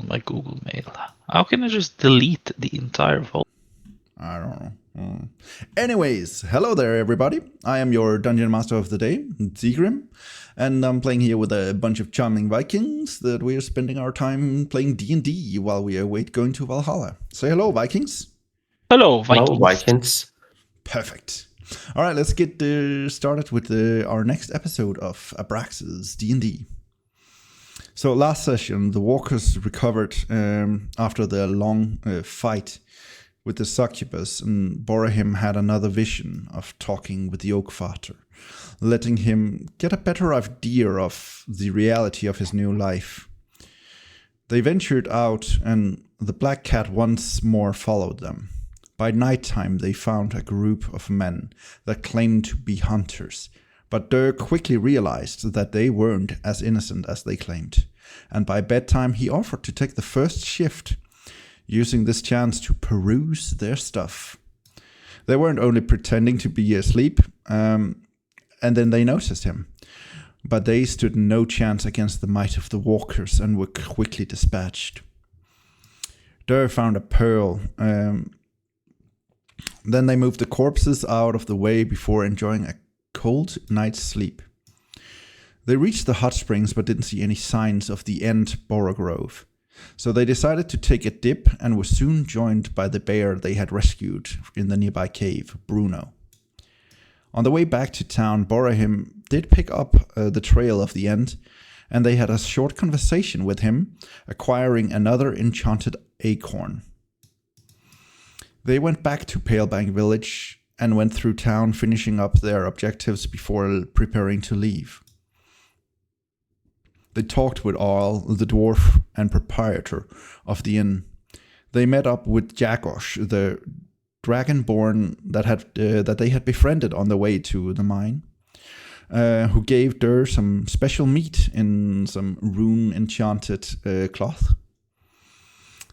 on my Google Mail. How can I just delete the entire folder? I don't know. Anyways, hello there, everybody. I am your Dungeon Master of the day, Zigrim, and I'm playing here with a bunch of charming Vikings that we are spending our time playing D&D while we await going to Valhalla. Say hello, Vikings. Hello, Vikings. Hello, Vikings. Perfect. All right, let's get started with our next episode of Abraxas D&D. So last session, the walkers recovered after the long fight with the succubus, and Bhorahim had another vision of talking with the Oakfather, letting him get a better idea of the reality of his new life. They ventured out, and the Black Cat once more followed them. By nighttime, they found a group of men that claimed to be hunters, but Durr quickly realized that they weren't as innocent as they claimed, and by bedtime he offered to take the first shift, using this chance to peruse their stuff. They weren't only pretending to be asleep, and then they noticed him, but they stood no chance against the might of the walkers and were quickly dispatched. Durr found a pearl. Then they moved the corpses out of the way before enjoying a cold night's sleep. They reached the hot springs but didn't see any signs of the end Borough. So they decided to take a dip and were soon joined by the bear they had rescued in the nearby cave, Bruno. On the way back to town, Bhorahim did pick up the trail of the end, and they had a short conversation with him, acquiring another enchanted acorn. They went back to Palebank village and went through town, finishing up their objectives before preparing to leave. They talked with Arl, the dwarf and proprietor of the inn. They met up with Jagosh, the dragonborn that they had befriended on the way to the mine, who gave Durr some special meat in some rune-enchanted cloth.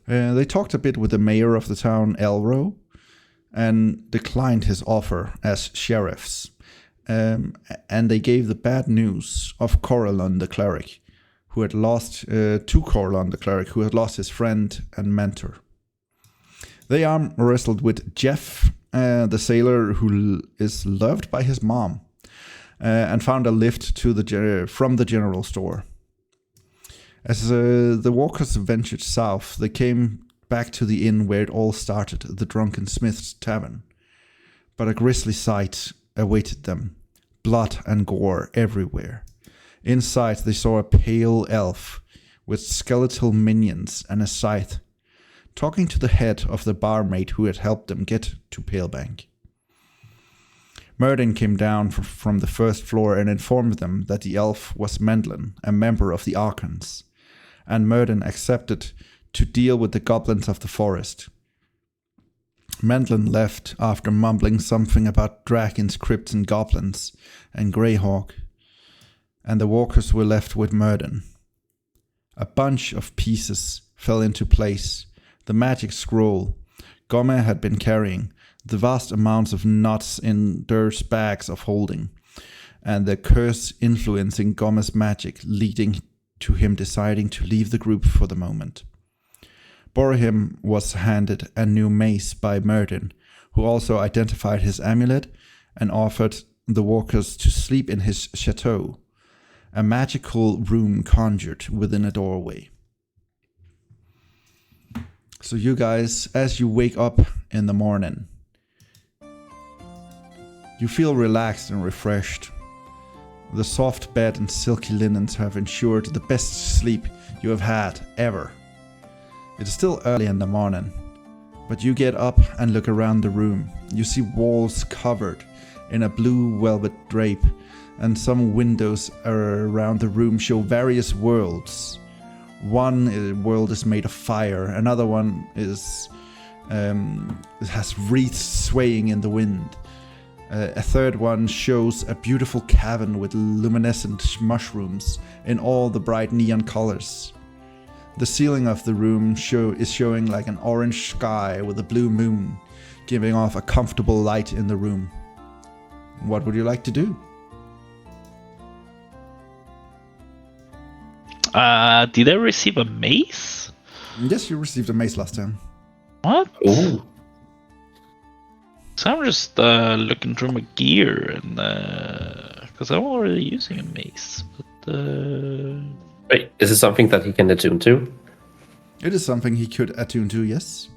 They talked a bit with the mayor of the town, Elro, and declined his offer as sheriffs. And they gave the bad news of Corellon the cleric, who had lost his friend and mentor. They arm wrestled with Jeff, the sailor who is loved by his mom, and found a lift to from the general store. As the walkers ventured south, they came back to the inn where it all started, the Drunken Smith's Tavern. But a grisly sight awaited them, blood and gore everywhere. Inside, they saw a pale elf with skeletal minions and a scythe, talking to the head of the barmaid who had helped them get to Palebank. Myrddin came down from the first floor and informed them that the elf was Mendlin, a member of the Archons, and Myrddin accepted to deal with the goblins of the forest. Mendlin left after mumbling something about dragons, crypts and goblins, and Greyhawk, and the walkers were left with Myrddin. A bunch of pieces fell into place. The magic scroll Gomme had been carrying, the vast amounts of nuts in Durr's bags of holding, and the curse influencing Gomme's magic, leading to him deciding to leave the group for the moment. Bhorahim was handed a new mace by Myrddin, who also identified his amulet and offered the walkers to sleep in his chateau, a magical room conjured within a doorway. So you guys, as you wake up in the morning, you feel relaxed and refreshed. The soft bed and silky linens have ensured the best sleep you have had ever. It is still early in the morning, but you get up and look around the room. You see walls covered in a blue velvet drape, and some windows around the room show various worlds. One world is made of fire, another one has wreaths swaying in the wind. A third one shows a beautiful cavern with luminescent mushrooms in all the bright neon colors. The ceiling of the room is showing like an orange sky with a blue moon, giving off a comfortable light in the room. What would you like to do? Did I receive a mace? Yes, you received a mace last time. What? Ooh. So I'm just looking through my gear, and because I'm already using a mace. But Wait, is it something that he can attune to? It is something he could attune to, yes.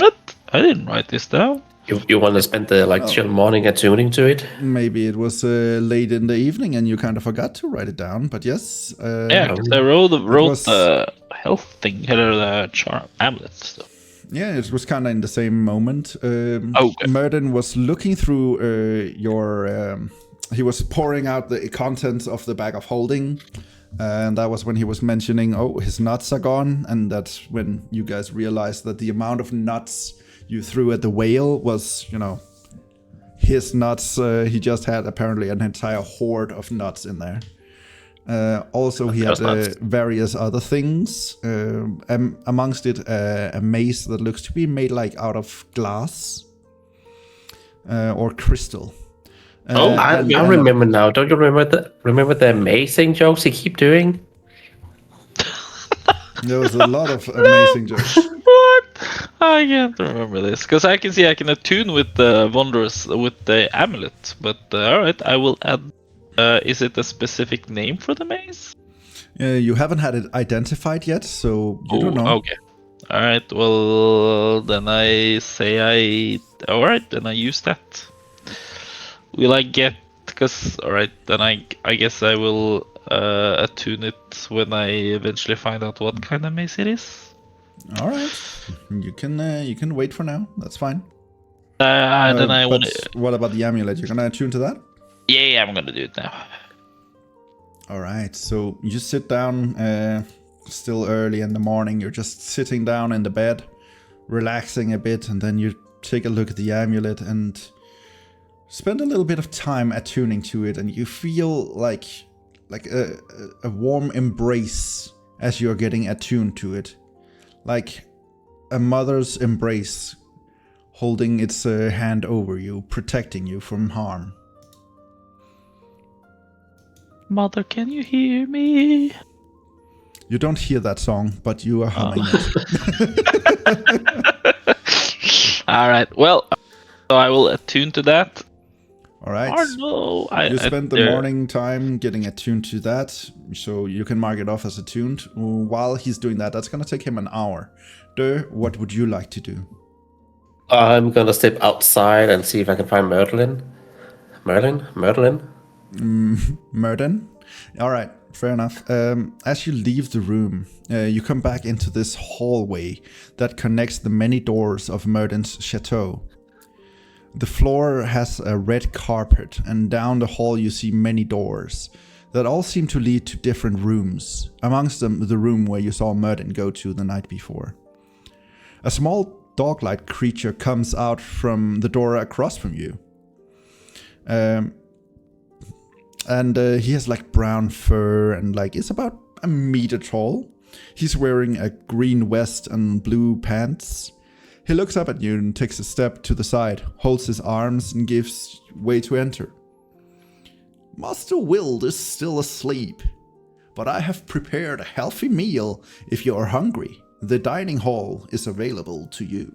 what? I didn't write this down. You want to spend the chill morning attuning to it? Maybe it was late in the evening and you kind of forgot to write it down, but yes. Yeah, because I wrote was- the health thing, the charm amulet stuff. Yeah, it was kind of in the same moment. Okay. Merden was looking through he was pouring out the contents of the bag of holding. And that was when he was mentioning, his nuts are gone. And that's when you guys realized that the amount of nuts you threw at the whale was, his nuts. He just had apparently an entire hoard of nuts in there. Also, he had various other things. Amongst it, a mace that looks to be made like out of glass or crystal. I remember now. Don't you remember the amazing jokes he keep doing? There was a lot of amazing jokes. What? I can't remember this because I can see I can attune with the amulet. But all right, I will add. Is it a specific name for the maze? You haven't had it identified yet, so you don't know. Okay. All right. Well, then I say all right, then I use that. Will I get? Because all right, then I guess I will attune it when I eventually find out what kind of mace it is. All right, you can wait for now. That's fine. Then I want. What about the amulet? You're gonna attune to that? Yeah, I'm gonna do it now. All right, so you sit down. Still early in the morning. You're just sitting down in the bed, relaxing a bit, and then you take a look at the amulet and spend a little bit of time attuning to it, and you feel like a warm embrace as you're getting attuned to it, like a mother's embrace, holding its hand over you, protecting you from harm. Mother, can you hear me? You don't hear that song, but you are humming it. All right. Well, so I will attune to that. All right. Oh no! You spend the morning time getting attuned to that, so you can mark it off as attuned. While he's doing that, that's going to take him an hour. Durr, what would you like to do? I'm gonna step outside and see if I can find Merlin. Merden? All right, fair enough. As you leave the room, you come back into this hallway that connects the many doors of Merden's chateau. The floor has a red carpet, and down the hall you see many doors that all seem to lead to different rooms, amongst them the room where you saw Merden go to the night before. A small dog-like creature comes out from the door across from you. And he has like brown fur and is about a meter tall. He's wearing a green vest and blue pants. He looks up at you and takes a step to the side, holds his arms and gives way to enter. Master Wild is still asleep, but I have prepared a healthy meal if you are hungry. The dining hall is available to you.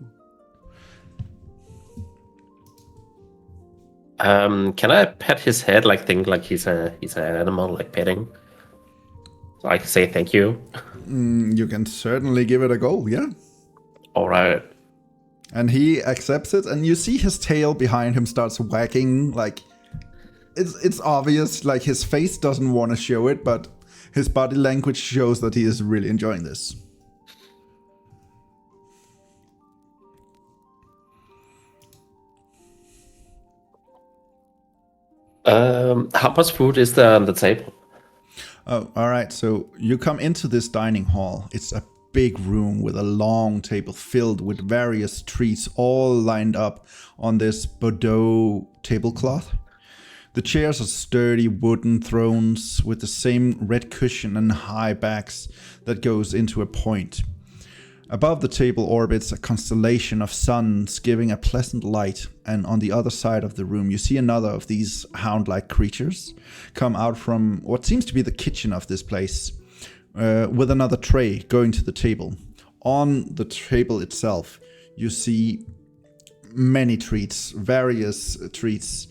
Can I pet his head think like he's an animal, like petting? So I can say thank you. You can certainly give it a go, yeah. All right. And he accepts it, and you see his tail behind him starts wagging, it's obvious, his face doesn't want to show it, but his body language shows that he is really enjoying this. How much food is there on the table? Oh, all right. So you come into this dining hall. It's a big room with a long table filled with various treats all lined up on this Bordeaux tablecloth. The chairs are sturdy wooden thrones with the same red cushion and high backs that goes into a point. Above the table orbits a constellation of suns giving a pleasant light, and on the other side of the room you see another of these hound-like creatures come out from what seems to be the kitchen of this place, with another tray going to the table. on the table itself, you see many treats, various treats.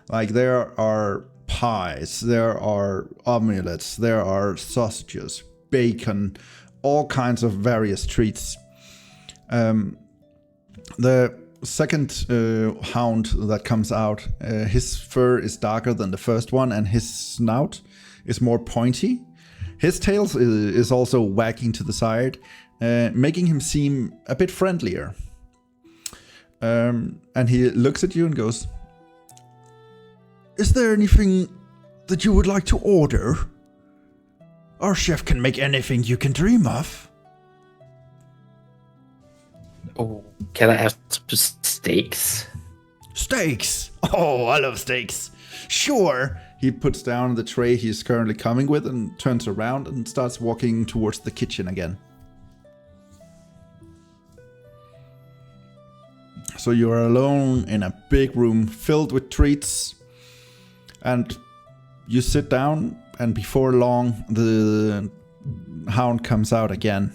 Like there are pies, there are omelets, there are sausages, bacon, all kinds of various treats. The second hound that comes out, his fur is darker than the first one, and his snout is more pointy. His tail is also wagging to the side, making him seem a bit friendlier. And he looks at you and goes, "Is there anything that you would like to order? Our chef can make anything you can dream of." Oh, can I have some steaks? Steaks! Oh, I love steaks. Sure. He puts down the tray he's currently coming with and turns around and starts walking towards the kitchen again. So you're alone in a big room filled with treats, and you sit down, and before long the hound comes out again.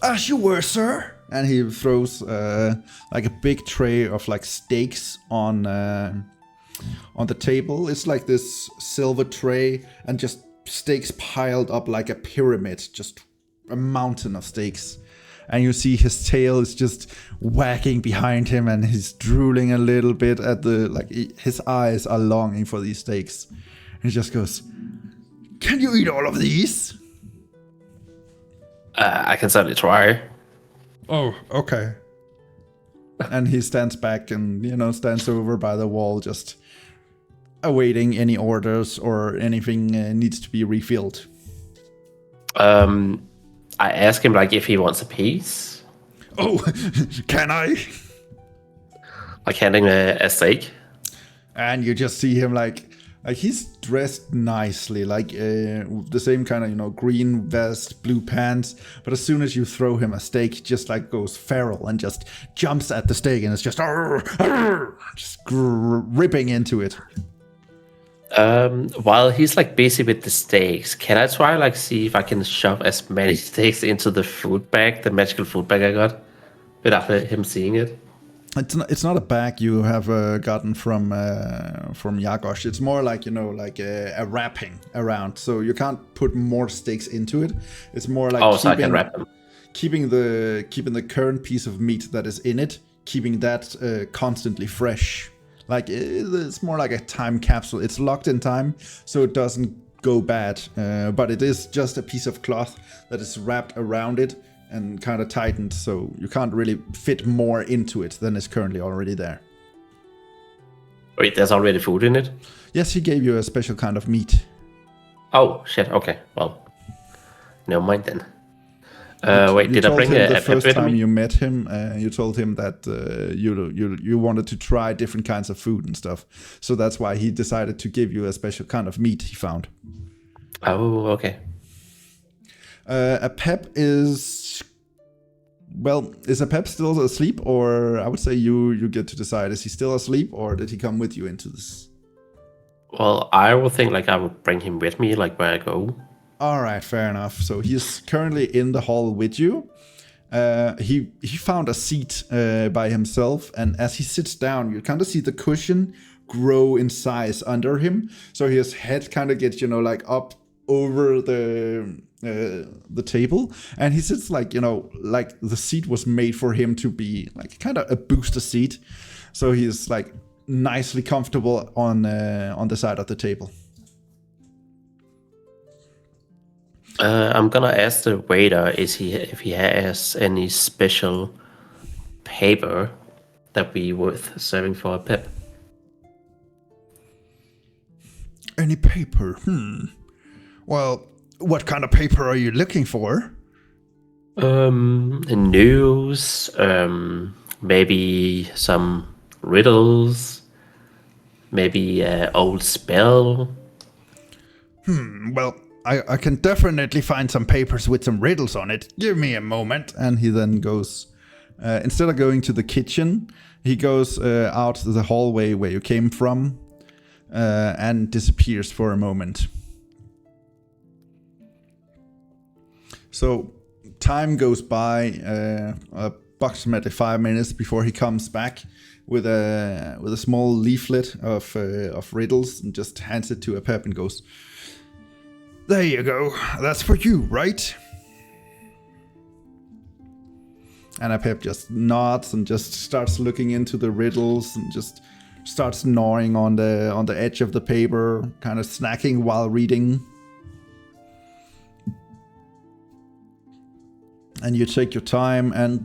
"As you were, sir." And he throws like a big tray of like steaks on the table. It's like this silver tray, and just steaks piled up like a pyramid, just a mountain of steaks. And you see his tail is just wagging behind him, and he's drooling a little bit at his eyes are longing for these steaks. And he just goes, "Can you eat all of these?" I can certainly try. Oh, okay. And he stands back and, stands over by the wall, just awaiting any orders or anything needs to be refilled. I ask him if he wants a piece. Oh, can I? Handing a steak. And you just see him he's dressed nicely, the same kind of, green vest, blue pants. But as soon as you throw him a steak, just goes feral and just jumps at the steak, and it's just, just ripping into it. While he's busy with the steaks, can I try see if I can shove as many steaks into the food bag, the magical food bag I got, without him seeing it? It's not a bag you have gotten from Yagosh. It's more a wrapping around, so you can't put more steaks into it. It's more so I can wrap them. keeping the current piece of meat that is in it, keeping that constantly fresh. It's more like a time capsule. It's locked in time, so it doesn't go bad. But it is just a piece of cloth that is wrapped around it and kind of tightened, so you can't really fit more into it than is currently already there. Wait, there's already food in it? Yes, he gave you a special kind of meat. Oh, shit. Okay, well, never mind then. Wait, did I bring him a the first pet with time me? you met him, you told him that you wanted to try different kinds of food and stuff. So that's why he decided to give you a special kind of meat he found. Oh, okay. A Pep is a Pep still asleep, or I would say you get to decide, is he still asleep, or did he come with you into this? Well, I would think I would bring him with me where I go. All right, fair enough. So he's currently in the hall with you. He found a seat by himself, and as he sits down, you kind of see the cushion grow in size under him. So his head kind of gets up over the table, and he sits the seat was made for him to be kind of a booster seat. So he's nicely comfortable on the side of the table. I'm gonna ask the waiter if he has any special paper that be worth serving for a Pep. Any paper? Well, what kind of paper are you looking for? News, maybe some riddles, maybe an old spell. Well, I can definitely find some papers with some riddles on it. Give me a moment. And he then goes, instead of going to the kitchen, he goes out the hallway where you came from and disappears for a moment. So time goes by, approximately 5 minutes before he comes back with a small leaflet of riddles and just hands it to Apep and goes, "There you go. That's for you, right?" And Apep just nods and just starts looking into the riddles and just starts gnawing on the edge of the paper, kind of snacking while reading. And you take your time, and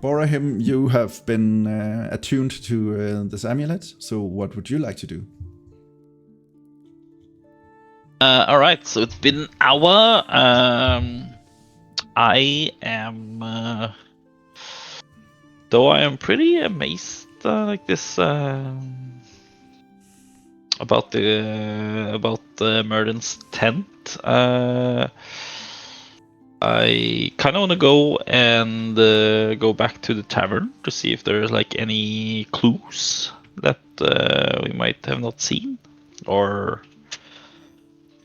Bhorahim, you have been attuned to this amulet, so what would you like to do? Alright, so it's been an hour. I am... though I am pretty amazed like this about the Merlin's tent. I kind of want to go and go back to the tavern to see if there's like any clues that we might have not seen, or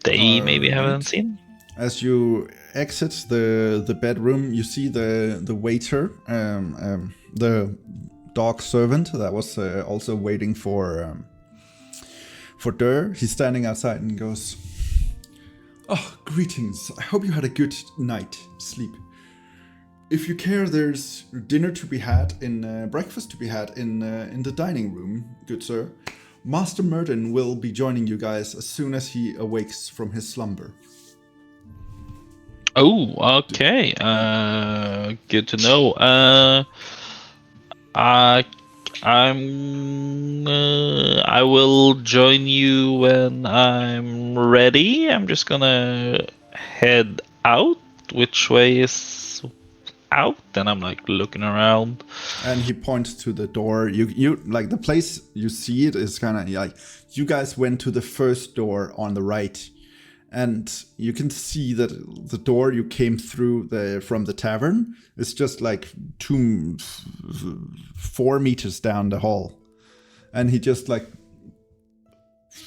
they maybe haven't seen. As you exit the bedroom, you see the waiter, the dog servant that was also waiting for Durr. He's standing outside and goes, "Oh, greetings. I hope you had a good night sleep. If you care, there's dinner to be had breakfast to be had in the dining room, good sir. Master Merlin will be joining you guys as soon as he awakes from his slumber." Oh, okay. Good to know. I will join you when I'm ready. I'm just gonna head out. Which way is out? And I'm like looking around. And he points to the door. You like the place you see it is kind of like you guys went to the first door on the right. And you can see that the door you came through from the tavern is just like 4 meters down the hall. And he just like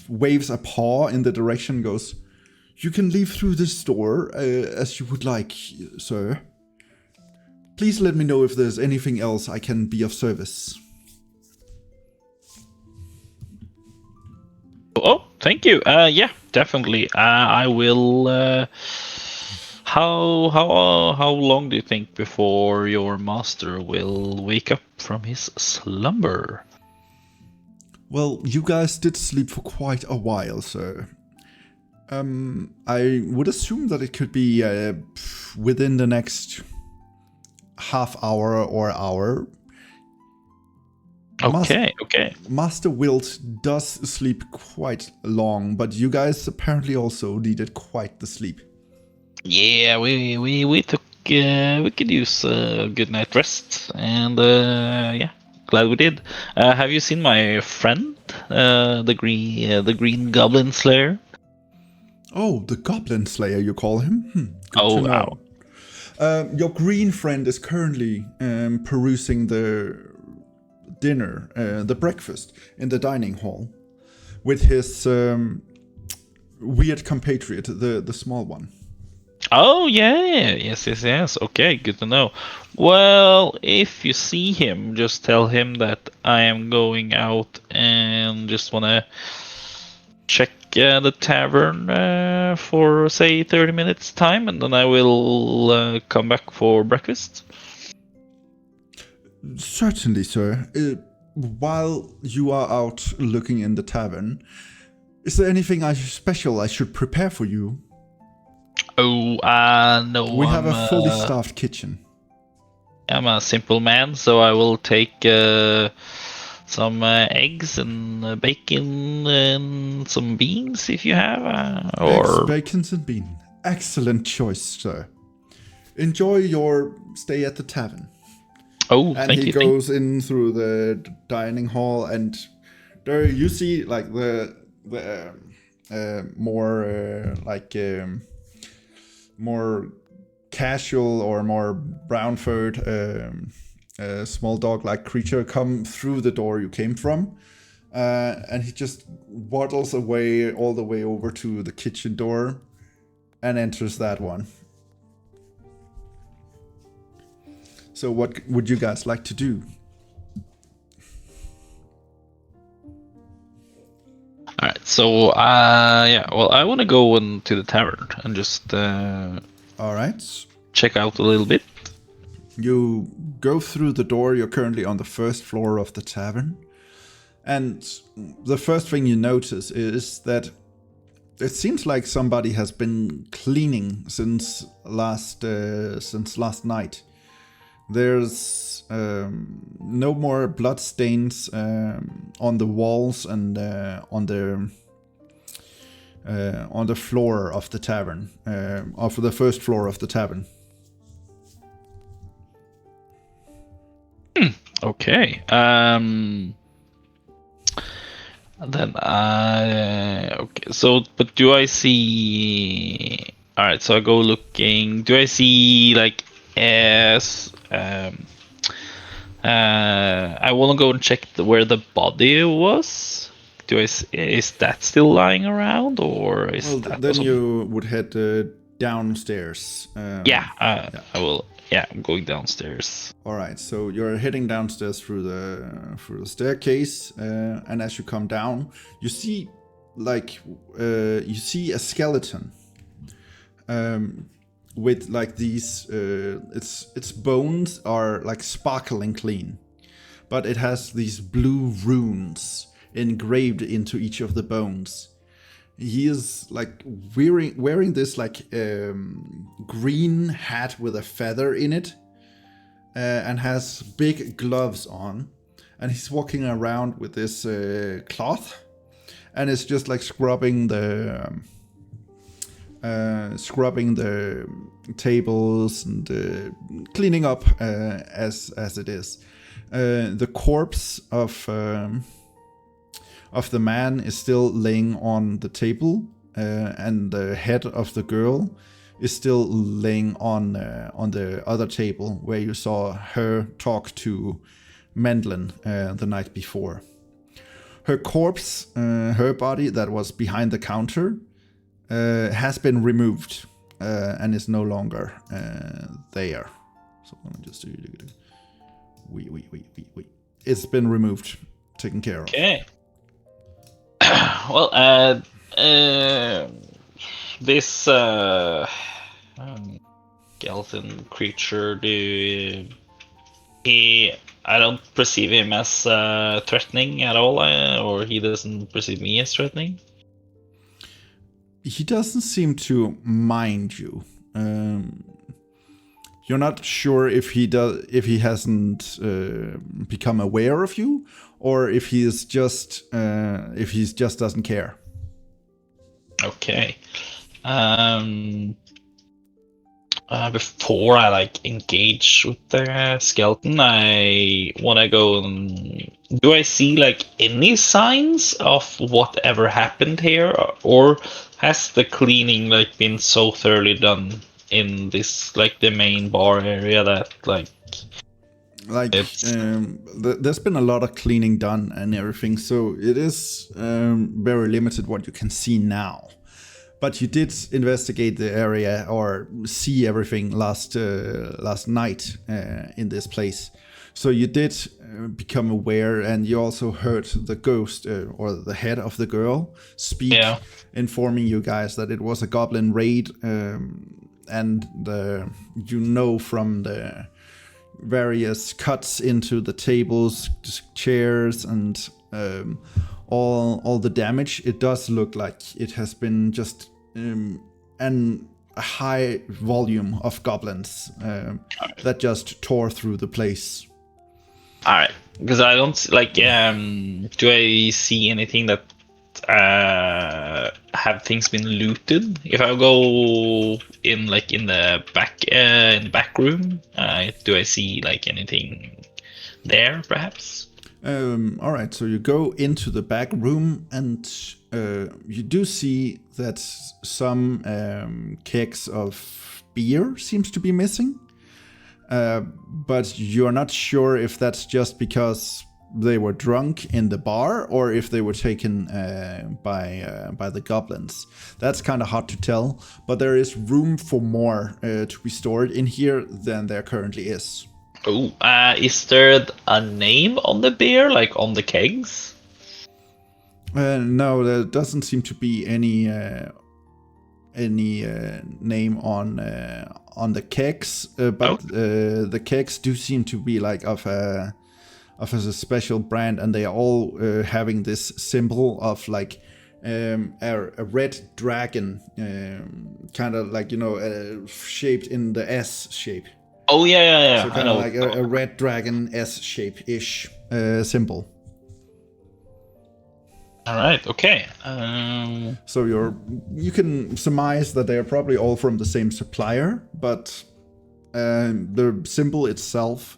waves a paw in the direction and goes, "You can leave through this door as you would like, sir. Please let me know if there's anything else I can be of service." Oh, thank you. Yeah, definitely. I will. How long do you think before your master will wake up from his slumber? Well, you guys did sleep for quite a while, sir. I would assume that it could be within the next half hour or hour. Okay. Master Wilt does sleep quite long, but you guys apparently also needed quite the sleep. Yeah, we took we could use a good night rest, and yeah, glad we did. Have you seen my friend, the green Goblin Slayer? Oh, the Goblin Slayer, you call him? Good Oh, to know. Your green friend is currently perusing the dinner, the breakfast in the dining hall with his weird compatriot, the small one. Oh yeah, yes. Okay, good to know. Well, if you see him, just tell him that I am going out and just wanna check the tavern for say 30 minutes time, and then I will come back for breakfast. Certainly, sir. While you are out looking in the tavern, is there anything special I should prepare for you? Oh, no. We have a fully staffed kitchen. I'm a simple man, so I will take some eggs and bacon and some beans if you have. Eggs, bacons, and bean. Excellent choice, sir. Enjoy your stay at the tavern. Oh, and thank he you. goes in through the dining hall, and there you see like the more casual or more brown furred small dog like creature come through the door you came from, and he just waddles away all the way over to the kitchen door and enters that one. So what would you guys like to do? All right. So yeah. Well, I want to go into the tavern and just All right. check out a little bit. You go through the door. You're currently on the first floor of the tavern. And the first thing you notice is that it seems like somebody has been cleaning since last night. There's no more blood stains on the walls and on the floor of the tavern, of the first floor of the tavern. Okay. Then okay. So, but do I see? All right. So I go looking. Do I see like as I want to go and check where the body was. Is that still lying around, or is that? Then you would head downstairs. I will. Yeah, I'm going downstairs. All right, so you're heading downstairs through the staircase, and as you come down, you see a skeleton with like these. Its bones are like sparkling clean, but it has these blue runes engraved into each of the bones. He is like wearing this like green hat with a feather in it, and has big gloves on, and he's walking around with this cloth, and it's just like scrubbing the tables and cleaning up as it is. The corpse of the man is still laying on the table, and the head of the girl is still laying on the other table where you saw her talk to Mendlin the night before. Her corpse, her body that was behind the counter, has been removed and is no longer there. So let me just do. Wait. It's been removed, taken care of. Okay. Well, this skeleton creature, I don't perceive him as threatening at all, or he doesn't perceive me as threatening. He doesn't seem to mind you. You're not sure if he hasn't become aware of you, or if he just doesn't care. Okay. Before I like engage with the skeleton, I want to go and do I see like any signs of whatever happened here, or has the cleaning like been so thoroughly done in this like the main bar area that there's been a lot of cleaning done and everything, so it is very limited what you can see now. But you did investigate the area or see everything last night in this place. So you did become aware, and you also heard the ghost or the head of the girl speak, informing you guys that it was a goblin raid, and from the various cuts into the tables, chairs, and all the damage, it does look like it has been just a high volume of goblins that just tore through the place. All right, because I don't like. Do I see anything that have things been looted? If I go in the back room, do I see like anything there, perhaps? All right, so you go into the back room, and you do see that some kegs of beer seems to be missing, but you're not sure if that's just because they were drunk in the bar or if they were taken by the goblins. That's kind of hard to tell, but there is room for more to be stored in here than there currently is. Oh, is there a name on the beer, like on the kegs? No, there doesn't seem to be any name on the kegs, but the kegs do seem to be like of a special brand, and they are all having this symbol of like a red dragon, kind of like shaped in the S shape. Oh yeah. So kind of like a red dragon S shape ish symbol. All right. Okay. So you can surmise that they are probably all from the same supplier, but the symbol itself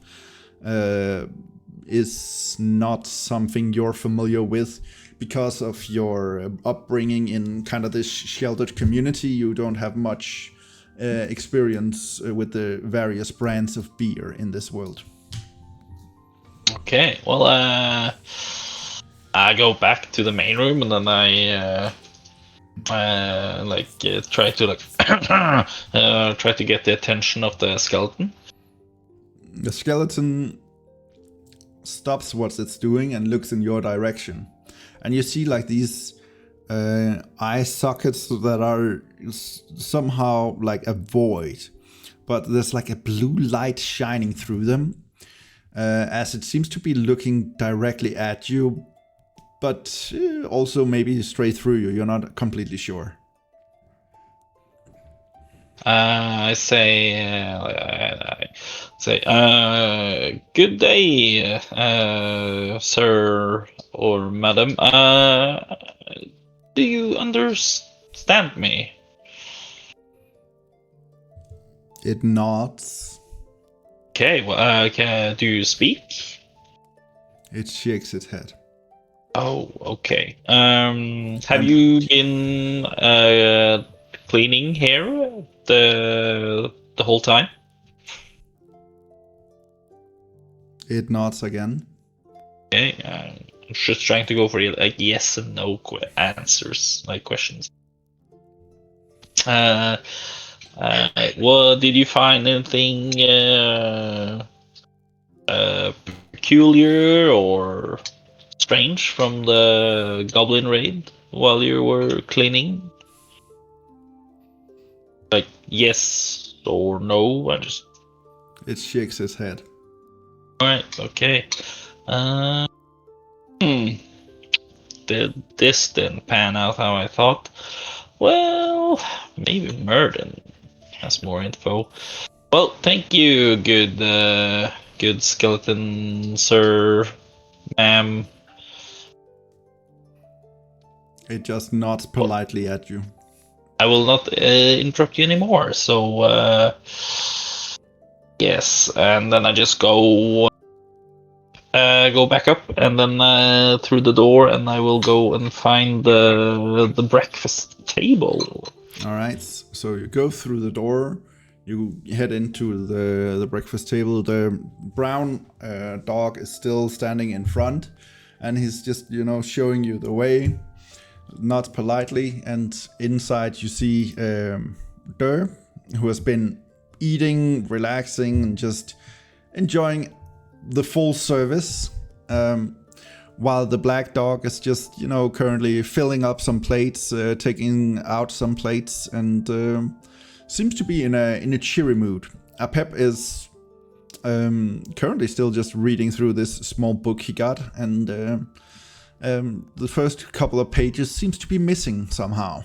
is not something you're familiar with because of your upbringing in kind of this sheltered community. You don't have much experience with the various brands of beer in this world. Okay. Well, I go back to the main room and then I try to try to get the attention of the skeleton. The skeleton stops what it's doing and looks in your direction, and you see like these eye sockets that are somehow like a void, but there's like a blue light shining through them, as it seems to be looking directly at you, but also maybe straight through you. You're not completely sure. I say, good day, sir or madam. Do you understand me? It nods. Okay. Well, do you speak? It shakes its head. Oh, okay. Have you been cleaning here the whole time? It nods again. Okay. I'm just trying to go for like yes and no answers, like questions. Well, did you find anything peculiar or strange from the Goblin raid while you were cleaning? Like yes or no? It shakes its head. Alright, okay. This didn't pan out how I thought. Well, maybe Murden has more info. Well, thank you, good skeleton sir, ma'am. It just nods politely at you. I will not interrupt you anymore. So yes, and then I just go back up, and then through the door, and I will go and find the breakfast table. All right. So you go through the door. You head into the breakfast table. The brown dog is still standing in front, and he's just showing you the way. Not politely, and inside you see Durr, who has been eating, relaxing, and just enjoying the full service, while the black dog is just currently filling up some plates, taking out some plates, and seems to be in a cheery mood. Apep is currently still just reading through this small book he got, and the first couple of pages seems to be missing somehow.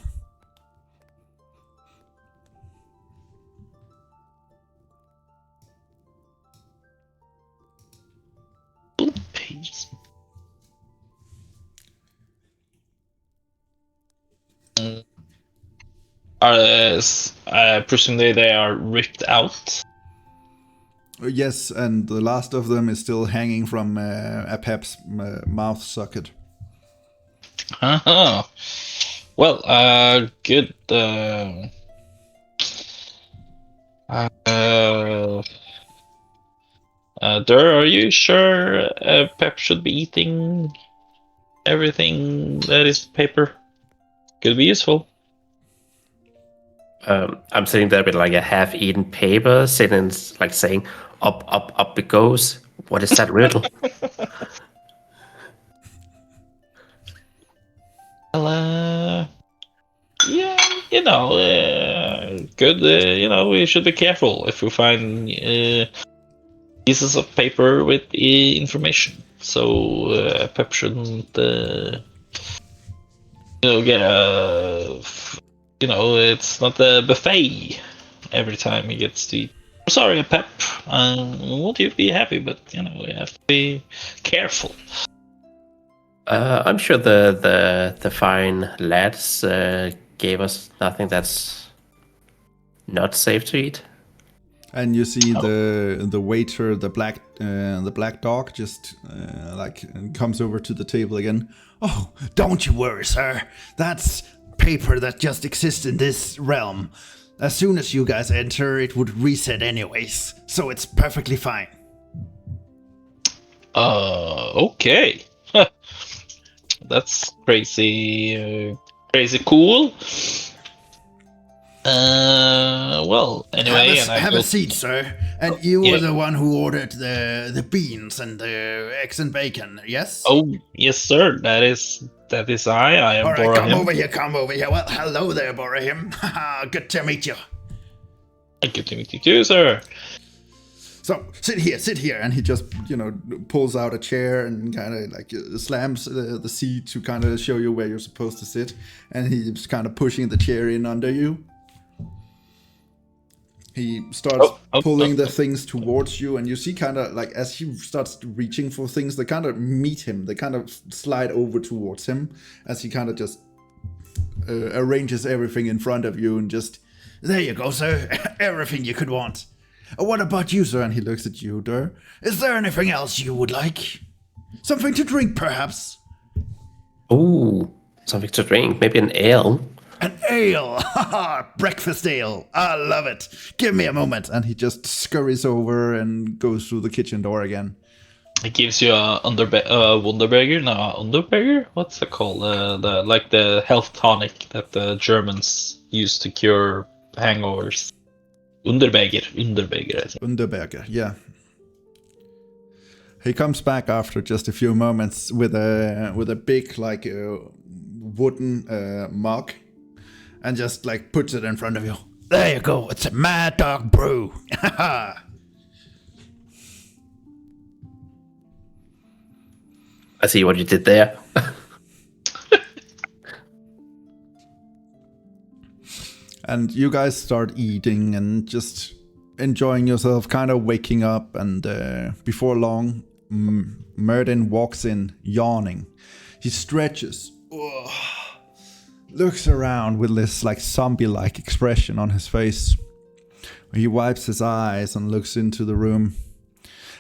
Pages. Presumably they are ripped out. Yes, and the last of them is still hanging from Apep's mouth socket. Uh-huh. Well, good. Durr, are you sure Pep should be eating everything that is paper? Could be useful. I'm sitting there with like a half-eaten paper, sitting like saying, Up it goes. What is that riddle? Well, yeah, good. We should be careful if we find pieces of paper with information. So Pep shouldn't, get it's not a buffet every time he gets to eat. I'm sorry, Pep. Won't you be happy? But we have to be careful. I'm sure the fine lads gave us nothing that's not safe to eat. And you see the waiter, the black dog, just comes over to the table again. Oh, don't you worry, sir. That's paper that just exists in this realm. As soon as you guys enter, it would reset anyways, so it's perfectly fine. Okay. That's crazy cool. Well, anyway, have a seat, sir. And you were the one who ordered the beans and the eggs and bacon, yes? Oh, yes, sir. That is I. I am All right, Bhorahim. come over here. Well, hello there, Bhorahim. Good to meet you. Good to meet you too, sir. So sit here, and he just pulls out a chair and kind of slams the seat to kind of show you where you're supposed to sit, and he's kind of pushing the chair in under you. He starts pulling the things towards you, and you see kind of as he starts reaching for things, they kind of meet him. They kind of slide over towards him as he kind of just arranges everything in front of you and just, there you go, sir. Everything you could want. What about you, sir? And he looks at you, Durr. Is there anything else you would like? Something to drink, perhaps? Ooh, something to drink. Maybe an ale. An ale! Breakfast ale! I love it! Give me a moment! And he just scurries over and goes through the kitchen door again. It gives you a Wunderberger? No, Underberger? What's it called? The health tonic that the Germans use to cure hangovers. Underberger, I think. Underberger, yeah. He comes back after just a few moments with a big wooden mug, and just puts it in front of you. There you go. It's a Mad Dog Brew. I see what you did there. And you guys start eating and just enjoying yourself, kind of waking up. And before long, Myrddin walks in, yawning. He stretches, looks around with this zombie-like expression on his face. He wipes his eyes and looks into the room.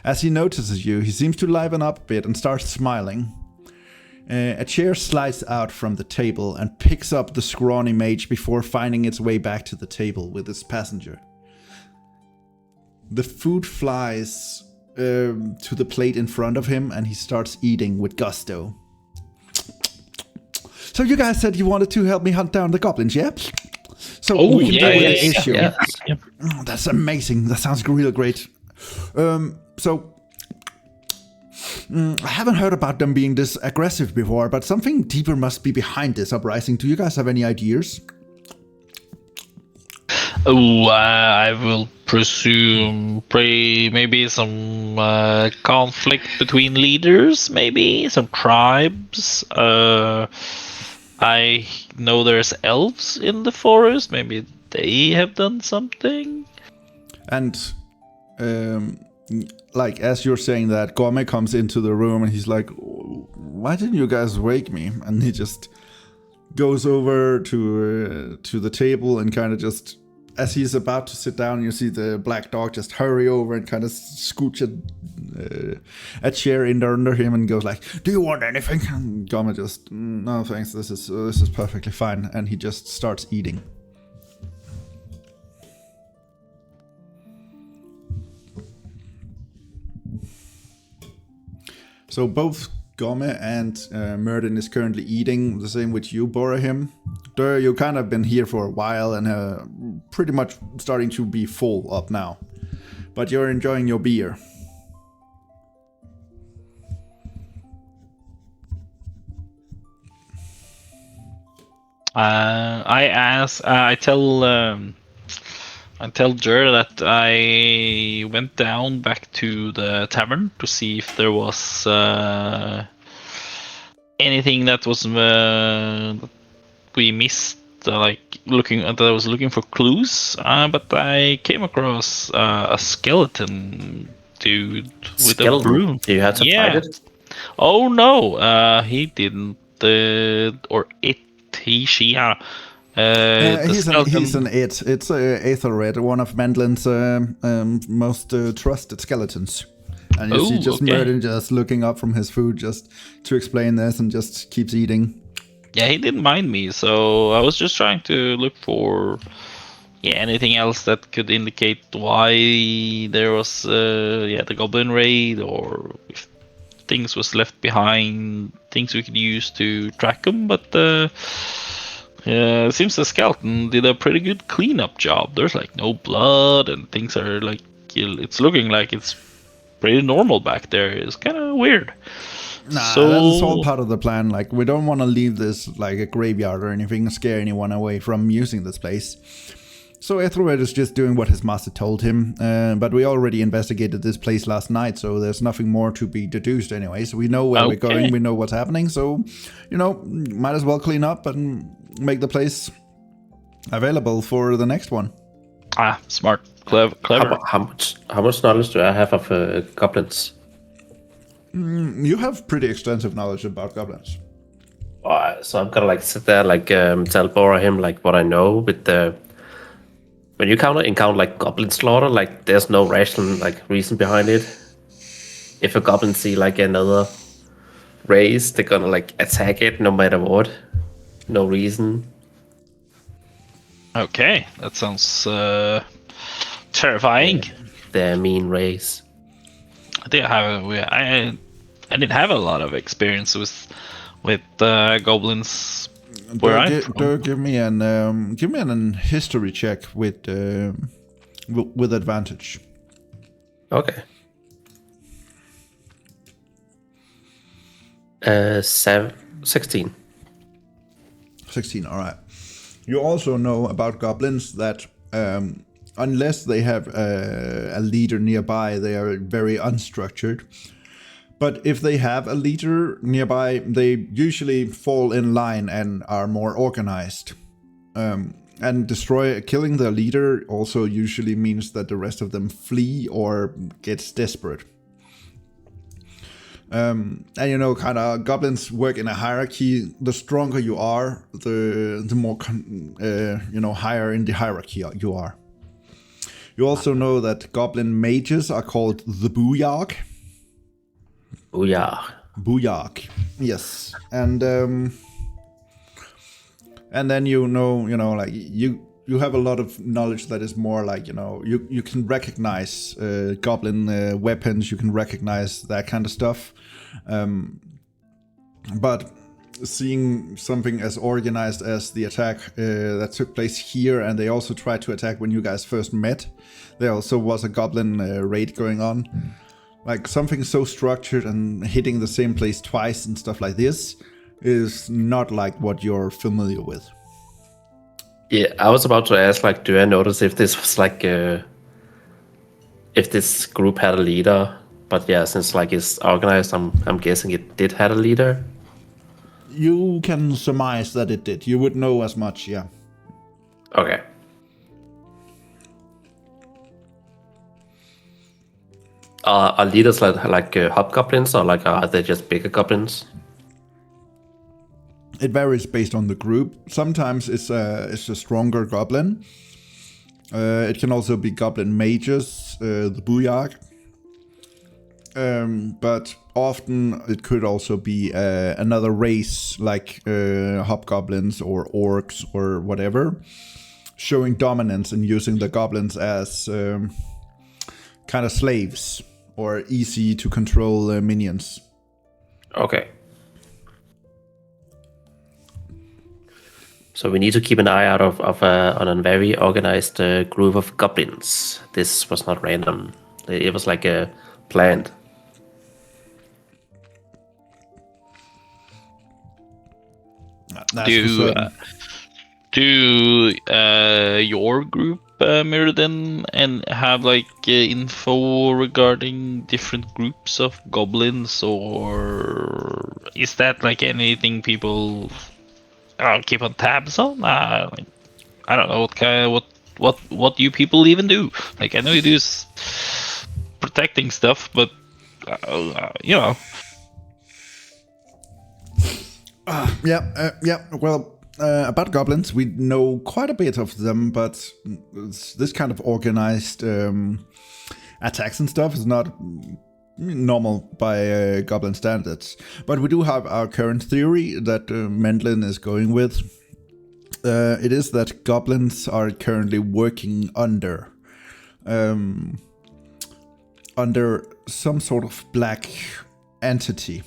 As he notices you, he seems to liven up a bit and starts smiling. A chair slides out from the table and picks up the scrawny mage before finding its way back to the table with its passenger. The food flies to the plate in front of him, and he starts eating with gusto. So you guys said you wanted to help me hunt down the goblins, yeah? So we can deal with the issue. Yeah. Oh, that's amazing. That sounds real great. I haven't heard about them being this aggressive before, but something deeper must be behind this uprising. Do you guys have any ideas? Oh, I will presume maybe some conflict between leaders, maybe some tribes. I know there's elves in the forest. Maybe they have done something. And as you're saying that, Gomme comes into the room and he's like, why didn't you guys wake me? And he just goes over to the table and kind of just, as he's about to sit down, you see the black dog just hurry over and kind of scooch a chair in under him and goes like, do you want anything? And Gomme just, no thanks, this is perfectly fine. And he just starts eating. So both Gomme and Myrddin is currently eating. The same with you, Bhorahim. Durr, you kind of been here for a while and pretty much starting to be full up now. but you're enjoying your beer. I tell Durr that I went down back to the tavern to see if there was anything that was we missed, like that I was looking for clues. But I came across a skeleton dude with a broom. You had to fight it? Oh no, he didn't, or it, he, she, he's an it. It's Aethelred, one of Mandlin's most trusted skeletons. And you see just Merlin just looking up from his food just to explain this and just keeps eating. Yeah, he didn't mind me, so I was just trying to look for anything else that could indicate why there was the goblin raid, or if things was left behind, things we could use to track them. But it seems the skeleton did a pretty good cleanup job. There's like no blood, and things are like, it's looking like it's pretty normal back there. It's kind of weird. Nah, that's all part of the plan. Like, we don't want to leave this like a graveyard or anything, scare anyone away from using this place. So Aethelred is just doing what his master told him, but we already investigated this place last night, so there's nothing more to be deduced anyway. So we know where we're going, we know what's happening, so, might as well clean up and make the place available for the next one. Smart. Clever. How much knowledge do I have of goblins? You have pretty extensive knowledge about goblins. So I'm gonna sit there tell Bhorahim what I know with the. When you encounter goblin slaughter, there's no rational reason behind it. If a goblin see another race, they're gonna attack it no matter what. No reason. Okay, that sounds terrifying. They're a mean race. I didn't have a lot of experience with goblins. Give me an history check with advantage. Okay. 16. 16. All right. You also know about goblins that unless they have a leader nearby, they are very unstructured. But if they have a leader nearby, they usually fall in line and are more organized. And killing their leader also usually means that the rest of them flee or gets desperate. And goblins work in a hierarchy. The stronger you are, the more higher in the hierarchy you are. You also know that goblin mages are called the Bhorahim. Bhorahim, yes. And then you have a lot of knowledge that is more you can recognize goblin weapons, you can recognize that kind of stuff. But seeing something as organized as the attack that took place here, and they also tried to attack when you guys first met, there also was a goblin raid going on. Something so structured and hitting the same place twice and stuff like this is not like what you're familiar with. Yeah, I was about to ask, do I notice if this was if this group had a leader? But yeah, since it's organized, I'm guessing it did have a leader. You can surmise that it did. You would know as much, yeah. Okay. Are leaders hobgoblins, or are they just bigger goblins? It varies based on the group. Sometimes it's a stronger goblin. It can also be goblin mages, the Bhorahim. But often it could also be another race like hobgoblins or orcs or whatever, showing dominance and using the goblins as kind of slaves or easy to control minions. Okay. So we need to keep an eye out on a very organized group of goblins. This was not random. It was like a planned. That's for certain. Do your group mirror then and have like info regarding different groups of goblins, or is that like anything people keep on tabs on? Like, I don't know what kind, what you people even do. Like I know you do protecting stuff, but you know. Well, about goblins, we know quite a bit of them, but this kind of organized attacks and stuff is not normal by goblin standards. But we do have our current theory that Mendlin is going with. It is that goblins are currently working under some sort of black entity.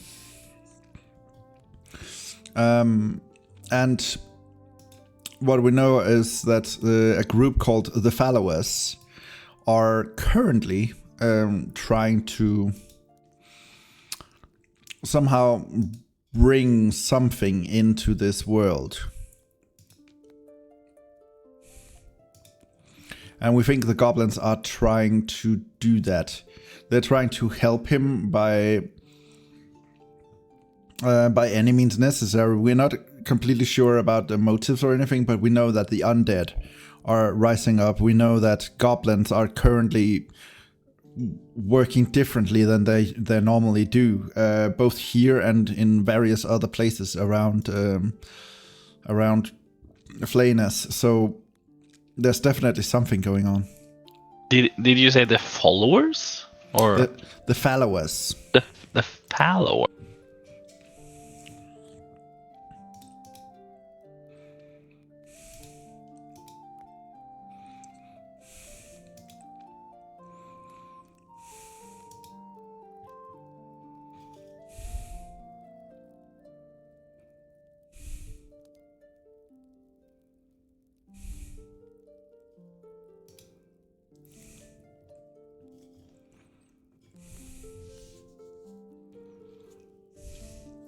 And what we know is that a group called the Followers are currently trying to somehow bring something into this world. And we think the goblins are trying to do that. They're trying to help him by any means necessary. We're not completely sure about the motives or anything, but we know that the undead are rising up. We know that goblins are currently working differently than they normally do, both here and in various other places around Flayness. So there's definitely something going on. Did you say the followers or the followers? The followers.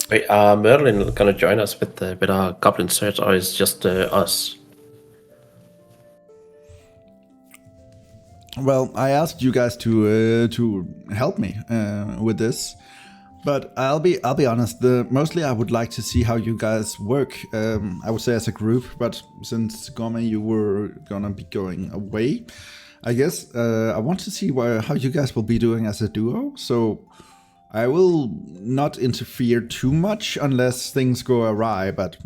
Wait, are Merlin gonna join us with our goblin search, or is just us? Well, I asked you guys to help me with this, but I'll be honest. Mostly, I would like to see how you guys work. I would say as a group, but since Gourmet, you were gonna be going away, I guess I want to see how you guys will be doing as a duo. So I will not interfere too much unless things go awry, but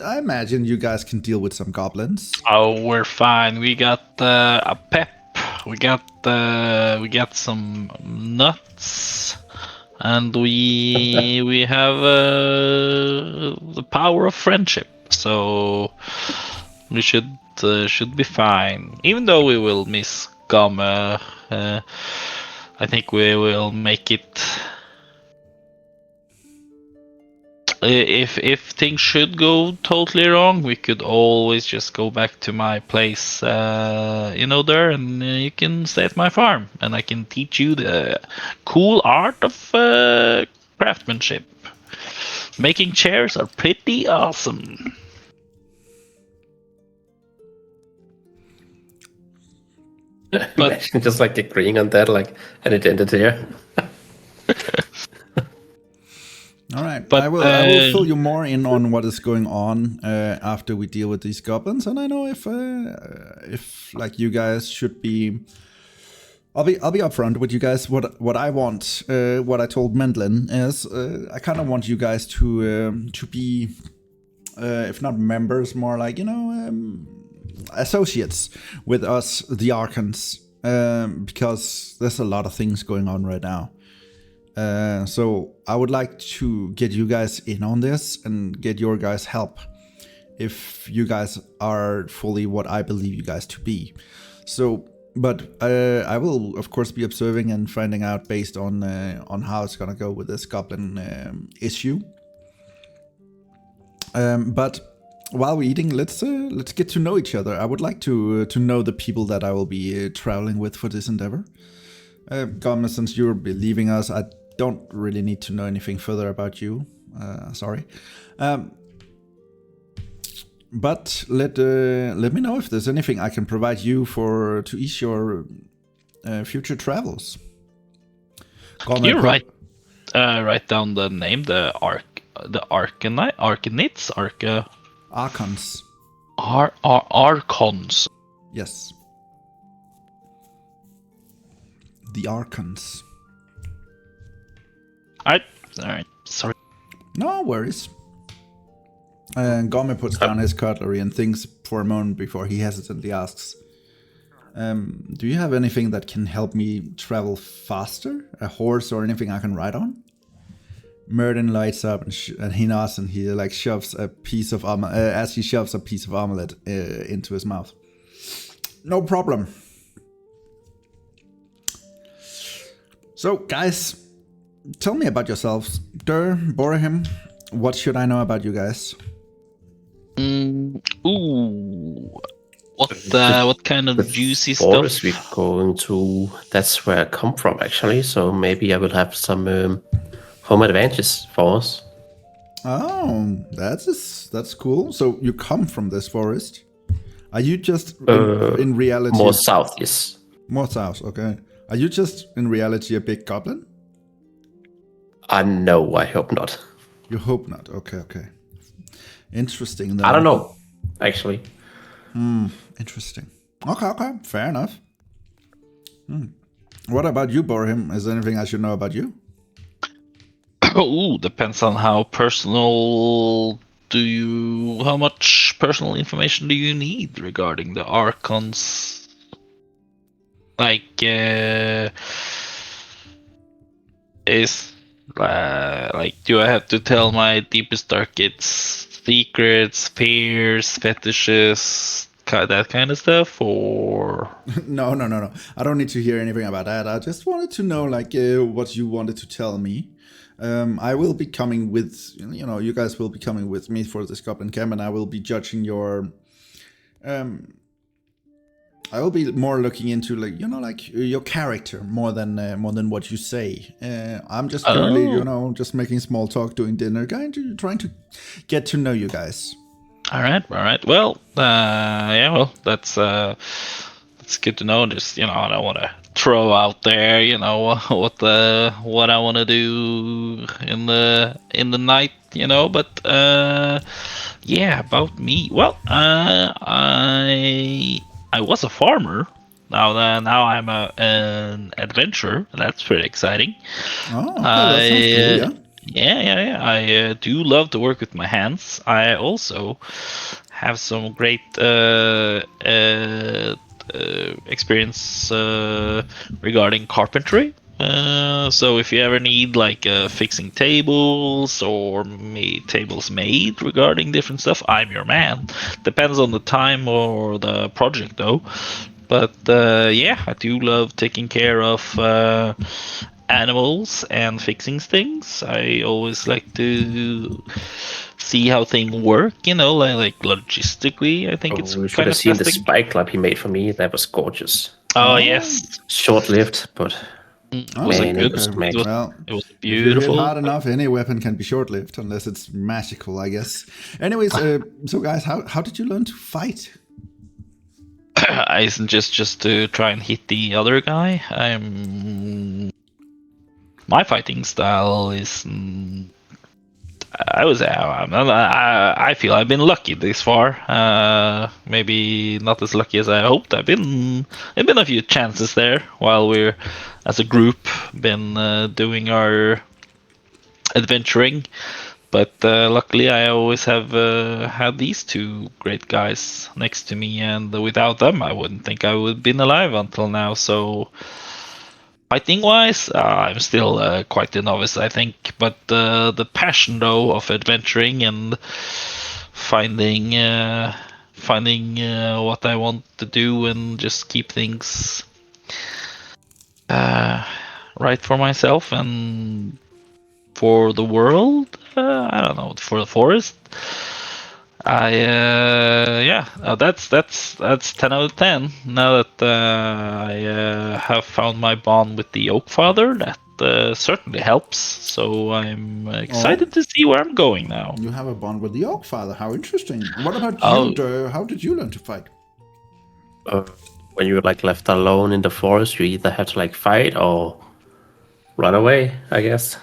I imagine you guys can deal with some goblins. Oh, we're fine. We got a pep. We got some nuts, and we have the power of friendship. So we should be fine. Even though we will miss Gamme, I think we will make it. If things should go totally wrong, we could always just go back to my place, there, and you can stay at my farm, and I can teach you the cool art of craftsmanship. Making chairs are pretty awesome. But just like agreeing on that, like an identity here. All right, but I will fill you more in on what is going on after we deal with these goblins, and I know if like you guys should be. I'll be upfront with you guys. What I want, what I told Mendlin is, I kind of want you guys to be, if not members, more like associates with us, the Archons, because there's a lot of things going on right now. So I would like to get you guys in on this and get your guys' help if you guys are fully what I believe you guys to be. So, but I will of course be observing and finding out based on how it's gonna go with this goblin issue. But while we're eating, let's get to know each other. I would like to know the people that I will be traveling with for this endeavor. Goblin, since you'll be leaving us, I don't really need to know anything further about you. Sorry. But let me know if there's anything I can provide you to ease your future travels. Goblin, You write down the name, the Arcanites, Archons. Archons. Yes. The Archons. Alright, sorry. No worries. And Goblin puts down his cutlery and thinks for a moment before he hesitantly asks, do you have anything that can help me travel faster? A horse or anything I can ride on? Merlin lights up and he nods and he like shoves a piece of as he shoves a piece of omelette into his mouth. No problem. So guys, tell me about yourselves. Durr, Bhorahim, what should I know about you guys? What kind of juicy forest stuff? we're going to, that's where I come from actually, so maybe I will have some home advantages for us. Oh, that's cool. So you come from this forest? Are you just in reality more south? Yes. More south? Okay. Are you just in reality a big goblin? No, I hope not. You hope not. Okay. Interesting. Then. I don't know, actually. Interesting. Okay. Fair enough. What about you, Bhorahim? Is there anything I should know about you? Depends on how personal how much personal information do you need regarding the Archons? Like, do I have to tell my deepest, darkest secrets, fears, fetishes, that kind of stuff, or? No. I don't need to hear anything about that. I just wanted to know, like, what you wanted to tell me. I will be coming with, you guys will be coming with me for this Goblin camp, and I will be judging your, I will be more looking into your character more than what you say. I'm just currently, just making small talk, doing dinner, trying to get to know you guys. All right. Well, that's good to know. Just I don't want to throw out there, what I want to do in the night, But about me. Well, I was a farmer. Now I'm an adventurer. That's pretty exciting. Oh, okay, that sounds cool. Yeah. I do love to work with my hands. I also have some great experience regarding carpentry. So if you ever need fixing tables or tables made regarding different stuff, I'm your man. Depends on the time or the project though. But I do love taking care of animals and fixing things. I always like to see how things work, like logistically. I think it's you should have seen the spike club he made for me. That was gorgeous. Oh yes, short-lived, but it was beautiful. If hard enough, any weapon can be short-lived unless it's magical, I guess. Anyways, so guys, how did you learn to fight? I isn't just to try and hit the other guy. My fighting style is. I feel I've been lucky this far. Maybe not as lucky as I hoped. There've been a few chances there while we're, as a group, been doing our adventuring. But luckily, I always have had these two great guys next to me, and without them, I wouldn't think I would have been alive until now. So. Fighting-wise, I'm still quite a novice, I think. But the passion, though, of adventuring and finding what I want to do and just keep things right for myself and for the world. I don't know, for the forest. That's 10 out of 10. Now that I have found my bond with the Oak Father, that certainly helps. So I'm excited to see where I'm going now. You have a bond with the Oak Father. How interesting. What about Oh. you, Durr? How did you learn to fight? When you're like left alone in the forest, you either have to like fight or run away, I guess.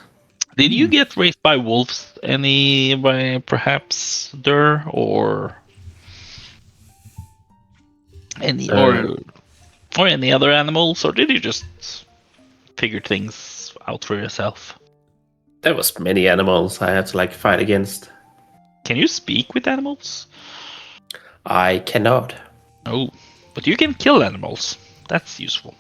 Did you get raised by wolves by perhaps Durr or any or any other animals, or did you just figure things out for yourself? There was many animals I had to like fight against. Can you speak with animals? I cannot. Oh, but you can kill animals. That's useful.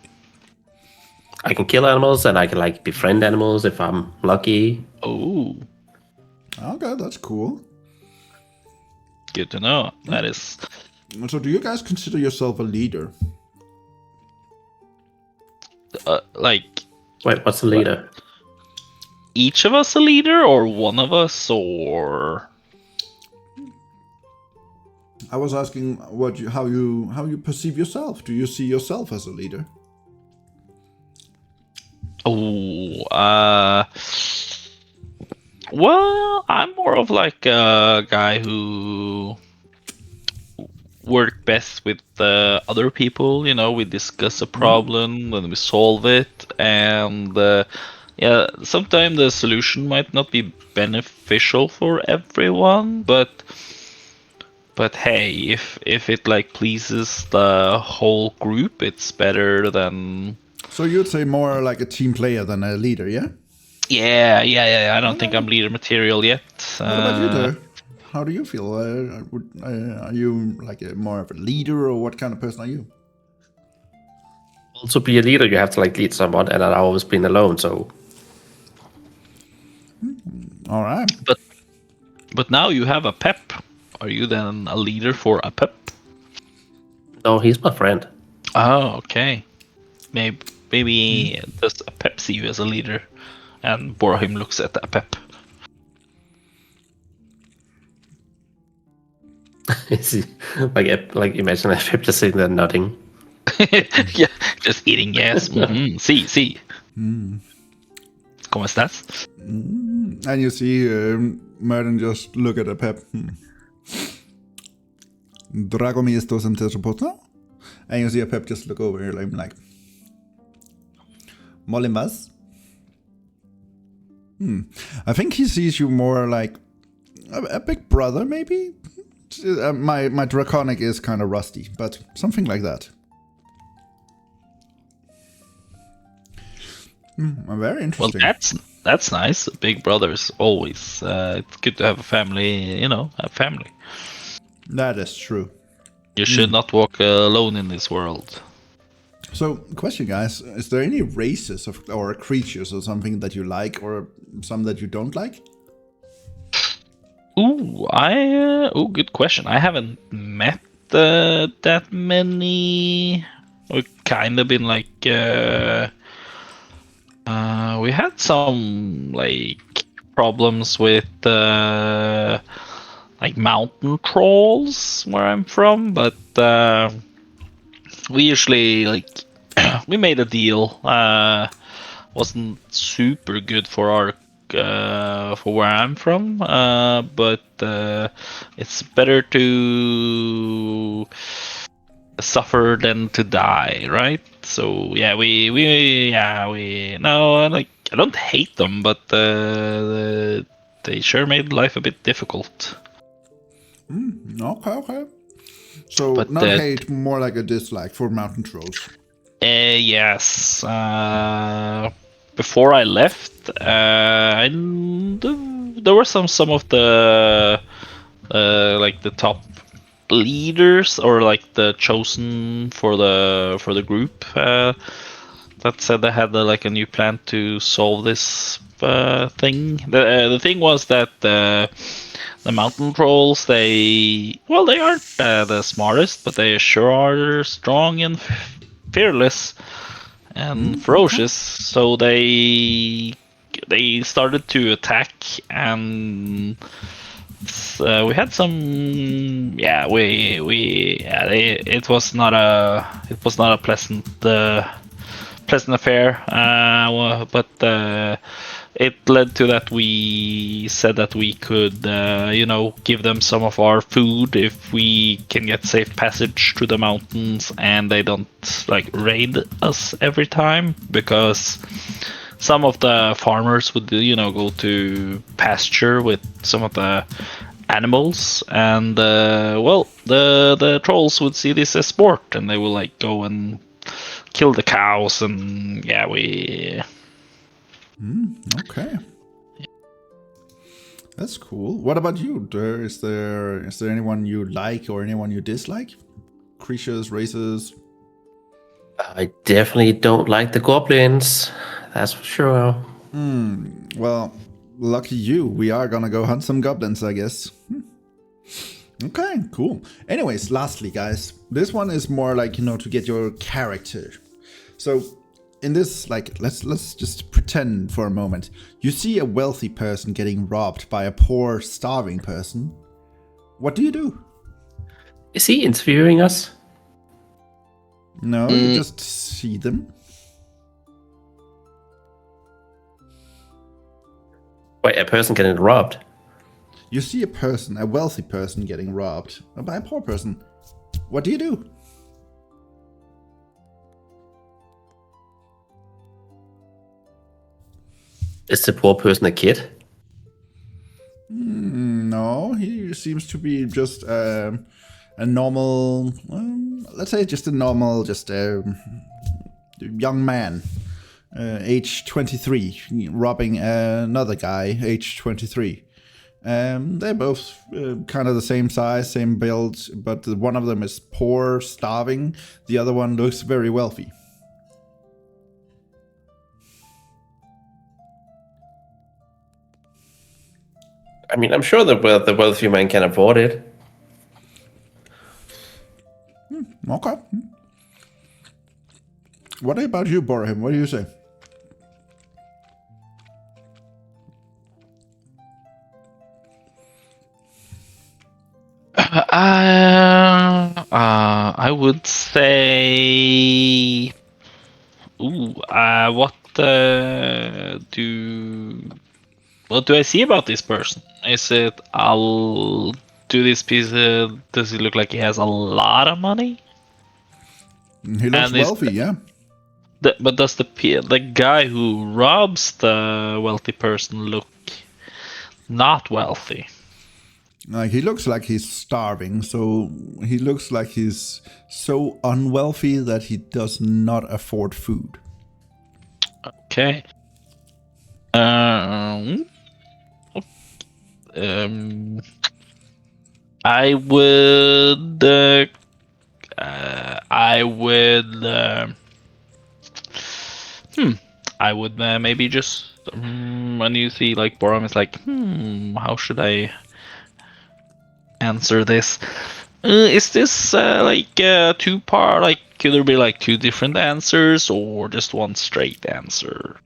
I can kill animals and I can like befriend animals if I'm lucky. Oh, Okay, that's cool. good to know. That is. So, do you guys consider yourself a leader? Like Wait, what's the leader? each of us a leader, or one of us, or I was asking how you perceive yourself. Do you see yourself as a leader? well, I'm more of like a guy who work best with other people. You know, we discuss a problem and we solve it, and sometimes the solution might not be beneficial for everyone, but hey, if it like pleases the whole group, it's better than. So you'd say more like a team player than a leader, yeah? Yeah. I don't think I'm leader material yet. What about you, Durr? How do you feel? Are you like more of a leader, or what kind of person are you? Well, to be a leader, you have to like lead someone, and I've always been alone, so. All right. But now you have a pep. Are you then a leader for a pep? No, he's my friend. Oh, okay. Maybe does a pep see you as a leader, and Bhorahim looks at a pep. Is he like imagine a Pip just sitting there nodding? Yeah, just eating gas. Sí. ¿Cómo estás? And you see Merlin just look at a pep. Dragomir estos en Tetrapoto? And you see a pep just look over here like Molimas? I think he sees you more like a big brother, maybe? My draconic is kind of rusty, but something like that. Very interesting. Well, that's nice. Big brother is always. It's good to have a family. You know, a family. That is true. You should not walk alone in this world. So, question, guys: is there any races or creatures or something that you like, or some that you don't like? Good question. I haven't met that many. We've kind of been like. We had some like problems with like mountain trolls where I'm from, but we usually like we made a deal. Wasn't super good for our for where I'm from, but it's better to suffer than to die, right? So yeah, we no, like I don't hate them, but they sure made life a bit difficult. Okay. So But, not hate, more like a dislike for mountain trolls. Yes. Before I left, there were some of the like the top leaders or like the chosen for the group that said they had like a new plan to solve this thing. The thing was that the mountain trolls, they aren't the smartest, but they sure are strong and fearless and ferocious. So they started to attack and we had some. Yeah, it was not a pleasant affair. But it led to that we said that we could, give them some of our food if we can get safe passage to the mountains and they don't like raid us every time, because some of the farmers would, go to pasture with some of the animals, and the trolls would see this as sport, and they will like go and kill the cows, and yeah, we. Okay. That's cool. What about you, Durr? Is there anyone you like or anyone you dislike? Creatures, races? I definitely don't like the goblins. That's for sure. Well, lucky you. We are gonna go hunt some goblins, I guess. Okay, cool. Anyways, lastly, guys, this one is more like, to get your character. So, in this, like, let's just pretend for a moment. You see a wealthy person getting robbed by a poor, starving person. What do you do? Is he interviewing us? No, you just see them. Wait, a person getting robbed? You see a wealthy person getting robbed by a poor person. What do you do? Is the poor person a kid? No, he seems to be just a normal, let's say just a normal, young man, age 23, robbing another guy, age 23. They're both kind of the same size, same build, but one of them is poor, starving. The other one looks very wealthy. I mean, I'm sure the wealthy man can afford it. Okay. What about you, Bhorahim? What do you say? I would say. What do I see about this person? Is it I'll do this piece? Does he look like he has a lot of money? He looks wealthy, yeah. But does the guy who robs the wealthy person look not wealthy? Like, he looks like he's starving, so he looks like he's so unwealthy that he does not afford food. Okay. I would. I would maybe just when you see like Bhorahim is like, how should I answer this? Is this like two part? Like, could there be like two different answers or just one straight answer?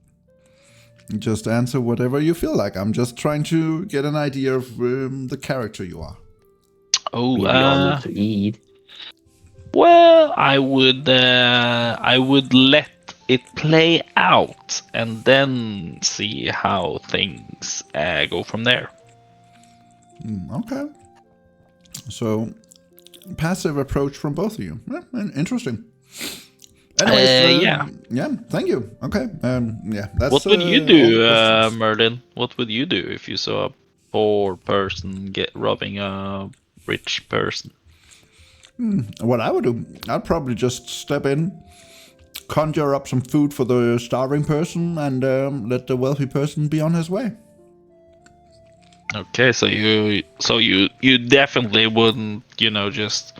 Just answer whatever you feel like. I'm just trying to get an idea of the character you are. Oh, We all need to eat. well, I would let it play out and then see how things go from there. Okay. So, passive approach from both of you. Yeah, interesting. Anyways, yeah, thank you. Okay, yeah, that's. What would you do, Merlin? What would you do if you saw a poor person robbing a rich person? What I would do, I'd probably just step in, conjure up some food for the starving person, and let the wealthy person be on his way. Okay, so you definitely wouldn't, just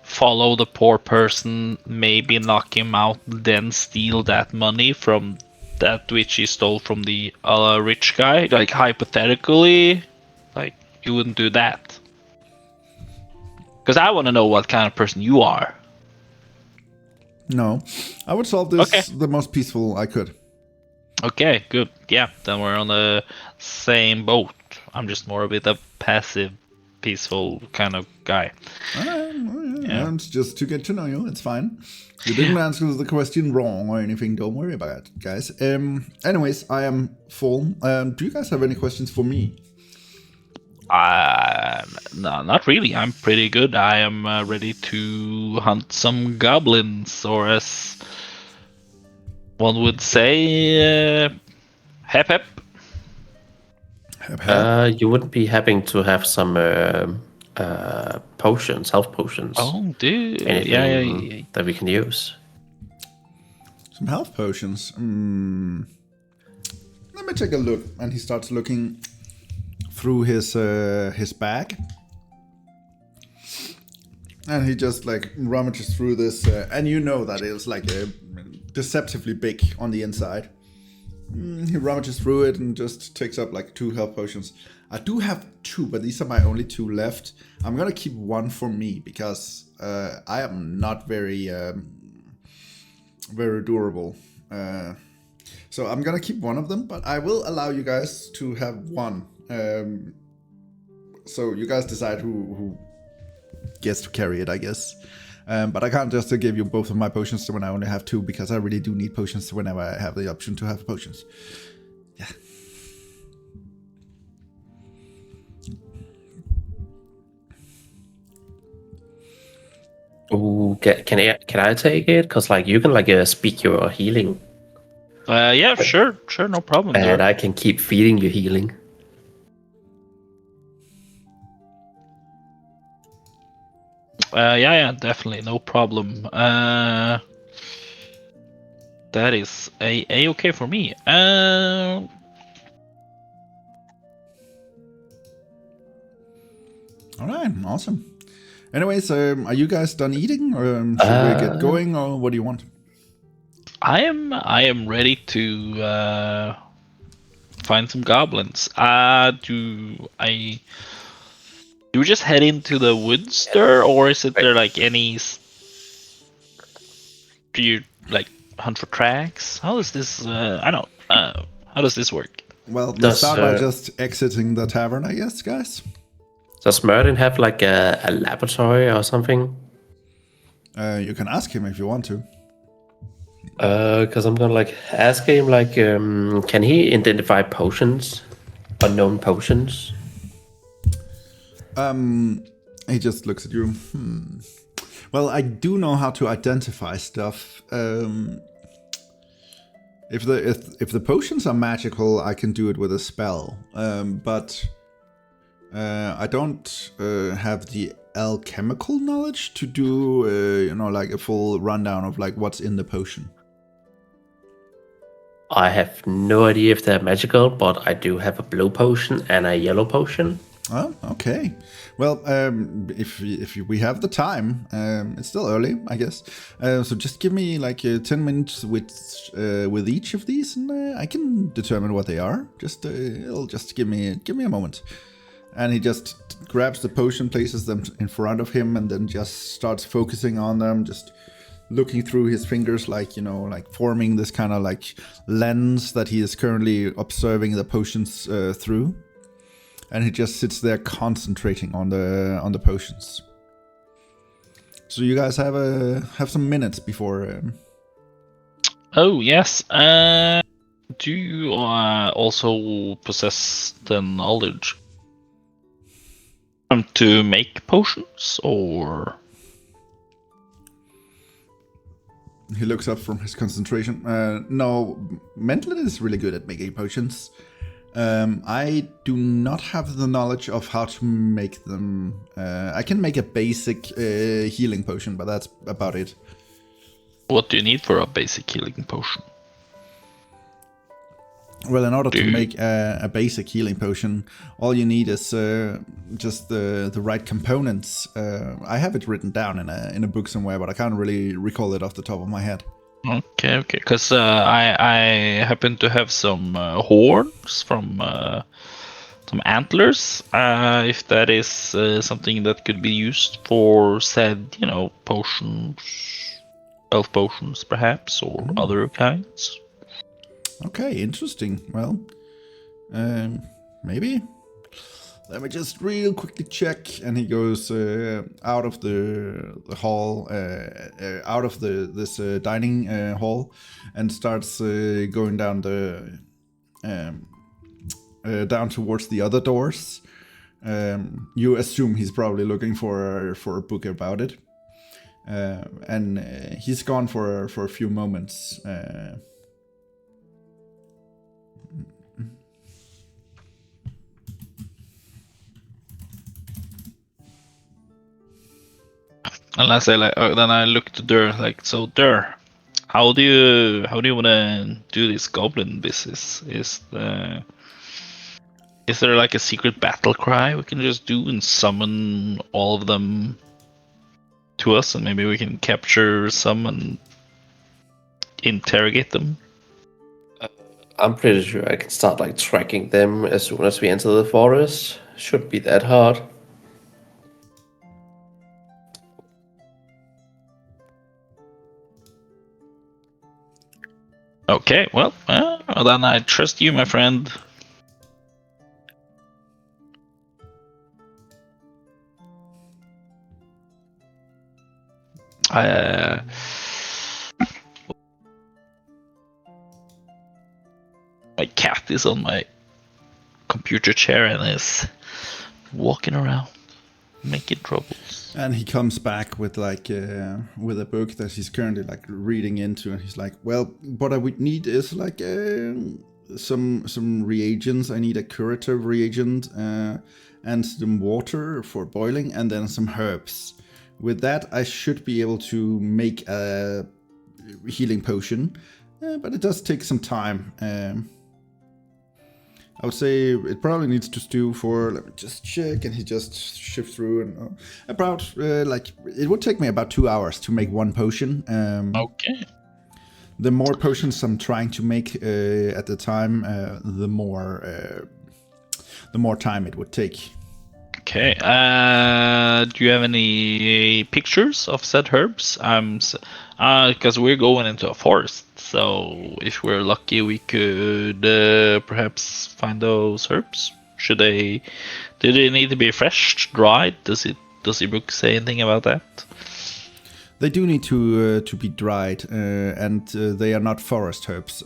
follow the poor person, maybe knock him out, then steal that money from that which he stole from the rich guy. Like, hypothetically, like, you wouldn't do that. Because I want to know what kind of person you are. No, I would solve this the most peaceful I could. Okay, good. Yeah, then we're on the same boat. I'm just more a bit of passive, peaceful kind of guy. Yeah. And just to get to know you, it's fine. You didn't answer the question wrong or anything. Don't worry about it, guys. Anyways, I am full. Do you guys have any questions for me? No, not really. I'm pretty good. I am ready to hunt some goblins, or as one would say, hep hep. You wouldn't be having to have some potions, health potions. Oh, dude. Anything Yeah. that we can use. Some health potions. Let me take a look. And he starts looking through his bag. And he just like rummages through this, and you know that it's like deceptively big on the inside. He rummages through it and just takes up like 2 health potions. I do have 2, but these are my only 2 left. I'm gonna keep 1 for me because I am not very durable. So I'm gonna keep 1 of them, but I will allow you guys to have 1. So you guys decide who gets to carry it, I guess. But I can't just give you both of my potions when I only have 2, because I really do need potions whenever I have the option to have potions. Yeah. Ooh, can I take it? Cause like you can like speak your healing, Yeah, sure, no problem. and Durr. I can keep feeding you healing. Yeah, definitely, no problem. That is a okay for me. All right, awesome. Anyways, are you guys done eating, or should we get going, or what do you want? I am ready to find some goblins. Do we just head into the woods there, or is it there like any? Do you like hunt for tracks? How is this? I don't. How does this work? Well, let's Does, start by just exiting the tavern, I guess, guys. Does Merlin have like a laboratory or something? You can ask him if you want to. Because I'm gonna like ask him like, can he identify potions, unknown potions? He just looks at you. Well, I do know how to identify stuff. If the potions are magical, I can do it with a spell. But I don't have the alchemical knowledge to do like a full rundown of like what's in the potion. I have no idea if they're magical, but I do have a blue potion and a yellow potion. Oh, okay. Well, if we have the time, it's still early, I guess. So just give me like 10 minutes with each of these, and I can determine what they are. It'll just give me a moment. And he just grabs the potion, places them in front of him, and then just starts focusing on them, just looking through his fingers, like like forming this kind of like lens that he is currently observing the potions through. And he just sits there concentrating on the potions. So you guys have some minutes before. Oh yes. Do you also possess the knowledge to make potions, or? He looks up from his concentration. No, Mentalin is really good at making potions. I do not have the knowledge of how to make them. I can make a basic healing potion, but that's about it. What do you need for a basic healing potion? Well, in order to make a basic healing potion, all you need is just the right components. I have it written down in a book somewhere, but I can't really recall it off the top of my head. Okay. Because I happen to have some horns from some antlers. If that is something that could be used for said, potions, health potions, perhaps, or other kinds. Okay, interesting. Well, maybe. Let me just real quickly check. And he goes out of the hall, out of this dining hall, and starts going down the down towards the other doors. You assume he's probably looking for a book about it, and he's gone for a few moments. And I say like, then I look to Durr like, so Durr, how do you wanna do this goblin business? Is there like a secret battle cry we can just do and summon all of them to us, and maybe we can capture some and interrogate them? I'm pretty sure I can start like tracking them as soon as we enter the forest. Should be that hard. Okay, well, then I trust you, my friend. My cat is on my computer chair and is walking around, making troubles. And he comes back with like with a book that he's currently like reading into, and he's like, "Well, what I would need is like some reagents. I need a curative reagent and some water for boiling, and then some herbs. With that, I should be able to make a healing potion, but it does take some time." I would say it probably needs to stew for, let me just check, and he just shifts through, and about, like, it would take me about 2 hours to make one potion. Okay. The more potions I'm trying to make at the time, the more time it would take. Okay. Do you have any pictures of said herbs? Because we're going into a forest, so if we're lucky, we could perhaps find those herbs. Do they need to be fresh, dried? Does the book say anything about that? They do need to be dried, and they are not forest herbs.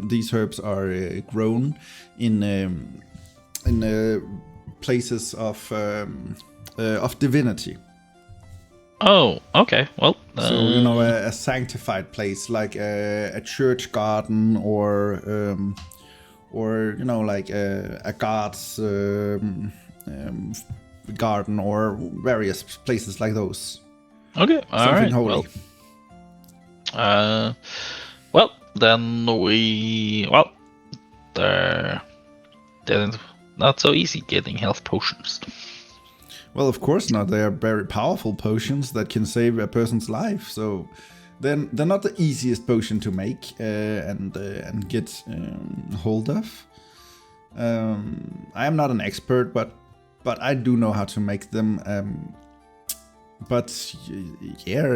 These herbs are grown in places of divinity. Oh, okay. Well, so a sanctified place like a church garden, or like a god's garden, or various places like those. Okay, something holy. Well, then they're not so easy getting health potions. Well, of course not. They are very powerful potions that can save a person's life. So they're not the easiest potion to make and get hold of. I am not an expert, but I do know how to make them. But yeah,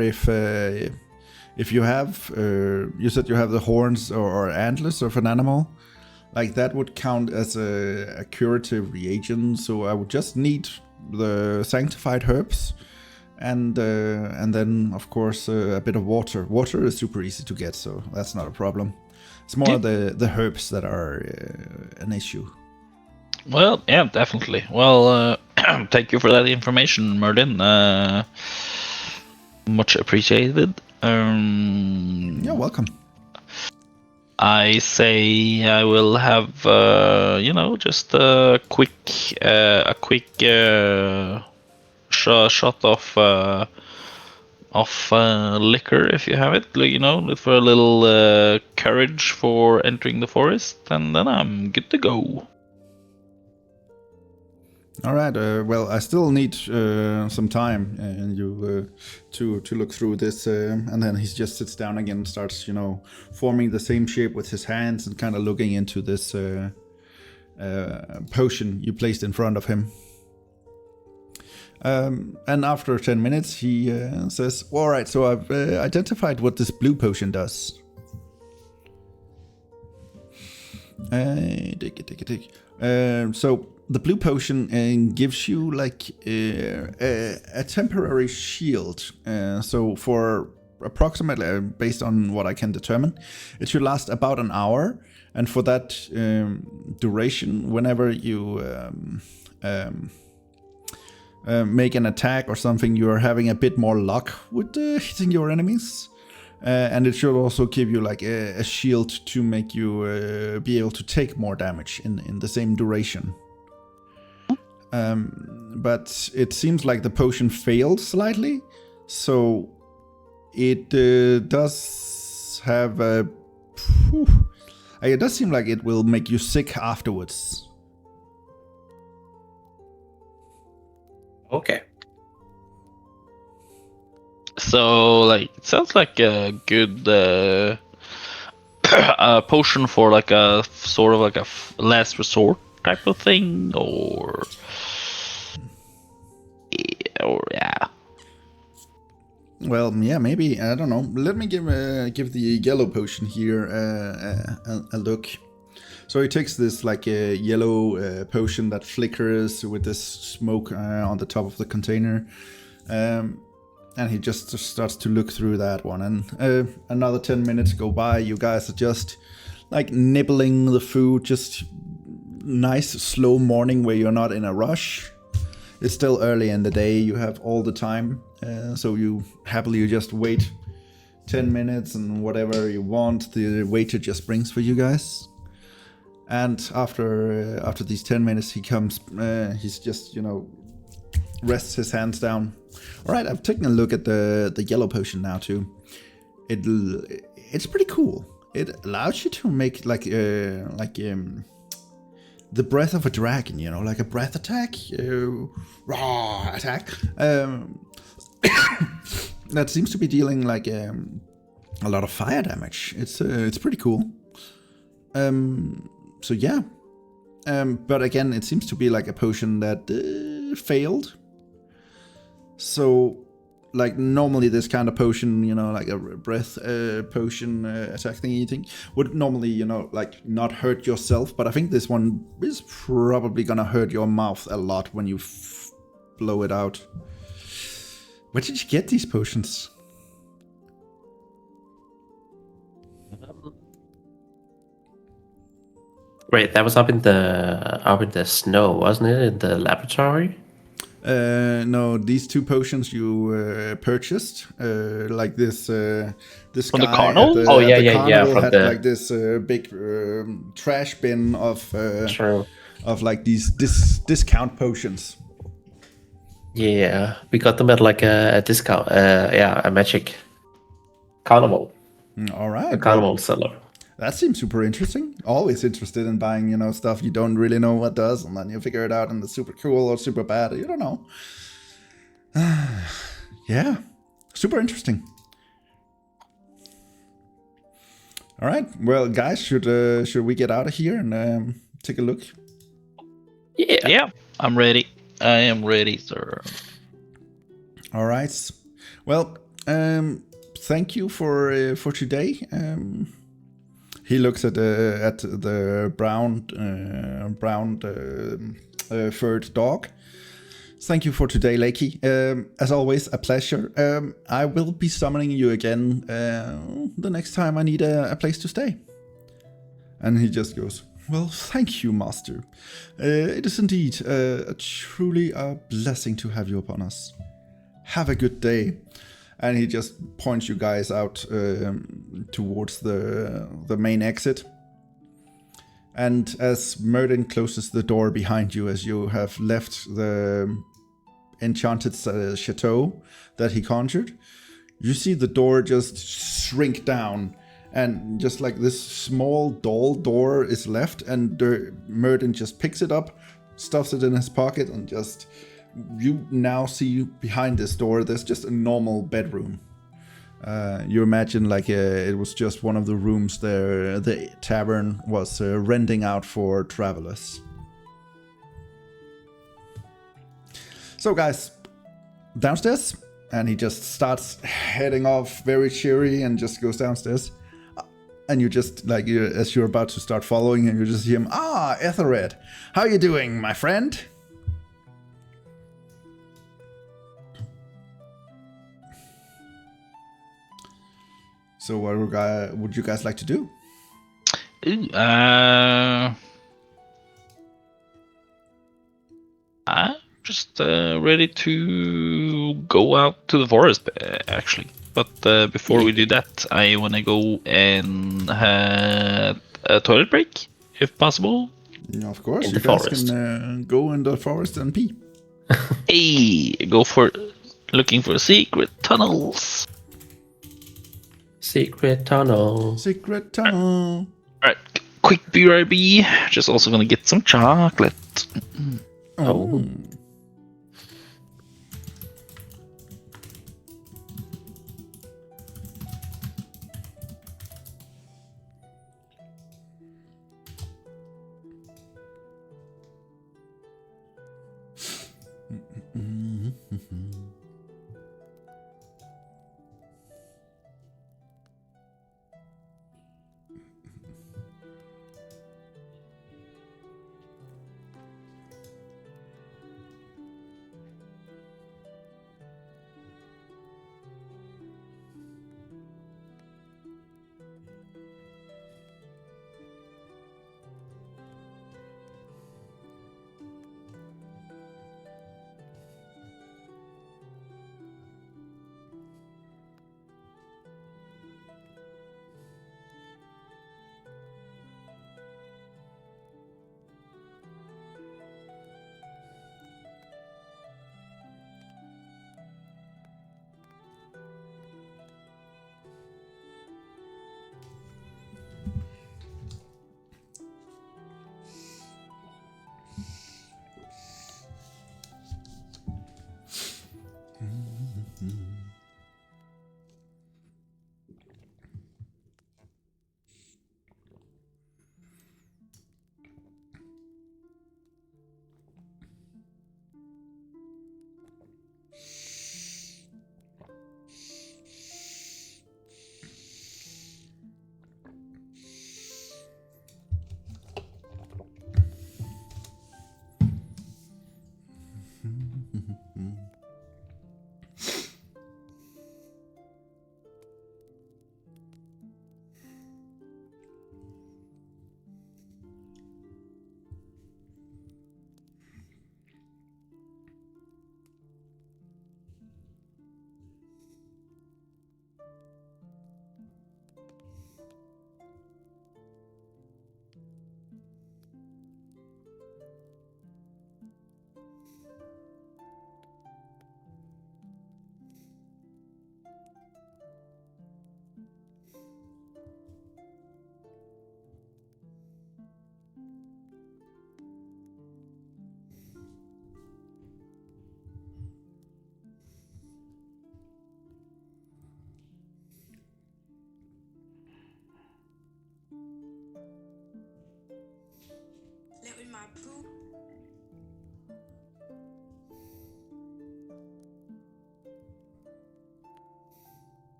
if you have, you said you have the horns or antlers of an animal, like that would count as a curative reagent. So I would just need the sanctified herbs, and then of course a bit of water. Water is super easy to get, so that's not a problem. It's more the herbs that are an issue. Well, yeah, definitely. Well, thank you for that information, Merlin. Much appreciated. You're welcome. I say I will have just a quick shot of liquor, if you have it, for a little courage for entering the forest, and then I'm good to go. All right. Well, I still need some time, and you to look through this, and then he just sits down again and starts, forming the same shape with his hands and kind of looking into this potion you placed in front of him. And after 10 minutes, he says, "All right. So I've identified what this blue potion does." So the blue potion gives you like a temporary shield. So for approximately, based on what I can determine, it should last about an hour. And for that duration, whenever you make an attack or something, you are having a bit more luck with hitting your enemies. And it should also give you like a shield to make you be able to take more damage in the same duration. But it seems like the potion failed slightly, so it does have a... It does seem like it will make you sick afterwards. Okay. So, like, it sounds like a good potion for like a sort of like a last resort type of thing, or yeah. Well, yeah, maybe, I don't know. Let me give the yellow potion here a look. So he takes this like a yellow potion that flickers with this smoke on the top of the container. And he just starts to look through that one. And another 10 minutes go by. You guys are just like nibbling the food. Just nice slow morning where you're not in a rush. It's still early in the day. You have all the time. So you just wait 10 minutes and whatever you want, the waiter just brings for you guys. And after these 10 minutes, he comes, he's just, rests his hands down. All right, I've taken a look at the yellow potion now too. It's pretty cool. It allows you to make the breath of a dragon, like a breath attack, raw attack. That seems to be dealing like a lot of fire damage. It's pretty cool. So yeah. But again, it seems to be like a potion that failed. So, like normally this kind of potion, like a breath potion attack thing, would normally, like not hurt yourself. But I think this one is probably gonna hurt your mouth a lot when you blow it out. Where did you get these potions? Wait, that was up in the snow, wasn't it? In the laboratory? No, these two potions you purchased, like this From the guy carnival? at the, Oh, at yeah, the yeah, carnival from had the- like this big trash bin of True. like these discount potions. Yeah, we got them at like a discount. A magic carnival. All right, A carnival seller. that seems super interesting. Always interested in buying, stuff you don't really know what does, and then you figure it out, and it's super cool or super bad. You don't know. Yeah, super interesting. All right, well, guys, should we get out of here and take a look? Yeah, I'm ready. I am ready, sir. All right. Well, thank you for today. He looks at the brown furred dog. Thank you for today, Lakey. As always, a pleasure. I will be summoning you again the next time I need a place to stay. And he just goes, well, thank you, Master. It is indeed truly a blessing to have you upon us. Have a good day. And he just points you guys out towards the main exit. And as Merlin closes the door behind you, as you have left the enchanted chateau that he conjured, you see the door just shrink down. And just like this small doll door is left, and Merlin just picks it up, stuffs it in his pocket, and just... You now see behind this door, there's just a normal bedroom. You imagine like it was just one of the rooms there the tavern was renting out for travelers. So guys, downstairs, and he just starts heading off very cheery and just goes downstairs. and you just like as you're about to start following him, you just hear him. Ah, Ethelred, how you doing, my friend? So what would you guys like to do? Ooh, I'm just ready to go out to the forest, actually. But before we do that, I want to go and have a toilet break, if possible. Of course, In you the guys forest. can go in the forest and pee. Hey, go for looking for secret tunnels. Secret tunnel. Secret tunnel. Alright, quick BRB. Just also gonna get some chocolate. Oh.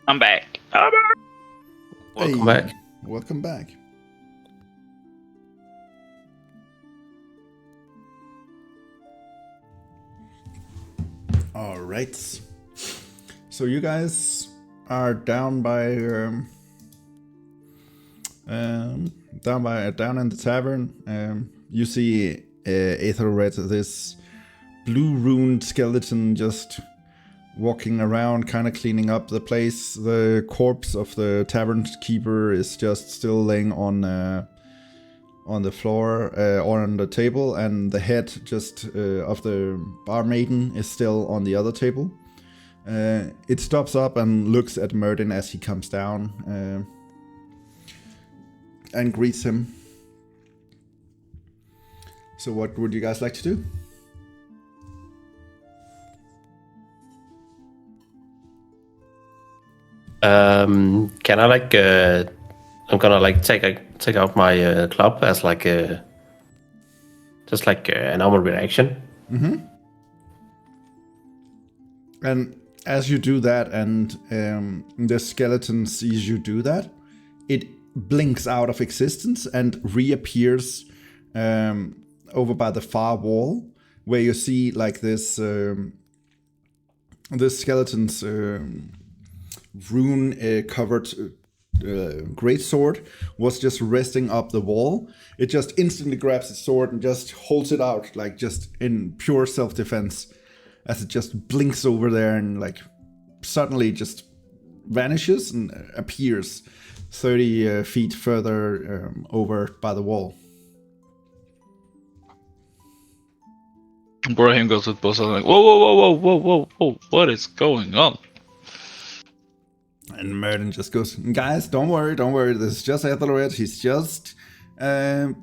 I'm back. Welcome back. Welcome back. All right. So you guys are down by Down in the tavern, you see Aethelred, this blue runed skeleton, just walking around, kind of cleaning up the place. The corpse of the tavern keeper is just still laying on the floor or on the table, and the head just of the bar maiden is still on the other table. It stops up and looks at Myrddin as he comes down and greets him. So what would you guys like to do? Can I like? I'm gonna like take out my club as like a just like a normal reaction. Mm-hmm. And as you do that, and the skeleton sees you do that, it blinks out of existence and reappears over by the far wall, where you see like this skeleton's rune covered great sword was just resting up the wall. It just instantly grabs its sword and just holds it out, like just in pure self-defense, as it just blinks over there and like suddenly just vanishes and appears 30 feet further over by the wall. Bhorahim goes with both of them like, whoa, what is going on? And Myrddin just goes, guys, don't worry, this is just Aethelred, he's just... Aethelred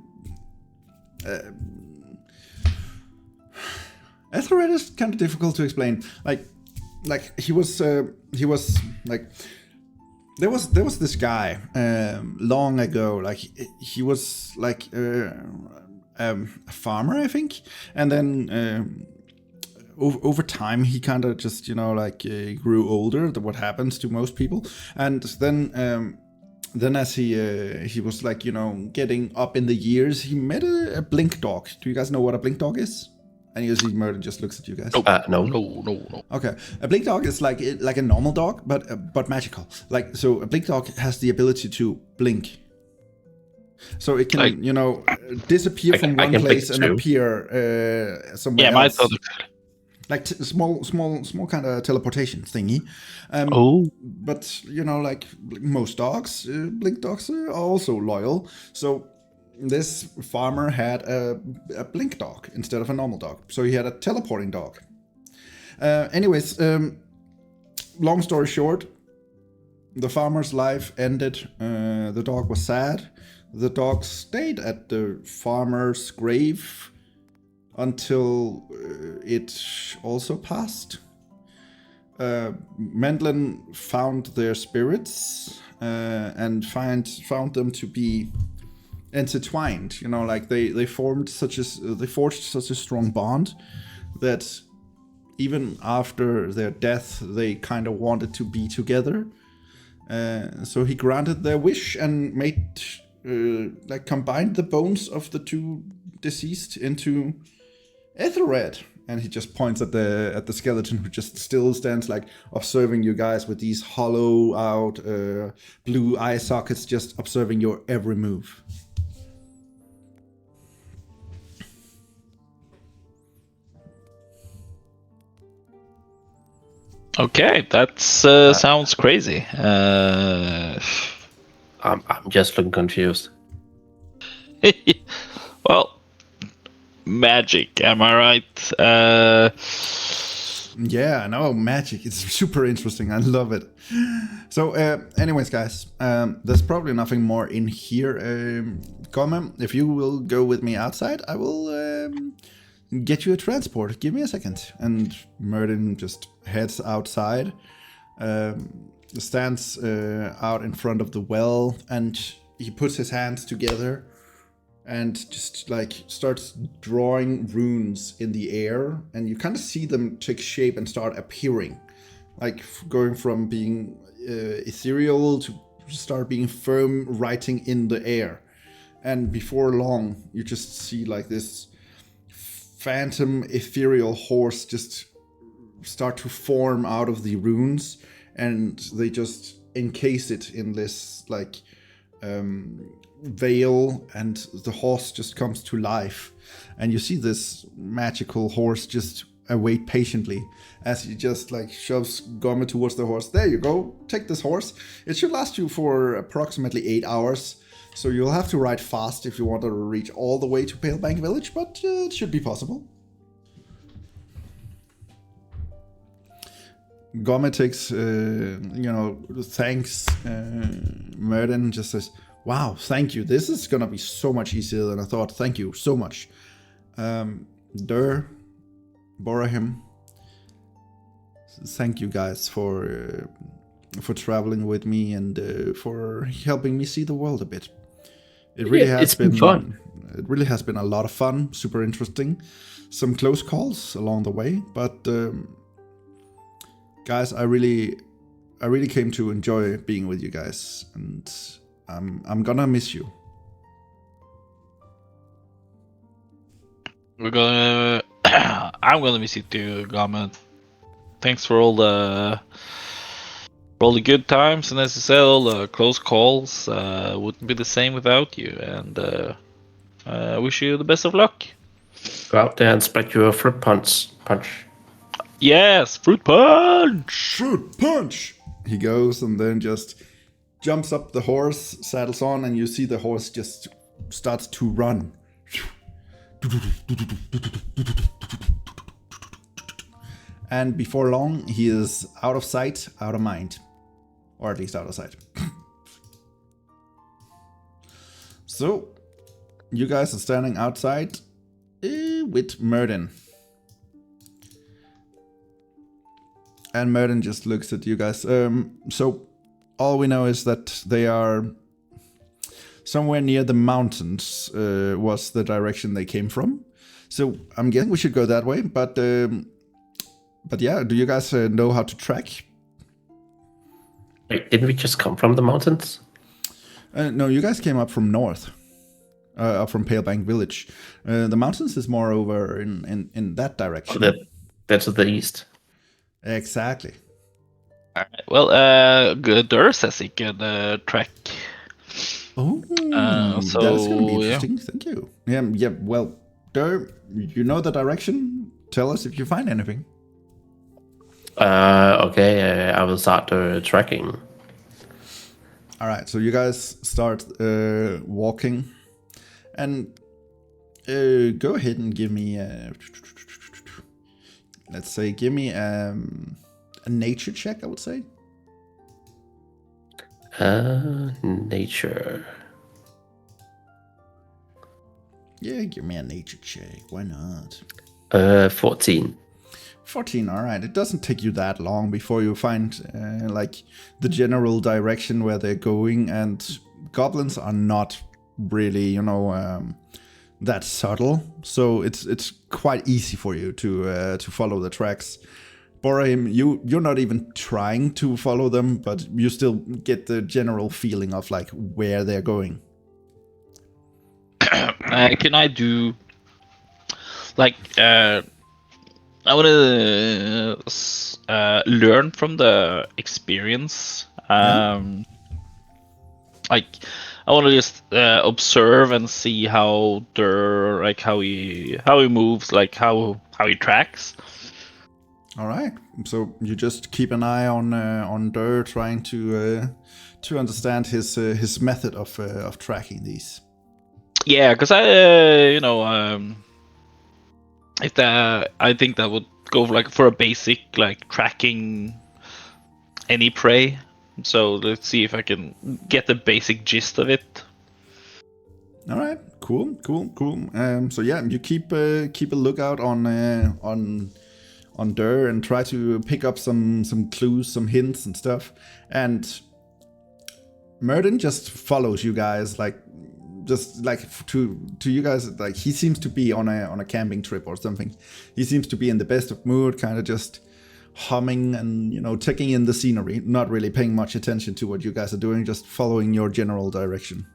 is kind of difficult to explain. Like he was like... There was this guy long ago, like he was like a farmer, I think, and then over time he kind of just grew older. What happens to most people, and then as he was like getting up in the years, he met a blink dog. Do you guys know what a blink dog is? And you see Myrddin just looks at you guys. No. Okay, a blink dog is like a normal dog, but magical. Like, so a blink dog has the ability to blink. So it can, disappear from one place and appear somewhere else. My thought. Like small kind of teleportation thingy. But like most dogs, blink dogs are also loyal. So this farmer had a blink dog instead of a normal dog. So he had a teleporting dog. Anyways, long story short, the farmer's life ended. The dog was sad. The dog stayed at the farmer's grave until it also passed. Mendlin found their spirits and found them to be intertwined. Like they forged such a strong bond that even after their death, they kind of wanted to be together. So he granted their wish and made combined the bones of the two deceased into Aethelred. And he just points at the skeleton, who just still stands like observing you guys with these hollow out blue eye sockets, just observing your every move. Okay, that sounds crazy. I'm just looking confused. Well, magic, am I right? Yeah, I know, magic. It's super interesting. I love it. So, anyways, guys, there's probably nothing more in here. Goblin, if you will go with me outside, I will get you a transport. Give me a second. And Myrddin just heads outside, stands out in front of the well, and he puts his hands together and just like starts drawing runes in the air, and you kind of see them take shape and start appearing, like going from being ethereal to start being firm writing in the air. And before long, you just see like this phantom ethereal horse just start to form out of the runes, and they just encase it in this like veil, and the horse just comes to life. And you see this magical horse just await patiently as he just like shoves Gommit towards the horse. There you go, take this horse. It should last you for approximately 8 hours. So you'll have to ride fast if you want to reach all the way to Palebank Village, but it should be possible. Gommit takes, thanks Myrden, just says, wow, thank you. This is gonna be so much easier than I thought. Thank you so much. Durr, Bhorahim, thank you guys for traveling with me and for helping me see the world a bit. It really has been fun. It really has been a lot of fun, super interesting. Some close calls along the way, but guys, I really came to enjoy being with you guys, and I'm gonna miss you. I'm gonna miss you too, Goblin. Thanks for all the good times, and as you said, all the close calls. Wouldn't be the same without you, and I wish you the best of luck. Go out there and spread your fruit punch. Yes, fruit punch! Fruit punch! He goes and then just jumps up the horse, saddles on, and you see the horse just starts to run. And before long, he is out of sight, out of mind. Or at least out of sight. So, you guys are standing outside with Myrden. And Myrden just looks at you guys. So, all we know is that they are somewhere near the mountains, was the direction they came from. So, I'm guessing we should go that way. But yeah, do you guys know how to track? Wait, didn't we just come from the mountains? No, you guys came up from north. Up from Palebank Village. The mountains is more over in that direction. Oh, that's to the east. Exactly. Alright, well, Durr says he can track. Oh, so, that's going to be interesting. Yeah. Thank you. Yeah. Well, Durr, you know the direction. Tell us if you find anything. Okay, I will start tracking. All right, so you guys start walking, and go ahead and give me let's say give me a nature check, I would say. Nature. Yeah, give me a nature check. Why not? 14. 14, all right. It doesn't take you that long before you find like the general direction where they're going, and goblins are not really, that subtle. So it's quite easy for you to follow the tracks. Bhorahim, you're not even trying to follow them, but you still get the general feeling of like where they're going. Can I do like I want to learn from the experience. Like I want to just observe and see how Durr, like how he moves, like how he tracks. All right. So you just keep an eye on Durr, trying to understand his method of tracking these. Yeah, because I think that would go for a basic like tracking any prey. So let's see if I can get the basic gist of it. All right, cool. So yeah, you keep a lookout on Durr and try to pick up some clues, some hints and stuff. And Myrden just follows you guys just like to you guys, like he seems to be on a camping trip or something. He seems to be in the best of mood, kind of just humming and taking in the scenery, not really paying much attention to what you guys are doing, just following your general direction.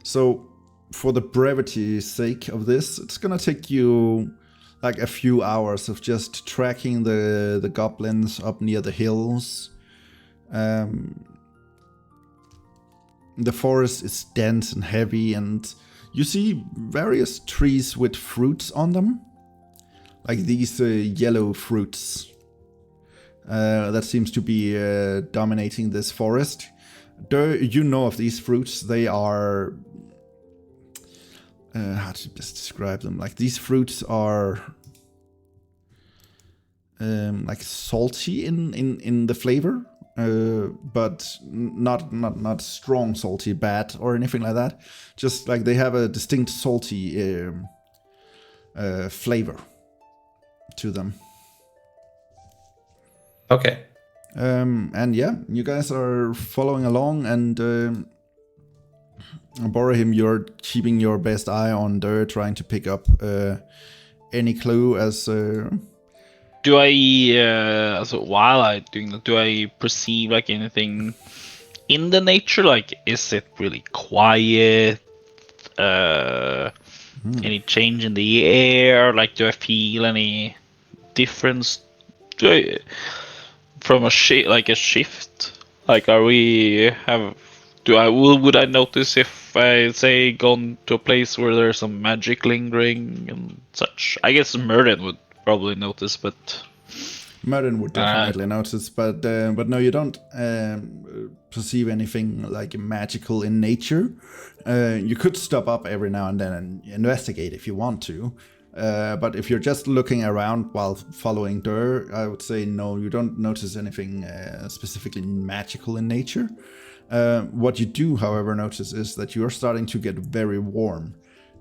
So for the brevity's sake of this, it's gonna take you like a few hours of just tracking the goblins up near the hills. The forest is dense and heavy, and you see various trees with fruits on them, like these yellow fruits. That seems to be dominating this forest. You know of these fruits. They are... how to best describe them? Like, these fruits are... like salty in the flavor, but not strong salty, bad or anything like that. Just like they have a distinct salty flavor to them. Okay. And yeah, you guys are following along, and Bhorahim, you're keeping your best eye on Durr, trying to pick up any clue as. Do I, so while I'm doing that, do I perceive like anything in the nature? Like, is it really quiet? Any change in the air? Like, do I feel any difference? From a shift? Like, are we have? Would I notice if I say gone to a place where there's some magic lingering and such? I guess Merlin would probably notice, but Merlin would definitely notice, but no, you don't perceive anything like magical in nature. You could stop up every now and then and investigate if you want to, but if you're just looking around while following Durr, I would say no, you don't notice anything specifically magical in nature. What you do, however, notice is that you are starting to get very warm,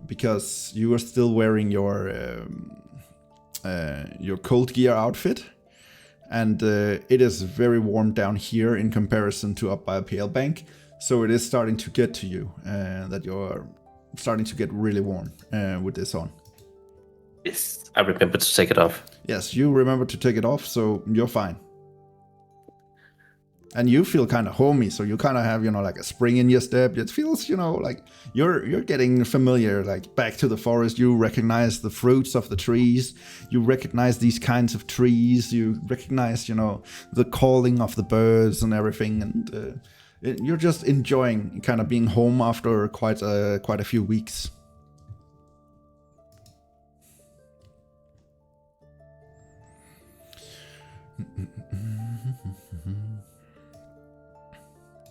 because you are still wearing your cold gear outfit, and it is very warm down here in comparison to up by a pale bank. So it is starting to get to you, that you're starting to get really warm with this on. Yes, I remember to take it off. Yes, you remember to take it off, so you're fine. And you feel kind of homey, so you kind of have, like a spring in your step. It feels, like you're getting familiar, like back to the forest. You recognize the fruits of the trees. You recognize these kinds of trees. You recognize, the calling of the birds and everything. And you're just enjoying kind of being home after quite a few weeks.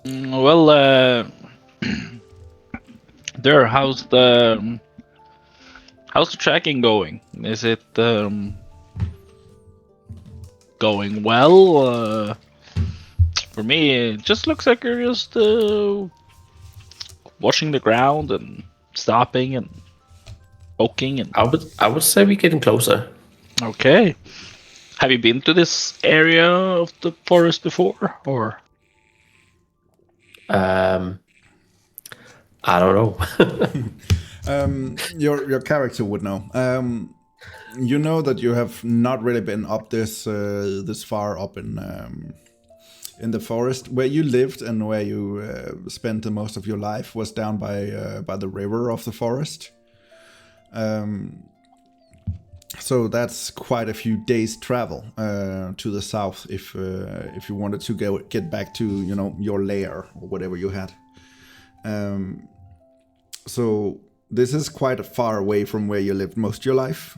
Well, there. How's the tracking going? Is it going well? For me, it just looks like you're just watching the ground and stopping and poking and. I would say we're getting closer. Okay. Have you been to this area of the forest before, or? I don't know. Your character would know. You know that you have not really been up this far up in the forest. Where you lived and where you spent the most of your life was down by the river of the forest. So that's quite a few days travel to the south if you wanted to get back to your lair or whatever you had. So this is quite far away from where you lived most of your life.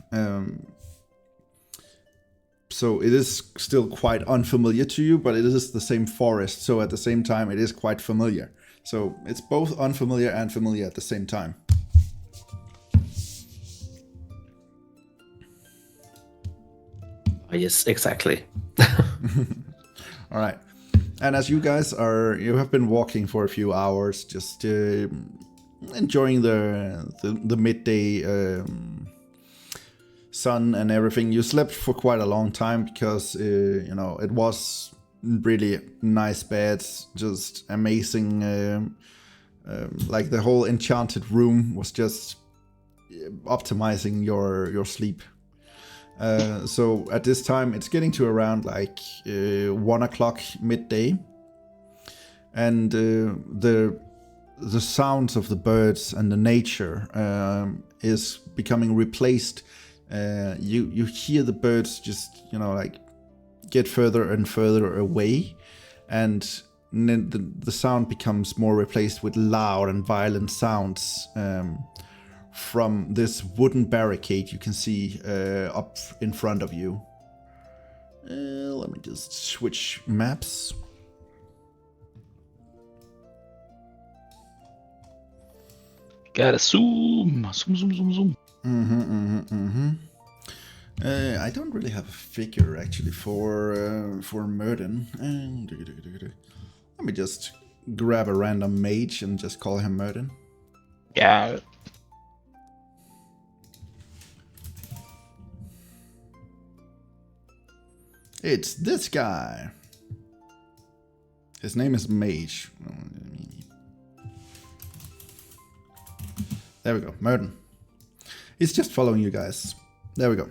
So it is still quite unfamiliar to you, but it is the same forest. So at the same time, it is quite familiar. So it's both unfamiliar and familiar at the same time. Yes, exactly. All right. And as you guys you have been walking for a few hours, just enjoying the midday sun and everything. You slept for quite a long time because it was really nice beds, just amazing. Like the whole enchanted room was just optimizing your sleep. So at this time, it's getting to around like 1 o'clock midday, and the sounds of the birds and the nature is becoming replaced. You hear the birds just like get further and further away, and and then the sound becomes more replaced with loud and violent sounds from this wooden barricade you can see up in front of you. Let me just switch maps. Gotta zoom. I don't really have a figure actually for Murden. Let me just grab a random mage and just call him Murden. Yeah. It's this guy. His name is Mage. There we go, Murden. He's just following you guys. There we go.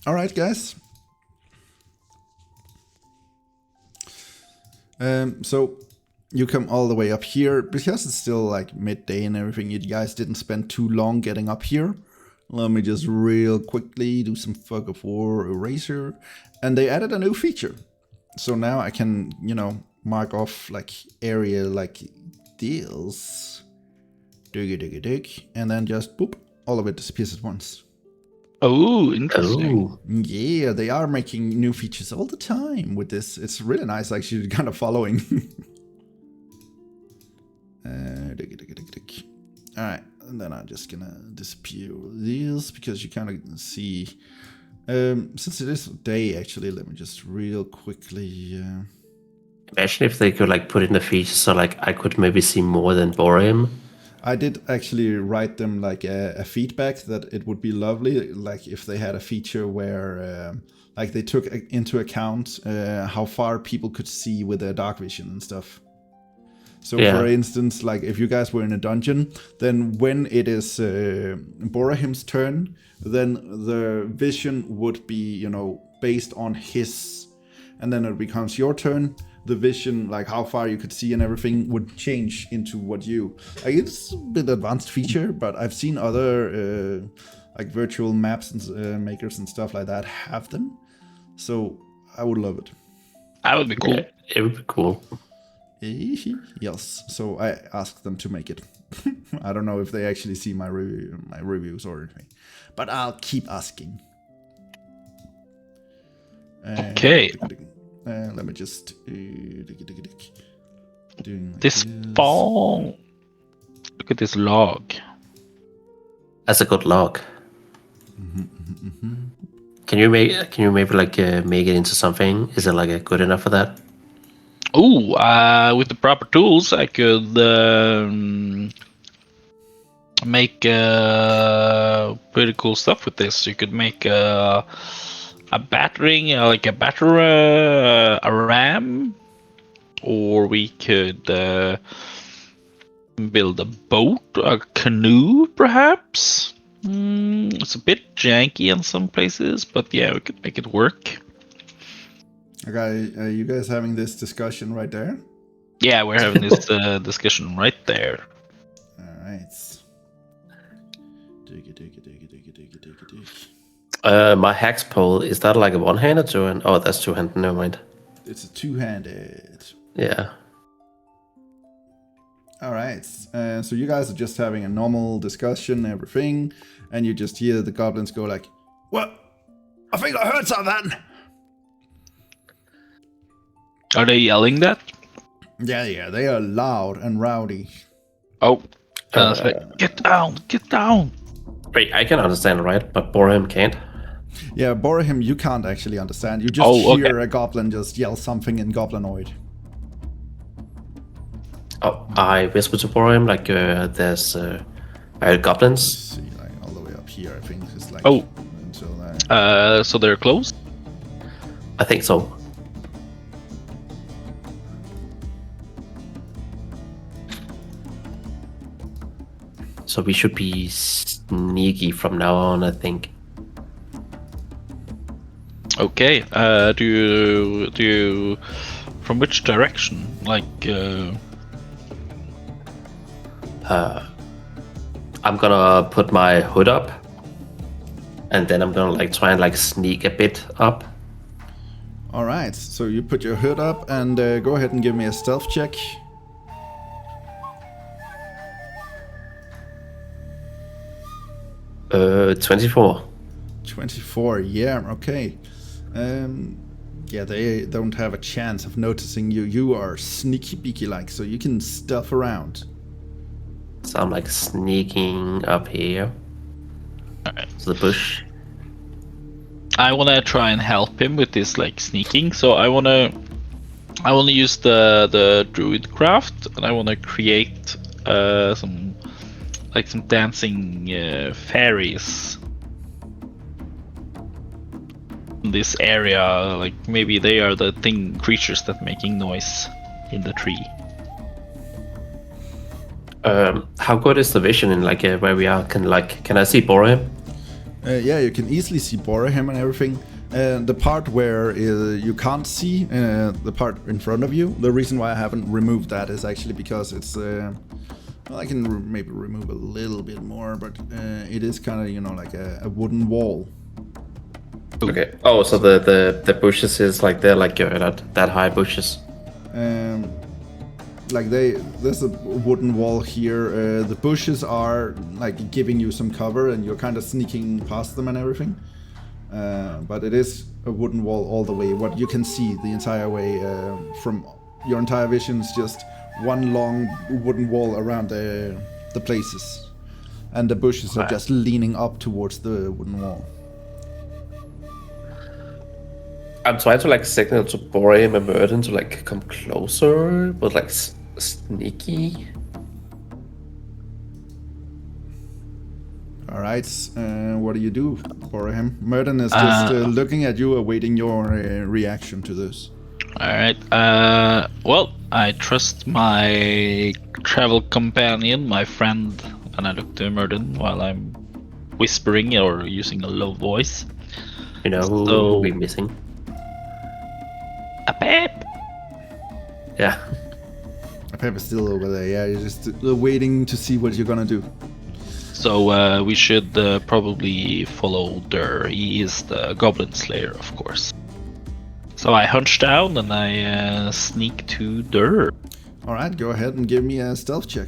All right, guys. So you come all the way up here because it's still like midday and everything. You guys didn't spend too long getting up here. Let me just real quickly do some fog of war eraser, and they added a new feature. So now I can, you know, mark off like area like this, dig, and then just boop, all of it disappears at once. Oh, interesting. Oh. Yeah, they are making new features all the time with this. It's really nice, actually, kind of following. Dig. All right, and then I'm just gonna disappear these because you kind of see. Since it is day, actually, let me just real quickly. Imagine if they could like put in the features so like I could maybe see more than Bhorahim. I did actually write them like a feedback that it would be lovely, like if they had a feature where like they took into account how far people could see with their dark vision and stuff. So for instance, like if you guys were in a dungeon, then when it is Bhorahim's turn, then the vision would be, you know, based on his, and then it becomes your turn. The vision, like how far you could see and everything, would change into what you. Like, it's a bit advanced feature, but I've seen other like virtual maps and makers and stuff like that have them. So I would love it. That would be cool. Yeah, it would be cool. Yes. So I asked them to make it. I don't know if they actually see my reviews or anything, but I'll keep asking. Okay. Let me just doing like This ball. Look at this log. That's a good log. Can you maybe like make it into something? Is it like good enough for that? Oh, with the proper tools, I could make pretty cool stuff with this. You could make a battering, like a batter, a ram, or we could build a boat, a canoe, perhaps. It's a bit janky in some places, but yeah, we could make it work. Okay, are you guys having this discussion right there? Yeah, we're having this discussion right there. All right. Dig. My hex pole, is that like a one-handed or two-handed? Oh, that's two-handed. Never mind. It's a two-handed. Yeah. All right. So you guys are just having a normal discussion, everything, and you just hear the goblins go like, "What? I think I heard something." Are they yelling that? Yeah, they are loud and rowdy. Oh, get down! Wait, I can understand, right? But Bhorahim can't. Yeah, Bhorahim, you can't actually understand. You just hear a goblin just yell something in Goblinoid. Oh, I whisper to Bhorahim like there's goblins. See, like all the way up here, I think it's like. Oh. Until there. So they're close? I think so. So we should be sneaky from now on, I think. Okay. Do you from which direction? Like. I'm gonna put my hood up, and then I'm gonna like try and like sneak a bit up. All right, so you put your hood up and go ahead and give me a stealth check. Uh, 24. 24, yeah, okay. Yeah, they don't have a chance of noticing you. You are sneaky beaky like, so you can stealth around. So I'm like sneaking up here Alright. to the bush. I wanna try and help him with this like sneaking, so I wanna use the druid craft, and I wanna create some dancing fairies in this area. Like maybe they are the creatures that making noise in the tree. How good is the vision in like where we are? Can I see Bhorahim? Yeah, you can easily see Bhorahim and everything. The part where you can't see the part in front of you, the reason why I haven't removed that is actually because it's... well, I can maybe remove a little bit more, but it is kind of, you know, like a wooden wall. Okay. Oh, so the bushes is like they're like that high bushes. Like there's a wooden wall here. The bushes are like giving you some cover, and you're kind of sneaking past them and everything. But it is a wooden wall all the way. What you can see the entire way from your entire vision is just one long wooden wall around the places, and the bushes are just leaning up towards the wooden wall. I'm trying to like signal to Bhorahim and Merton to like come closer, but like sneaky. All right, what do you do, Bhorahim? Merton is just looking at you, awaiting your reaction to this. Alright, well, I trust my travel companion, my friend, and I look to Merton while I'm whispering or using a low voice. You know who we're missing? A pep! Yeah. Pep is still over there, yeah, you're just waiting to see what you're gonna do. So we should probably follow Durr. He is the Goblin Slayer, of course. So I hunch down and I sneak to Durr. Alright, go ahead and give me a stealth check.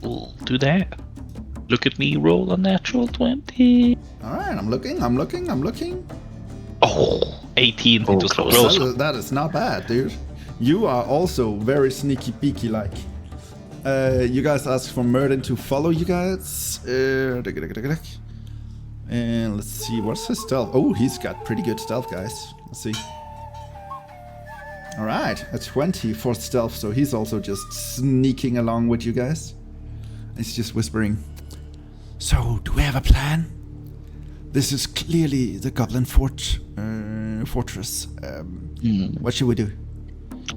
We'll do that. Look at me roll a natural 20. Alright, I'm looking. Oh, 18. Oh, It was close. close. That is not bad, dude. You are also very sneaky peeky like. You guys asked for Merton to follow you guys. And let's see, what's his stealth? Oh, he's got pretty good stealth, guys. Let's see. Alright, a 20 for stealth, so he's also just sneaking along with you guys. He's just whispering. So, do we have a plan? This is clearly the Goblin fortress. What should we do?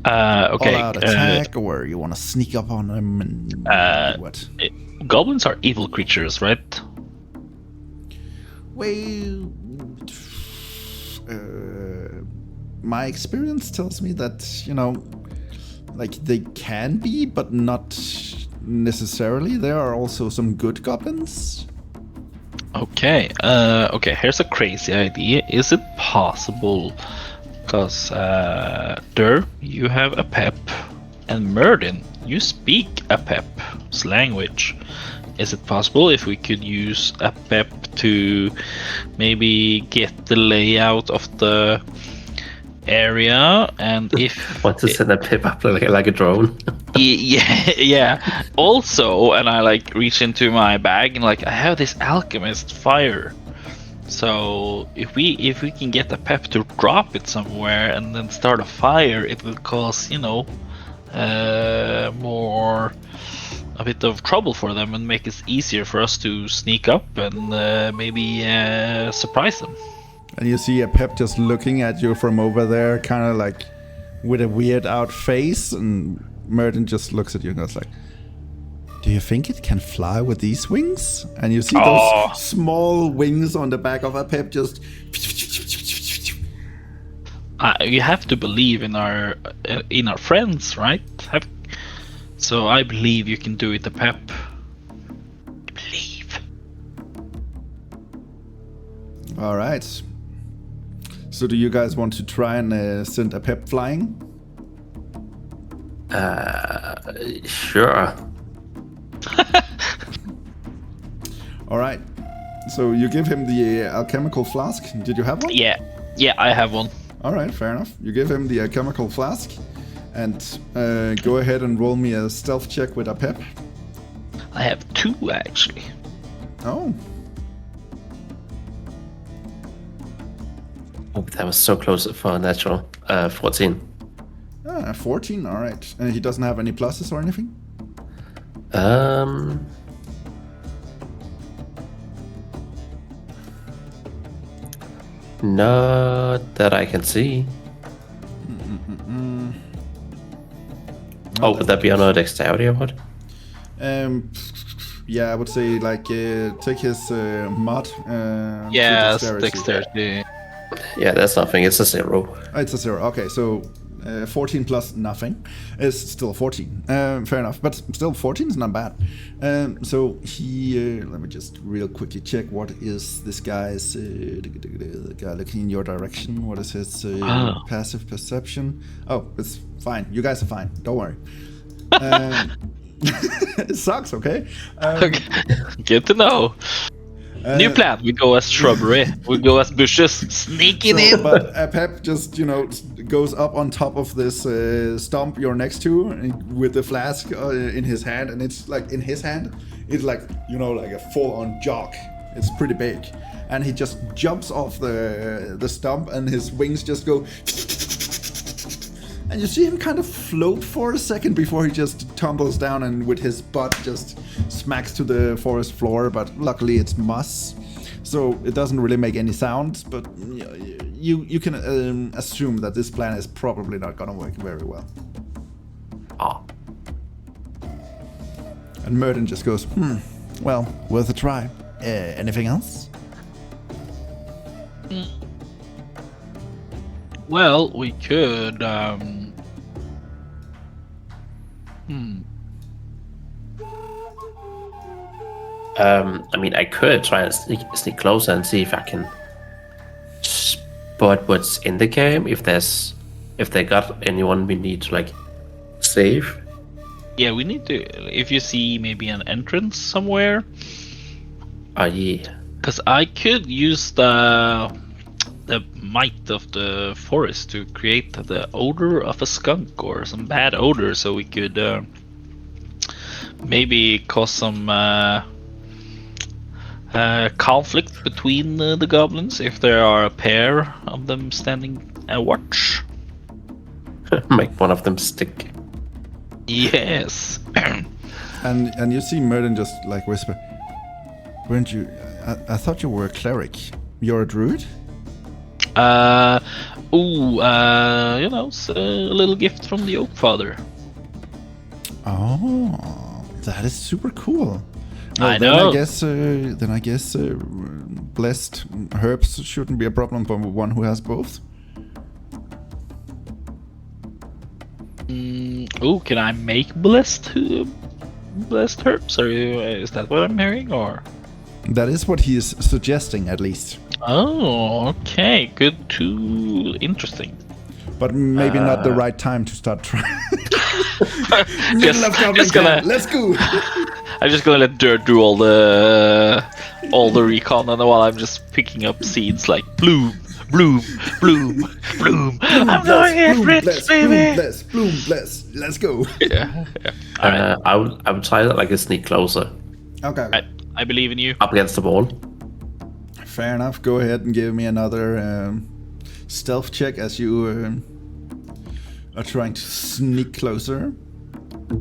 Okay. All out attack, or you want to sneak up on them and what? Goblins are evil creatures, right? Well, my experience tells me that, you know, like they can be, but not necessarily. There are also some good goblins. Okay. Okay. Here's a crazy idea. Is it possible? Because Durr, you have a pep, and Merton, you speak a pep's language. Is it possible if we could use a pep to maybe get the layout of the area, and if Want to send a pip up like a drone? yeah. Also, and I like reach into my bag and like I have this alchemist fire. So if we can get the pep to drop it somewhere and then start a fire, it will cause, you know, a bit of trouble for them and make it easier for us to sneak up and maybe surprise them. And you see a pep just looking at you from over there, kind of like with a weird out face, and Merton just looks at you and goes like, do you think it can fly with these wings? And you see those small wings on the back of a pep just... You have to believe in our friends, right? So I believe you can do it, the pep. Believe. All right. So do you guys want to try and send a pep flying? Sure. All right. So you give him the alchemical flask. Did you have one? Yeah, I have one. All right, fair enough. You give him the alchemical flask, and go ahead and roll me a stealth check with a pep. I have 2 actually. Oh. Oh, that was so close for a natural. 14. 14. All right. And he doesn't have any pluses or anything. Not that I can see. Oh, would that be on a dexterity or what? Yeah, I would say like take his mod. Yeah, to dexterity. Yeah, that's nothing. It's a 0. Oh, it's a 0. Okay, so 14 plus nothing is still 14. Fair enough, but still 14 is not bad. So he, let me just real quickly check what is this guy's, the guy looking in your direction. What is his passive perception? Oh, it's fine. You guys are fine. Don't worry. It sucks, okay? Okay. Good to know. New plan. We go as shrubbery. We go as bushes. Sneaking in. But Pep just, goes up on top of this stump you're next to with the flask in his hand. And it's like in his hand, it's like, like a full-on jog. It's pretty big. And he just jumps off the stump and his wings just go... And you see him kind of float for a second before he just tumbles down and with his butt just smacks to the forest floor. But luckily it's moss, so it doesn't really make any sound. But you can assume that this plan is probably not gonna work very well. And Merton just goes, well, worth a try. Anything else? Well, we could. I mean, I could try and sneak closer and see if I can spot what's in the game. If they got anyone we need to save. Yeah, we need to. If you see maybe an entrance somewhere. Yeah. Because I could use the might of the forest to create the odor of a skunk or some bad odor, so we could maybe cause some conflict between the goblins if there are a pair of them standing at watch. Make one of them stick. Yes. And you see Merlin just whisper, weren't you? I thought you were a cleric. You're a druid? It's a little gift from the Oak Father. Oh, that is super cool. Well, I know. Then I guess blessed herbs shouldn't be a problem for one who has both. Can I make blessed herbs? Is that what I'm hearing, or? That is what he is suggesting, at least. Oh, okay. Good to interesting. But maybe not the right time to start trying. Just gonna let's go. I'm just gonna let Durr do all the recon, and while I'm just picking up seeds like bloom, bloom, bloom, bloom. I'm going in, rich baby. Bloom, bless. Let's go. Yeah. All right. I would try that a sneak closer. Okay. I believe in you. Up against the wall. Fair enough. Go ahead and give me another stealth check as you are trying to sneak closer.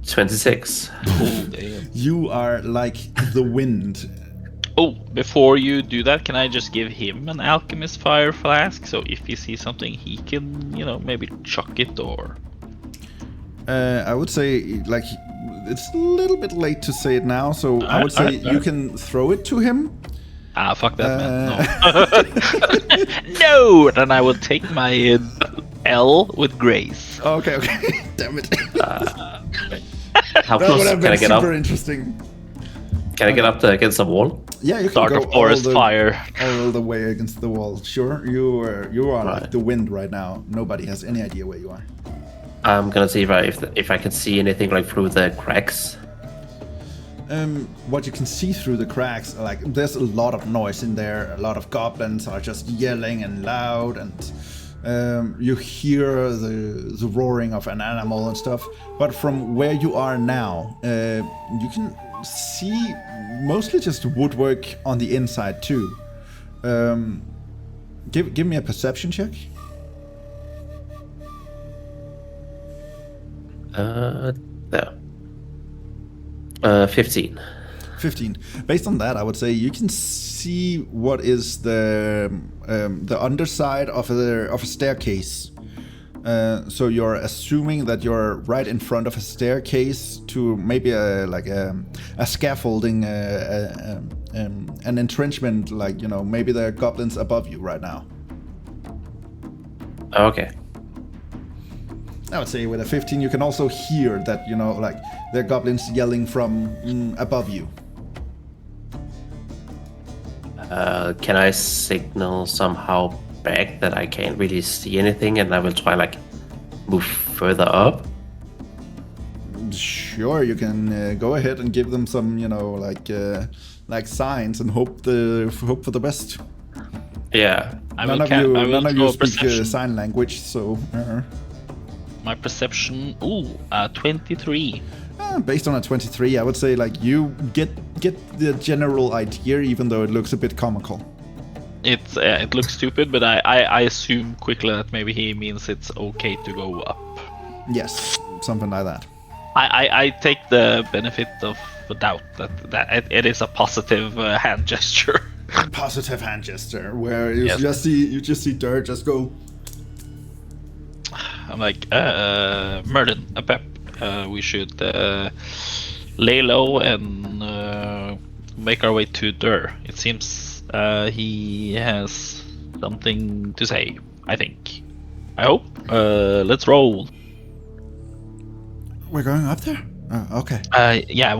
26. Oh, damn. You are like the wind. Oh, before you do that, can I just give him an alchemist fire flask? So if he sees something, he can, maybe chuck it or. I would say it's a little bit late to say it now. So I would say you can throw it to him. Fuck that, man. No. No! Then I will take my L with grace. Okay. Damn it. How That close would have can I been get up? super interesting. Can I get up against the wall? Yeah, you can start go a forest fire. all the way against the wall. Sure, you are like Right. the wind right now. Nobody has any idea where you are. I'm gonna see if I can see anything like through the cracks. What you can see through the cracks, like there's a lot of noise in there. A lot of goblins are just yelling and loud, and you hear the roaring of an animal and stuff. But from where you are now, you can see mostly just woodwork on the inside too. Give me a perception check. There. 15. 15. Based on that, I would say you can see what is the underside of a staircase. So you're assuming that you're right in front of a staircase to maybe a scaffolding, an entrenchment, like, you know, maybe there are goblins above you right now. Okay. I would say with a 15 you can also hear that, you know, like there are goblins yelling from above you. Can I signal somehow back that I can't really see anything, and I will try like move further up? Sure, you can go ahead and give them some, you know, like signs and hope for the best. Yeah. None of you speak sign language, so. My perception, 23. Based on a 23, I would say like you get the general idea, even though it looks a bit comical. It looks stupid, but I assume quickly that maybe he means it's okay to go up. Yes, something like that. I take the benefit of the doubt that it is a positive hand gesture. Positive hand gesture, where you Yes. just see Durr just go. I'm like, Merlin, a pep. We should lay low and make our way to Durr. It seems he has something to say, I think. I hope. Let's roll. We're going up there? Okay. Yeah,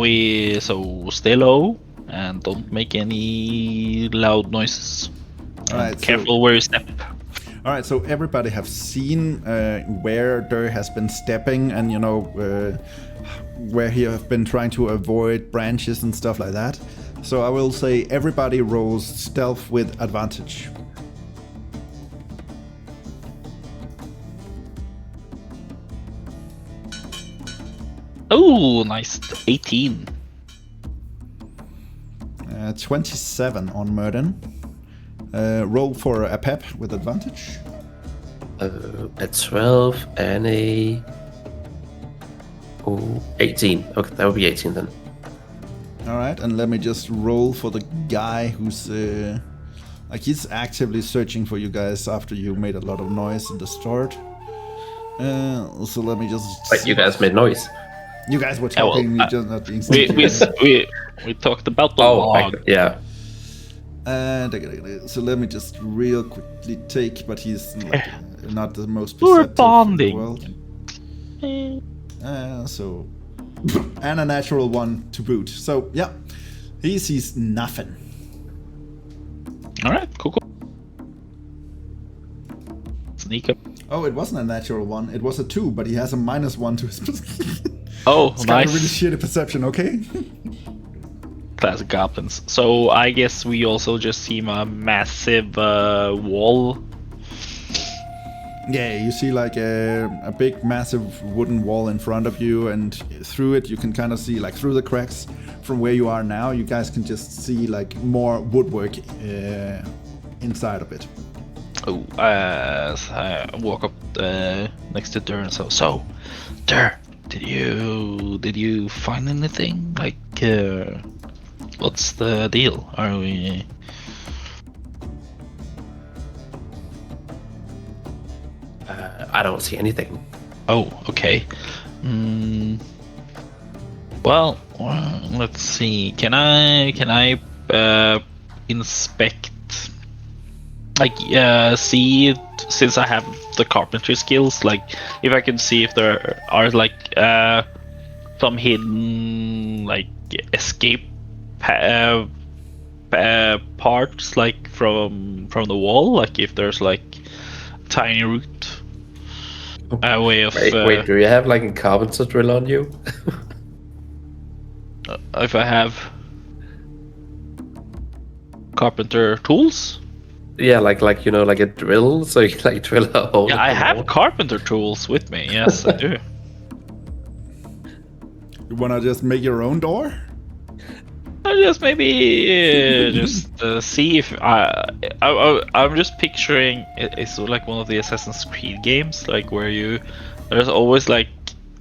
so stay low and don't make any loud noises. Alright, Careful where you step. Alright, so everybody have seen where Durr has been stepping and, you know, where he have been trying to avoid branches and stuff like that. So I will say everybody rolls stealth with advantage. Oh, nice. 18. 27 on Murden. Roll for a pep with advantage. A 12 and a 18. Okay, that would be 18 then. Alright, and let me just roll for the guy who's like he's actively searching for you guys after you made a lot of noise in the start. So let me just. Wait, you guys made noise. You guys were talking, well, you just not being we talked about the Oh, log. yeah. So let me just real quickly take, but he's like, not the most We're perceptive in the bonding. world. So and a natural one to boot. So yeah, he sees nothing. All right, cool. Sneak up. Oh, it wasn't a natural one. It was a 2, but he has a -1 to his. Oh, It's got a really nice. shitty perception. Okay. Classic goblins. So I guess we also just see a massive wall. Yeah, you see like a big, massive wooden wall in front of you, and through it you can kind of see, like through the cracks from where you are now, you guys can just see like more woodwork inside of it. Oh, I walk up next to Durr and so Durr, did you find anything? Like, what's the deal? Are we? I don't see anything. Oh, okay. Well, let's see. Can I inspect? Like, see it, since I have the carpentry skills. Like, if I can see if there are like some hidden like escape paths parts like from the wall, like if there's like tiny root, a way of Wait, do you have like a carpenter drill on you? if I have carpenter tools. Yeah, like like a drill, so you can like drill a hole. Yeah, in I the have wall. carpenter tools with me. Yes, I do. You wanna just make your own door? I just maybe see if I'm just picturing it's like one of the Assassin's Creed games, like where there's always like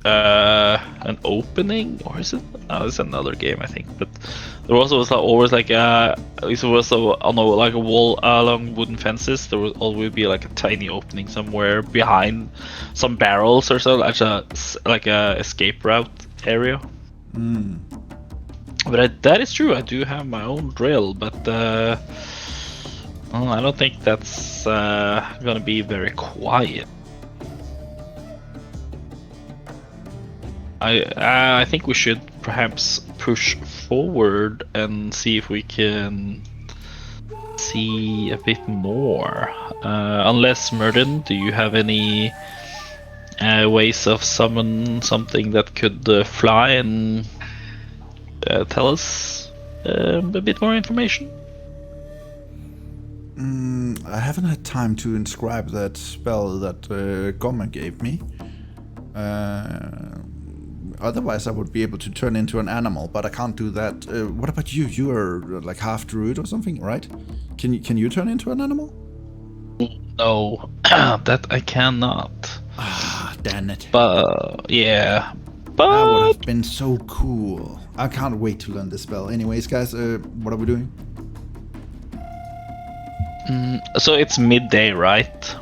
an opening, or is it? No, it's another game I think. But there was always like it was on like a wall along wooden fences. There would always be like a tiny opening somewhere behind some barrels or so, like a escape route area. But that is true. I do have my own drill, but I don't think that's gonna be very quiet. I think we should perhaps push forward and see if we can see a bit more. Unless Murden, do you have any ways of summon something that could fly and tell us a bit more information? I haven't had time to inscribe that spell that Goblin gave me. Otherwise, I would be able to turn into an animal, but I can't do that. What about you? You are like half druid or something, right? Can you turn into an animal? No, that I cannot. Ah, damn it. But yeah, That would but have been so cool. I can't wait to learn this spell. Anyways, guys, what are we doing? so it's midday, right?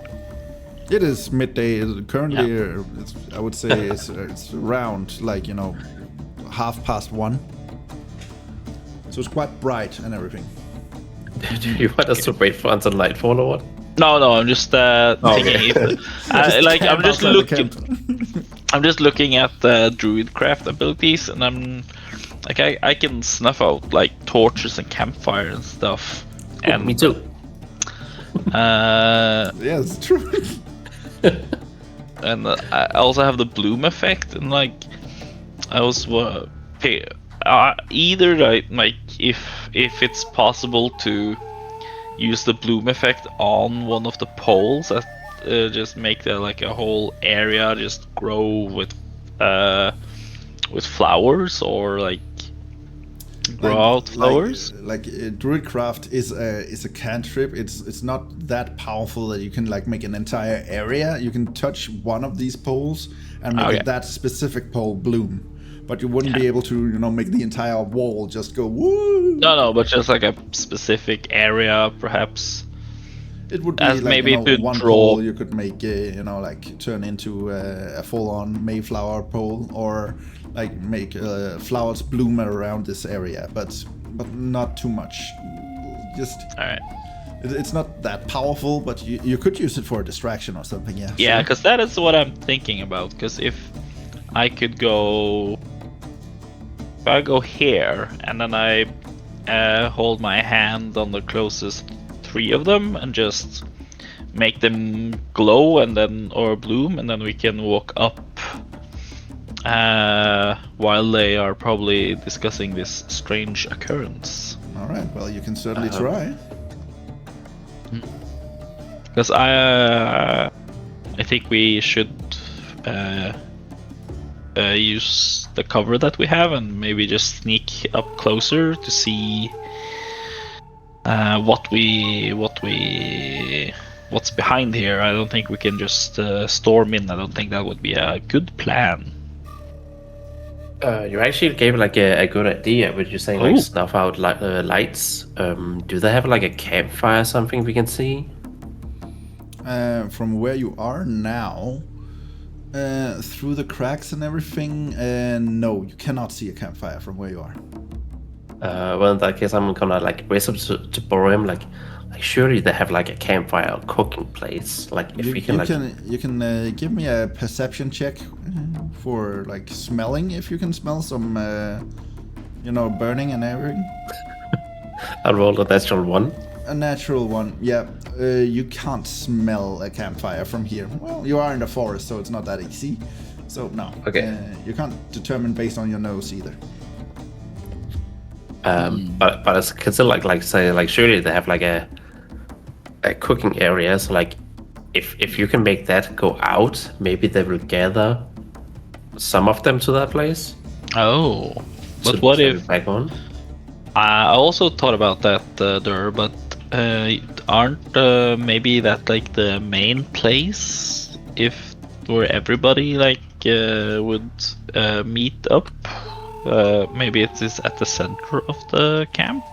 It is midday. Currently, I would say it's around like 1:30. So it's quite bright and everything. You want us to wait for until nightfall or what? No, I'm just thinking. Like I'm just looking. I'm just looking at the druidcraft abilities, and I'm like I can snuff out like torches and campfire and stuff. And Me too. Yeah, it's true. And I also have the bloom effect, and like I was either like if it's possible to use the bloom effect on one of the poles that just make like a whole area just grow with flowers, or like grow out flowers. Like druidcraft is a cantrip. It's not that powerful that you can like make an entire area. You can touch one of these poles and make that specific pole bloom, but you wouldn't be able to make the entire wall just go woo. No, but just like a specific area, perhaps. It would be As like maybe to one draw. pole you could make like turn into a full-on Mayflower pole, or like make flowers bloom around this area, but not too much. Just All right. it's not that powerful, but you could use it for a distraction or something. Yeah, because that is what I'm thinking about. Because if I go here and then I hold my hand on the closest 3 of them and just make them glow or bloom, and then we can walk up while they are probably discussing this strange occurrence. All right. Well, you can certainly try. Because I think we should use the cover that we have and maybe just sneak up closer to see what's behind here. I don't think we can just storm in. I don't think that would be a good plan. You actually gave like a good idea, but you're saying like snuff out lights. Do they have like a campfire or something we can see? From where you are now, through the cracks and everything, no, you cannot see a campfire from where you are. Well, in that case, I'm gonna like race up to Bhorahim. Like surely they have like a campfire or cooking place. Like if we can you can give me a perception check for like smelling, if you can smell some burning and everything. I rolled a natural 1. A natural one. Yeah, you can't smell a campfire from here. Well, you are in the forest, so it's not that easy. So no. Okay. You can't determine based on your nose either. But I can still like say like surely they have like a cooking area. So like if you can make that go out, maybe they will gather some of them to that place. Oh, but to what send if? it back on? I also thought about that, Durr, but aren't maybe that like the main place if where everybody like would meet up? Maybe it is at the center of the camp.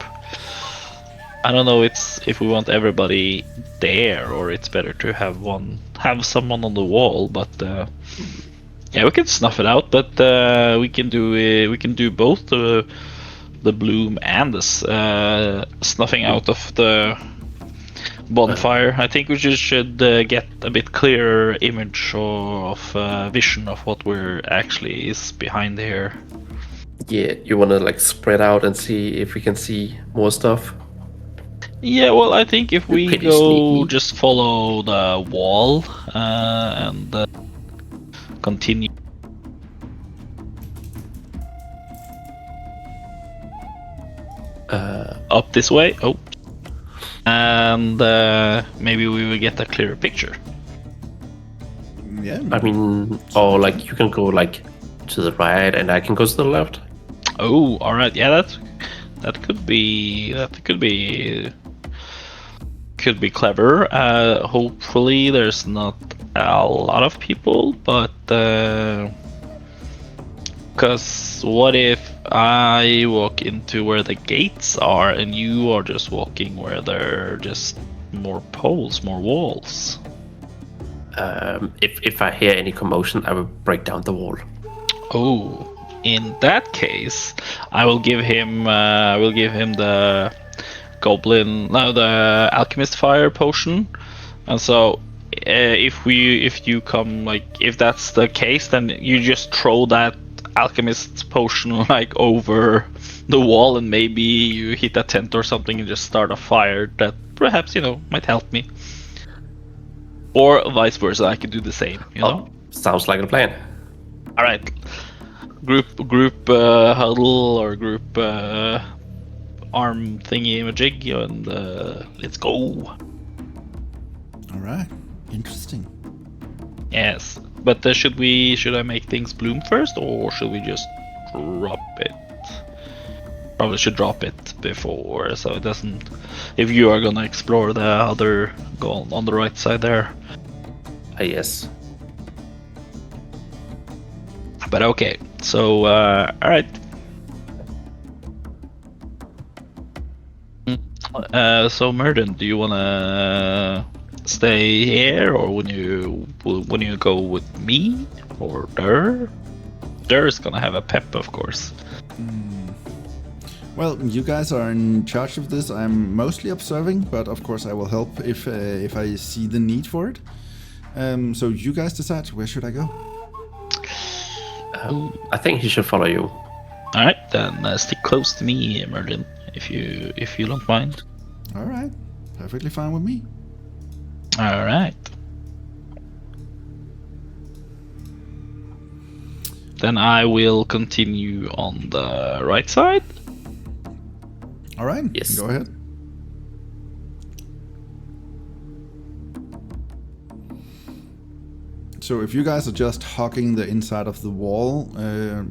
I don't know. It's if we want everybody there, or it's better to have someone on the wall. But yeah, we can snuff it out. But we can do both the bloom and the snuffing out of the bonfire. I think we just should get a bit clearer image of vision of what we're actually is behind here. Yeah, you want to like spread out and see if we can see more stuff. Yeah, well, I think if we Pretty go sneaky. just follow the wall and continue. Up this way. Oh. And maybe we will get a clearer picture. Yeah. I mean, or like you can go like to the right and I can go to the left. Oh, all right. Yeah, that could be clever. Hopefully, there's not a lot of people, but because what if I walk into where the gates are and you are just walking where there are just more poles, more walls? If I hear any commotion, I will break down the wall. Oh, in that case, I will give him the the alchemist fire potion, and so if you come like if that's the case, then you just throw that alchemist potion like over the wall, and maybe you hit a tent or something and just start a fire that perhaps might help me, or vice versa. I could do the same. Sounds like a plan. All right, group huddle or group arm thingy majig, and let's go. All right. Interesting. Yes, but should I make things bloom first, or should we just drop it? Probably should drop it before, so it doesn't. If you are gonna explore the other goal on the right side there. Yes. But okay, so all right. So Murden, do you wanna stay here, or when you go with me or Durr? Durr is gonna have a pep, of course. Well, you guys are in charge of this. I'm mostly observing, but of course I will help if I see the need for it. So you guys decide, where should I go? I think he should follow you. All right, then stick close to me, Merlin, if you don't mind. All right, perfectly fine with me. All right. Then I will continue on the right side. All right, Yes. go ahead. So if you guys are just hogging the inside of the wall,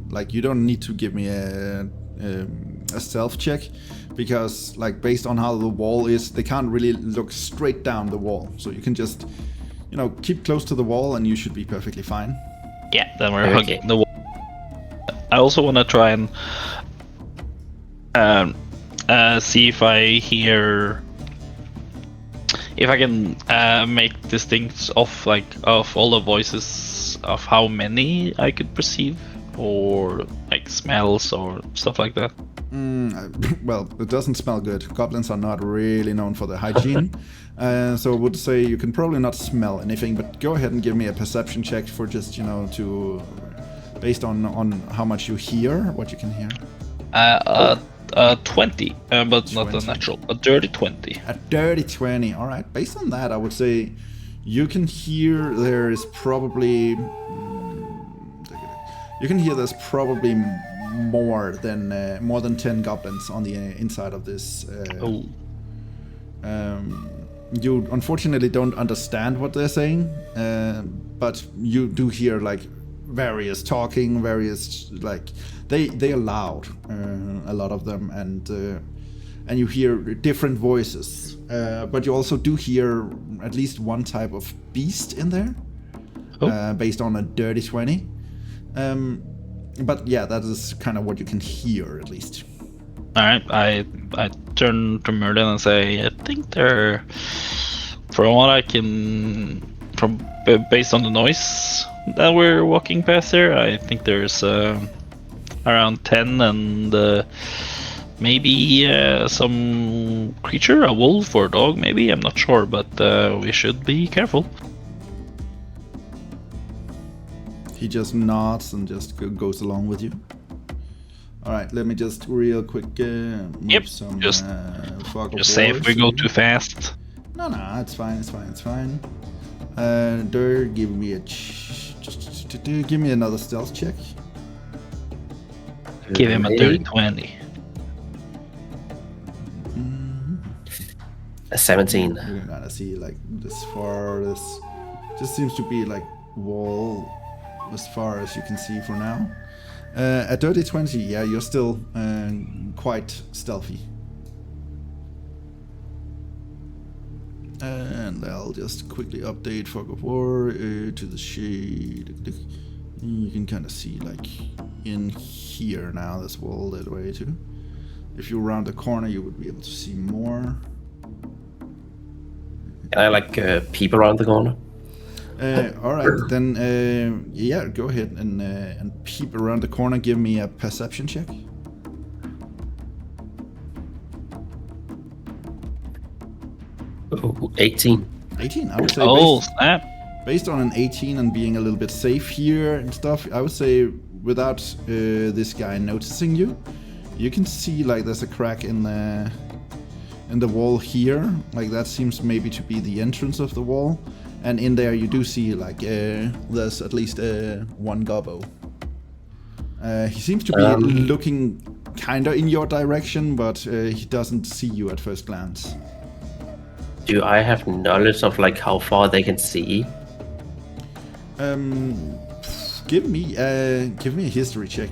like you don't need to give me a stealth check, because like based on how the wall is, they can't really look straight down the wall. So you can just, keep close to the wall and you should be perfectly fine. Yeah, then we're Okay. hugging the wall. I also want to try and see if I hear, if I can make distinct of all the voices of how many I could perceive, or like smells or stuff like that. Well, it doesn't smell good. Goblins are not really known for their hygiene. So I would say you can probably not smell anything, but go ahead and give me a perception check for just, based on how much you hear, what you can hear. 20, but not a 20. natural. A dirty 20. A dirty 20. All right. Based on that, I would say you can hear there is probably there's probably more than 10 goblins on the inside of this. You unfortunately don't understand what they're saying, but you do hear like various talking, various like they are loud, a lot of them, and you hear different voices, but you also do hear at least one type of beast in there, based on a dirty 20. But yeah, that is kind of what you can hear at least. All right, I turn to Merlin and say, I think they're, from what I can, based on the noise that we're walking past here, I think there's around 10 and maybe some creature, a wolf or a dog, maybe. I'm not sure, but we should be careful. He just nods and just goes along with you. All right, let me just real quick move some fog of just say if we go too fast. No, it's fine. Durr, give me give me another stealth check. Give him a dirty 20. A 17. You're gonna see like this far. This just seems to be like wall as far as you can see for now. At dirty 20, yeah, you're still quite stealthy. And I'll just quickly update Fog of War to the shade. You can kind of see like in here now, this wall that way too. If you round the corner, you would be able to see more. Can I like peep around the corner? All right, then yeah, go ahead and peep around the corner. Give me a perception check. Oh, 18. 18, I would say. Snap. Based on an 18 and being a little bit safe here and stuff, I would say without this guy noticing you, you can see like there's a crack in the wall here. Like that seems maybe to be the entrance of the wall. And in there you do see like there's at least one gobbo. He seems to be looking kinda in your direction, but he doesn't see you at first glance. Do I have knowledge of like how far they can see? Give me a history check.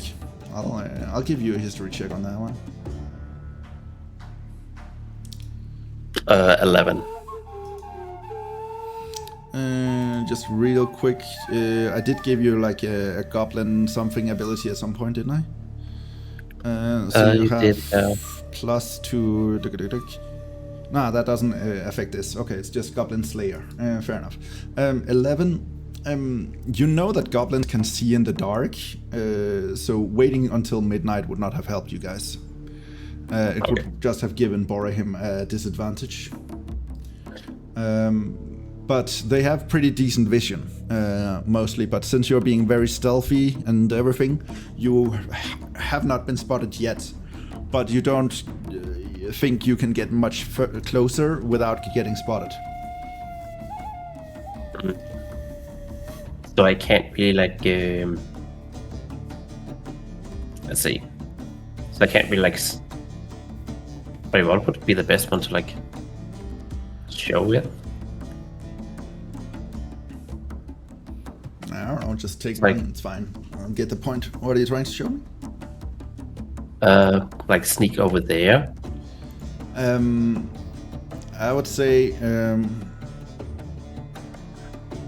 I'll give you a history check on that one. 11. Just real quick, I did give you like a goblin something ability at some point, didn't I? So you have did, +2. Nah, that doesn't affect this. Okay, it's just Goblin Slayer. Fair enough. 11. You know that goblins can see in the dark, so waiting until midnight would not have helped you guys. It would just have given Bhorahim a disadvantage. But they have pretty decent vision, mostly. But since you're being very stealthy and everything, you have not been spotted yet. But you don't think you can get much closer without getting spotted. So I can't really like let's see. So I can't really like. Wait, what would be the best one to like show it? I don't know, just take like, one, it's fine. I'll get the point. What are you trying to show me? Like sneak over there. I would say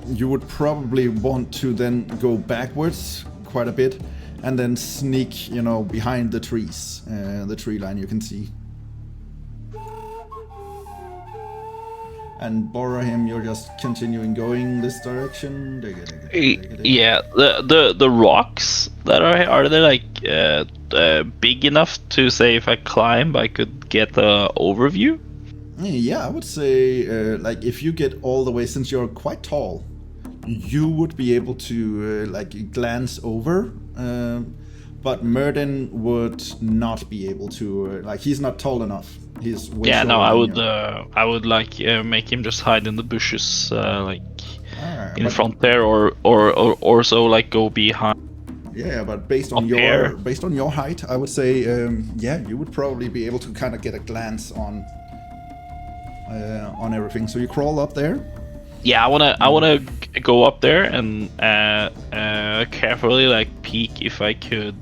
you would probably want to then go backwards quite a bit and then sneak, behind the trees, the tree line you can see. And Bhorahim, you're just continuing going this direction. Yeah, the rocks that are they like big enough to say if I climb I could get a overview? Yeah, I would say like if you get all the way, since you're quite tall, you would be able to like glance over. but Murden would not be able to. Like, he's not tall enough. He's way Yeah, no, shorter than you. I would like make him just hide in the bushes, like in but- front there, or so like go behind. Yeah, but based on Up your here? based on your height, I would say, yeah, you would probably be able to kind of get a glance on everything. So you crawl up there. Yeah, I wanna go up there and carefully like peek if I could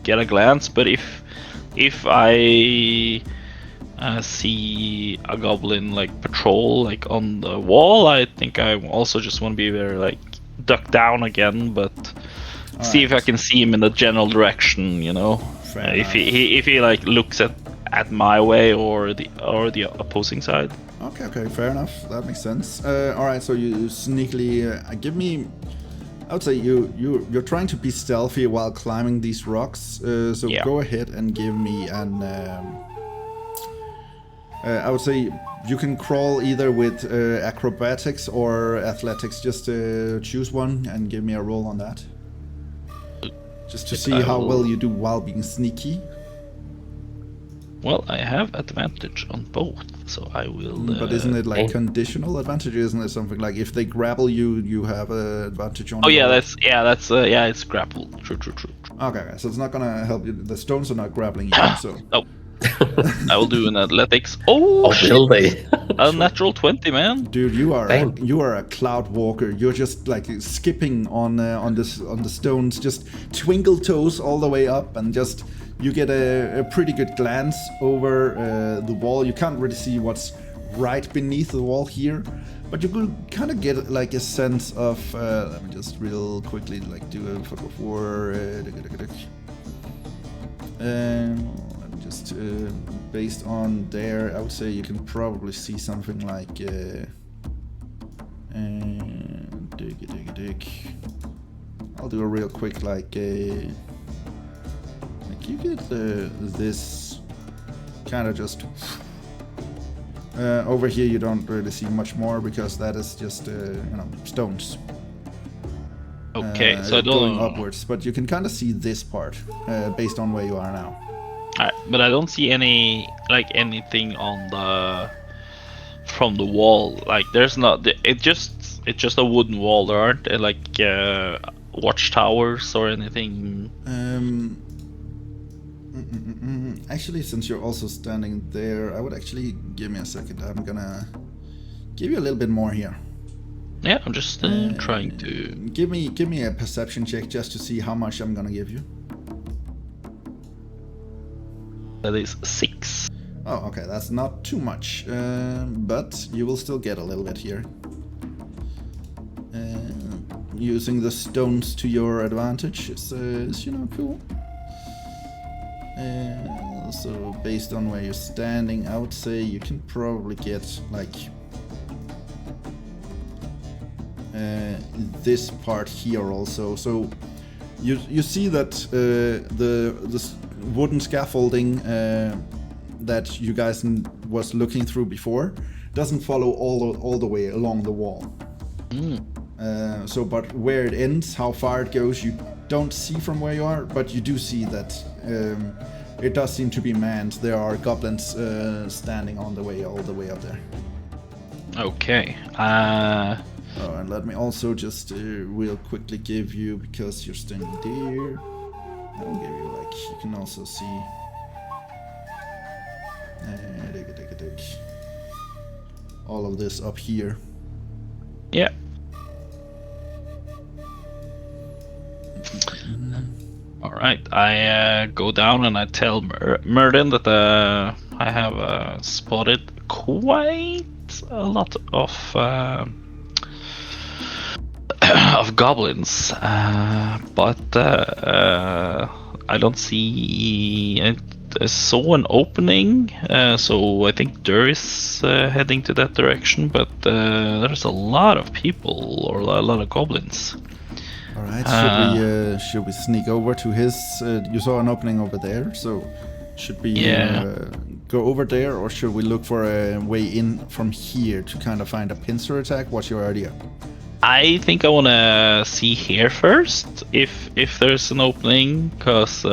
get a glance. But if I see a goblin like patrol like on the wall, I think I also just want to be there, like duck down again, but see if I can see him in the general direction. You know, Fair if enough. he like looks at my way or the opposing side. Okay, fair enough. That makes sense. All right, so you sneakily give me. I would say you're trying to be stealthy while climbing these rocks. So Yeah. go ahead and give me an. I would say you can crawl either with acrobatics or athletics. Just choose one and give me a roll on that. Just to see how well you do while being sneaky. Well, I have advantage on both, so I will. But isn't it like conditional advantage? Isn't it something like if they grapple you, you have an advantage on? Oh yeah, your- it's grapple. True. Okay, so it's not gonna help you. The stones are not grappling you, so. Oh, I will do an athletics. Oh, shit. will they? A natural 20, man. Dude, you are Damn. a cloud walker. You're just like skipping on the stones, just twinkle toes all the way up, and just you get a pretty good glance over the wall. You can't really see what's right beneath the wall here, but you could kind of get like a sense of. Let me just real quickly like do a photo for. Just based on there, I would say you can probably see something like dig. I'll do a real quick like you get this kind of just over here. You don't really see much more because that is just stones. Okay, so I going don't. upwards, but you can kind of see this part based on where you are now. Alright, but I don't see anything on the from the wall. Like there's not. It's just a wooden wall. There aren't like watchtowers or anything. Actually, since you're also standing there, I would actually give me a second. I'm gonna give you a little bit more here. Yeah, I'm just trying to. Give me a perception check just to see how much I'm gonna give you. That is 6. Oh, okay, that's not too much, but you will still get a little bit here. Using the stones to your advantage is cool. So based on where you're standing, I would say you can probably get like this part here also. So you see that the wooden scaffolding that you guys was looking through before doesn't follow all the way along the wall. But where it ends, how far it goes, you don't see from where you are, but you do see that it does seem to be manned. There are goblins standing all the way up there. Okay. And let me also just real quickly give you, because you're standing there, I'll give you like, you can also see all of this up here. Yeah. All right. I go down and I tell Murden that I have spotted quite a lot of goblins, but I don't see. I saw an opening, so I think Durr is heading to that direction. But there's a lot of people, or a lot of goblins. All right. Should we sneak over to his? You saw an opening over there, so should we go over there, or should we look for a way in from here to kind of find a pincer attack? What's your idea? I think I wanna see here first if there's an opening, cause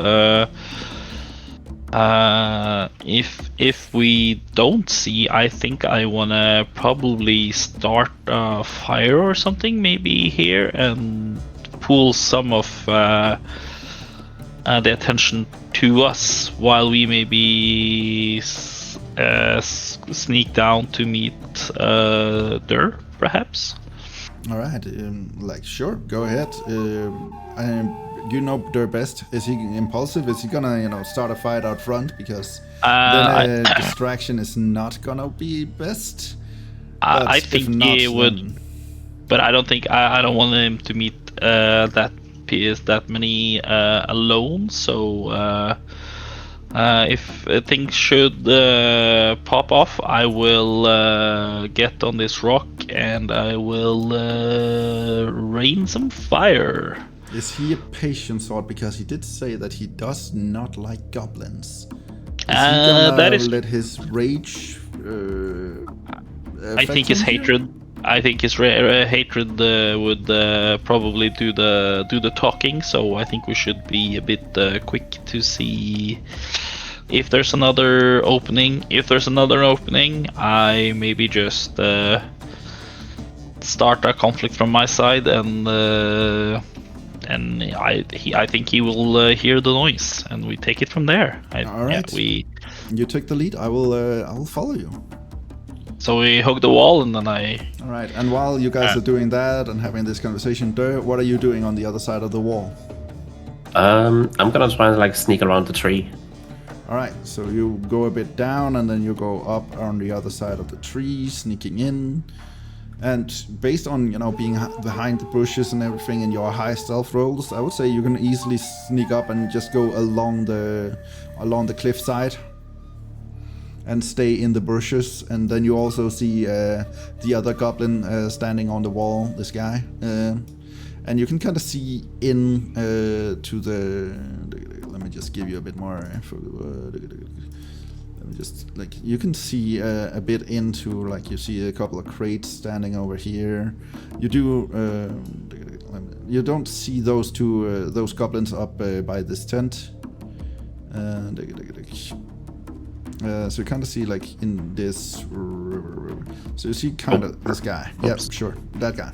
if we don't see, I think I wanna probably start a fire or something maybe here and pull some of the attention to us while we maybe sneak down to meet Durr, perhaps. All right, like sure, go ahead. You know Durr best. Is he impulsive? Is he gonna start a fight out front? Because then distraction is not gonna be best. I think not, he would, but I don't think I don't want him to meet that many alone. So if things should pop off, I will get on this rock and I will rain some fire. Is he a patient sort? Because he did say that he does not like goblins. Is he gonna let his rage? I think his hatred. I think his hatred would probably do the talking. So I think we should be a bit quick to see if there's another opening. If there's another opening, I maybe just start a conflict from my side, and I think he will hear the noise, and we take it from there. All right. Yeah, you take the lead. I will follow you. So we hug the wall, and then All right. And while you guys are doing that and having this conversation, Durr, what are you doing on the other side of the wall? I'm gonna try and like sneak around the tree. All right. So you go a bit down, and then you go up on the other side of the tree, sneaking in. And based on being behind the bushes and everything in your high stealth rolls, I would say you can easily sneak up and just go along the cliff side and stay in the bushes. And then you also see the other goblin standing on the wall, this guy, and you can kind of see in to the. Let me just give you a bit more info. Just like you can see a bit into, like you see a couple of crates standing over here. You don't see those goblins up by this tent. So you kind of see like in this. So you see kind of this guy. Yep, sure, that guy.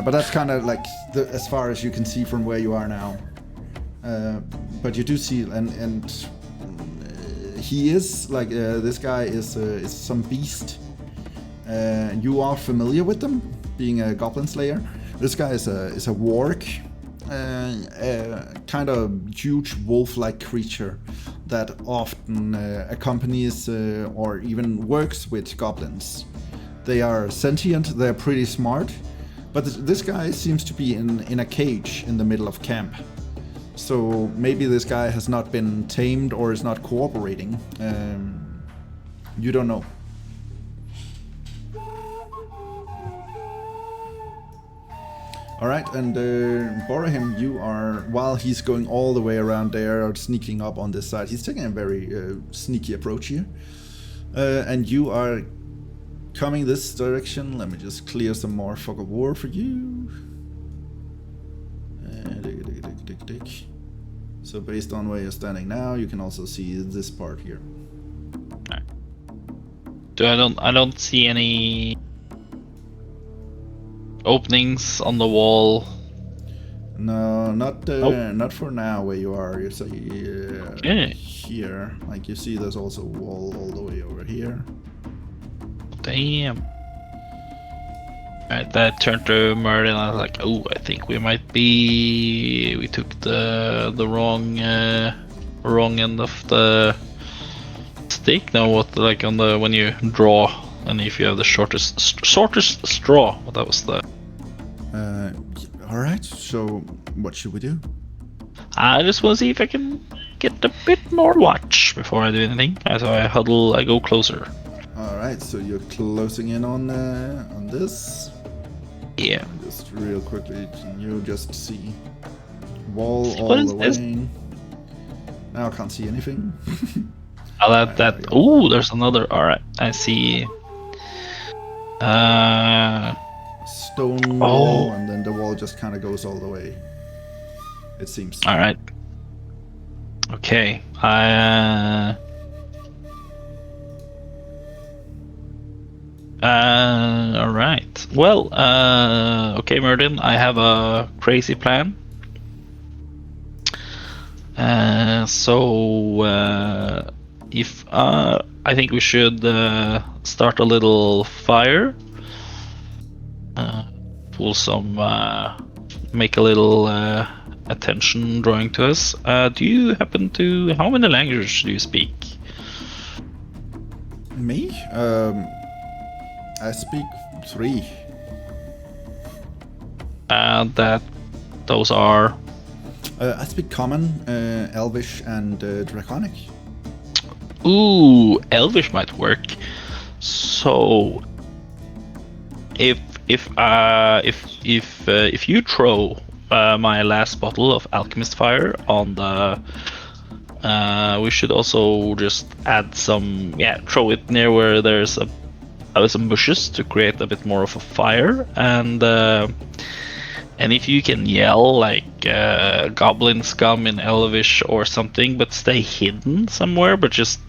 But that's kind of like as far as you can see from where you are now. But you do see and. He is like this guy is some beast. You are familiar with them, being a goblin slayer. This guy is a warg, kind of huge wolf-like creature that often accompanies or even works with goblins. They are sentient. They're pretty smart, but this guy seems to be in a cage in the middle of camp. So maybe this guy has not been tamed or is not cooperating. You don't know. All right, and Bhorahim, you are, while he's going all the way around there, or sneaking up on this side, he's taking a very sneaky approach here. And you are coming this direction. Let me just clear some more fog of war for you. So based on where you're standing now, you can also see this part here. I don't see any openings on the wall. No, not for now. Where you are, you see here. Like you see, there's also a wall all the way over here. Damn. Alright, that turned to Merlin and I was like, oh, I think we took the wrong end of the stick. Now what, like on the, when you draw and if you have the shortest straw, well, that was the... Alright, so what should we do? I just want to see if I can get a bit more watch before I do anything. So I go closer. Alright, so you're closing in on this. Yeah. Just real quickly, you just see wall all the way. Now I can't see anything. Oh, there's another. Alright, I see. stone wall, and then the wall just kind of goes all the way. It seems. All right. Okay. All right. Well. Okay, Merlin. I have a crazy plan. If I think we should start a little fire. Pull some. Make a little attention drawing to us. Do you happen to? How many languages do you speak? Me? I speak 3. Those are. I speak Common, Elvish, and Draconic. Ooh, Elvish might work. So, if you throw my last bottle of Alchemist Fire on the, we should also just add some, throw it near where there's some bushes to create a bit more of a fire, and if you can yell like Goblin scum in Elvish or something, but stay hidden somewhere, but just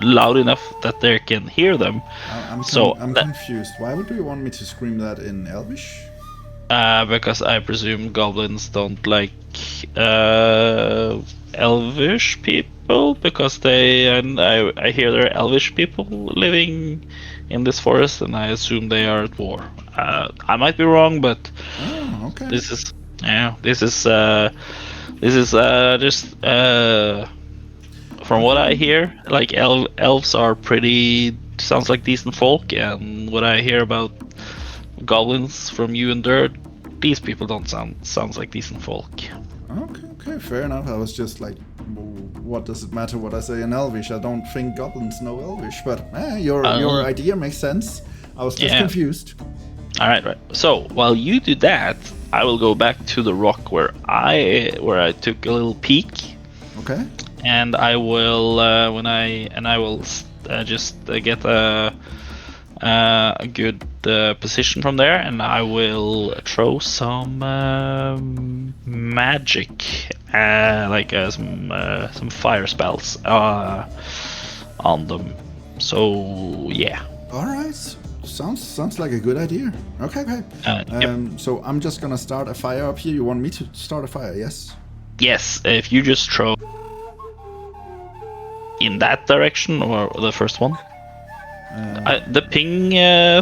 loud enough that they can hear them. I'm confused. Why would you want me to scream that in Elvish? Because I presume goblins don't like Elvish people, because I hear there are Elvish people living in this forest, and I assume they are at war. I might be wrong, but okay. This is just from what I hear, like elves are sounds like decent folk, and what I hear about goblins from you and Durr, these people don't sounds like decent folk. Okay, fair enough. I was just like, what does it matter what I say in Elvish? I don't think goblins know Elvish, but your idea makes sense. I was just confused. All right. So while you do that, I will go back to the rock where I took a little peek. Okay. And I will just get a good position from there, and I will throw some magic, some fire spells on them. So yeah. All right. Sounds like a good idea. Okay. Yep. So I'm just gonna start a fire up here. You want me to start a fire? Yes. Yes. If you just throw in that direction or the first one. The ping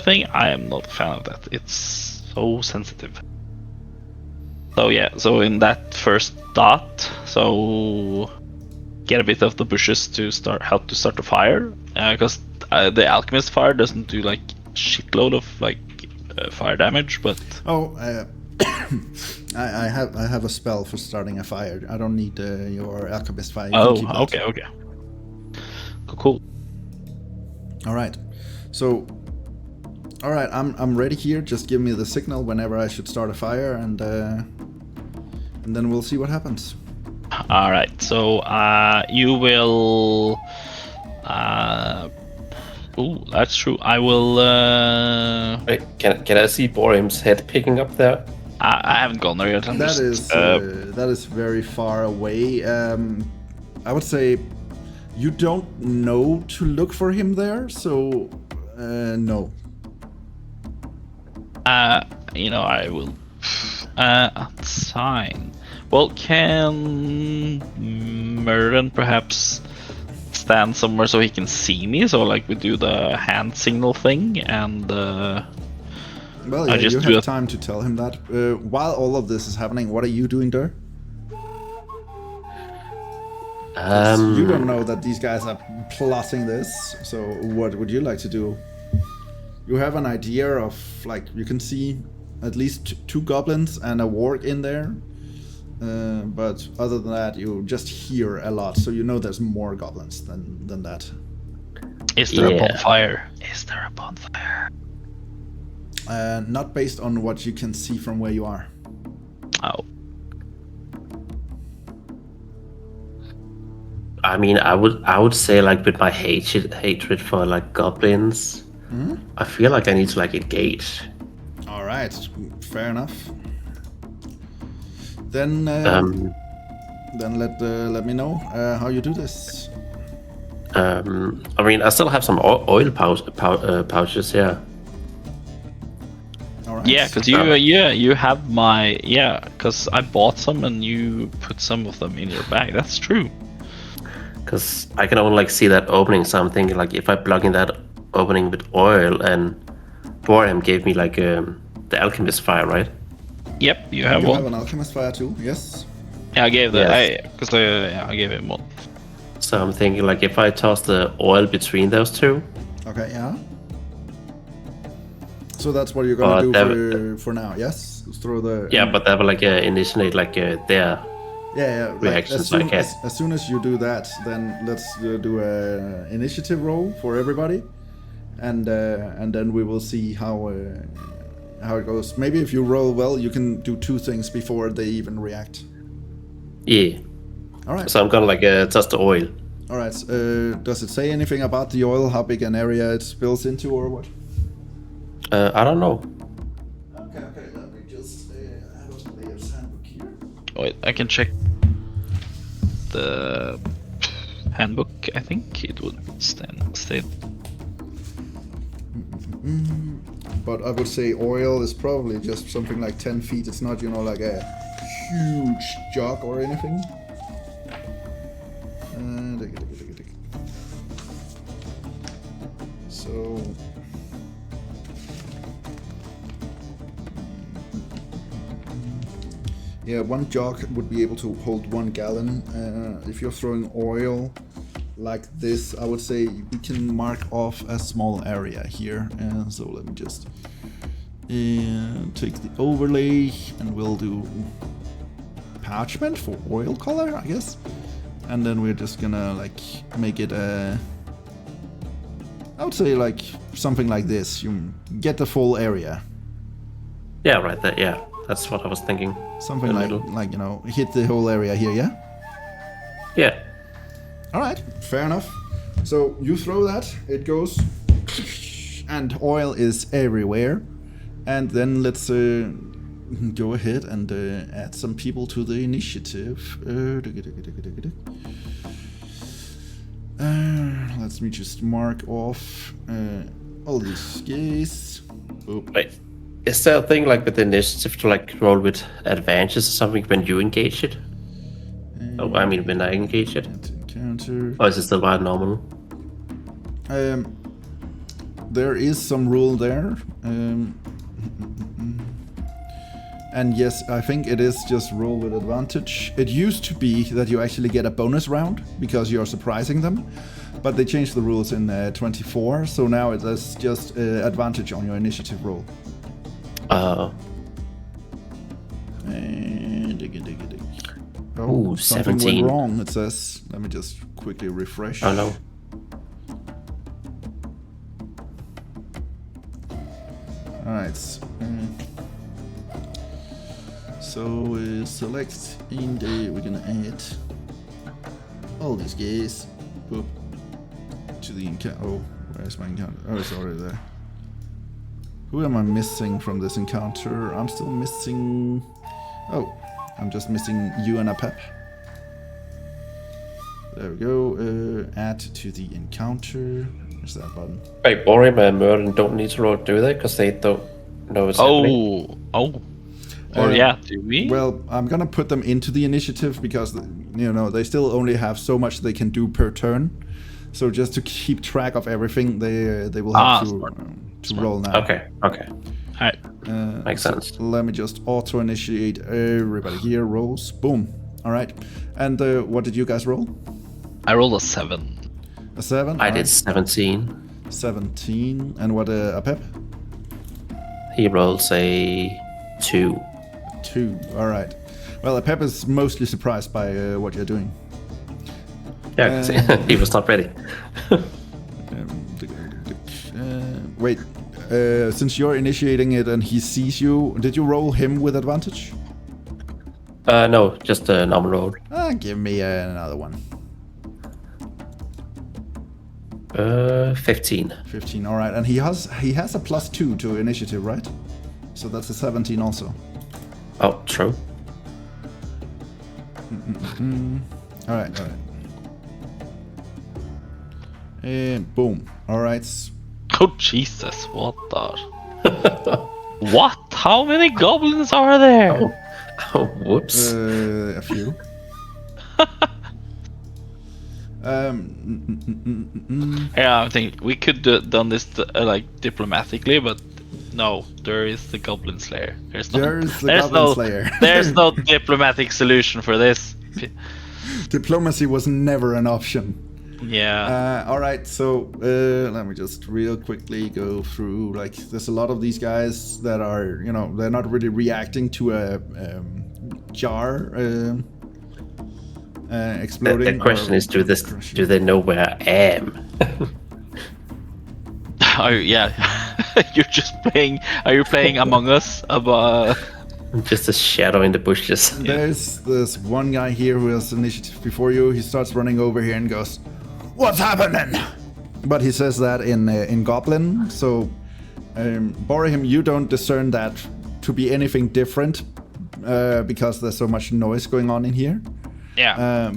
thing, I am not a fan of that. It's so sensitive. So yeah, so in that first dot, so get a bit of the bushes to help to start the fire, because the alchemist fire doesn't do like shitload of like fire damage, but I have a spell for starting a fire. I don't need your alchemist fire. Okay. Cool. All right. So, all right, I'm ready here. Just give me the signal whenever I should start a fire, and then we'll see what happens. All right. So you will. Oh, that's true. I will. Wait, can I see Bhorahim's head picking up there? I haven't gone there yet. That is very far away. I would say you don't know to look for him there, so no. I will. Sign. Well, can Merlin perhaps stand somewhere so he can see me? So, like, we do the hand signal thing, and well, yeah, you have time to tell him that. While all of this is happening, what are you doing there? You don't know that these guys are plotting this, so what would you like to do? You have an idea of, like, you can see at least 2 goblins and a warg in there, but other than that, you just hear a lot, so you know there's more goblins than that. Is there a bonfire? Is there a bonfire? Not based on what you can see from where you are. Oh. I mean, I would say, like, with my hatred for like goblins, I feel like I need to like engage. All right, fair enough. Then let me know how you do this. I mean, I still have some oil pouches here. All right. Yeah, because you have my because I bought some and you put some of them in your bag. That's true. Because I can only like see that opening, so I'm thinking like if I plug in that opening with oil, and Bhorahim gave me like the alchemist fire, right? Yep, you have You one. have an alchemist fire too. Yes. Yeah, I gave that. Yes. I gave him one. So I'm thinking like if I toss the oil between those two. Okay. Yeah. So that's what you're gonna do for now. Yes. Throw the. Yeah, but that will like initiate like their. Yeah. Like, reactions I get. as soon as you do that, then let's do a initiative roll for everybody, and then we will see how it goes. Maybe if you roll well, you can do 2 things before they even react. Yeah. All right. So I'm gonna like toss the oil. All right. Does it say anything about the oil? How big an area it spills into, or what? I don't know. Okay. Let me just have a player's handbook here. Wait, I can check the handbook. I think it would stay. But I would say oil is probably just something like 10 feet. It's not, like a huge jug or anything. So... yeah, 1 jug would be able to hold 1 gallon. If you're throwing oil like this, I would say we can mark off a small area here. So let me just take the overlay, and we'll do parchment for oil color, I guess. And then we're just gonna like make it I would say like something like this. You get the full area. Yeah, right there. Yeah, that's what I was thinking. Something like hit the whole area here, yeah? Yeah. All right, fair enough. So you throw that, it goes, and oil is everywhere. And then let's go ahead and add some people to the initiative. Let me just mark off all these guys. Oh. Wait. Is there a thing like with the initiative to like roll with advantages or something when you engage it? Oh, I mean when I engage it. Encounter. Or is it still by normal? There is some rule there. And yes, I think it is just roll with advantage. It used to be that you actually get a bonus round because you're surprising them, but they changed the rules in 24, so now it is just advantage on your initiative roll. Oh, something 17. went wrong, it says. Let me just quickly refresh. Oh no. Alright. So select in the, we're gonna add all these guys. Boop. To the encounter. Oh, where's my encounter? Oh, it's already there. Who am I missing from this encounter? I'm still missing... oh, I'm just missing you and a pep. There we go. Add to the encounter. Where's that button? Wait, Bhorahim and Merlin don't need to roll, do they? Because they don't know it's happening. Or do we? Well, I'm gonna put them into the initiative because, they still only have so much they can do per turn. So just to keep track of everything, they will have to roll now. Okay. Alright. Makes sense. Let me just auto-initiate everybody here. Rolls. Boom. Alright. And what did you guys roll? I rolled a 7. A 7? I did 17. 17. And what, a pep? He rolls a 2. 2. Alright. Well, a pep is mostly surprised by what you're doing. Yeah, he was not ready. Wait, since you're initiating it and he sees you, did you roll him with advantage? No, just a normal roll. Give me another one. 15. 15. All right, and he has a +2 to initiative, right? So that's a 17 also. Oh, true. All right. And boom. All right. Oh Jesus! What the? What? How many goblins are there? Oh, whoops. A few. Yeah, I think we could done this like diplomatically, but no, there is the Goblin Slayer. There's the Goblin Slayer. There's no diplomatic solution for this. Diplomacy was never an option. Yeah. All right, so let me just real quickly go through. Like, there's a lot of these guys that are, they're not really reacting to a jar exploding. The question is, do they know where I am? Oh yeah. You're just playing. Are you playing Among Us? I'm just a shadow in the bushes. There's this one guy here who has initiative before you. He starts running over here and goes, "What's happening?" But he says that in Goblin. So, Bhorahim, you don't discern that to be anything different because there's so much noise going on in here. Yeah.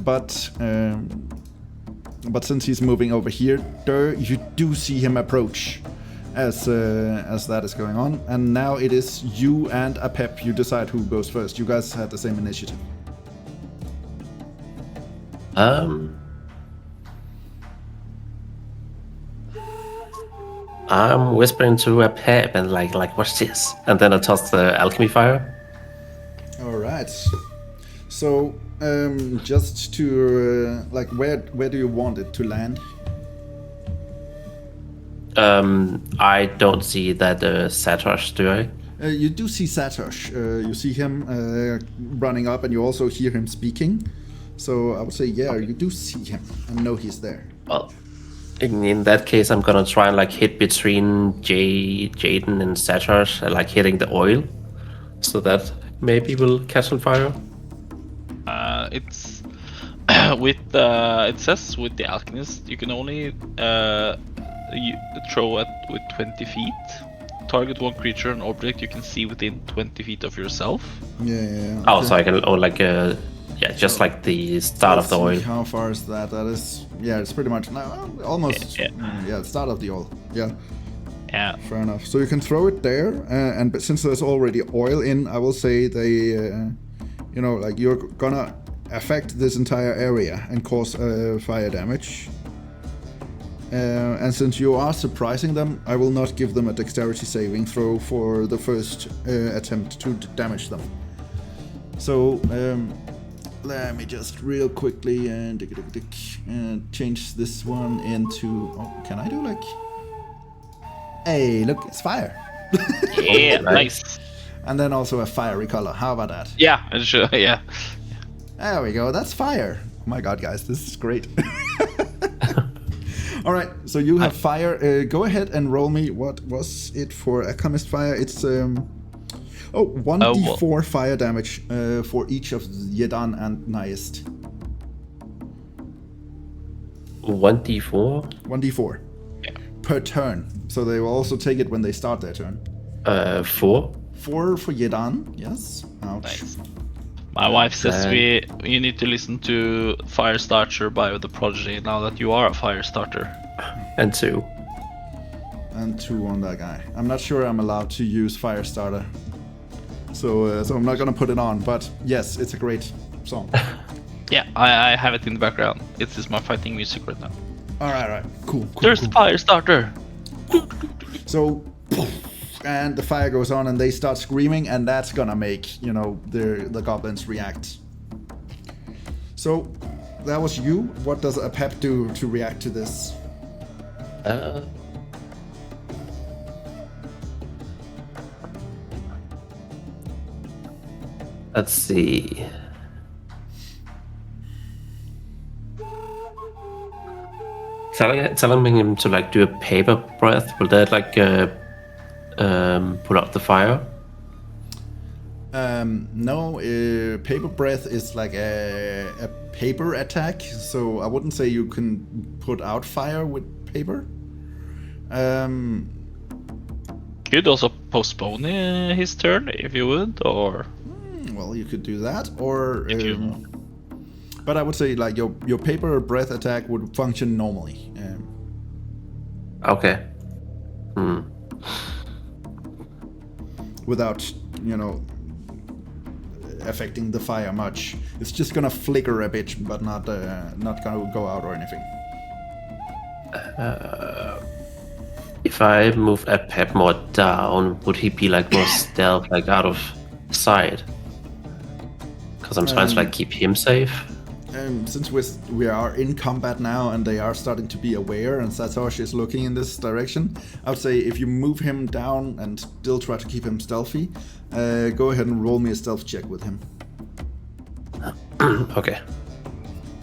But since he's moving over here, Durr, you do see him approach as that is going on. And now it is you and Apep. You decide who goes first. You guys had the same initiative. I'm whispering to Apep and like, what's this? And then I toss the alchemy fire. All right. So, just to where do you want it to land? I don't see that Satosh, do I? You do see Satosh. You see him running up, and you also hear him speaking. So I would say, yeah, you do see him and know he's there. Well, in that case, I'm gonna try and hit between Jaden and Satosh, hitting the oil, so that maybe will catch on fire. It's with it says with the alchemist you can only throw with 20 feet. Target one creature and object you can see within 20 feet of yourself. Yeah. Okay. Oh, so I can just like the start of the oil. How far is that? That is, it's pretty much almost. Yeah, start of the oil. Yeah. Yeah. Fair enough. So you can throw it there, but since there's already oil in, I will say they, you're gonna affect this entire area and cause fire damage. And since you are surprising them, I will not give them a dexterity saving throw for the first attempt to damage them. So let me just real quickly and change this one into. Oh, can I do Hey, look, it's fire. Yeah, nice. And then also a fiery color. How about that? Yeah, sure. Yeah. There we go. That's fire. Oh my god, guys, this is great. All right, so you have fire. Go ahead and roll me. What was it for alchemist fire? It's 1d4 fire damage for each of Yedan and Naist. 1d4. 1d4 per turn. So they will also take it when they start their turn. 4. 4 for Yedan. Yes. Ouch. Nice. My wife says you need to listen to Firestarter by The Prodigy now that you are a Firestarter. And 2. And 2 on that guy. I'm not sure I'm allowed to use Firestarter. So I'm not gonna put it on, but yes, it's a great song. Yeah, I have it in the background. It is my fighting music right now. Alright. Cool. There's the Firestarter! So, and the fire goes on and they start screaming, and that's gonna make, the goblins react. So, that was you. What does Apep do to react to this? Let's see. Telling him to do a paper breath, will that put out the fire? No, paper breath is like a paper attack, so I wouldn't say you can put out fire with paper. Could also postpone his turn if you would, or Well, you could do that, or if you. but I would say like your paper breath attack would function normally. Okay. Without, affecting the fire much. It's just gonna flicker a bit, but not gonna go out or anything. If I move a pep more down, would he be like more stealth, like out of sight? Because I'm trying to like keep him safe. Since we are in combat now and they are starting to be aware and Satoshi is looking in this direction, I would say if you move him down and still try to keep him stealthy, go ahead and roll me a stealth check with him. Okay.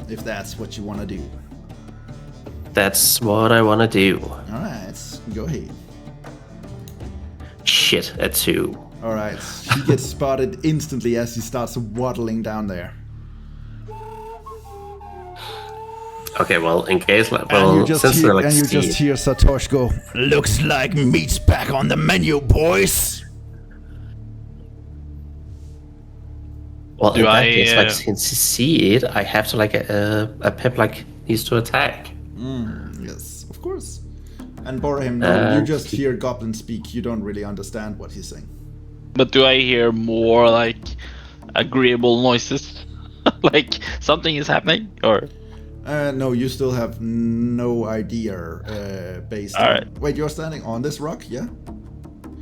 If that's what you want to do. That's what I want to do. Alright, go ahead. Shit, a 2. Alright, he gets spotted instantly as he starts waddling down there. Okay, well, in case, like, And well, you just since hear, they're like and you just hear Satoshi go, "Looks like meat's back on the menu, boys." well, Do in that I, case, like, since you see it, I have to like a pep like needs to attack. Yes, of course. And Bhorahim, no, you just he- hear Goblin speak. You don't really understand what he's saying. But do I hear more like agreeable noises? Like something is happening, or? No, you still have no idea. Based. Alright. Wait, you're standing on this rock, yeah?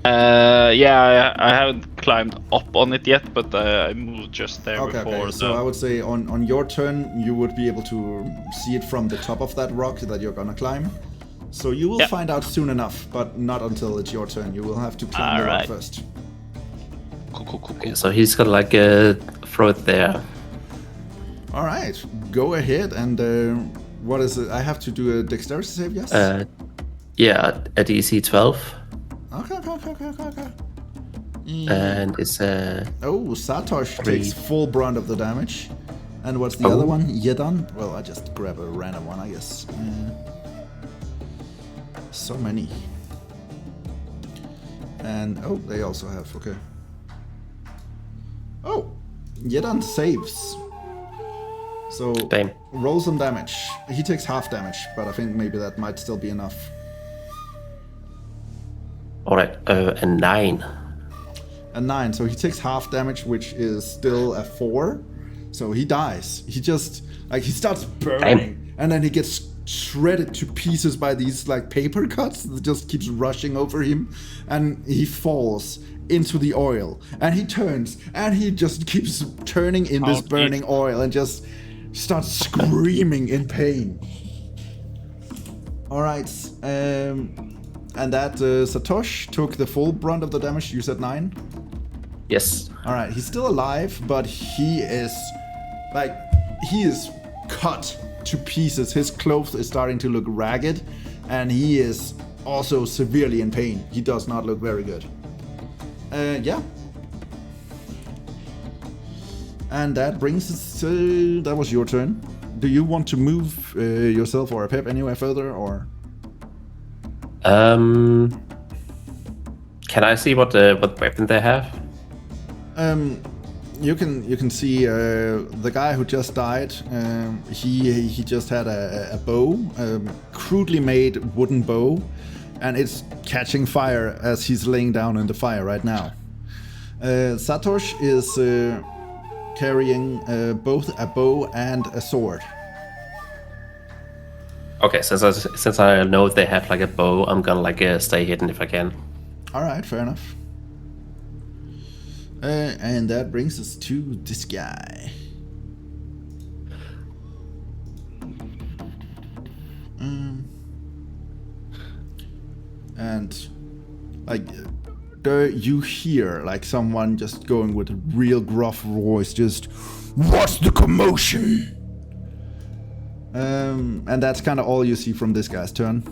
Yeah, I haven't climbed up on it yet, but I moved just there Okay, before. okay. So I would say on your turn, you would be able to see it from the top of that rock that you're gonna climb. So you will Yep. find out soon enough, but not until it's your turn. You will have to climb the rock Alright. first. Cool. Okay, so he's gonna like throw it there. All right, go ahead and what is it? I have to do a dexterity save, yes? Yeah, at DC 12, Okay. and it's Oh, Satoshi 3. takes full brunt of the damage. And what's the other one? Yedan? Well, I just grab a random one, I guess. So many. And, oh, they also have, okay. Oh, Yedan saves. So, Damn. roll some damage. He takes half damage, but I think maybe that might still be enough. all right, a 9. A 9, so he takes half damage, which is still a 4. So he dies. He just, like, he starts burning, and then he gets shredded to pieces by these, like, paper cuts that just keeps rushing over him, and he falls into the oil, and he turns, and he just keeps turning in this burning oil, and just starts screaming in pain. All right, and that Satoshi took the full brunt of the damage. You said 9? Yes. All right, he's still alive, but he is cut to pieces. His clothes is starting to look ragged, and he is also severely in pain. He does not look very good. Yeah. And that brings us to... That was your turn. Do you want to move yourself or a pep anywhere further, or... Can I see what weapon they have? You can see the guy who just died. He just had a bow, crudely made wooden bow, and it's catching fire as he's laying down in the fire right now. Satoshi is carrying both a bow and a sword. Okay, since I know they have like a bow, I'm gonna like stay hidden if I can. All right, fair enough. And that brings us to this guy. And like there you hear like someone just going with a real gruff voice, just, "What's the commotion?" And that's kind of all you see from this guy's turn.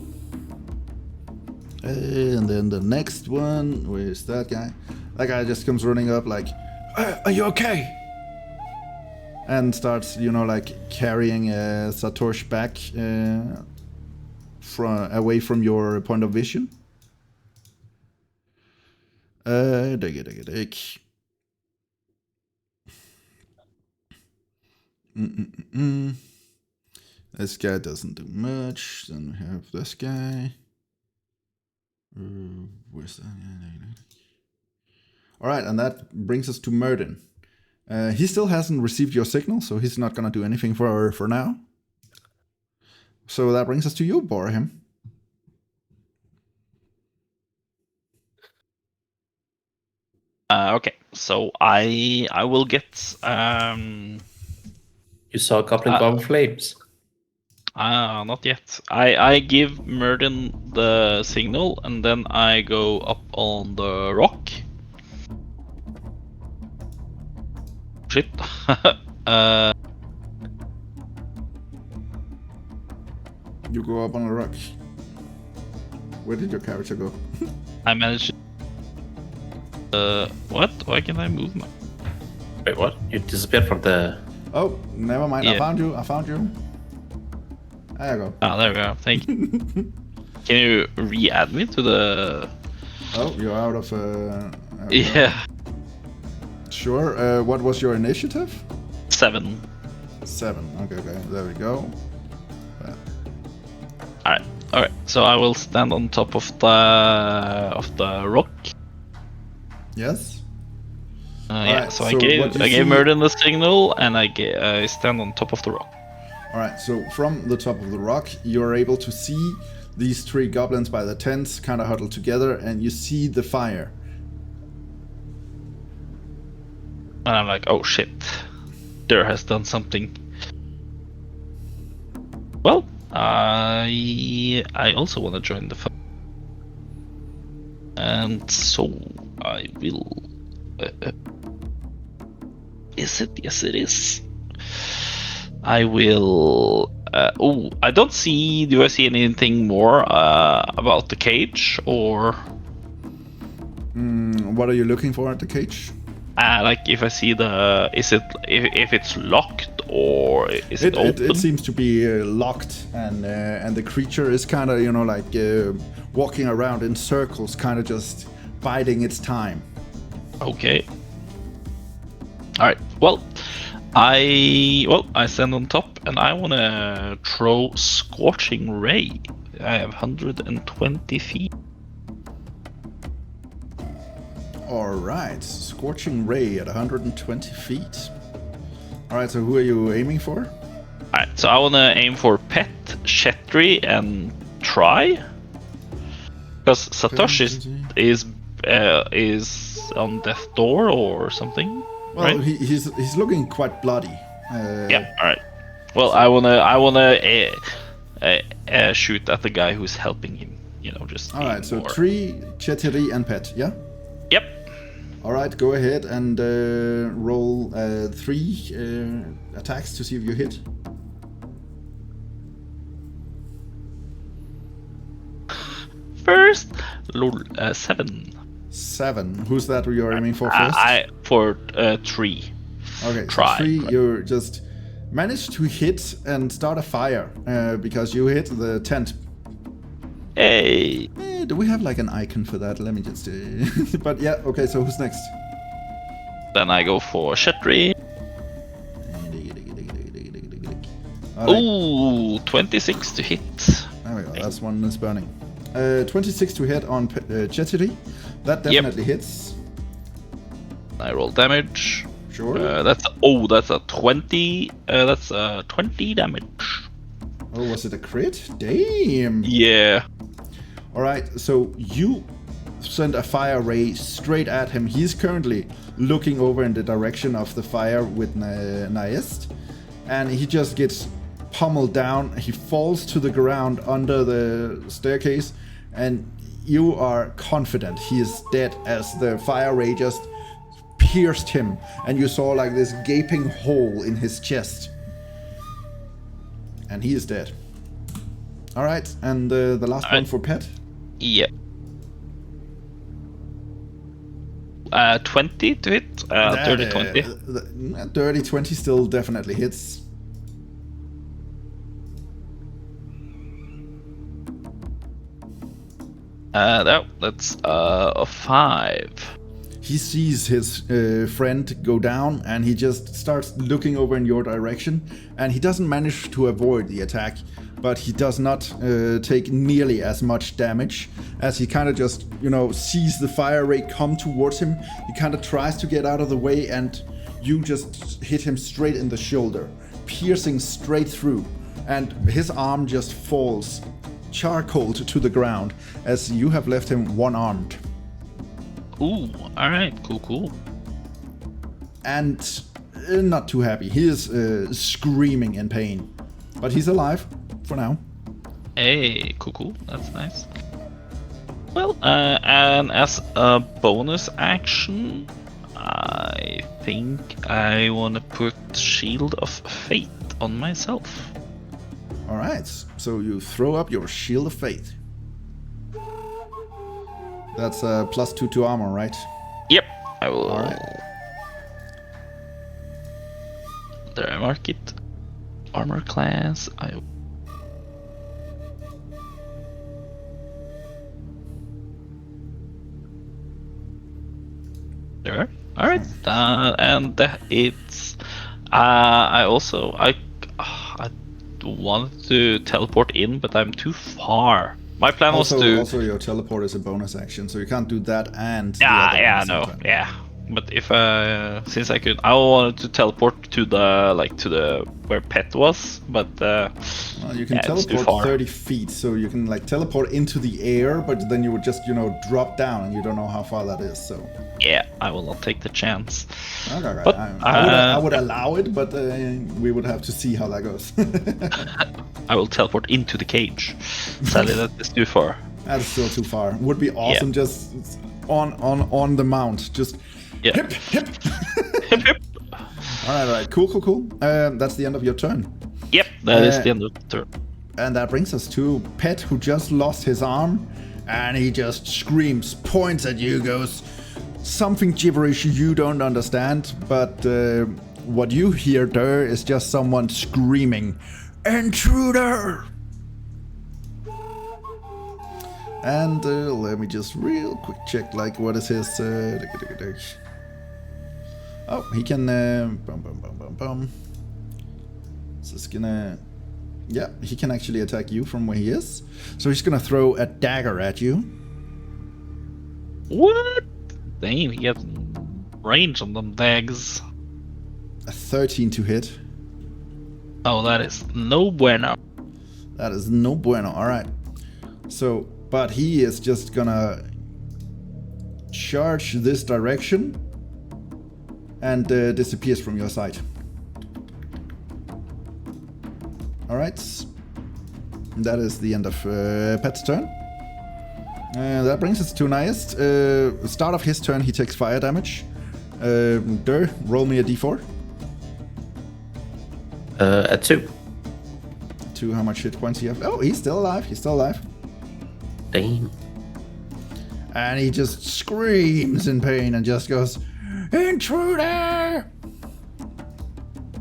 And then the next one, where's that guy? That guy just comes running up like, Are you okay? And starts, like carrying Satoshi back away from your point of vision. Dig. This guy doesn't do much. Then we have this guy. Where's that? All right, and that brings us to Murden. He still hasn't received your signal, so he's not gonna do anything for now. So that brings us to you, Bhorahim. Okay, so I will get You saw Goblin Bomb Flames. not yet. I give Murden the signal, and then I go up on the rock. Shit. You go up on a rock. Where did your character go? I managed. What? Why can't I move now? Wait, what? You disappeared from the... Oh, never mind. Yeah. I found you. There you go. Ah, there we go. Thank you. Can you re-add me to the... Oh, you're out of... Yeah. Sure. What was your initiative? 7. 7. Okay. There we go. Alright. So I will stand on top of the rock. Yes. Yeah. Alright, So so I gave what you see- Murden the signal, and I stand on top of the rock. All right. So from the top of the rock, you're able to see these 3 goblins by the tents, kind of huddled together, and you see the fire. And I'm like, oh shit, Durr has done something. Well, I also want to join the fight, and so I will. Is it? Yes, it is. I will. I don't see. Do I see anything more about the cage, or What are you looking for at the cage? like if I see the? Is it if it's locked or is it open? It seems to be locked, and the creature is kind of like walking around in circles, kind of just biding its time. Okay. All right. Well, I stand on top and I want to throw Scorching Ray. I have 120 feet. All right, Scorching Ray at 120 feet. All right, so who are you aiming for? All right. So I want to aim for Pet, Shetri, and Try. Because Satoshi is on death door or something. Well, right? he's looking quite bloody. Yeah. All right. Well, I wanna shoot at the guy who's helping him. Just. All right, so more. 3, Chetiri, and Pet. Yeah. Yep. All right, go ahead and roll 3 attacks to see if you hit. First, 7. 7. Who's that you're aiming for first? For 3. Okay, Try. so 3, you just managed to hit and start a fire because you hit the tent. Hey. Do we have like an icon for that? Let me just... but yeah, okay, so who's next? Then I go for Shetri. All right, Ooh, 26 to hit. there we go, that's one that's burning. 26 to hit on Chetiri. That definitely hits. I roll damage. Sure. That's a 20. That's 20 damage. Oh, was it a crit? Damn. Yeah. All right, so you send a fire ray straight at him. He's currently looking over in the direction of the fire with Naist, and he just gets pummeled down. He falls to the ground under the staircase, and you are confident he is dead as the fire ray just pierced him, and you saw like this gaping hole in his chest, and he is dead. All right, and the last one for Pet. Yeah. 20 to hit. Dirty 20. Dirty 20 still definitely hits. That's a 5. He sees his friend go down, and he just starts looking over in your direction, and he doesn't manage to avoid the attack, but he does not take nearly as much damage, as he kind of just, sees the fire ray come towards him. He kind of tries to get out of the way, and you just hit him straight in the shoulder, piercing straight through, and his arm just falls charcoaled to the ground, as you have left him one-armed. Ooh, alright, cool. And not too happy. He is screaming in pain. But he's alive, for now. Hey, cool, that's nice. Well, and as a bonus action, I think I want to put Shield of Fate on myself. Alright, so you throw up your Shield of Faith. That's a +2 to armor, right? Yep, I will. Alright. There I mark it. Armor class. There. Alright. And it's. I wanted to teleport in, but I'm too far. My plan was to. Also, your teleport is a bonus action, so you can't do that and. Yeah. But if since I could, I wanted to teleport to the where Pet was, but well, you can teleport 30 feet, so you can teleport into the air, but then you would just drop down, and you don't know how far that is. So. Yeah, I will not take the chance. Okay. But I would allow it, but we would have to see how that goes. I will teleport into the cage. Sadly, that is too far. That's still too far. Would be awesome, just on the mount, just. Yeah. Hip. Hip. All right. Cool. That's the end of your turn. Yep, that is the end of the turn. And that brings us to Pet, who just lost his arm, and he just screams, points at you, goes something gibberish you don't understand, but what you hear there is just someone screaming, "Intruder!" And let me just real quick check, what is his... Oh, he can... So it's gonna... Yeah, he can actually attack you from where he is. So he's gonna throw a dagger at you. What? Damn, he gets range on them dags. A 13 to hit. Oh, that is no bueno. That is no bueno. Alright. So, but he is just gonna charge this direction and disappears from your sight. Alright. That is the end of Pet's turn. That brings us to Niest. Start of his turn, he takes fire damage. Durr, roll me a d4. A 2. 2, how much hit points do you have? Oh, he's still alive. Damn. And he just screams in pain and just goes, "Intruder!"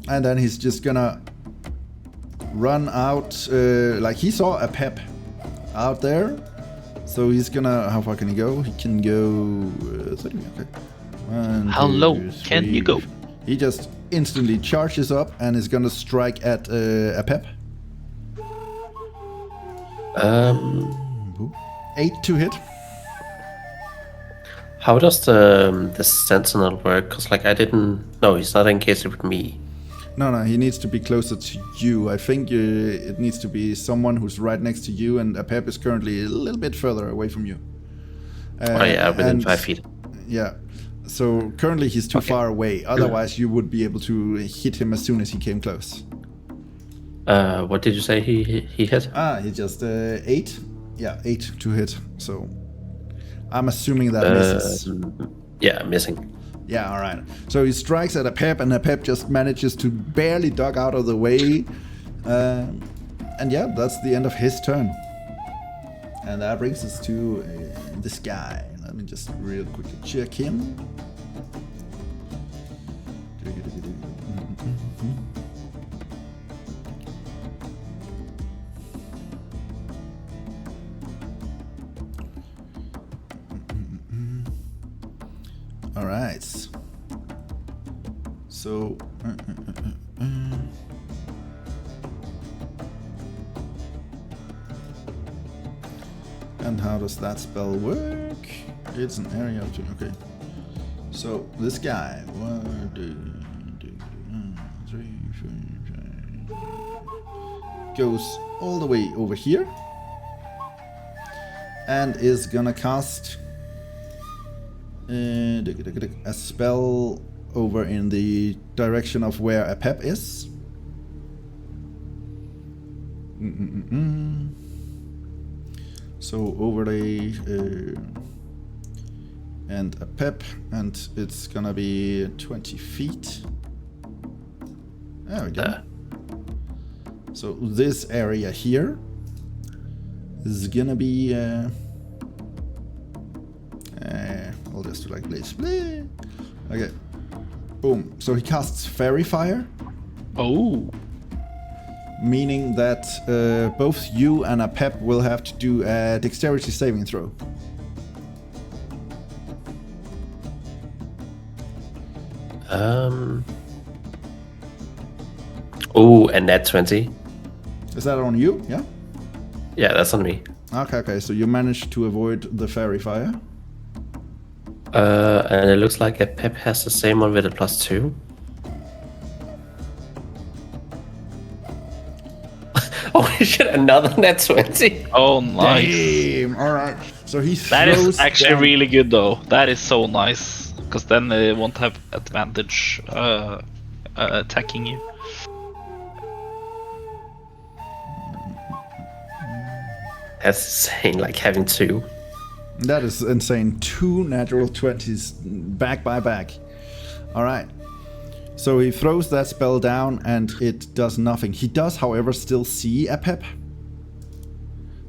And then he's just gonna run out, he saw a Pep out there. So he's gonna, how far can he go? He can go 30, okay. 1, How 2, low 3. can you go? He just instantly charges up and is gonna strike at a Pep. 8 to hit. How does the sentinel work? Cause I didn't. No, he's not engaged with me. No, he needs to be closer to you. I think it needs to be someone who's right next to you, and a Pep is currently a little bit further away from you. Within 5 feet. Yeah. So currently he's too far away. Otherwise, you would be able to hit him as soon as he came close. What did you say he hit? He just 8. Yeah, 8 to hit. So I'm assuming that misses. Yeah, missing. Yeah, all right. So he strikes at a Pep, and a Pep just manages to barely duck out of the way. And yeah, that's the end of his turn. And that brings us to this guy. Let me just real quickly check him. All right. So. And how does that spell work? It's an area of 2. Okay. So this guy. 1, 2, 3, 4, 5. Goes all the way over here. And is gonna cast a spell over in the direction of where a pep is. So overlay and a pep, and it's gonna be 20 feet. There we go. So this area here is gonna be I'll just do like this. Okay. Boom. So he casts Fairy Fire. Oh. Meaning that both you and a pep will have to do a dexterity saving throw. Oh, and that 20. Is that on you? Yeah? Yeah, that's on me. Okay, so you managed to avoid the Fairy Fire. And it looks like a pep has the same one with a +2. Holy shit, another net 20. Oh, nice. Damn, alright. So he That is throws actually down. really good, though. That is so nice. Because then they won't have advantage attacking you. That's insane, like having 2. That is insane. 2 natural 20s back by back. Alright. So he throws that spell down and it does nothing. He does, however, still see a pep.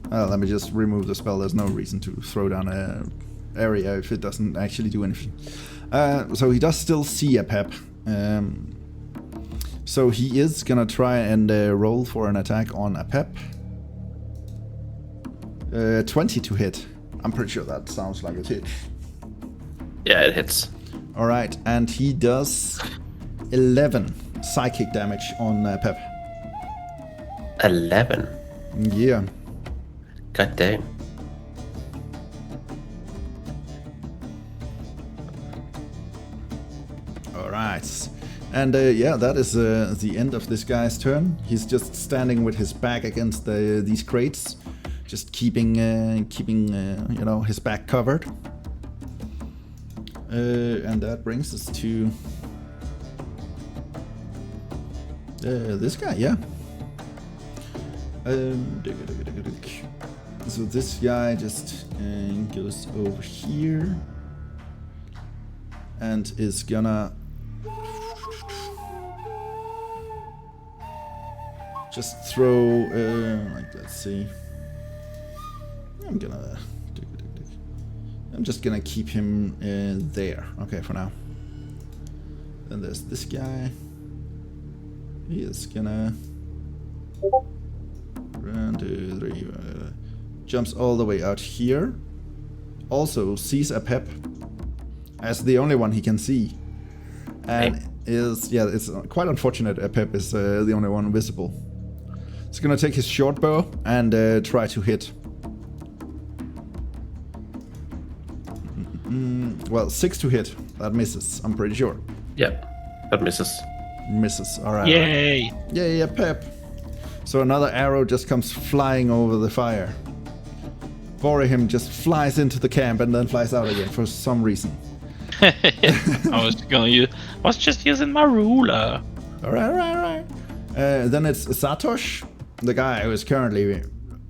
Let me just remove the spell. There's no reason to throw down an area if it doesn't actually do anything. So he does still see a pep. So he is gonna try and roll for an attack on a pep. 20 to hit. I'm pretty sure that sounds like a hit. Yeah, it hits. Alright, and he does 11 psychic damage on Pep. 11. Yeah. God damn. Alright. And yeah, that is the end of this guy's turn. He's just standing with his back against these crates. Just keeping you know, his back covered. And that brings us to this guy, yeah. So this guy just goes over here and is gonna just throw like, let's see. I'm just gonna keep him there. Okay, for now. Then there's this guy. He is gonna 1, 2, 3. Jumps all the way out here. Also sees a pep as the only one he can see, and is, yeah, it's quite unfortunate. A pep is the only one visible. He's gonna take his short bow and try to hit. Well, 6 to hit. That misses, I'm pretty sure. Yeah, that misses. Misses, alright. Yay! Yeah, Pep. So another arrow just comes flying over the fire. Bhorahim just flies into the camp and then flies out again for some reason. I was just using my ruler. Alright. Then it's Satosh, the guy who is currently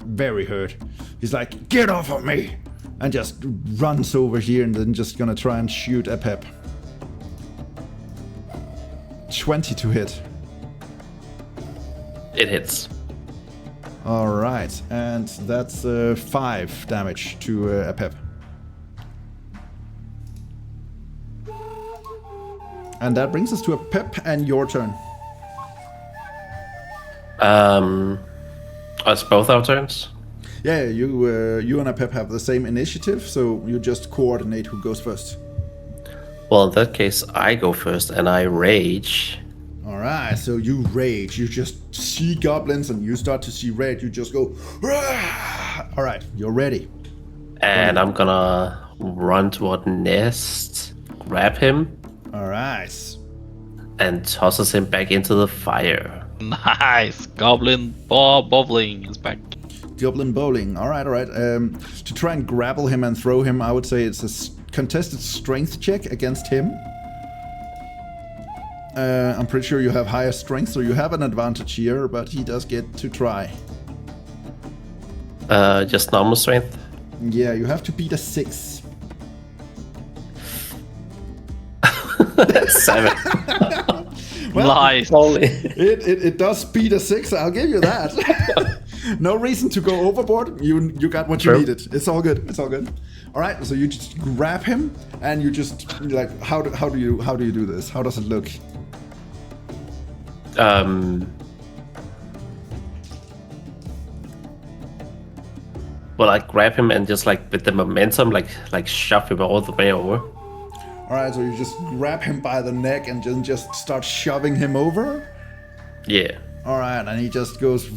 very hurt. He's like, get off of me! And just runs over here and then just gonna try and shoot a Pep. 20 to hit. It hits. Alright, and that's 5 damage to a Pep. And that brings us to a Pep and your turn. It's both our turns. Yeah, you and a Pep have the same initiative, so you just coordinate who goes first. Well, in that case, I go first and I rage. Alright, so you rage. You just see goblins and you start to see red. You just go. Alright, you're ready. And I'm gonna run toward Nest, grab him, Alright. and tosses him back into the fire. Nice! Goblin Bobbling is back. Goblin bowling. Alright. To try and grapple him and throw him, I would say it's a contested strength check against him. I'm pretty sure you have higher strength, so you have an advantage here, but he does get to try. Just normal strength. Yeah, you have to beat a 6. 7. Well, Nice! Holy. It does beat a 6, I'll give you that. No reason to go overboard. You got what you True. needed. It's all good. Alright, so you just grab him and you just like how do you do this? How does it look? Well, I grab him and just like with the momentum, like shove him all the way over. Alright, so you just grab him by the neck and just start shoving him over? Yeah. Alright, and he just goes.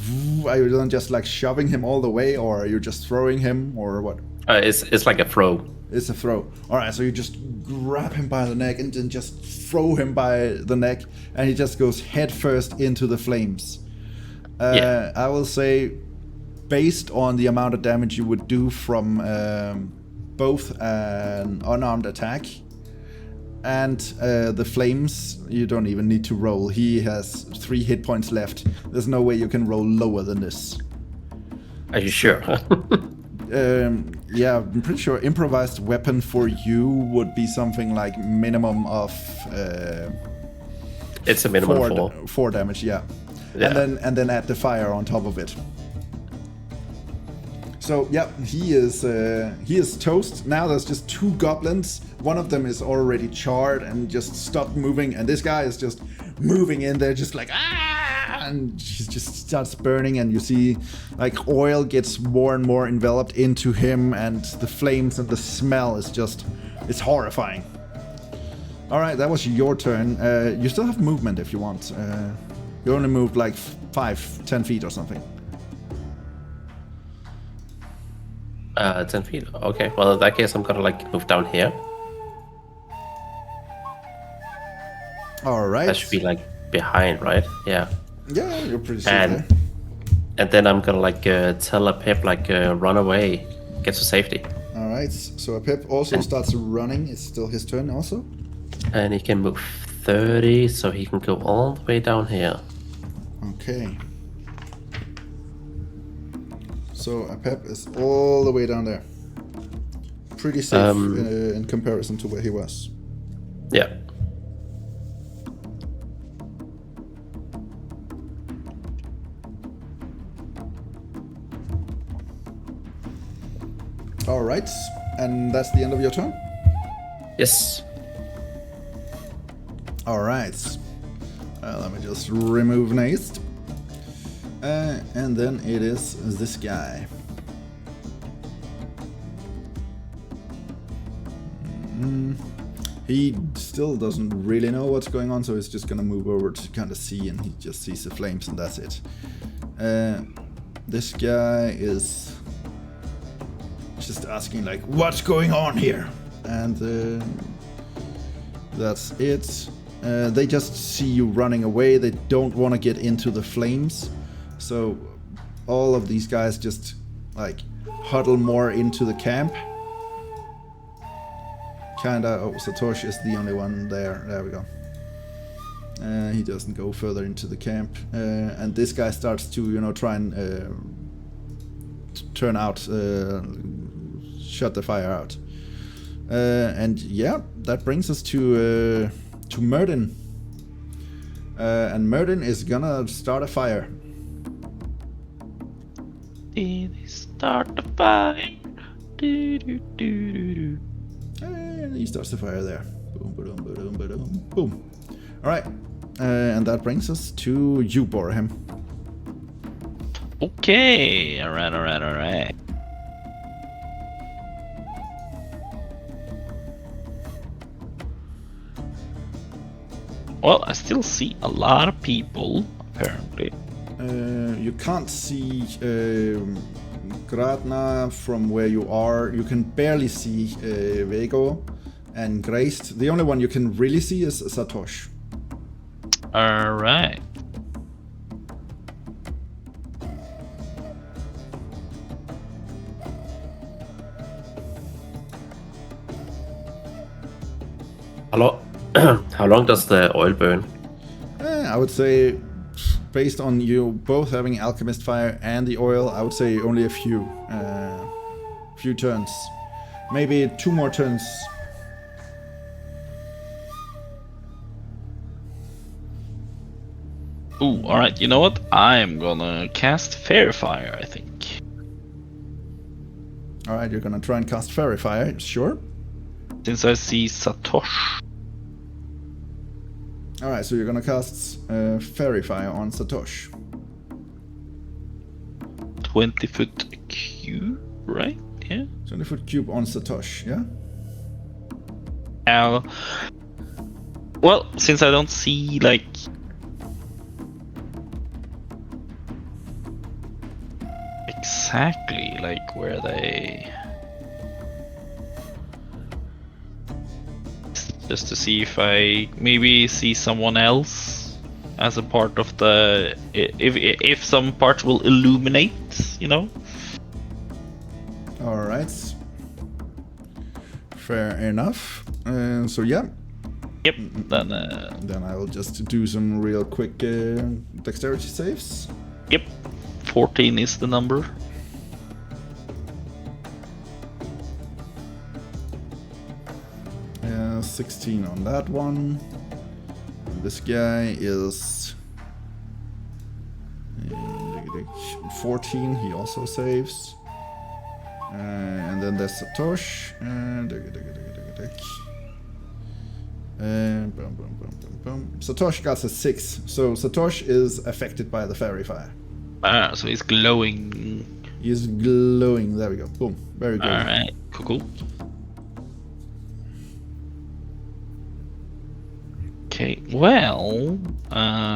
Are you then just like shoving him all the way, or are you just throwing him, or what? It's like a throw. It's a throw. Alright, so you just grab him by the neck and then just throw him by the neck, and he just goes head first into the flames. Yeah. I will say, based on the amount of damage you would do from both an unarmed attack and the flames, you don't even need to roll. He has 3 hit points left. There's no way you can roll lower than this. Are you sure? Yeah, I'm pretty sure improvised weapon for you would be something like minimum of It's a minimum 4 damage, yeah. Yeah. And then add the fire on top of it. So yeah, he is toast. Now there's just 2 goblins. One of them is already charred and just stopped moving, and this guy is just moving in there, just like and he just starts burning, and you see like oil gets more and more enveloped into him, and the flames and the smell is just, it's horrifying. All right, that was your turn. You still have movement if you want. You only moved like 5-10 feet or something. 10 feet. Okay. Well, in that case, I'm gonna like move down here. All right. That should be like behind, right? Yeah. Yeah, you're pretty safe there. And then I'm gonna like tell a Pip like run away, get to safety, All right. So Pip also starts running. It's still his turn also. and he can move 30, so he can go all the way down here. Okay. So Pep is all the way down there. Pretty safe in comparison to where he was. Yeah. All right. And that's the end of your turn? Yes. All right. Let me just remove Naste. And then it is this guy. He still doesn't really know what's going on, so he's just gonna move over to kind of see, and he just sees the flames, and that's it. This guy is just asking like, what's going on here? And that's it. They just see you running away. They don't want to get into the flames. So all of these guys just like huddle more into the camp. Kinda. Oh, Satoshi is the only one there. There we go. He doesn't go further into the camp. And this guy starts to, try and turn out, shut the fire out. And yeah, that brings us to Merdin. And Merdin is gonna start a fire. Did he start the fire? Do, do, do, do, do. And he starts the fire there. Boom, boom, boom, boom, boom. Alright. And that brings us to you, Bhorahim. Okay, alright. Well, I still see a lot of people, apparently. You can't see Gratna from where you are. You can barely see Vego and Graced. The only one you can really see is Satosh. Alright. How long does the oil burn? I would say, based on you both having Alchemist Fire and the oil, I would say only a few turns. Maybe 2 more turns. Ooh, alright, you know what? I'm gonna cast Fairy Fire, I think. Alright, you're gonna try and cast Fairy Fire, sure. Since I see Satosh. Alright, so you're gonna cast Fairy Fire on Satosh. 20-foot cube, right? Yeah. 20-foot cube on Satosh, yeah? Well, since I don't see, like... exactly, like, where they... Just to see if I maybe see someone else as a part of the... If some parts will illuminate, you know? Alright. Fair enough. So yeah. Yep, then... Then I will just do some real quick dexterity saves. Yep, 14 is the number. Yeah, 16 on that one. And this guy is 14, he also saves. And then there's Satosh. Satosh got a 6, so Satosh is affected by the fairy fire. Ah, so he's glowing. He's glowing. There we go. Boom. Very good. Alright, cool. Okay, well,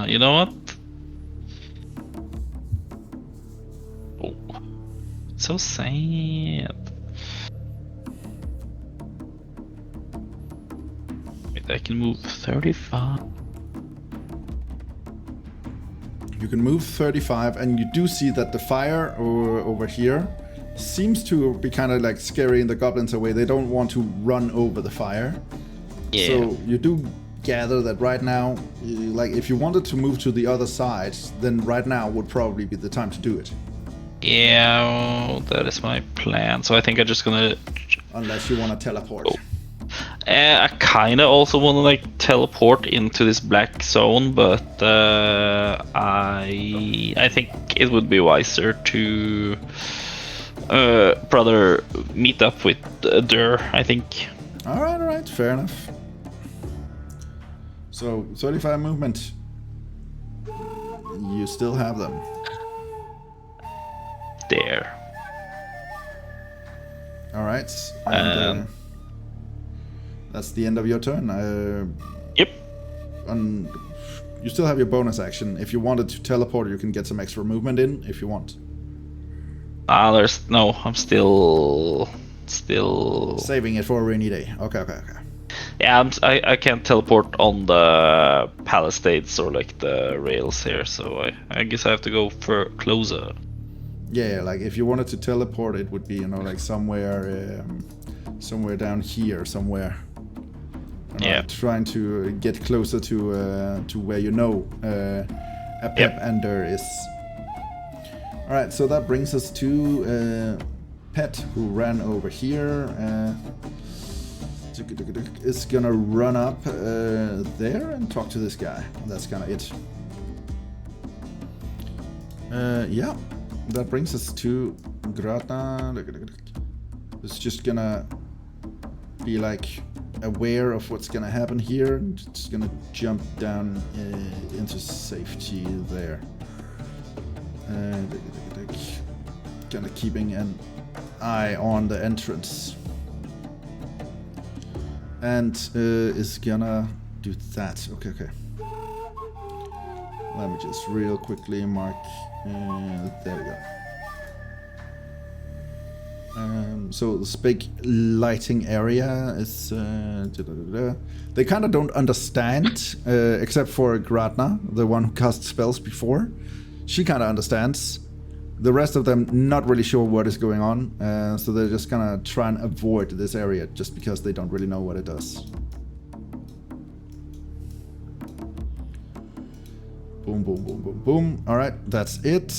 you know what? Oh, so sad. Wait, I can move 35. You can move 35, and you do see that the fire over here seems to be kind of like scaring the goblins away. They don't want to run over the fire. Yeah. So you do gather that right now, like if you wanted to move to the other side, then right now would probably be the time to do it. Yeah, that is my plan. So I think I'm just gonna... Unless you want to teleport. Oh. I kind of also want to like teleport into this black zone, but I think it would be wiser to rather meet up with Durr, I think. Alright, fair enough. So 35 movement. You still have them. There. Alright. And that's the end of your turn. Yep. You still have your bonus action. If you wanted to teleport, you can get some extra movement in if you want. There's no. I'm still saving it for a rainy day. Okay. Yeah, I can't teleport on the palisades or like the rails here, so I guess I have to go for closer. Yeah, like if you wanted to teleport, it would be like somewhere down here somewhere. Yeah. Trying to get closer to where a Pep and Durr is. Alright, so that brings us to Pet, who ran over here. Is gonna run up there and talk to this guy. That's kind of it. Yeah, that brings us to Grata. It's just gonna be like aware of what's gonna happen here. It's gonna jump down into safety there. Kind of keeping an eye on the entrance. And is gonna do that. Okay. Let me just real quickly mark. There we go. So this big lighting area is. They kind of don't understand, except for Gratna, the one who cast spells before. She kind of understands. The rest of them not really sure what is going on, so they're just gonna try and avoid this area just because they don't really know what it does. Boom, boom, boom, boom, boom. All right, that's it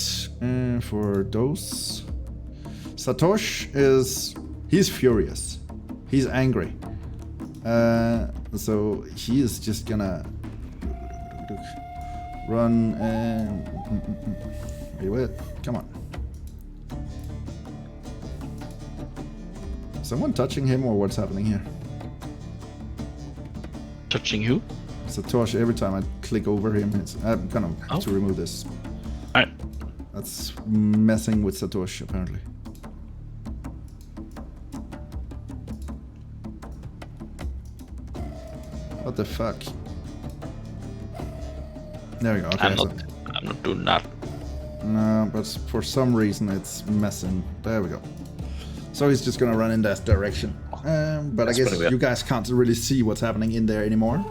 for those. Satosh he's furious. He's angry. So he is just gonna run wait, come on. Someone touching him or what's happening here? Touching who? Satoshi, every time I click over him, I'm gonna have to remove this. Alright. That's messing with Satoshi, apparently. What the fuck? There we go. Okay, I'm not doing that. No, but for some reason it's messing. There we go. So he's just gonna run in that direction. But I guess you guys can't really see what's happening in there anymore.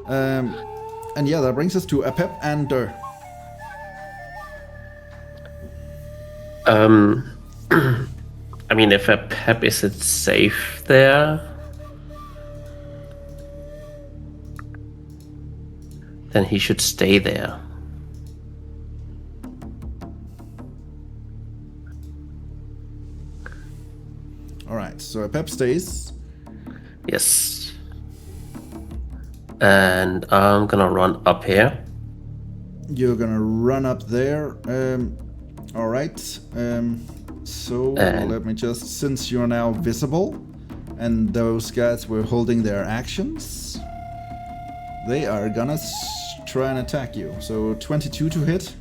And yeah, that brings us to Apep and Durr. I mean, if Apep isn't safe there, then he should stay there. Alright, so Apep stays. Yes. And I'm gonna run up here. You're gonna run up there. Alright. So let me just, since you're now visible and those guys were holding their actions, they are gonna try and attack you. So 22 to hit.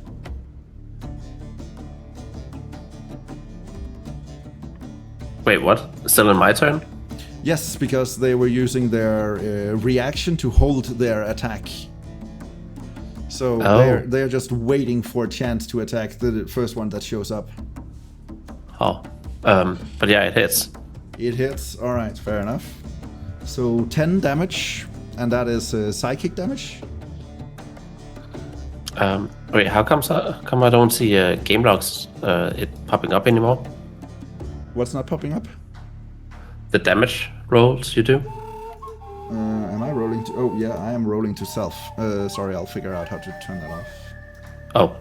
Wait, what? Still in my turn? Yes, because they were using their reaction to hold their attack. So they're just waiting for a chance to attack the first one that shows up. Oh, but yeah, it hits. It hits. All right, fair enough. So 10 damage, and that is psychic damage. Wait, how come I don't see game logs it popping up anymore? What's not popping up? The damage rolls you do? Am I rolling to... Oh, yeah, I am rolling to self. Sorry, I'll figure out how to turn that off. Oh.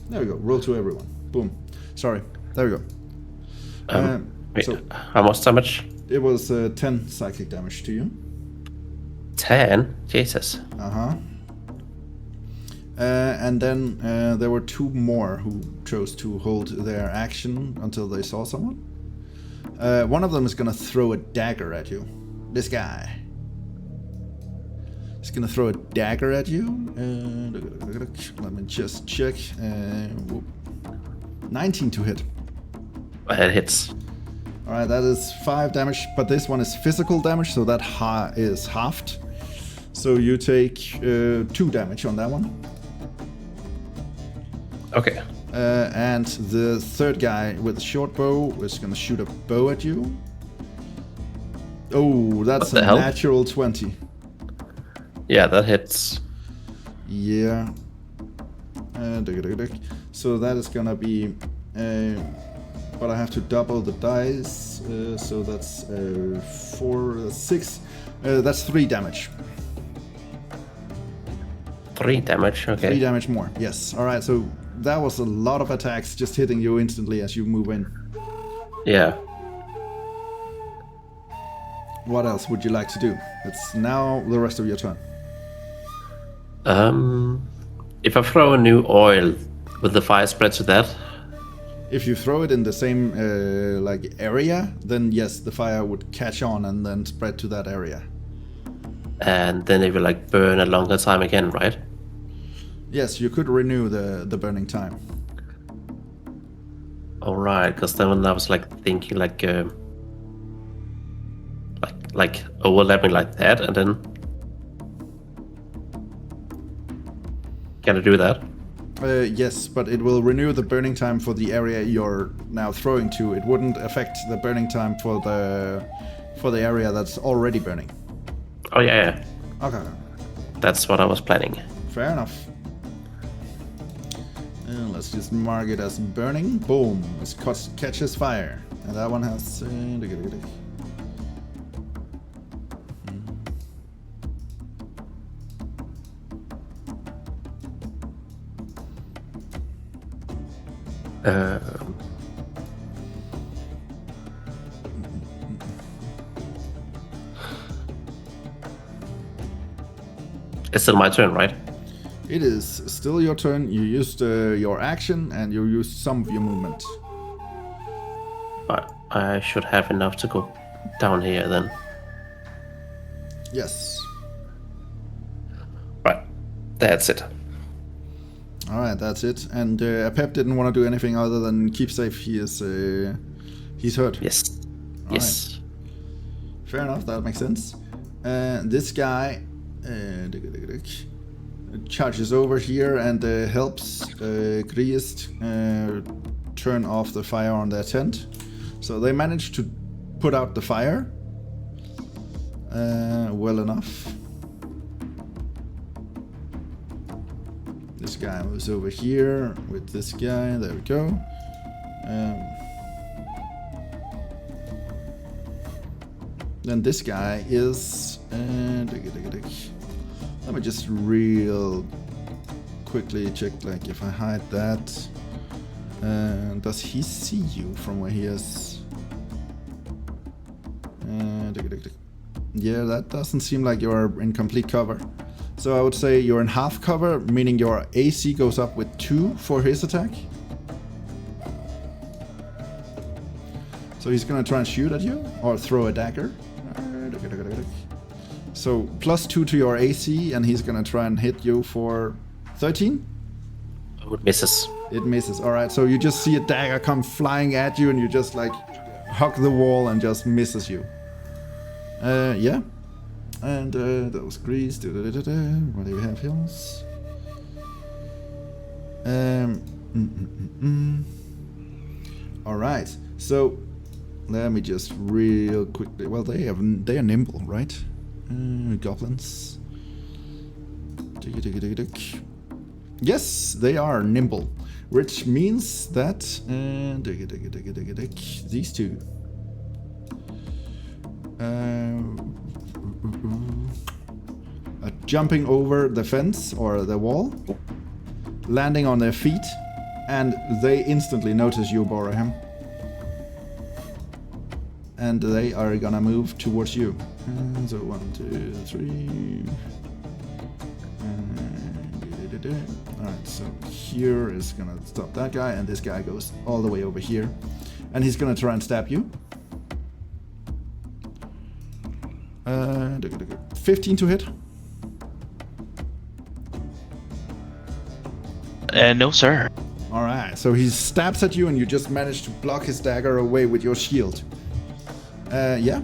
There we go. Roll to everyone. Boom. Sorry. There we go. Wait, so how much damage? it was 10 psychic damage to you. 10? Jesus. Uh-huh. And then there were two more who chose to hold their action until they saw someone. One of them is gonna throw a dagger at you. This guy. He's gonna throw a dagger at you. Let me just check. 19 to hit. It hits. Alright, that is 5 damage, but this one is physical damage, so that is halved. So you take 2 damage on that one. Okay. And the third guy with the short bow is gonna shoot a bow at you. Oh, that's a natural 20. Yeah, that hits. Yeah. So that is gonna be... but I have to double the dice, so that's 4, 6. That's 3 damage. 3 damage, okay. 3 damage more, yes. Alright, so that was a lot of attacks just hitting you instantly as you move in. Yeah. What else would you like to do? It's now the rest of your turn. If I throw a new oil, will the fire spread to that? If you throw it in the same area, then yes, the fire would catch on and then spread to that area. And then it will burn a longer time again, right? Yes, you could renew the burning time. All right, because then when I was thinking overlapping like that, and then Can I do that? Yes, but it will renew the burning time for the area you're now throwing to. It wouldn't affect the burning time for the area that's already burning. Oh yeah. Okay. That's what I was planning. Fair enough. Let's just mark it as burning. Boom. It catches fire. And that one has... It's still my turn, right? It is still your turn. You used your action and you used some of your movement. But I should have enough to go down here then. Yes. Right. That's it. Alright, that's it. And Apep didn't want to do anything other than keep safe. He's hurt. Yes. All Yes. Fair enough, that makes sense. This guy charges over here and helps Griest turn off the fire on their tent. So they managed to put out the fire well enough. This guy was over here with this guy. There we go. Then this guy is... let me just real quickly check, like, if I hide that. Does he see you from where he is? Yeah, that doesn't seem like you're in complete cover. So I would say you're in half cover, meaning your AC goes up with 2 for his attack. So he's gonna try and shoot at you, or throw a dagger. So +2 to your AC, and he's gonna try and hit you for 13? It misses. It misses. Alright, so you just see a dagger come flying at you, and you just like hug the wall and just misses you. Yeah. And those grease. What do we have else? Alright, so let me just real quickly. Well, they are nimble, right? Goblins. Yes, they are nimble, which means that these two are jumping over the fence or the wall, landing on their feet, and they instantly notice you, Bhorahim. And they are gonna move towards you. So 1, 2, 3. Alright, so here is gonna stop that guy, and this guy goes all the way over here. And he's gonna try and stab you. 15 to hit. No, sir. Alright, so he stabs at you and you just manage to block his dagger away with your shield. Yeah.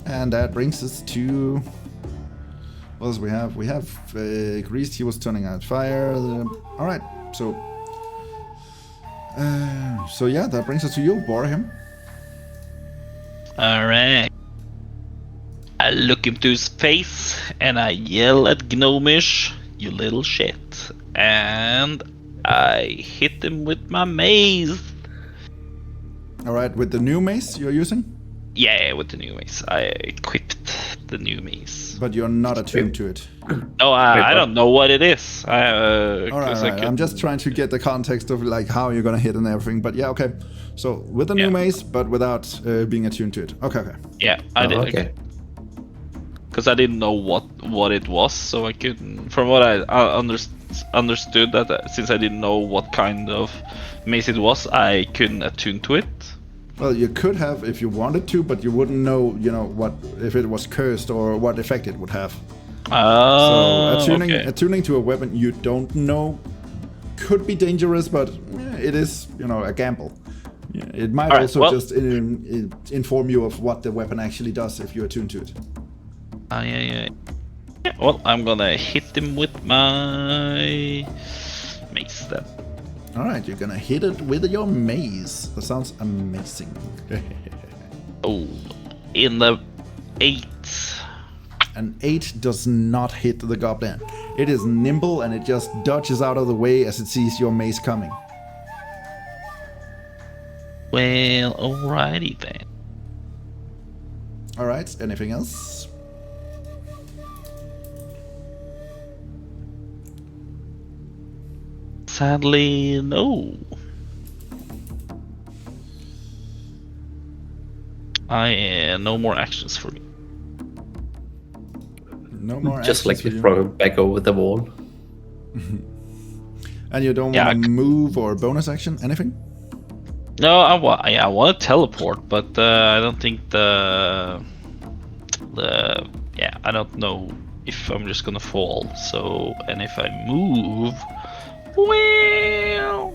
And that brings us to... what else we have? We have Greased, he was turning out fire. Alright, so... so yeah, that brings us to you, Bhorahim. Alright. I look into his face and I yell at Gnomish, "You little shit." And I hit him with my mace. Alright, with the new mace you're using? Yeah, with the new mace. I equipped the new mace. But you're not attuned to it. No, I don't know what it is. Alright, I'm just trying to get the context of like how you're gonna hit and everything. But yeah, okay. So with the new mace, but without being attuned to it. Okay. Yeah, I did. Okay. Because I didn't know what it was, so I couldn't. From what I understood, that since I didn't know what kind of mace it was, I couldn't attune to it. Well, you could have if you wanted to, but you wouldn't know, what if it was cursed or what effect it would have. So attuning to a weapon you don't know could be dangerous, but it is, a gamble. Yeah, it might just inform you of what the weapon actually does if you attune to it. Yeah. Yeah, well, I'm gonna hit him with my mace then. All right, you're gonna hit it with your mace. That sounds amazing. Oh, in the 8. An 8 does not hit the goblin. It is nimble and it just dodges out of the way as it sees your mace coming. Well, alrighty then. All right, anything else? Sadly, no. No more actions for me. No more Just like actions you for you. throw him back over the wall. And you don't Yeah, want to move or bonus action? Anything? No, I want to teleport, but I don't think I don't know if I'm just gonna fall. So, and if I move, well,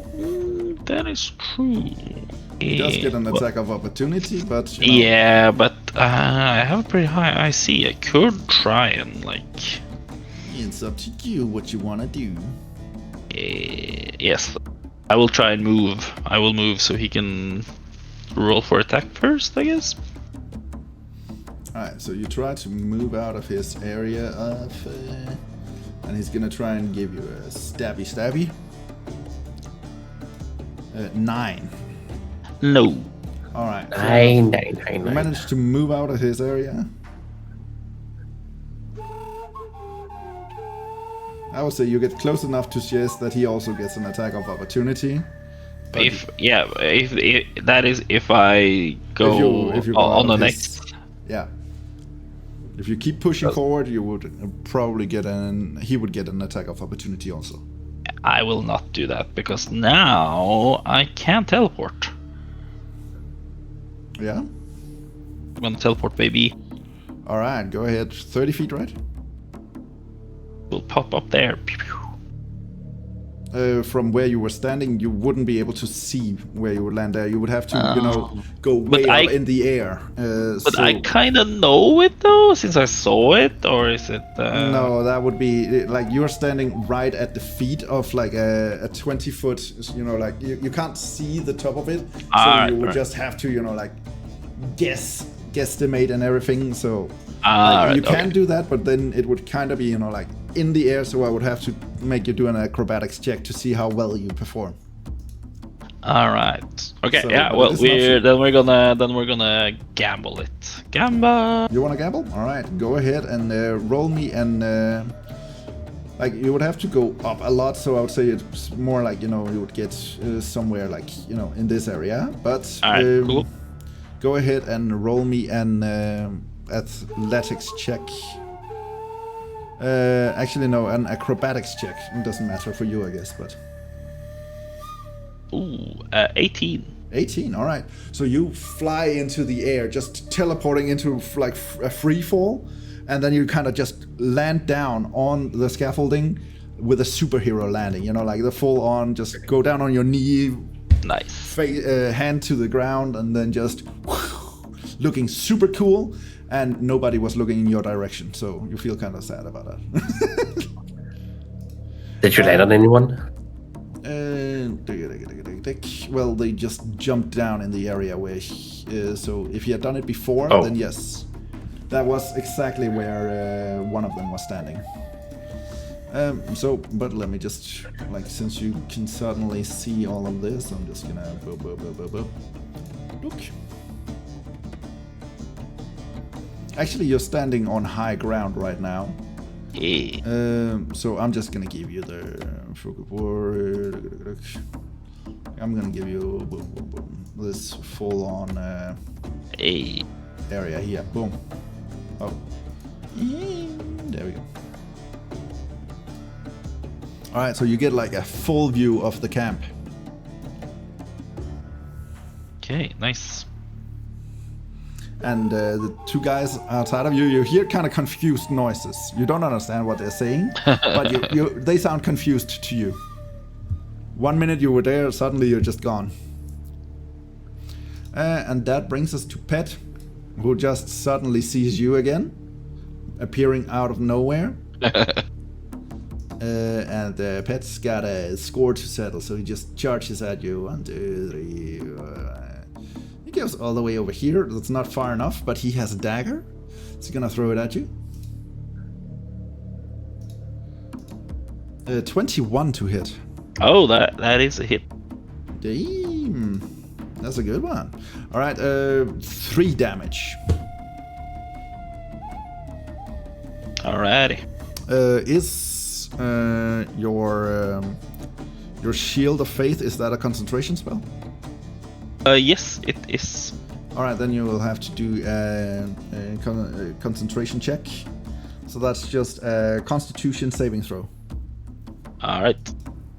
that is true. He does get an attack of opportunity, but you know, Yeah, but I have a pretty high IC. I could try and like. it's up to you what you want to do. Yes, I will try and move. I will move so he can roll for attack first, I guess. Alright, so you try to move out of his area of... and he's gonna try and give you a stabby. 9. No. Alright. Nine. You managed to move out of his area. I would say you get close enough to suggest that he also gets an attack of opportunity. But If that is if I go if you go on out the of his- next. Yeah. If you keep pushing forward, you would probably get he would get an attack of opportunity also. I will not do that because now I can't teleport. Yeah? I'm gonna teleport, baby. Alright, go ahead. 30 feet, right? Will pop up there. Pew, pew. From where you were standing, you wouldn't be able to see where you would land there. You would have to, go way But up in the air. But so I kind of know it though, since I saw it, or is it? no, that would be like you're standing right at the feet of like a 20-foot. Like you can't see the top of it, so you would just have to, like guesstimate and everything. So you can do that, but then it would kind of be, like in the air. So I would have to make you do an acrobatics check to see how well you perform. All right. Okay. So, yeah. but Well, it is an option. we're gonna gamble it. Gamble. You want to gamble? All right, go ahead and roll me and like you would have to go up a lot. So I would say it's more like you would get somewhere like in this area. But All right. Cool. go ahead and roll me an athletics check. Actually, no, an acrobatics check. It doesn't matter for you, I guess, but. Ooh, 18. 18, all right. So you fly into the air, just teleporting into like a free fall, and then you kind of just land down on the scaffolding with a superhero landing. Like the full on, just go down on your knee, Nice. hand to the ground, and then just looking super cool. And nobody was looking in your direction, so you feel kind of sad about that. Did you land on anyone? Well, they just jumped down in the area where. So if you had done it before, then yes, that was exactly where one of them was standing. But let me just since you can suddenly see all of this, I'm just gonna look. Actually, you're standing on high ground right now. Yeah. So I'm just gonna give you the. I'm gonna give you this full-on area here. Boom. Oh. There we go. All right, so you get like a full view of the camp. Okay. Nice. And the two guys outside of you hear kind of confused noises. You don't understand what they're saying, but they sound confused to you. 1 minute you were there, suddenly you're just gone. And that brings us to Pet, who just suddenly sees you again, appearing out of nowhere. And the pet's got a score to settle, so he just charges at you. 1, 2, 3. He goes all the way over here. That's not far enough, but he has a dagger. So he's gonna throw it at you. 21 to hit. Oh, that is a hit. Damn. That's a good one. Alright, 3 damage. Alrighty. Is your Shield of Faith, is that a concentration spell? Yes, it is. Alright, then you will have to do a concentration check. So that's just a Constitution saving throw. Alright.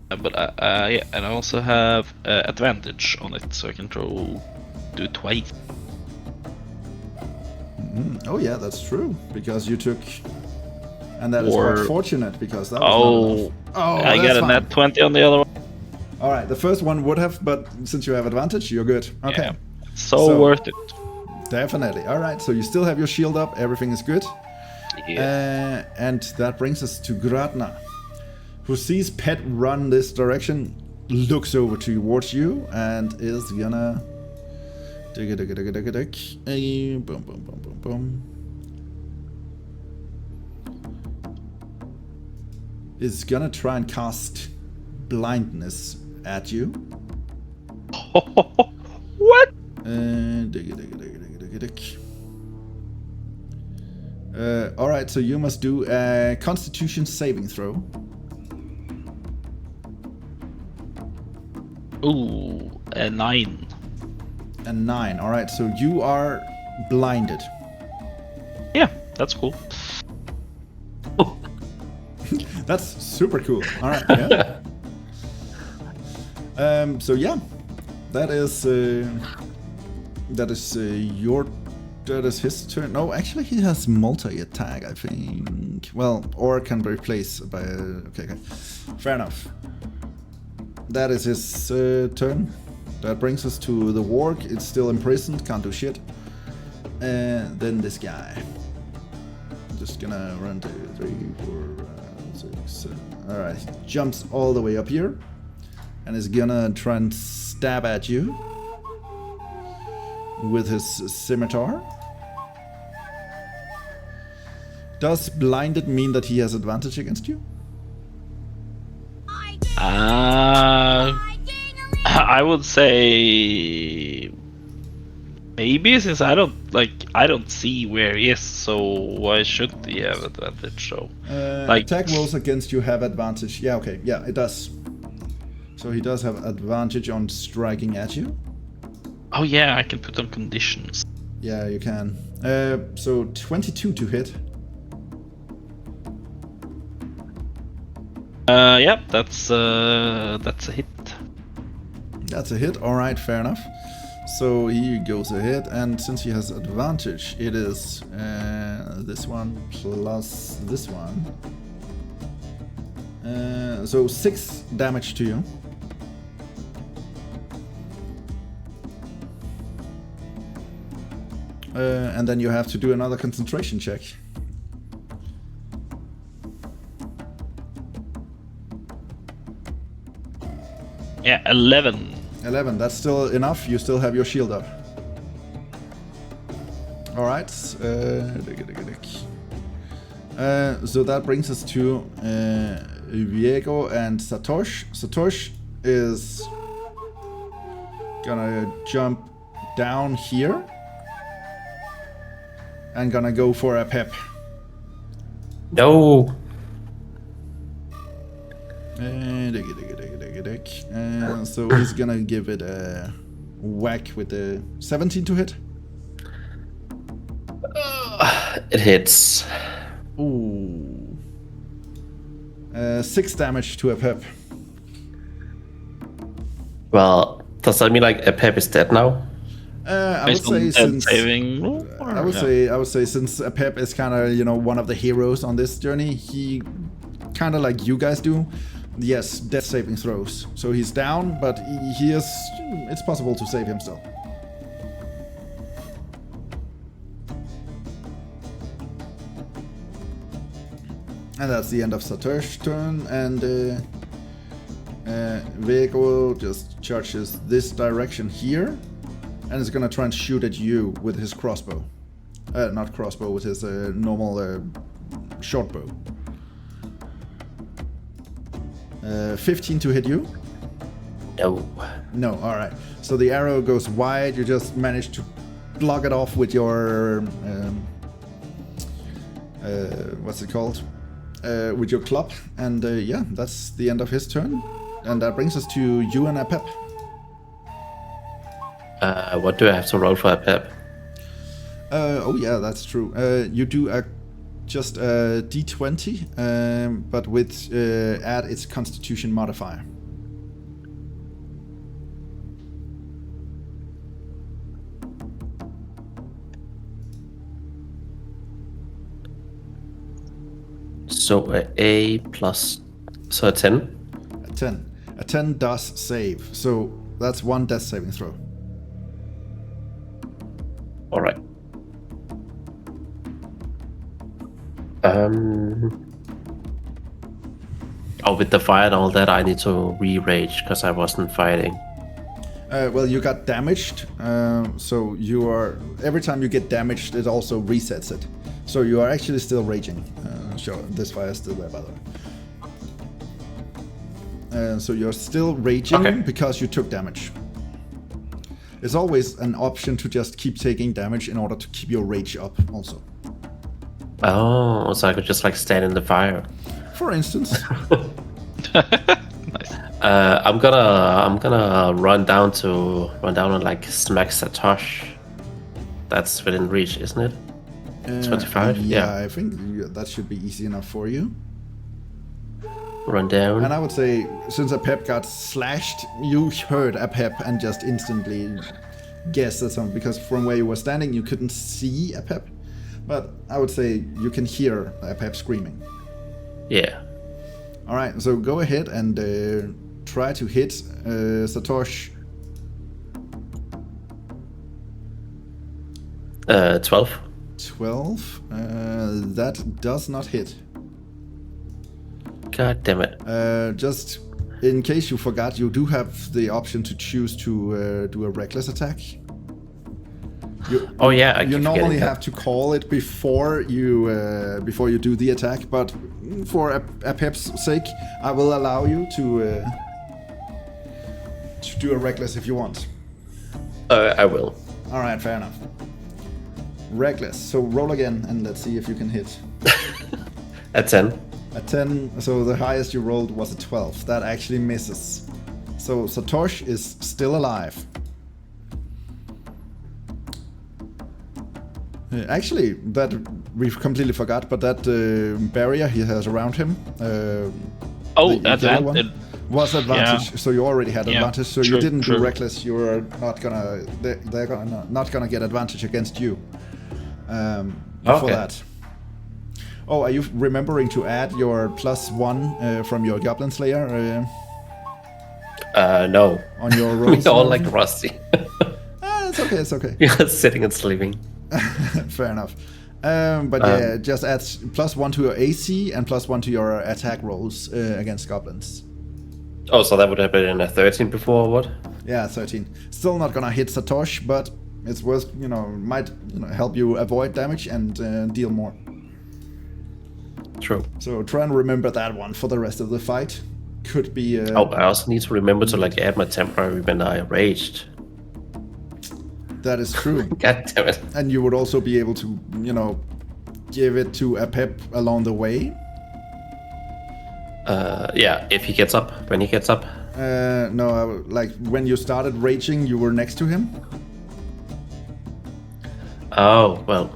But yeah, and I also have advantage on it, so I can do it twice. Oh yeah, that's true, because you took... And that is Or- quite fortunate, because that was not enough. Oh, I got a fine. nat 20 on the other one. Alright, the first one would have, but since you have advantage, you're good. Okay. Yeah. So worth it. Definitely. Alright, so you still have your shield up, everything is good. Yeah. And that brings us to Gradna, who sees Pet run this direction, looks over towards you, and is gonna... Boom, boom, boom, boom, boom. Is gonna try and cast blindness at you. What? Alright, so you must do a Constitution saving throw. Ooh, a 9. A 9. Alright, so you are blinded. Yeah, that's cool. That's super cool. Alright, yeah. So yeah, that is his turn. No, actually he has multi-attack, I think. Well, or can be replaced by okay. Fair enough. That is his turn. That brings us to the warg. It's still imprisoned, can't do shit. And then this guy. Just gonna run 2, 3, 4, 6, 7. Alright, jumps all the way up here. And is gonna try and stab at you with his scimitar. Does blinded mean that he has advantage against you? I would say maybe, since I don't see where he is, so why should he have advantage? So attack rolls against you have advantage. Yeah, okay, yeah, it does. So he does have advantage on striking at you. Oh yeah, I can put on conditions. Yeah, you can. So 22 to hit. Yeah, that's a hit. That's a hit. All right, fair enough. So he goes ahead, and since he has advantage, it is this one plus this one. So 6 damage to you. And then you have to do another concentration check. Yeah, 11. 11, that's still enough. You still have your shield up. Alright. So that brings us to Viego and Satosh. Satosh is gonna jump down here and gonna go for a pep. No. So he's gonna give it a whack with the 17 to hit. It hits. Ooh. 6 damage to a pep. Well, does that mean like a pep is dead now? I would Based on say dead since saving. I would say since Pep is kind of one of the heroes on this journey, he kind of like you guys do. Yes, death saving throws. So he's down, but he is. It's possible to save him still. And that's the end of Satosh's turn, and Vego just charges this direction here, and is gonna try and shoot at you with his crossbow. Not crossbow, with his normal short bow. 15 to hit you? No. No, alright. So the arrow goes wide, you just manage to block it off with your... what's it called? With your club. And yeah, that's the end of his turn. And that brings us to you and Apep. What do I have to roll for a pep? Oh yeah, that's true. You do just a d20, but with add its Constitution modifier. So a plus, so a 10. A 10. A 10 does save, so that's one death saving throw. All right. Oh, with the fire and all that, I need to re-rage because I wasn't fighting. Well, you got damaged, so you are... Every time you get damaged, it also resets it. So you are actually still raging. Sure, this fire is still there, by the way. So you're still raging because you took damage. It's always an option to just keep taking damage in order to keep your rage up, also. Oh, so I could just like stand in the fire. For instance. Nice. I'm gonna run down and like smack Satosh. That's within reach, isn't it? 25. Yeah, I think that should be easy enough for you. Run down. And I would say, since Apep got slashed, you heard Apep and just instantly guessed at something, because from where you were standing, you couldn't see Apep. But I would say you can hear Apep screaming. Yeah. All right, so go ahead and try to hit Satosh. 12. 12. That does not hit. God damn it. Just in case you forgot, you do have the option to choose to do a reckless attack. Oh yeah, I you keep normally forgetting that. have to call it before you do the attack, but for Apep's sake, I will allow you to do a reckless if you want. I will. All right, fair enough. Reckless. So roll again, and let's see if you can hit. A 10. A 10. So the highest you rolled was a 12. That actually misses. So Satosh is still alive. Actually, that we completely forgot, but that barrier he has around him. Was advantage. Yeah. So you already had advantage. So you didn't do reckless. You're not gonna. They're not gonna get advantage against you. For that. Oh, are you remembering to add your +1 from your Goblin Slayer? No. On your rolls? We're all like rusty. It's okay. It's okay. You're sitting and sleeping. Fair enough. But yeah, just add +1 to your AC and +1 to your attack rolls against goblins. Oh, so that would have been a 13 before, or what? Yeah, 13. Still not gonna hit Satosh, but it's worth, might help you avoid damage and deal more. True. So try and remember that one for the rest of the fight. Could be. I also need to remember to like add my temporary when I raged. That is true. God damn it. And you would also be able to, give it to Apep along the way. Yeah, if he gets up. When he gets up. No, like when you started raging, you were next to him. Oh, well.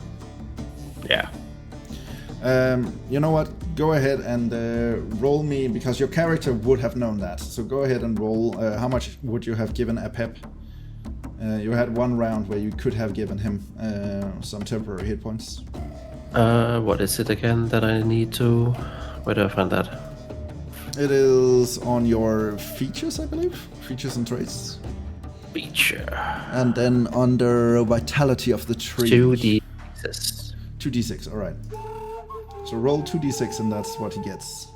Yeah. You know what? Go ahead and roll me, because your character would have known that. So go ahead and roll. How much would you have given Apep? You had one round where you could have given him some temporary hit points. What is it again that I need to... Where do I find that? It is on your features, I believe. Features and traits. Feature. And then under vitality of the tree. 2d6. 2d6, alright. So roll 2d6 and that's what he gets.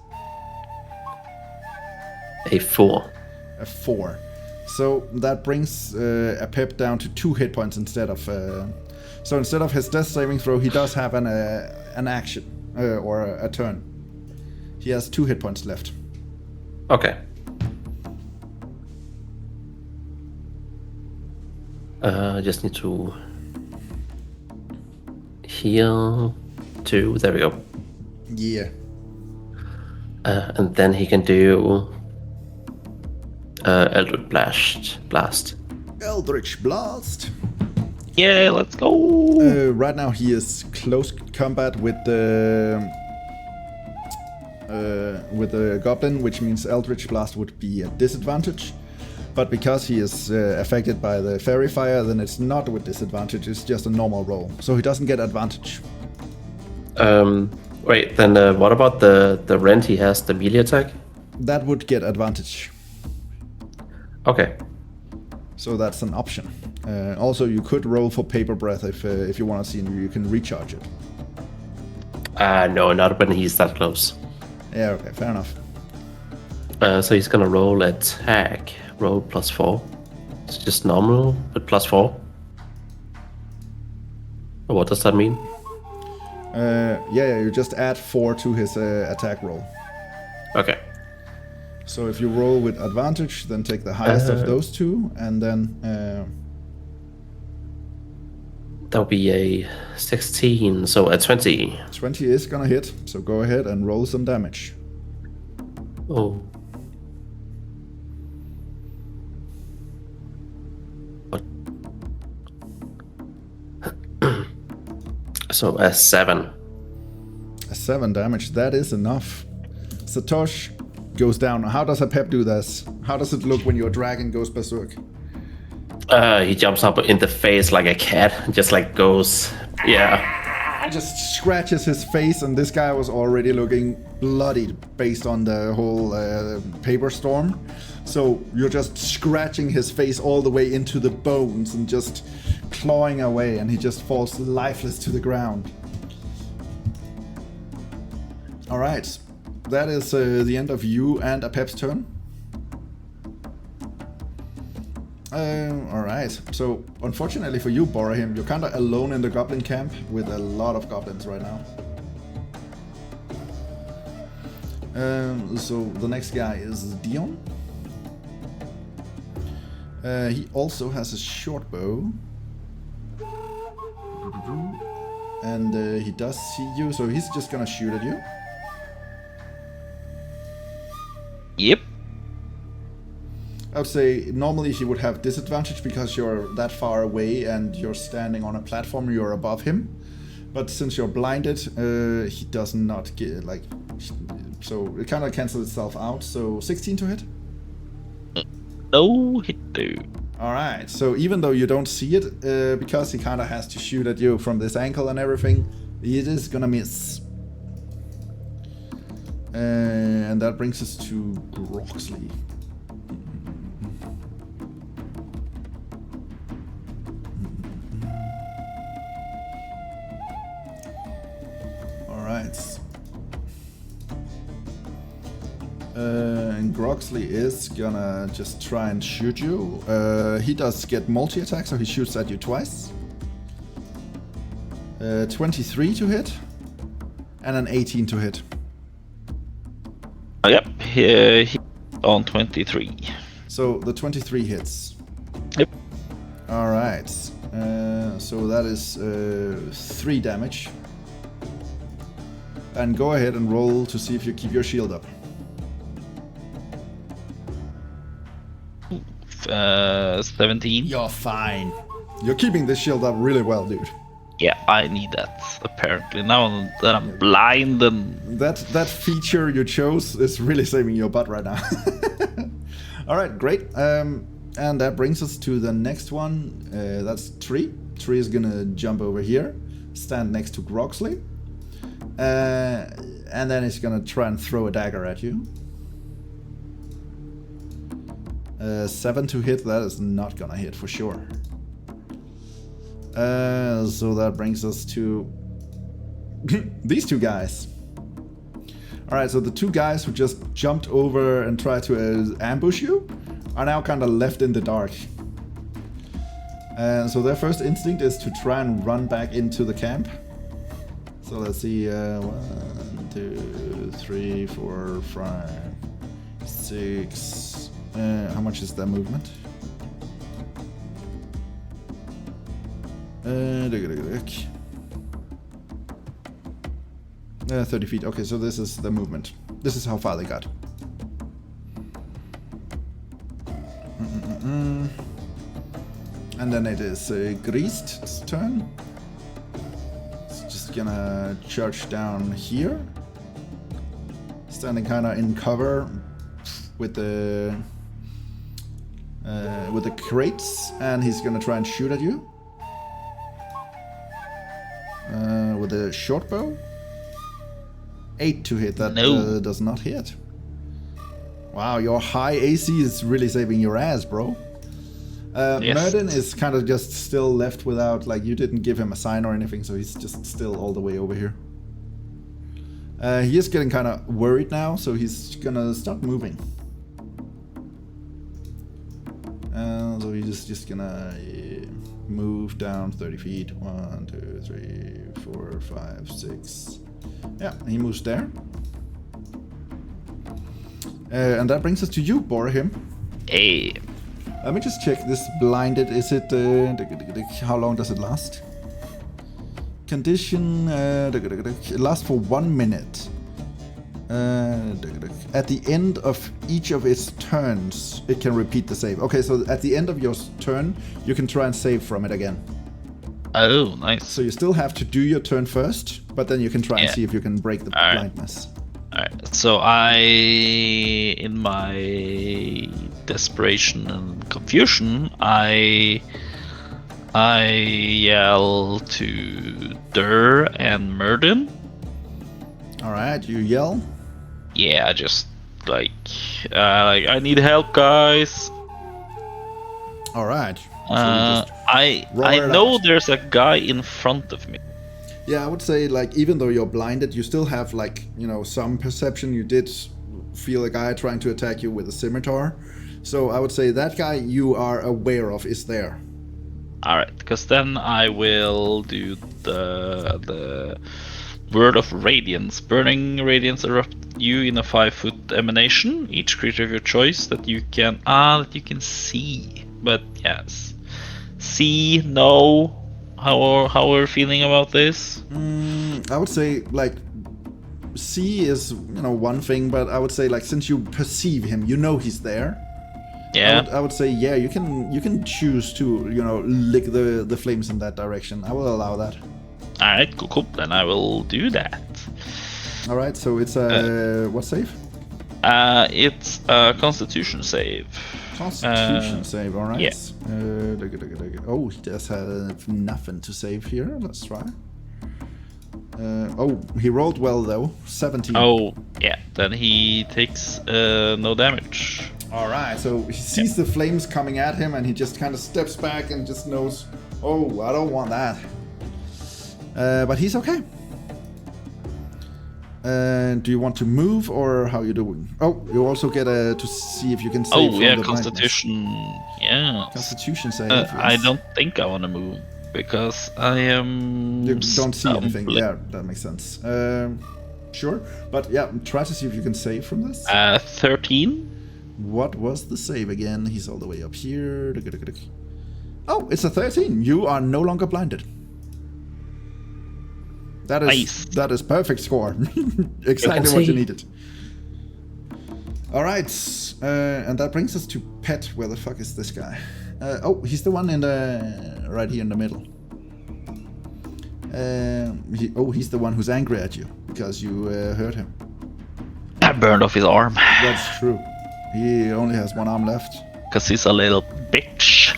A 4. A 4. So that brings a Pep down to 2 hit points instead of... so instead of his death saving throw, he does have an action, or a turn. He has 2 hit points left. Okay. I just need to heal 2. There we go. Yeah. And then he can do Eldritch Blast. Eldritch Blast. Yeah, let's go. Right now he is close combat with the Goblin, which means Eldritch Blast would be a disadvantage. But because he is affected by the Fairy Fire, then it's not with disadvantage, it's just a normal roll. So he doesn't get advantage. Wait, then what about the rend he has, the melee attack? That would get advantage. Okay. So that's an option. Also, you could roll for Paper Breath if you want to see and you can recharge it. No, not when he's that close. Yeah, okay, fair enough. So he's gonna roll attack. Roll +4. It's just normal, but +4. What does that mean? Yeah, you just add 4 to his attack roll. Okay. So if you roll with advantage, then take the highest of those 2, and then... that would be a 16, so a 20. 20 is gonna hit, so go ahead and roll some damage. Oh. What? So a 7. A 7 damage, that is enough. Satosh goes down. How does a Pep do this? How does it look when your dragon goes berserk? He jumps up in the face like a cat, and just like goes, yeah. Just scratches his face, and this guy was already looking bloodied based on the whole paper storm. So you're just scratching his face all the way into the bones and just clawing away, and he just falls lifeless to the ground. All right, that is the end of you and a Pep's turn. Alright, so unfortunately for you, Bhorahim, you're kinda alone in the goblin camp with a lot of goblins right now. So the next guy is Dion. He also has a short bow. And he does see you, so he's just gonna shoot at you. Yep. I would say normally he would have disadvantage because you're that far away and you're standing on a platform, you're above him. But since you're blinded, he does not get, like, so it kind of cancels itself out. So 16 to hit? No hit though. Alright, so even though you don't see it, because he kind of has to shoot at you from this angle and everything, it is gonna miss. And that brings us to Groxley. Alright. And Groxley is gonna just try and shoot you. He does get multi-attack, so he shoots at you twice. 23 to hit. And an 18 to hit. Yep, he on 23. So the 23 hits. Yep. Alright. So that is 3 damage. And go ahead and roll to see if you keep your shield up. 17. You're fine. You're keeping this shield up really well, dude. Yeah, I need that, apparently. Now that I'm blind and... That feature you chose is really saving your butt right now. Alright, great. And that brings us to the next one. That's Tree. Tree is gonna jump over here, stand next to Groxley. And then he's gonna try and throw a dagger at you. 7 to hit, that is not gonna hit for sure. So that brings us to these two guys. Alright, so the two guys who just jumped over and tried to ambush you are now kind of left in the dark. And so their first instinct is to try and run back into the camp. So let's see, 1, 2, 3, 4, 5, 6. How much is their movement? 30 feet. Okay, so this is the movement. This is how far they got. And then it is Greast's turn. It's just gonna charge down here. Standing kind of in cover with the crates, and he's gonna try and shoot at you with a short bow. 8 to hit. That does not hit. Wow, your high AC is really saving your ass, bro. Yes. Merden is kind of just still left without, like, you didn't give him a sign or anything, so he's just still all the way over here. He is getting kind of worried now, so he's gonna stop moving. So he's just gonna move down 30 feet. 1, 2, 3, 4, 5, 6. Yeah, he moves there. And that brings us to you, Bhorahim. Hey. Let me just check this blinded. Is it... how long does it last? Condition... it lasts for 1 minute. At the end of each of its turns, it can repeat the save. Okay, so at the end of your turn, you can try and save from it again. Oh, nice. So you still have to do your turn first, but then you can try and see if you can break the blindness. Alright, so in my desperation and confusion, I yell to Durr and Merden. Alright, you yell? Yeah, just like I need help, guys. Alright. I know there's a guy in front of me. Yeah, I would say, like, even though you're blinded, you still have, like, you know, some perception. You did feel a guy trying to attack you with a scimitar. So I would say that guy you are aware of is there. Alright, because then I will do the Word of Radiance. Burning Radiance erupt you in a 5-foot emanation. Each creature of your choice that you can see. But yes. See, no. How we're feeling about this? I would say, like, see is, you know, one thing, but I would say, like, since you perceive him, you know he's there. Yeah. I would say, yeah, you can choose to, you know, lick the flames in that direction. I will allow that. Alright, cool. Then I will do that. Alright, so it's a what save? It's a Constitution save. Constitution save, alright. Yeah. Oh, he does have nothing to save here. Let's try. Oh, he rolled well though. 17. Oh, yeah. Then he takes no damage. Alright, so he sees the flames coming at him and he just kind of steps back and just knows, oh, I don't want that. But he's okay. Do you want to move, or how are you doing? Oh, you also get to see if you can save from the Constitution. Yeah. Constitution save. Yes. I don't think I want to move because I am. You don't see anything. Yeah, that makes sense. Sure, but yeah, try to see if you can save from this. 13. What was the save again? He's all the way up here. Oh, it's a 13. You are no longer blinded. That is perfect score. Exactly what you needed. Alright, and that brings us to Pet. Where the fuck is this guy? Oh, he's the one in the right here in the middle. He's the one who's angry at you because you hurt him. I burned off his arm. That's true. He only has one arm left. Because he's a little bitch.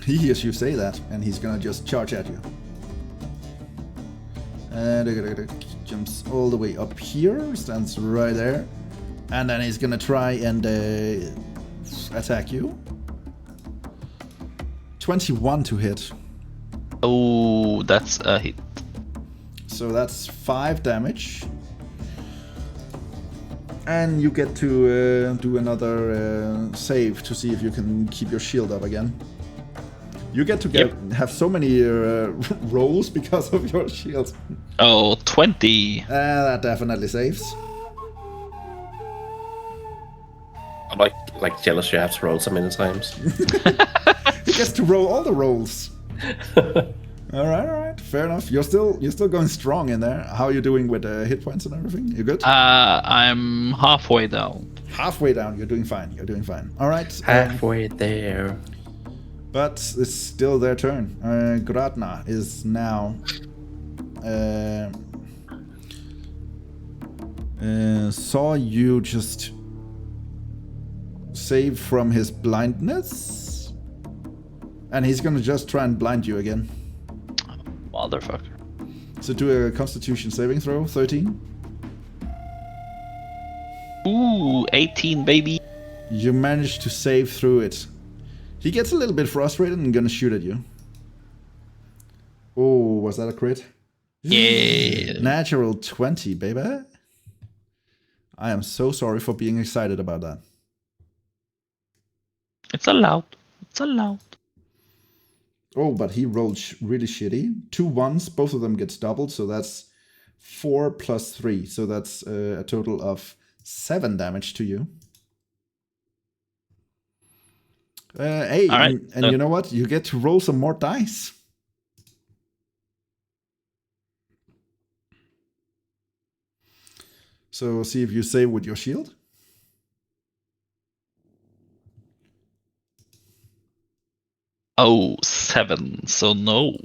He hears you say that, and he's gonna just charge at you. Jumps all the way up here, stands right there, and then he's gonna try and attack you. 21 to hit. Oh, that's a hit. So that's 5 damage. And you get to do another save to see if you can keep your shield up again. You get to have so many rolls because of your shield. Oh, 20. That definitely saves. I'm like jealous you have to roll so many times. He gets to roll all the rolls. All right, fair enough. You're still going strong in there. How are you doing with hit points and everything? You good? I'm halfway down. Halfway down. You're doing fine. All right. Halfway there. But it's still their turn. Gradna is now. Saw you just save from his blindness, and he's gonna just try and blind you again. Motherfucker. So do a Constitution saving throw, 13. Ooh, 18, baby. You manage to save through it. He gets a little bit frustrated and gonna shoot at you. Oh, was that a crit? Yeah. Natural 20, baby. I am so sorry for being excited about that. It's allowed. Oh, but he rolled really shitty. 2 1s, both of them gets doubled, so that's 4 plus 3. So that's a total of 7 damage to you. Hey, all right. and you know what? You get to roll some more dice. So see if you save with your shield. Oh, 7. So no.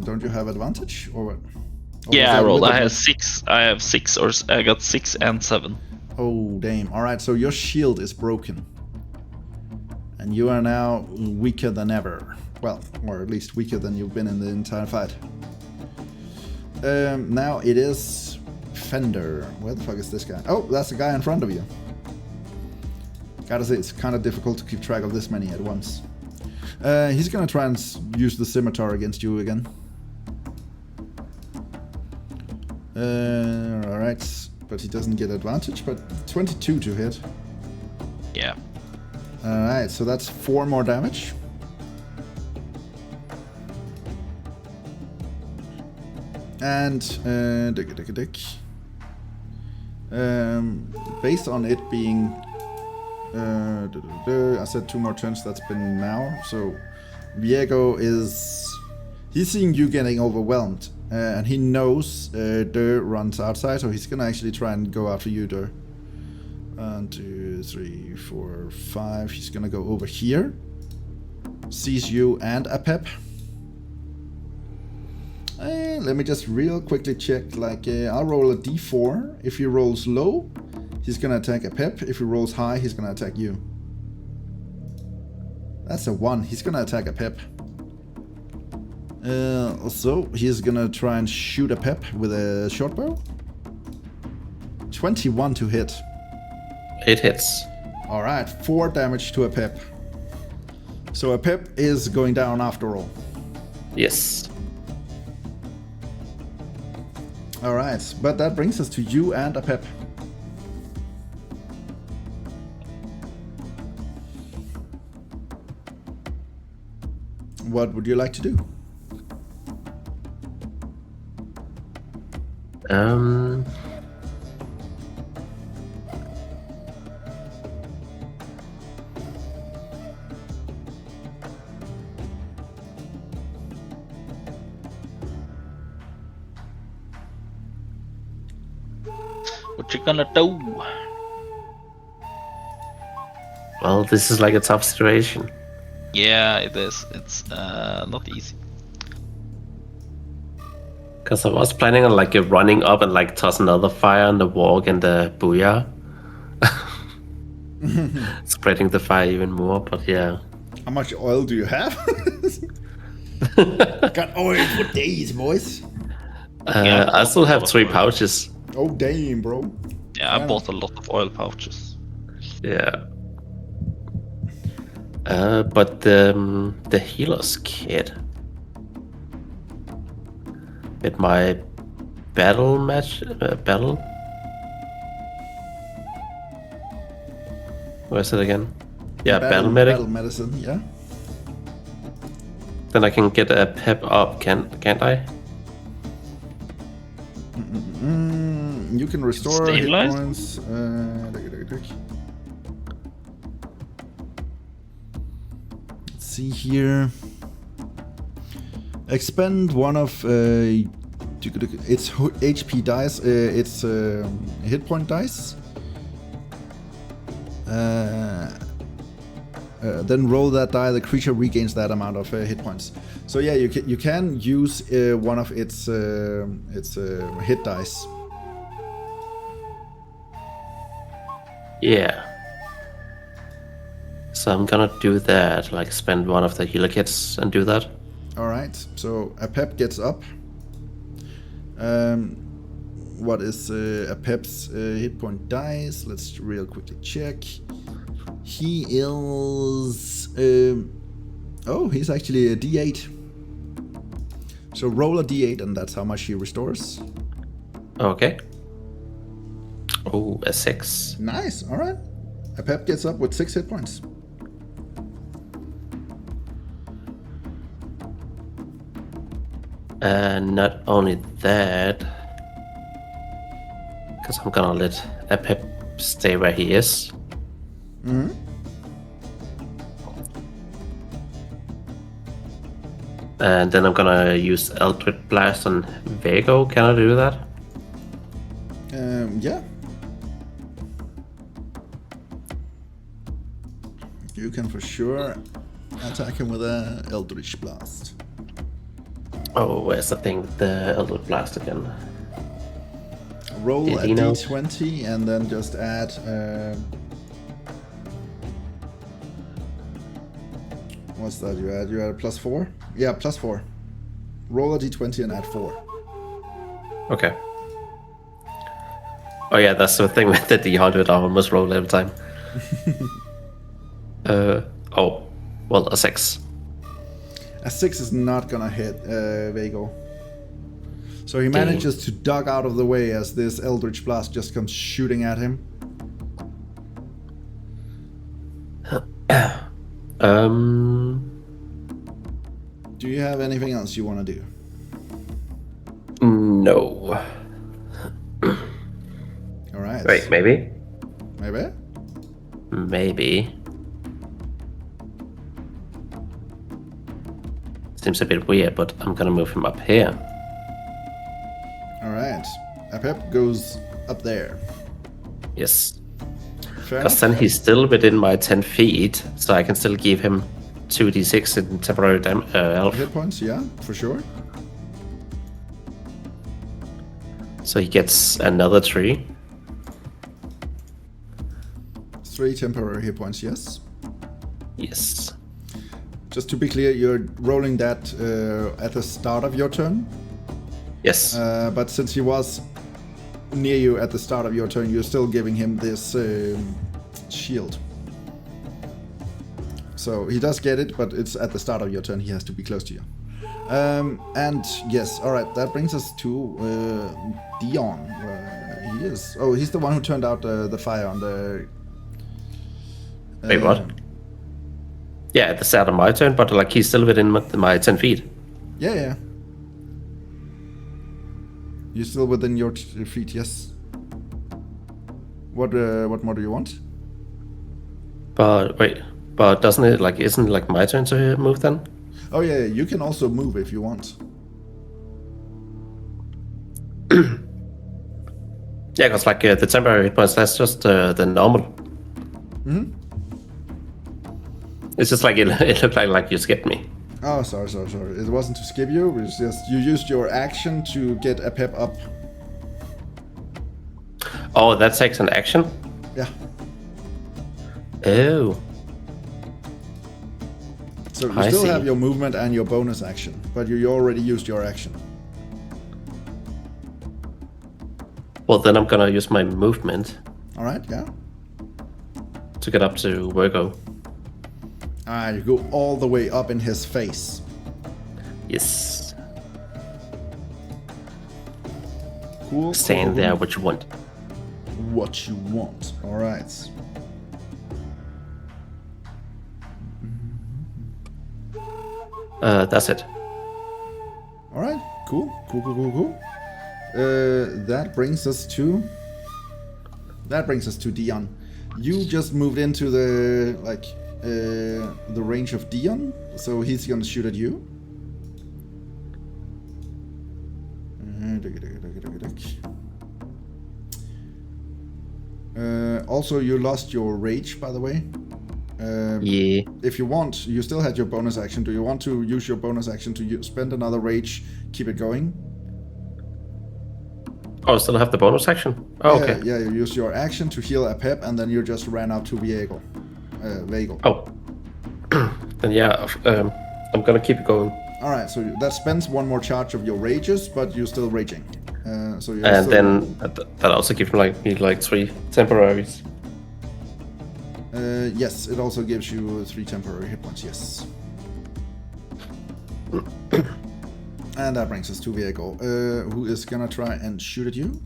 Don't you have advantage or what? Or Yeah, I rolled. I have have 6. I got 6 and 7. Oh, damn. All right, so your shield is broken. And you are now weaker than ever. Well, or at least weaker than you've been in the entire fight. Now it is Fender. Where the fuck is this guy? Oh, that's the guy in front of you. Gotta say, it's kind of difficult to keep track of this many at once. He's gonna try and use the scimitar against you again. Alright, but he doesn't get advantage, but 22 to hit. Yeah. Alright, so that's 4 more damage. And based on it being I said 2 more turns, that's been now. So Viego he's seeing you getting overwhelmed, and he knows Durr runs outside, so he's gonna actually try and go after you, Durr. 1, 2, 3, 4, 5. He's gonna go over here. Sees you and a pep. Let me just real quickly check. I'll roll a d4. If he rolls low, he's gonna attack a pep. If he rolls high, he's gonna attack you. That's a 1. He's gonna attack a pep. So he's gonna try and shoot a pep with a short bow. 21 to hit. It hits. Alright, 4 damage to a pep. So a pep is going down after all. Yes. Alright, but that brings us to you and a pep. What would you like to do? What you gonna do? Well, this is like a tough situation. Yeah, it is. It's not easy. Because I was planning on running up and toss another fire on the walk and the booyah. Spreading the fire even more, but yeah. How much oil do you have? Got oil for days, boys. I still have 3 pouches. Oh, damn, bro. Yeah, I bought a lot of oil pouches. Yeah. But the healer's kit with my battle match. Battle. Where's it again? Yeah, battle medic. Battle medicine, yeah. Then I can get a pep up, can't I? You can restore hit Stabilize? points. Let's see here. Expend one of its HP dice. Its hit point dice. Then roll that die. The creature regains that amount of hit points. So yeah, you can use one of its hit dice. Yeah. So I'm gonna do that. Like spend one of the healer kits and do that. All right. So a pep gets up. What is a pep's hit point dice? Let's real quickly check. He is. Oh, he's actually a D8. So roll a D8, and that's how much he restores. Okay. Oh, a 6. Nice. All right. A pep gets up with 6 hit points. And not only that, because I'm gonna let a pep stay where he is. Mm-hmm. And then I'm gonna use Eldritch Blast on Vago. Can I do that? Yeah. You can for sure attack him with a Eldritch Blast. Oh, where's the thing with the Eldritch Blast again? Roll Did a he know? d20 and then just add. What's that you add? You add a +4? Yeah, +4. Roll a d20 and add 4. Okay. Oh yeah, that's the thing with the D100. I almost roll every time. Oh, well, a 6. A 6 is not gonna hit Vago. So he manages to duck out of the way as this Eldritch Blast just comes shooting at him. Do you have anything else you want to do? No. Alright. Wait, maybe? Maybe? Maybe. Seems a bit weird, but I'm gonna move him up here. Alright. Apep goes up there. Yes. Fair Because enough. then he's still within my 10 feet, so I can still give him 2d6 in temporary health. Hit points, yeah, for sure. So he gets another 3. 3 temporary hit points, yes. Yes. Just to be clear, you're rolling that at the start of your turn. Yes. But since he was near you at the start of your turn, you're still giving him this shield. So he does get it, but it's at the start of your turn. He has to be close to you. And yes, all right. That brings us to Dion. Where he is. Oh, he's the one who turned out the fire on the. Wait, what? Yeah, at the start of my turn, but like he's still within my 10 feet. Yeah, yeah. You're still within your feet, yes. What more do you want? But wait, but doesn't it like isn't it like my turn to move then? Oh yeah, you can also move if you want. Yeah, because like the temporary hit points, that's just the normal. Mm-hmm. It's just like it looked like you skipped me. Oh, sorry. It wasn't to skip you. It's just you used your action to get a pep up. Oh, that takes an action? Yeah. Oh. So you I still see. have your movement and your bonus action, but you already used your action. Well, then I'm gonna use my movement All right, yeah. to get up to Virgo. You go all the way up in his face. Yes. Cool. Saying there what you want. What you want. All right. That's it. All right. Cool. That brings us to Dion. You just moved into the range of Dion, so he's gonna shoot at you. Also, you lost your rage, by the way. Yeah. If you want, you still had your bonus action. Do you want to use your bonus action to spend another rage, keep it going? Oh, I still have the bonus action? Oh, okay. Yeah, you use your action to heal a pep, and then you just ran out to Vagel. Oh. Then yeah, I'm gonna keep it going. Alright, so that spends one more charge of your rages, but you're still raging. So you're And still... then that also gives me like 3 temporaries. Yes, it also gives you 3 temporary hit points, yes. And that brings us to Viego, who is gonna try and shoot at you.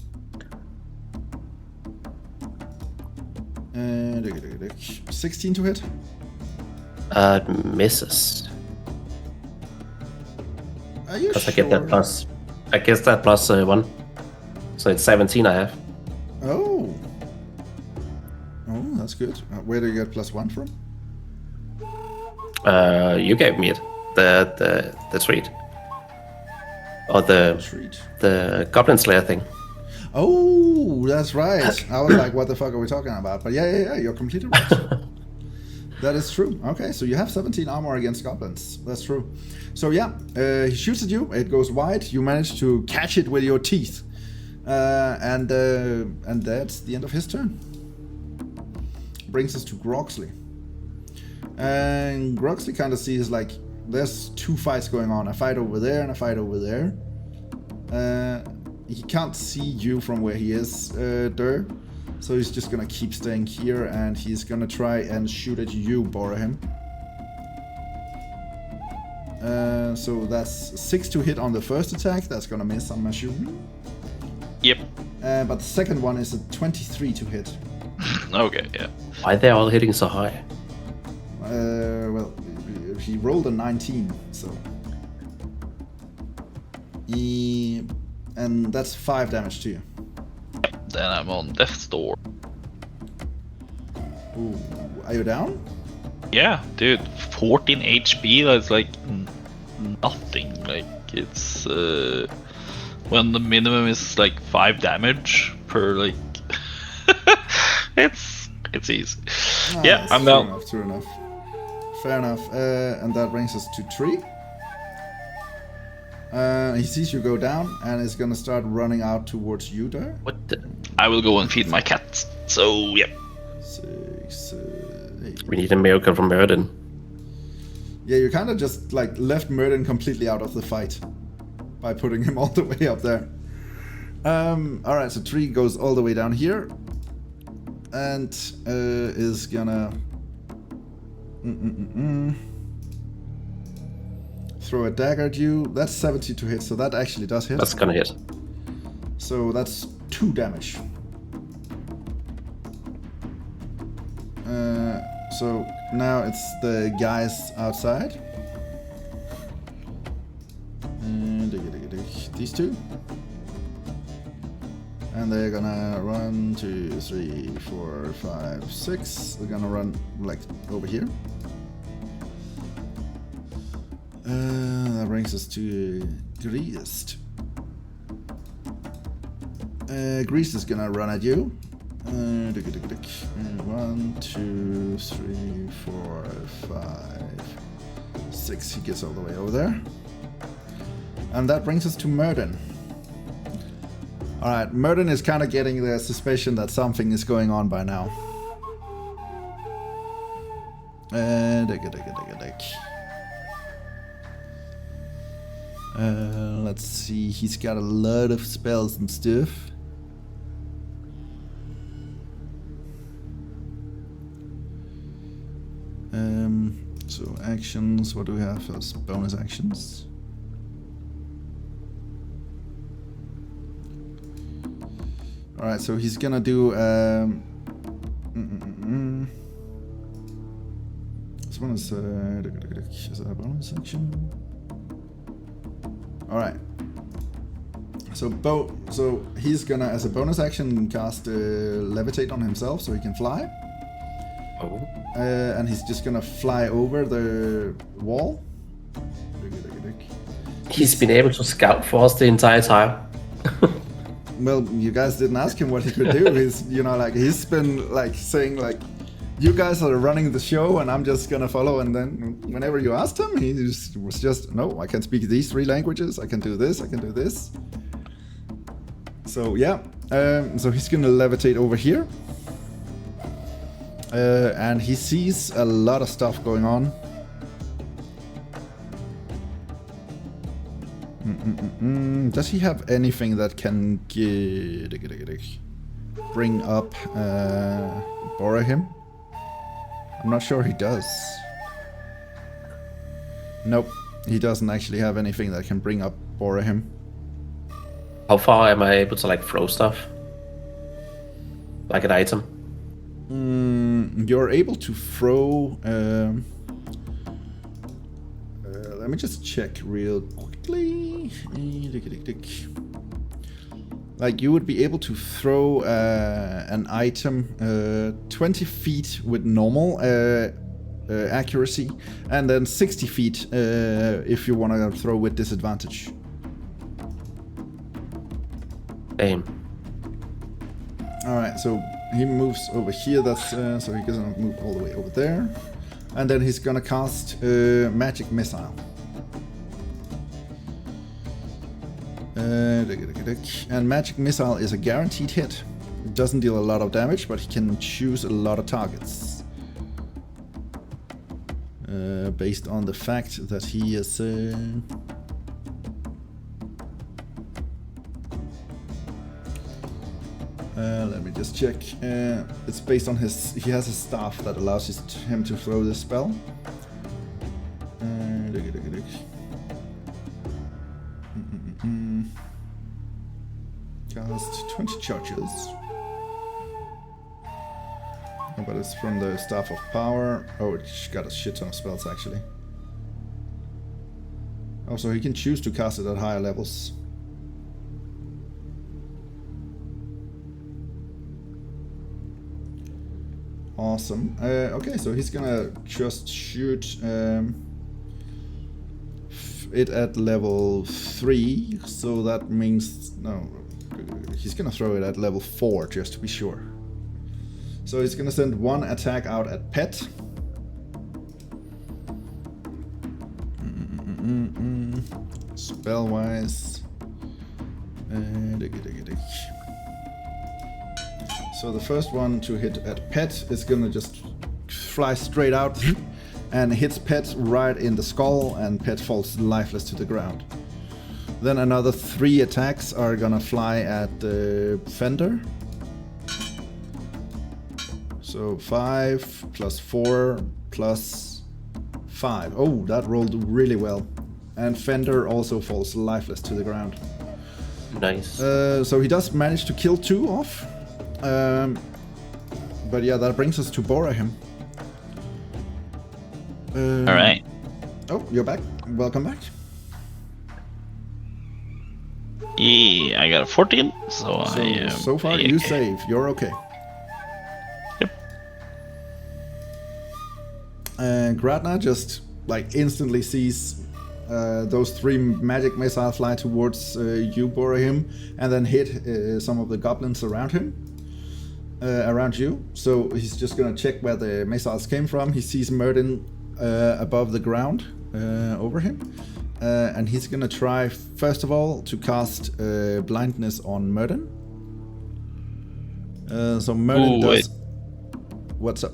16 to hit. Misses. Are you Because sure? I get that plus. I guess that plus 1. So it's 17 I have. Oh. Oh, that's good. Where do you get +1 from? You gave me it. The treat. Or the Goblin Slayer thing. Oh, that's right. I was like, what the fuck are we talking about? But yeah, you're completely right. That is true. Okay, so you have 17 armor against goblins. That's true. So yeah, he shoots at you. It goes wide. You manage to catch it with your teeth. And that's the end of his turn. Brings us to Groxley. And Groxley kind of sees like there's 2 fights going on. A fight over there and a fight over there. He can't see you from where he is, Durr. So he's just gonna keep staying here, and he's gonna try and shoot at you, Bhorahim. So that's 6 to hit on the first attack. That's gonna miss, I'm assuming. Yep. But the second one is a 23 to hit. Okay, yeah. Why are they all hitting so high? Well, he rolled a 19, so... And that's 5 damage to you. Then I'm on death's door. Ooh, are you down? Yeah, dude, 14 HP, that's like nothing. Like, it's when the minimum is like 5 damage per like it's easy. Yeah, I'm down. True enough. Fair enough. And that brings us to Tree. He sees you go down and is gonna start running out towards you there. What the? I will go and feed my cat. So, yep. 6, 8. We need a miracle from Merlin. Yeah, you kind of just like left Merlin completely out of the fight by putting him all the way up there. Alright, so Tree goes all the way down here and is gonna throw a dagger at you. That's 70 to hit, so that actually does hit. That's gonna hit. So that's 2 damage. So now it's the guys outside. And these 2. And they're gonna run 2, 3, 4, 5, 6. They're gonna run like over here. That brings us to Greased. Greased is gonna run at you. 1, 2, 3, 4, 5, 6. He gets all the way over there. And that brings us to Murden. Alright, Murden is kind of getting the suspicion that something is going on by now. Let's see, he's got a lot of spells and stuff. So actions, what do we have as bonus actions? All right, so he's gonna do. This one is that a bonus action? All right. So he's gonna, as a bonus action, cast levitate on himself, so he can fly. Oh. And he's just gonna fly over the wall. He's been able to scout for us the entire time. Well, you guys didn't ask him what he could do. He's, he's been saying you guys are running the show and I'm just gonna follow. And then whenever you asked him, he was just, no, I can speak these 3 languages. I can do this. I can do this. So yeah, so he's gonna levitate over here. And he sees a lot of stuff going on. Does he have anything that can bring up Bhorahim? I'm not sure he does. Nope, he doesn't actually have anything that can bring up Bhorahim. How far am I able to throw stuff? Like an item? You're able to throw. Let me just check real quickly. You would be able to throw an item 20 feet with normal accuracy, and then 60 feet if you want to throw with disadvantage. Damn. All right, so he moves over here. That's so he's gonna move all the way over there, and then he's gonna cast magic missile. And magic missile is a guaranteed hit. It doesn't deal a lot of damage, but he can choose a lot of targets based on the fact that he is. Let me just check. It's based on his. He has a staff that allows him to throw this spell. Cast 20 charges. But it's from the Staff of Power. Oh, it's got a shit ton of spells actually. Oh, so he can choose to cast it at higher levels. Awesome. Okay, so he's gonna just shoot it at level 3. So that means no. He's gonna throw it at level 4 just to be sure. So he's gonna send 1 attack out at Pet. Spell-wise. So the first one to hit at Pet is gonna just fly straight out and hits Pet right in the skull, and Pet falls lifeless to the ground. Then another 3 attacks are gonna fly at Fender. So 5 plus 4 plus 5. Oh, that rolled really well. And Fender also falls lifeless to the ground. Nice. So he does manage to kill 2 off. But yeah, that brings us to Bhorahim. Alright. Oh, you're back. Welcome back. Yeah, I got a 14, so I am. So far, you save. You're okay. Yep. Gratna just instantly sees those 3 magic missiles fly towards you, Bhorahim, and then hit some of the goblins around him. Around you. So he's just gonna check where the missiles came from. He sees Murden above the ground over him. And he's gonna try, first of all, to cast blindness on Murden. So Murden does... Wait. What's up?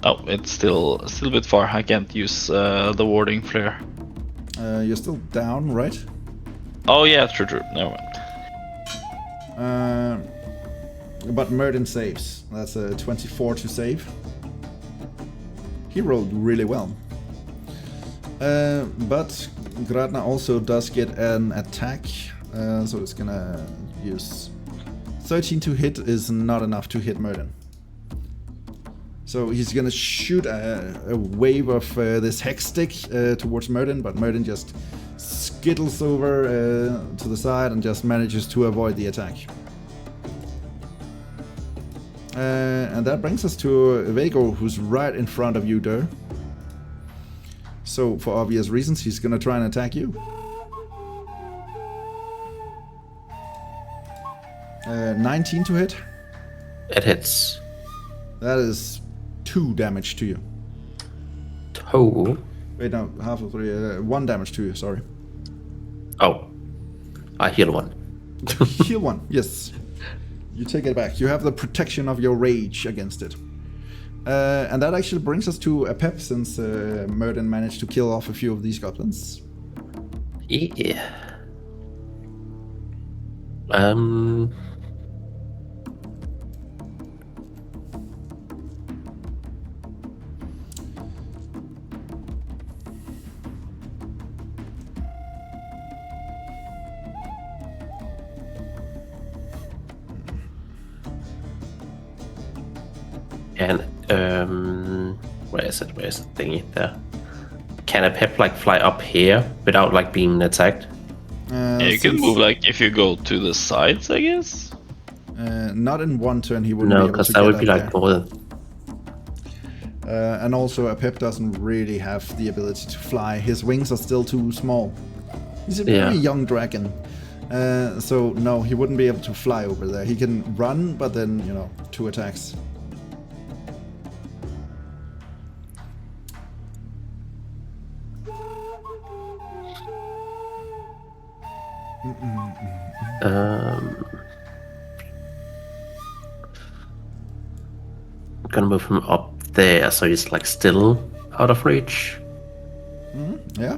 Oh, it's still a bit far. I can't use the warding flare. You're still down, right? Oh yeah, true. Never mind. But Murden saves. That's a 24 to save. He rolled really well. But Gratna also does get an attack, so it's gonna use 13 to hit is not enough to hit Merlin. So he's gonna shoot a wave of this hex stick towards Merlin, but Merlin just skittles over to the side and just manages to avoid the attack. And that brings us to Vago, who's right in front of you, Durr. So, for obvious reasons, he's gonna try and attack you. 19 to hit. It hits. That is 2 damage to you. 2. Wait, no, half of 3. 1 damage to you, sorry. Oh. I heal 1. Heal 1, yes. You take it back. You have the protection of your rage against it. And that actually brings us to a pep, since Merlin managed to kill off a few of these goblins. Yeah. And where is it? Where's the thingy there? Can a pep like fly up here without like being attacked? Yeah, you can move like if you go to the sides, I guess. Not in one turn, he wouldn't be No, able because to that get would up be like there. more than. And also, a pep doesn't really have the ability to fly. His wings are still too small. He's a very young dragon. So no, he wouldn't be able to fly over there. He can run, but then, 2 attacks. I'm gonna move him up there so he's like still out of reach. Yeah.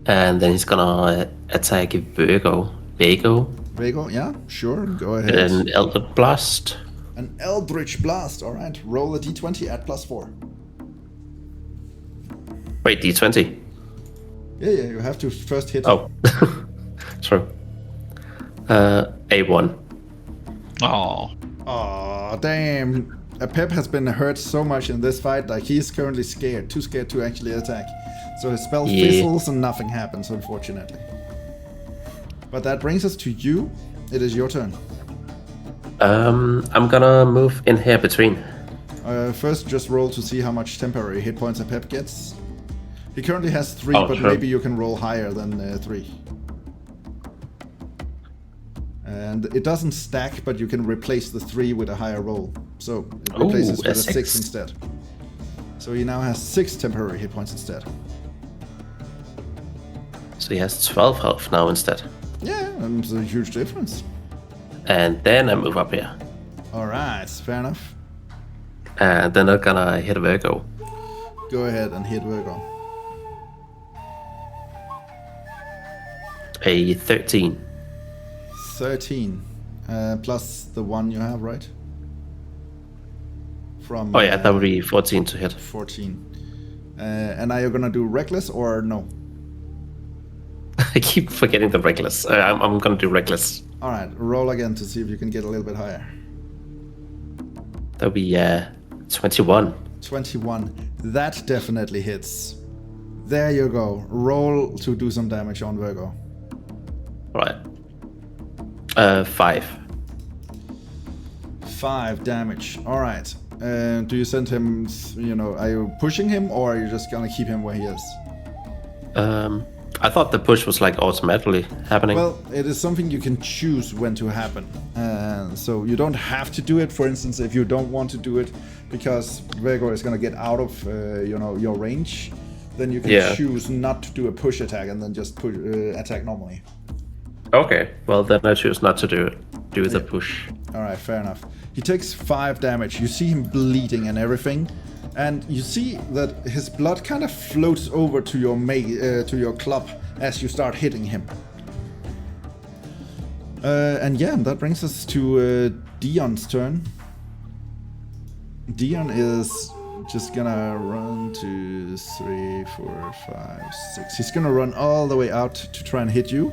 And then he's gonna attack Vago. Vago, yeah, sure, go ahead. An Elder Blast. An Eldritch Blast, alright. Roll a d20 at +4. Wait, D20. Yeah, you have to first hit. Oh, true. A1. Oh, Aw, damn. A pep has been hurt so much in this fight, like he's currently scared, too scared to actually attack. So his spell fizzles and nothing happens, unfortunately. But that brings us to you. It is your turn. I'm gonna move in here between. First, just roll to see how much temporary hit points a pep gets. He currently has 3, Oh, but sure. maybe you can roll higher than 3. And it doesn't stack, but you can replace the 3 with a higher roll. So it replaces a with a 6. 6 instead. So he now has 6 temporary hit points instead. So he has 12 health now instead. Yeah, it's a huge difference. And then I move up here. Alright, fair enough. And then I'm gonna hit Virgo. Go ahead and hit Virgo. A 13. 13. Plus the 1 you have, right? From Oh yeah, that would be 14 to hit. 14. And are you gonna do reckless or no? I keep forgetting the reckless. I'm gonna do reckless. Alright, roll again to see if you can get a little bit higher. That would be 21. 21. That definitely hits. There you go. Roll to do some damage on Virgo. Right. 5. 5 damage. Alright. Do you send him, are you pushing him or are you just gonna keep him where he is? I thought the push was like automatically happening. Well, it is something you can choose when to happen. So you don't have to do it, for instance, if you don't want to do it, because Virgo is gonna get out of, your range, then you can choose not to do a push attack and then just attack normally. Okay, well then I choose not to do the push. Alright, fair enough. He takes 5 damage. You see him bleeding and everything. And you see that his blood kind of floats over to your club as you start hitting him. And yeah, that brings us to Dion's turn. Dion is just gonna run 2, 3, 4, 5, 6. He's gonna run all the way out to try and hit you.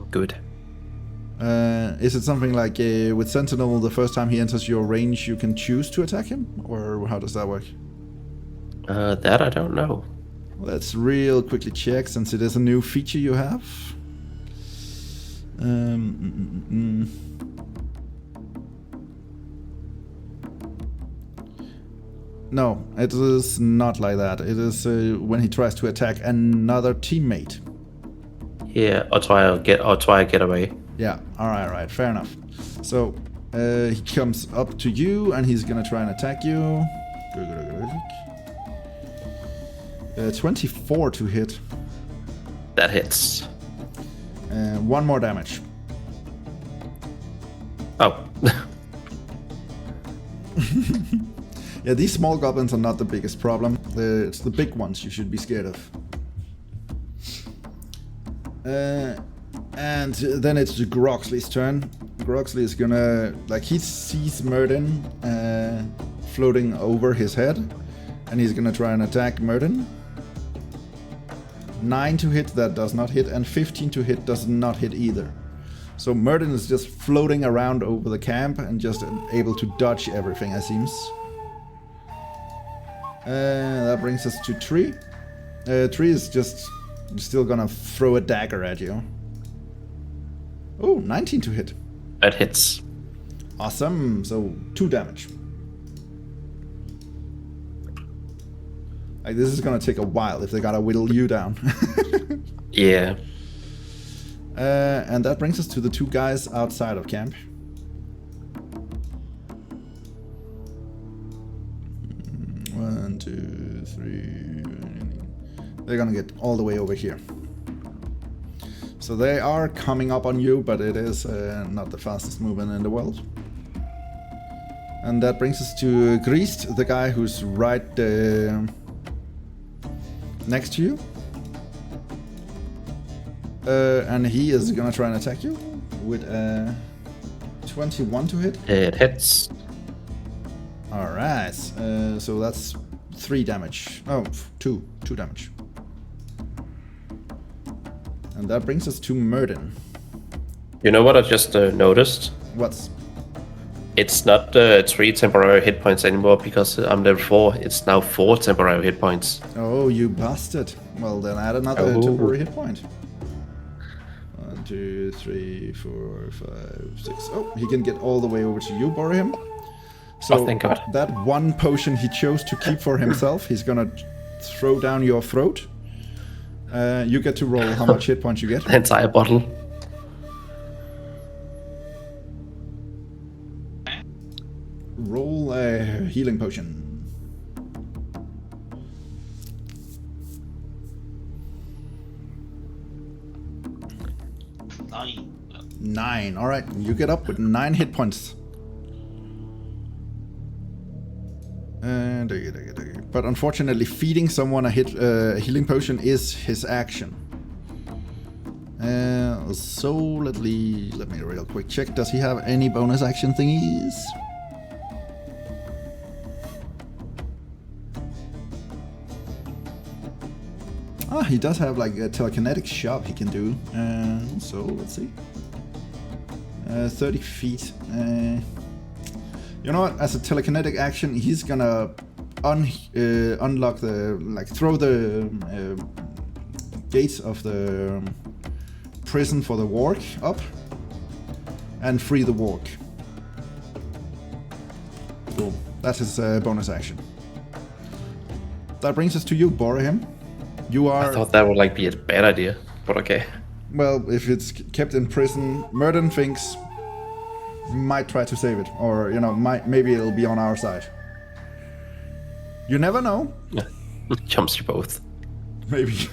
Good. Is it something like with Sentinel, the first time he enters your range, you can choose to attack him? Or how does that work? That I don't know. Let's real quickly check, since it is a new feature you have. No, it is not like that. It is when he tries to attack another teammate. Yeah, I'll try to get away. Yeah, alright, fair enough. So, he comes up to you and he's gonna try and attack you. 24 to hit. That hits. One more damage. Oh. Yeah, these small goblins are not the biggest problem. It's the big ones you should be scared of. And then it's Groxley's turn. Groxley is gonna, like, he sees Myrden floating over his head, and he's gonna try and attack Myrden. 9 to hit, that does not hit, and 15 to hit does not hit either. So Myrden is just floating around over the camp and just able to dodge everything, it seems. That brings us to Tree. Tree is just still gonna throw a dagger at you. Oh, 19 to hit. That hits. Awesome, so 2 damage. Like, this is gonna take a while if they gotta whittle you down. Yeah. And that brings us to the 2 guys outside of camp. One, 2, 3. They're gonna get all the way over here. So they are coming up on you, but it is not the fastest movement in the world. And that brings us to Grist, the guy who's right next to you. And he is gonna try and attack you with a 21 to hit. It hits. Alright, so that's 3 damage. Oh, 2 damage. And that brings us to Myrden. You know what I just noticed? What's? It's not 3 temporary hit points anymore because I'm level 4. It's now 4 temporary hit points. Oh, you bastard. Well, then add another temporary hit point. 1, 2, 3, 4, 5, 6. Oh, he can get all the way over to you, Bhorahim. So thank God. That one potion he chose to keep for himself, he's gonna throw down your throat. You get to roll how much hit points you get. The entire bottle. Roll a healing potion. 9. All right, you get up with 9 hit points. But unfortunately, feeding someone a healing potion is his action. So let me real quick check. Does he have any bonus action thingies? Ah, he does have like a telekinetic shove he can do. So let's see. 30 feet. You know what? As a telekinetic action, he's gonna unlock throw the gates of the prison for the warg up and free the warg. Cool. That's his bonus action. That brings us to you, Bhorahim. You are. I thought that would be a bad idea, but okay. Well, if it's kept in prison, Myrden thinks might try to save it, or maybe it'll be on our side. You never know. Jumps you both. Maybe.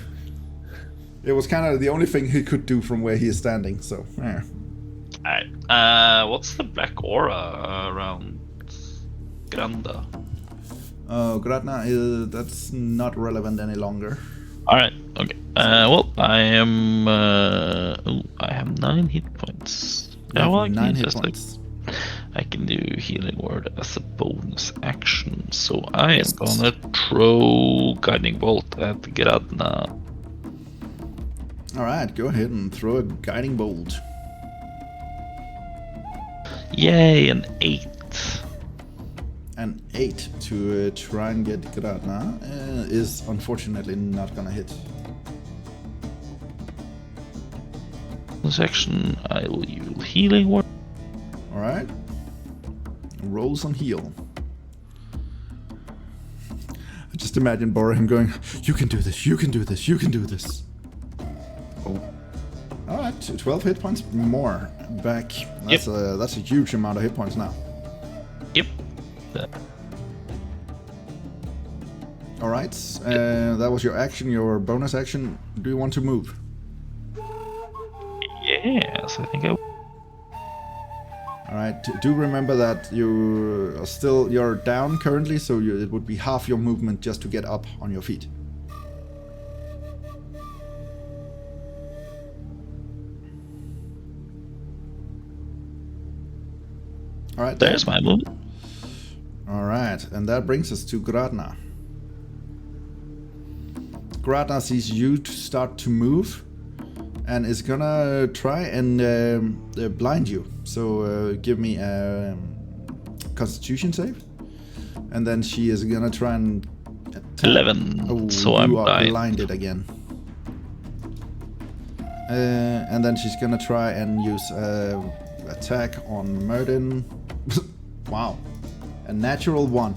It was kind of the only thing he could do from where he is standing, so yeah. Alright, what's the black aura around Granda? Oh, Gradna, that's not relevant any longer. Alright, okay. Well, I am. I have 9 hit points. Yeah, well, 9 hit points. I can do healing word as a bonus action, so I am gonna throw guiding bolt at Gradna. Alright, go ahead and throw a guiding bolt. Yay, an 8. An 8 to try and get Gradna is unfortunately not gonna hit. This action, I will use healing word. Alright. Roll some heal. I just imagine Bhorahim going, you can do this, you can do this, you can do this. Oh. Alright, 12 hit points more back. That's a huge amount of hit points now. Yep. Alright, that was your action, your bonus action. Do you want to move? Yes, I think I will. Alright, do remember that you're down currently, so it would be half your movement just to get up on your feet. Alright, There's my movement. Alright, and that brings us to Gradna. Gradna sees you start to move and is gonna try and blind you. So give me a Constitution save. And then she is gonna try and attack. 11. Oh, so I'm you are blind. blinded again. And then she's gonna try and use attack on Merlin. Wow, a natural 1.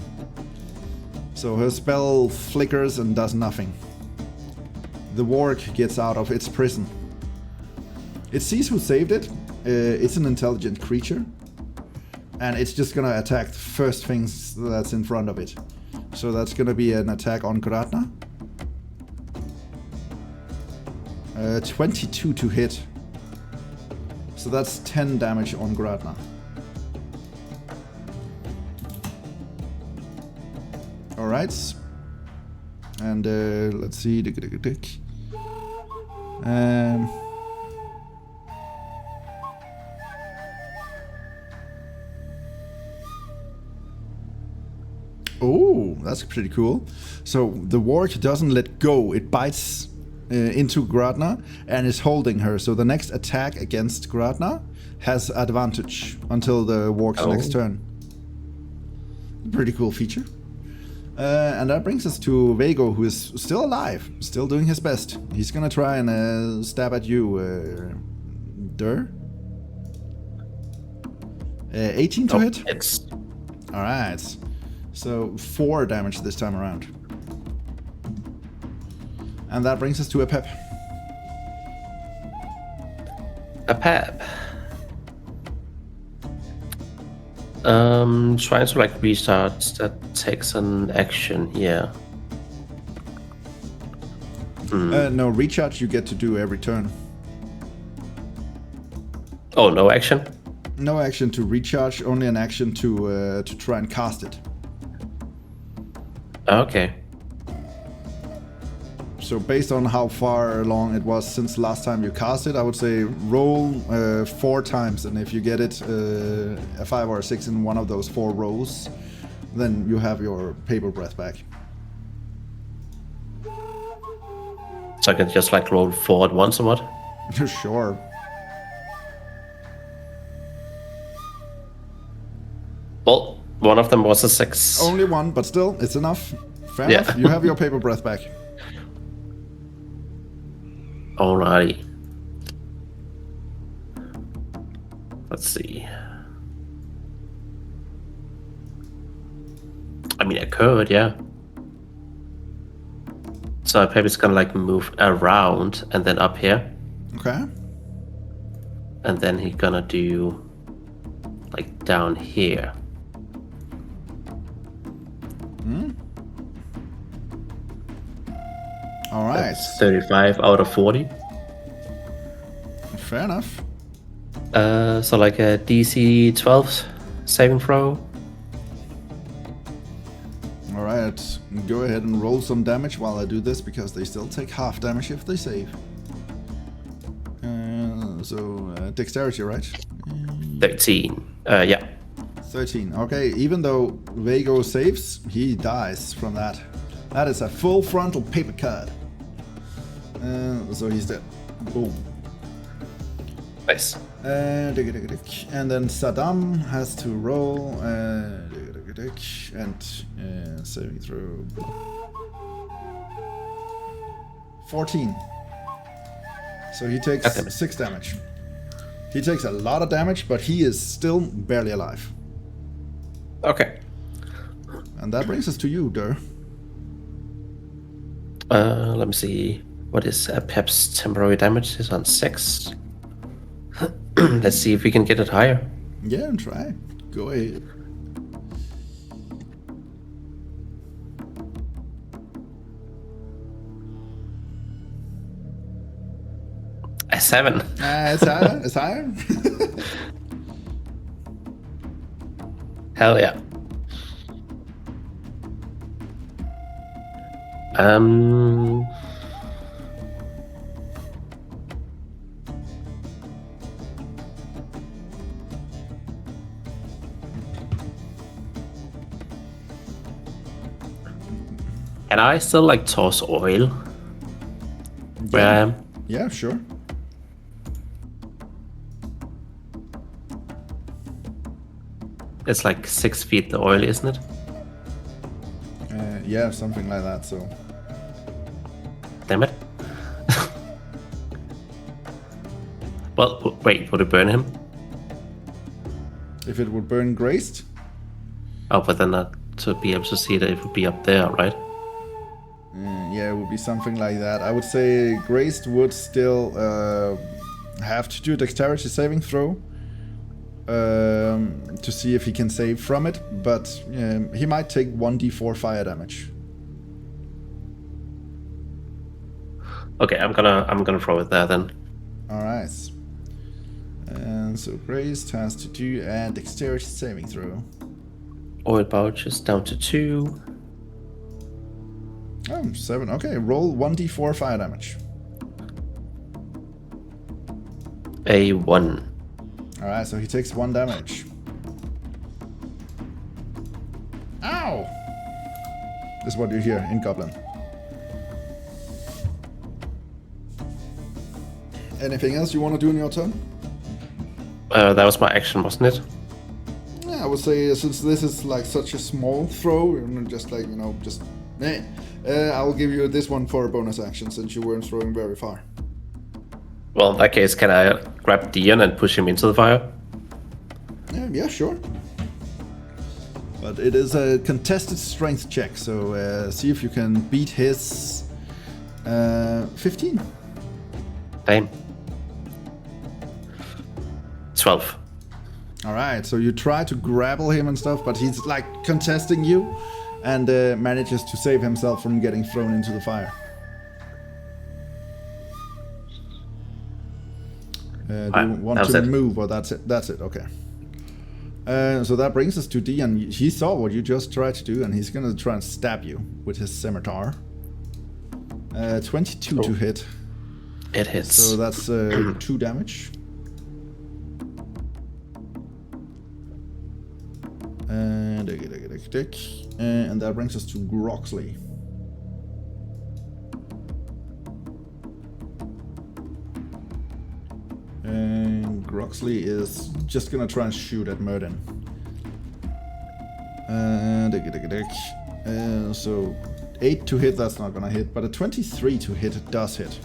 So her spell flickers and does nothing. The warg gets out of its prison. It sees who saved it. It's an intelligent creature. And it's just gonna attack the first things that's in front of it. So that's gonna be an attack on Gradna. 22 to hit. So that's 10 damage on Gradna. Alright. And let's see. Oh, that's pretty cool. So the warg doesn't let go. It bites into Gradna and is holding her. So the next attack against Gradna has advantage until the warg's next turn. Pretty cool feature. And that brings us to Vago, who is still alive, still doing his best. He's gonna try and stab at you, Durr. 18 to hit? It's Alright. So 4 damage this time around. And that brings us to a Pep. a pep. Trying to like restart, that takes an action here. No, recharge you get to do every turn. Oh, no action? No action to recharge, only an action to try and cast it. Okay. So based on how far along it was since last time you cast it, I would say roll 4 times, and if you get it a 5 or a 6 in one of those 4 rolls, then you have your paper breath back. So I can just like roll 4 at once or what? Sure. Well, one of them was a 6. Only 1, but still, it's enough. Fair Yeah. enough. You have your paper breath back. Alrighty. Let's see. I mean, I could, yeah. So Pepe's gonna like move around and then up here. Okay. And then he's gonna do like down here. All right. That's 35 out of 40. Fair enough. So like a DC 12 saving throw. All right. Go ahead and roll some damage while I do this, because they still take half damage if they save. Dexterity, right? 13. Yeah. 13. Okay, even though Vago saves, he dies from that. That is a full frontal paper cut. So he's dead. Boom. Nice. And then Saddam has to roll and saving throw. 14. So he takes 6 damage. He takes a lot of damage, but he is still barely alive. Okay. And that brings us to you, Durr. Let me see. What is Pep's temporary damage? Is on 6. Let's see if we can get it higher. Yeah, try. Go ahead. A 7. It's higher. It's higher. Hell yeah. Can I still like toss oil where I am? Yeah, sure. It's like 6 feet the oil, isn't it? Yeah, something like that. So Damn it. Well, wait, would it burn him? if it would burn Graced, Oh, but then to be able to see that it would be up there, right? yeah, it would be something like that. I would say Graced would still have to do a dexterity saving throw to see if he can save from it, but he might take 1d4 fire damage. Okay, I'm gonna throw it there then. All right. And so Graced has to do a dexterity saving throw. Oil pouch is down to 2. Oh, 7. Okay, roll 1d4 fire damage. A 1. Alright, so he takes 1 damage. Ow! This is what you hear in Goblin. Anything else you want to do in your turn? That was my action, wasn't it? Yeah, I would say since this is like such a small throw, and just like, I will give you this one for a bonus action since you weren't throwing very far. Well, in that case, can I grab Dion and push him into the fire? Yeah, sure. But it is a contested strength check, so see if you can beat his 15. Damn. 12. Alright, so you try to grapple him and stuff, but he's like contesting you and manages to save himself from getting thrown into the fire. Do you want to move, or that's it? That's it, okay. So that brings us to Dion. He saw what you just tried to do, and he's gonna try and stab you with his scimitar. 22 to hit. It hits. So that's 2 damage. And that brings us to Groxley. And Groxley is just gonna try and shoot at Murden. So 8 to hit, that's not gonna hit, but a 23 to hit does hit.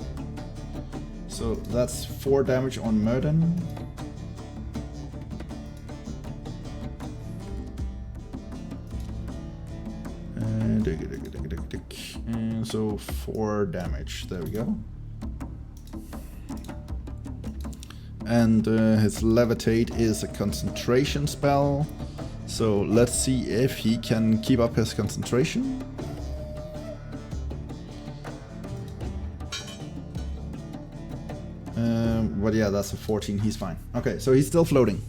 So that's 4 damage on Murden. And so 4 damage, there we go. And his levitate is a concentration spell. So let's see if he can keep up his concentration. But yeah, that's a 14, he's fine. Okay, so he's still floating.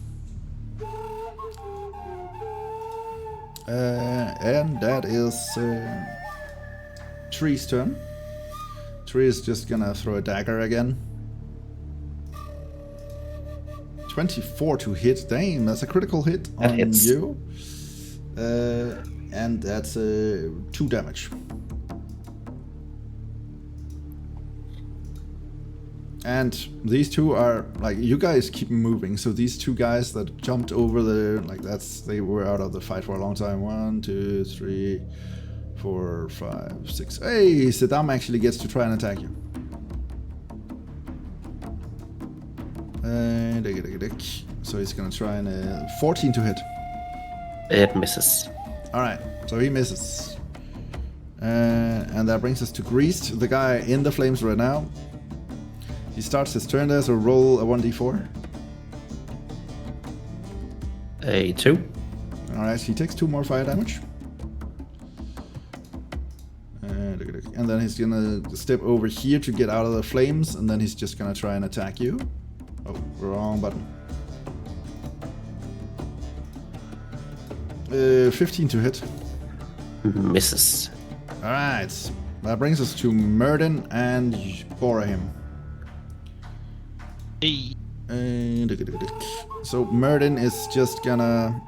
And that is Tree's turn. Tree is just gonna throw a dagger again. 24 to hit. Damn, that's a critical hit on you. And that's 2 damage. And these two are like, you guys keep moving. So these two guys that jumped over they were out of the fight for a long time. 1, 2, 3, 4, 5, 6. Hey, Saddam actually gets to try and attack you. So he's gonna try and 14 to hit. It misses. All right, so he misses. And that brings us to Greased, the guy in the flames right now. He starts his turn there, so roll a 1d4. A 2. Alright, he takes 2 more fire damage. And then he's gonna step over here to get out of the flames, and then he's just gonna try and attack you. Oh, wrong button. 15 to hit. Misses. Alright, that brings us to Murden and Bhorahim. Hey. So Murden is just gonna...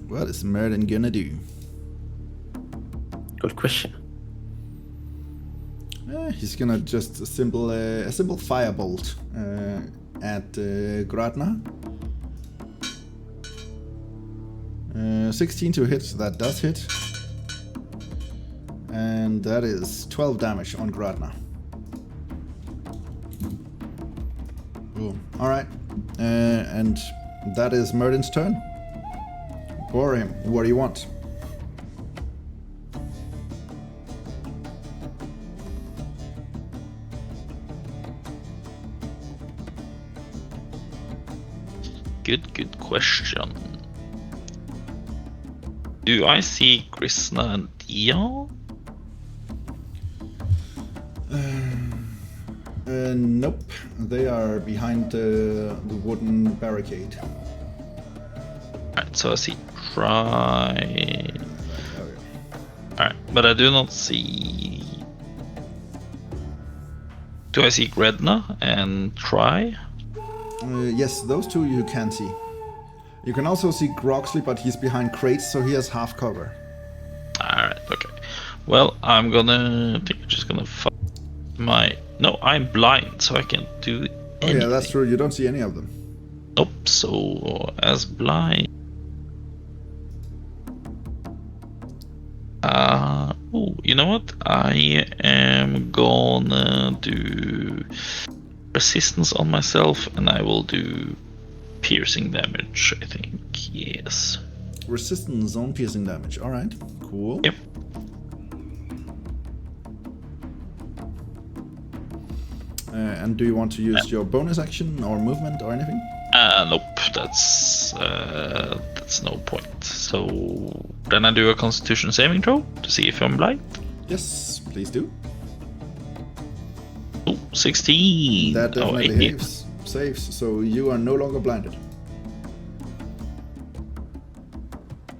What is Murden gonna do? Good question. He's gonna just a simple firebolt at Gradna. 16 to hit, that does hit. And that is 12 damage on Gradna. Boom. Alright. And that is Murden's turn. Bhorahim, what do you want? Good question. Do I see Krishna and Dion? Nope. They are behind the wooden barricade. Alright, so I see Try. Alright, but I do not see... Do I see Gredna and Try? Yes, those two you can see. You can also see Groxley, but he's behind crates, so he has half cover. Alright, okay. Well, I think I'm just gonna my... No, I'm blind, so I can't do anything. Yeah, that's true. You don't see any of them. Nope, so as blind... oh, you know what? I am gonna do resistance on myself, and I will do piercing damage, I think. Yes. Resistance on piercing damage. Alright, cool. Yep. And do you want to use your bonus action or movement or anything? Nope, that's no point. So then I do a Constitution saving throw to see if I'm blind. Yes, please do. Oh, 16. That definitely 18. saves, so you are no longer blinded.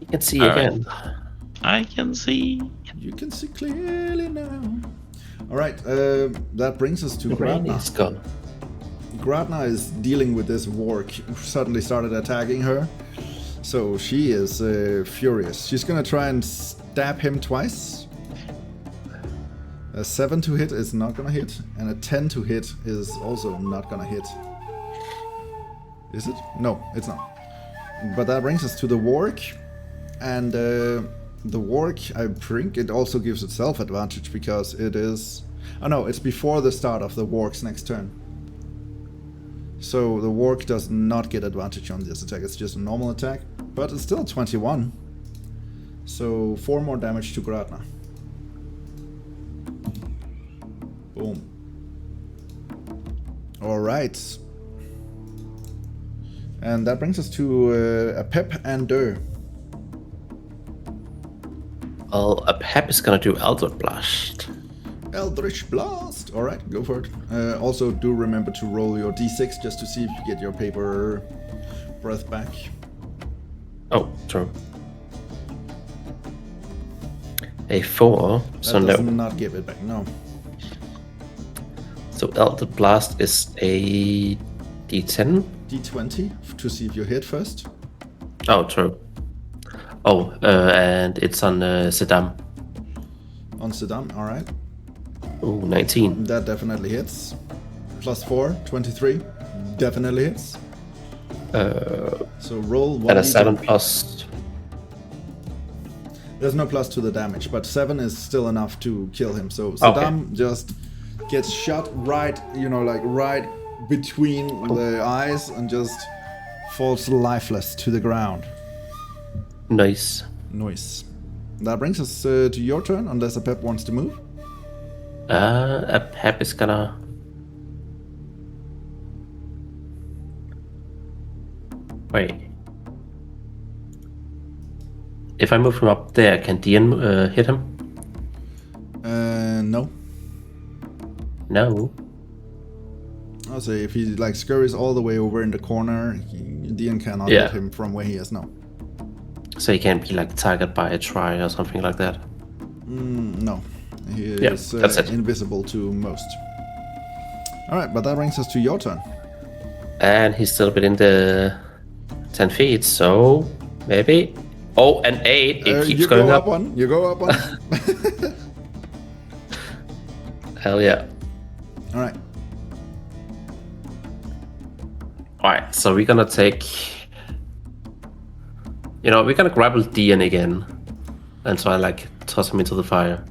You can see All again. right. I can see. You can see clearly now. Alright, that brings us to The rain Gradna. is gone. Gradna is dealing with this warg who suddenly started attacking her. So she is furious. She's gonna try and stab him twice. A 7 to hit is not gonna hit, and a 10 to hit is also not gonna hit. Is it? No, it's not. But that brings us to the warg. And the warg, I think it also gives itself advantage because it is... Oh no, it's before the start of the warg's next turn. So the warg does not get advantage on this attack, it's just a normal attack. But it's still 21. So 4 more damage to Gradna. Boom. Alright. And that brings us to a Pep and Durr. Well, a Pep is gonna do Eldritch Blast. Eldritch Blast! Alright, go for it. Also, do remember to roll your d6 just to see if you get your paper breath back. Oh, true. A 4, so That does no. not give it back, no. So the blast is a D10. D20 to see if you hit first. Oh, true. Oh, and it's on Saddam. On Saddam, alright. Ooh, 19. That definitely hits. Plus 4, 23. Definitely hits. So roll 1d10. And a 7 plus. There's no plus to the damage, but 7 is still enough to kill him. So Saddam just gets shot right, like right between the eyes and just falls lifeless to the ground. Nice. Nice. That brings us to your turn, unless a Pep wants to move. A Pep is gonna. Wait. If I move him up there, can DN hit him? No. No. I'll say if he scurries all the way over in the corner, Dian cannot hit him from where he is now. So he can't be targeted by a try or something like that? No. He is that's it. invisible to most. Alright, but that brings us to your turn. And he's still within the 10 feet, so maybe. Oh, an 8. It keeps going up. You go up one. Hell yeah. Alright. Alright, so we're gonna take. We're gonna grapple DN again. And so I toss him into the fire.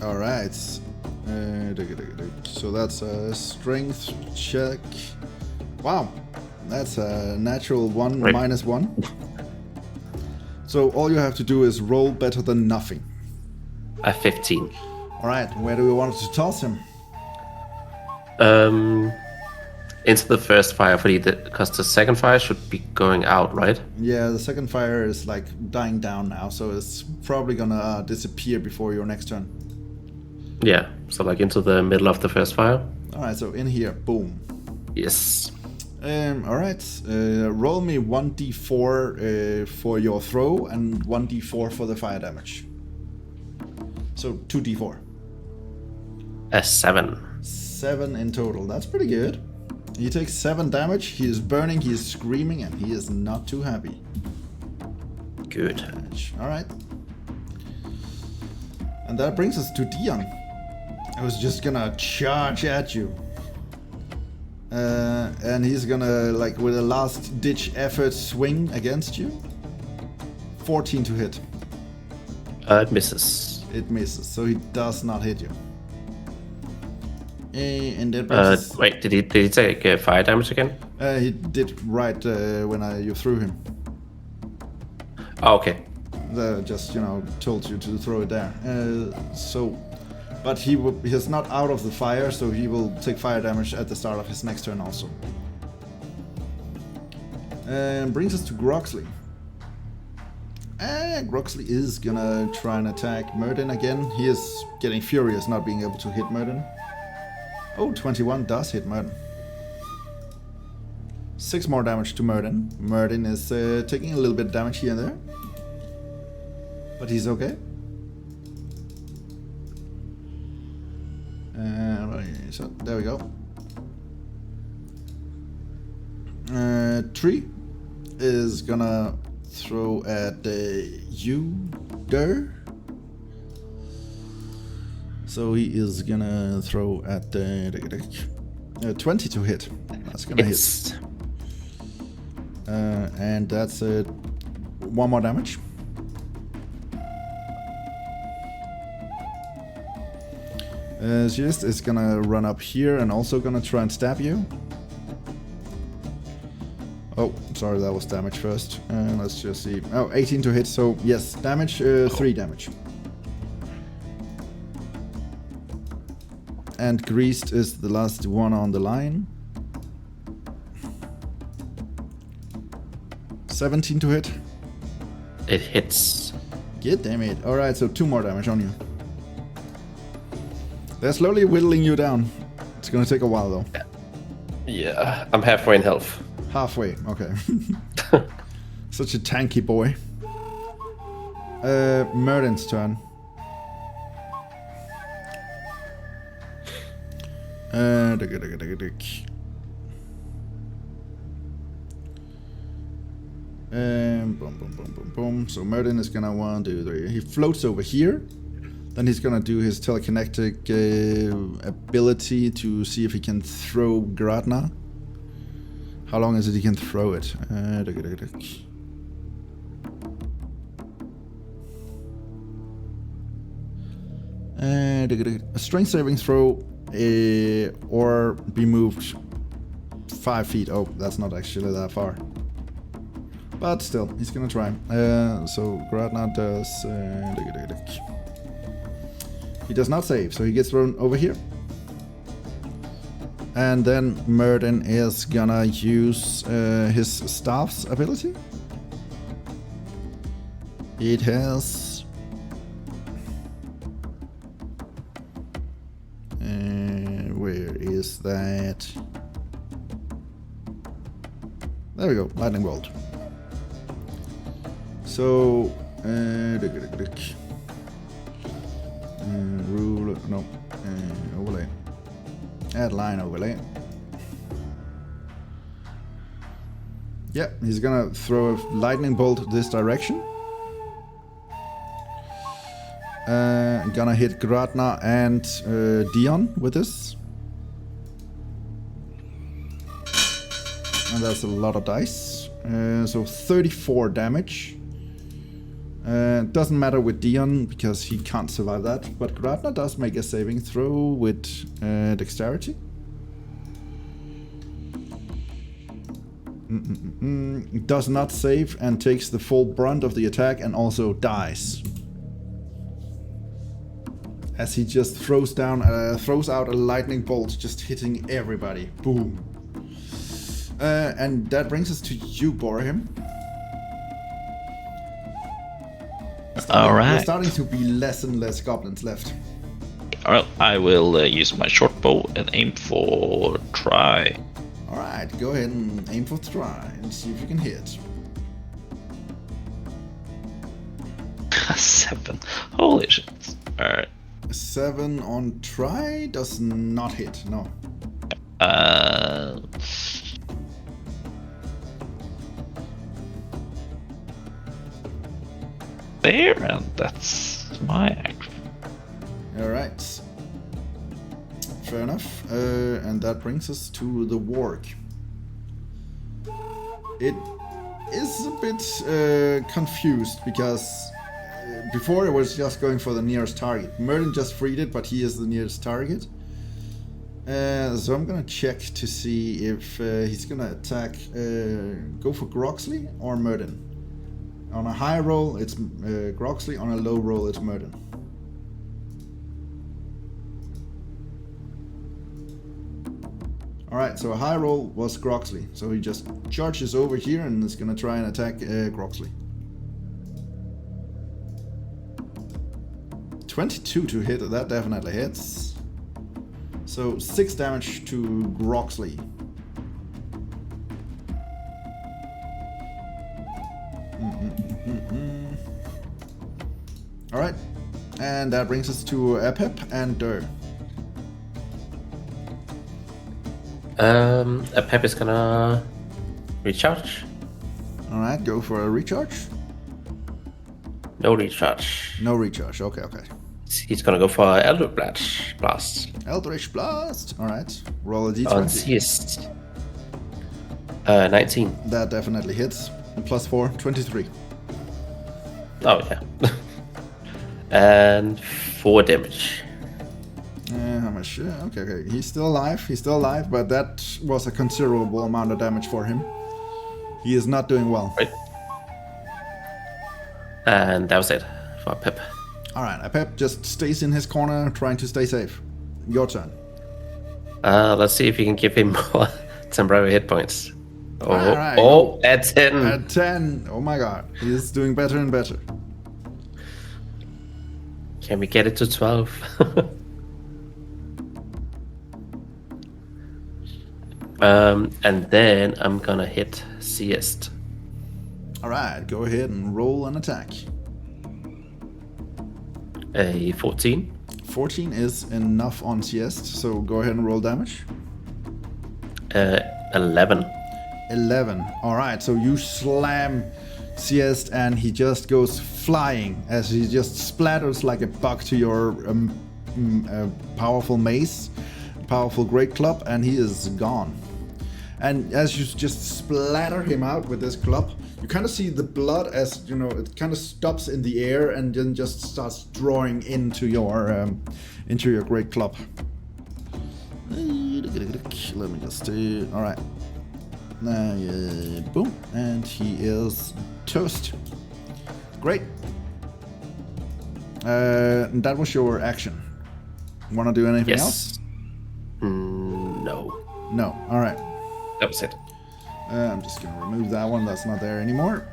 Alright. So that's a strength check. Wow. That's a natural 1 minus 1. So all you have to do is roll better than nothing. A 15. Alright, where do we want to toss him? Into the first fire, because the second fire should be going out, right? Yeah, the second fire is dying down now, so it's probably gonna disappear before your next turn. Yeah, so into the middle of the first fire. Alright, so in here, boom. Yes. Alright, roll me 1d4 for your throw and 1d4 for the fire damage. So 2d4. A 7. 7 in total, that's pretty good. He takes 7 damage, he is burning, he is screaming, and he is not too happy. Good. Alright. And that brings us to Dion. I was just gonna charge at you. And he's gonna, with a last-ditch effort, swing against you. 14 to hit. It misses. It misses, so he does not hit you. And that brings us... Wait, did he take fire damage again? He did right when you threw him. Oh, okay. Just, told you to throw it there. But he is not out of the fire, so he will take fire damage at the start of his next turn also. And brings us to Groxley. Groxley is gonna try and attack Murden again. He is getting furious not being able to hit Murden. Oh, 21 does hit Murden. 6 more damage to Murden. Murden is taking a little bit of damage here and there. But he's okay. So there we go. Tree is gonna throw at you, Durr. So he is gonna throw at 20 to hit. That's gonna hit. And that's 1 more damage. Just is gonna run up here and also gonna try and stab you. Oh, sorry, that was damage first. Let's just see. Oh, 18 to hit, so yes, damage, 3 damage. And Greased is the last one on the line. 17 to hit. It hits. God damn it. Alright, so 2 more damage on you. They're slowly whittling you down. It's gonna take a while though. Yeah, I'm halfway in health. Halfway, okay. Such a tanky boy. Murden's turn. Boom, boom, boom, boom, boom. So Merlin is gonna 1, 2, 3. He floats over here. Then he's gonna do his telekinetic ability to see if he can throw Gradna. How long is it he can throw it? A strength saving throw or be moved 5 feet. Oh, that's not actually that far. But still, he's gonna try. So Gradna does... he does not save, so he gets thrown over here. And then Merlin is gonna use his staff's ability. It has... where is that? There we go, lightning bolt. So, rule, no, overlay. Add line overlay. Yeah, he's gonna throw a lightning bolt this direction. Gonna hit Gradna and Dion with this. And that's a lot of dice. So 34 damage. Doesn't matter with Dion because he can't survive that, but Gradna does make a saving throw with dexterity. Does not save and takes the full brunt of the attack and also dies. As he just throws out a lightning bolt, just hitting everybody. Boom. And that brings us to you, Bhorahim. Alright. There's starting to be less and less goblins left. Well, I will use my short bow and aim for try. Alright, go ahead and aim for try and see if you can hit. 7. Holy shit. Alright. 7 on try does not hit, no. There, and that's my action. Alright. Fair enough. And that brings us to the warg. It is a bit confused because before it was just going for the nearest target. Merlin just freed it, but he is the nearest target. So I'm gonna check to see if he's gonna attack, go for Groxley or Merlin. On a high roll, it's Groxley. On a low roll, it's Merlin. Alright, so a high roll was Groxley. So he just charges over here and is gonna try and attack Groxley. 22 to hit, that definitely hits. So 6 damage to Groxley. Alright, and that brings us to Apep and Durr. Apep is gonna recharge. Alright, go for a recharge. No recharge. No recharge, okay, okay. He's gonna go for Eldritch Blast. Eldritch Blast, alright. Roll a d20. On CS. 19. That definitely hits. Plus 4, 23. Oh, yeah. And 4 damage. How much? Okay, okay. He's still alive, but that was a considerable amount of damage for him. He is not doing well. Right. And that was it for Pep. Alright, Pep just stays in his corner trying to stay safe. Your turn. Let's see if you can give him more temporary hit points. Oh, Alright. oh, at 10. At 10. Oh my god. He's doing better and better. Can we get it to 12? And then I'm gonna hit CS. Alright, go ahead and roll an attack. A 14. 14 is enough on Siest, so go ahead and roll damage. 11. 11. Alright, so you slam Siest and he just goes flying as he just splatters like a bug to your powerful mace, powerful great club, and he is gone. And as you just splatter him out with this club, you kind of see the blood as, you know, it kind of stops in the air and then just starts drawing into your great club. Let me just see. All right. Boom, and he is toast. Great. That was your action. Want to do anything else? No. No. All right. That was it. I'm just gonna remove that one. That's not there anymore.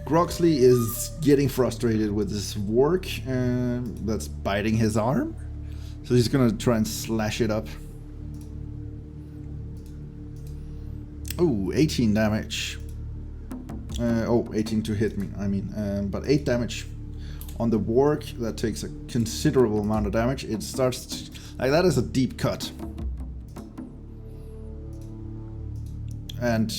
Groxley is getting frustrated with this work that's biting his arm, so he's gonna try and slash it up. Oh, 18 damage. 18 to hit me, I mean. But 8 damage on the work. That takes a considerable amount of damage. It starts to, like, that is a deep cut. And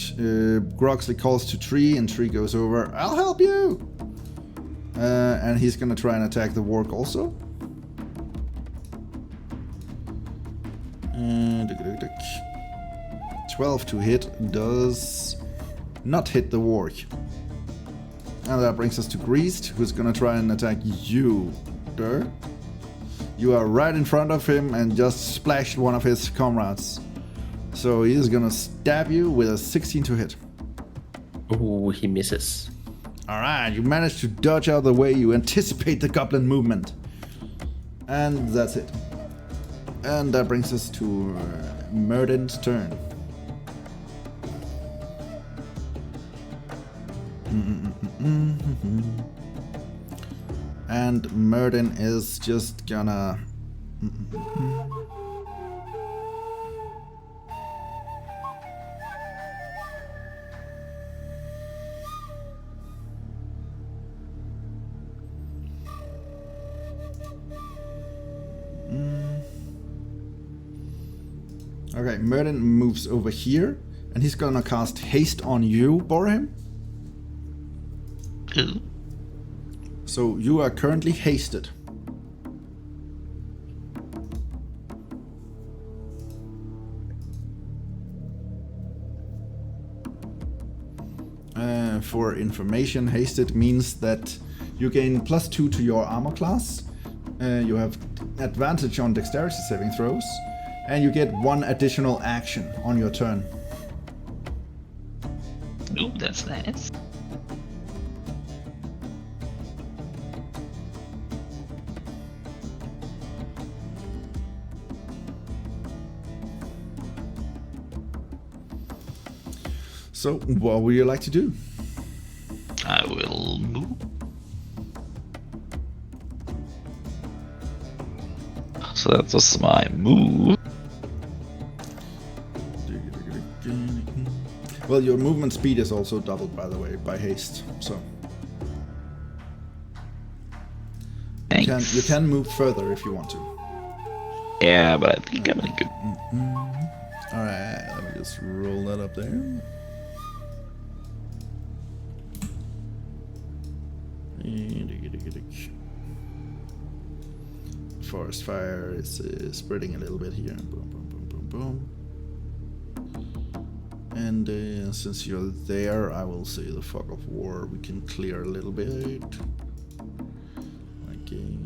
Groxley calls to Tree, and Tree goes over, I'll help you! And he's gonna try and attack the work also. 12 to hit does not hit the work. And that brings us to Greased, who's gonna try and attack you, Durr. You are right in front of him and just splashed one of his comrades. So he is gonna stab you with a 16 to hit. Oh, he misses. Alright, you managed to dodge out of the way, you anticipate the goblin movement. And that's it. And that brings us to Myrden's turn. And Myrden is just gonna... Okay, Myrden moves over here, and he's gonna cast Haste on you, Bhorahim. So you are currently hasted. For information, hasted means that you gain +2 to your armor class. You have advantage on dexterity saving throws. And you get 1 additional action on your turn. Ooh, that's nice. So, what would you like to do? I will move. So that was my move. Well, your movement speed is also doubled, by the way, by haste. So Thanks. you can move further if you want to. Yeah, but I think I'm in good. All right, let me just roll that up there. Forest fire is spreading a little bit here. Boom, boom, boom, boom, boom. And since you're there, I will say the fog of war. We can clear a little bit. Okay.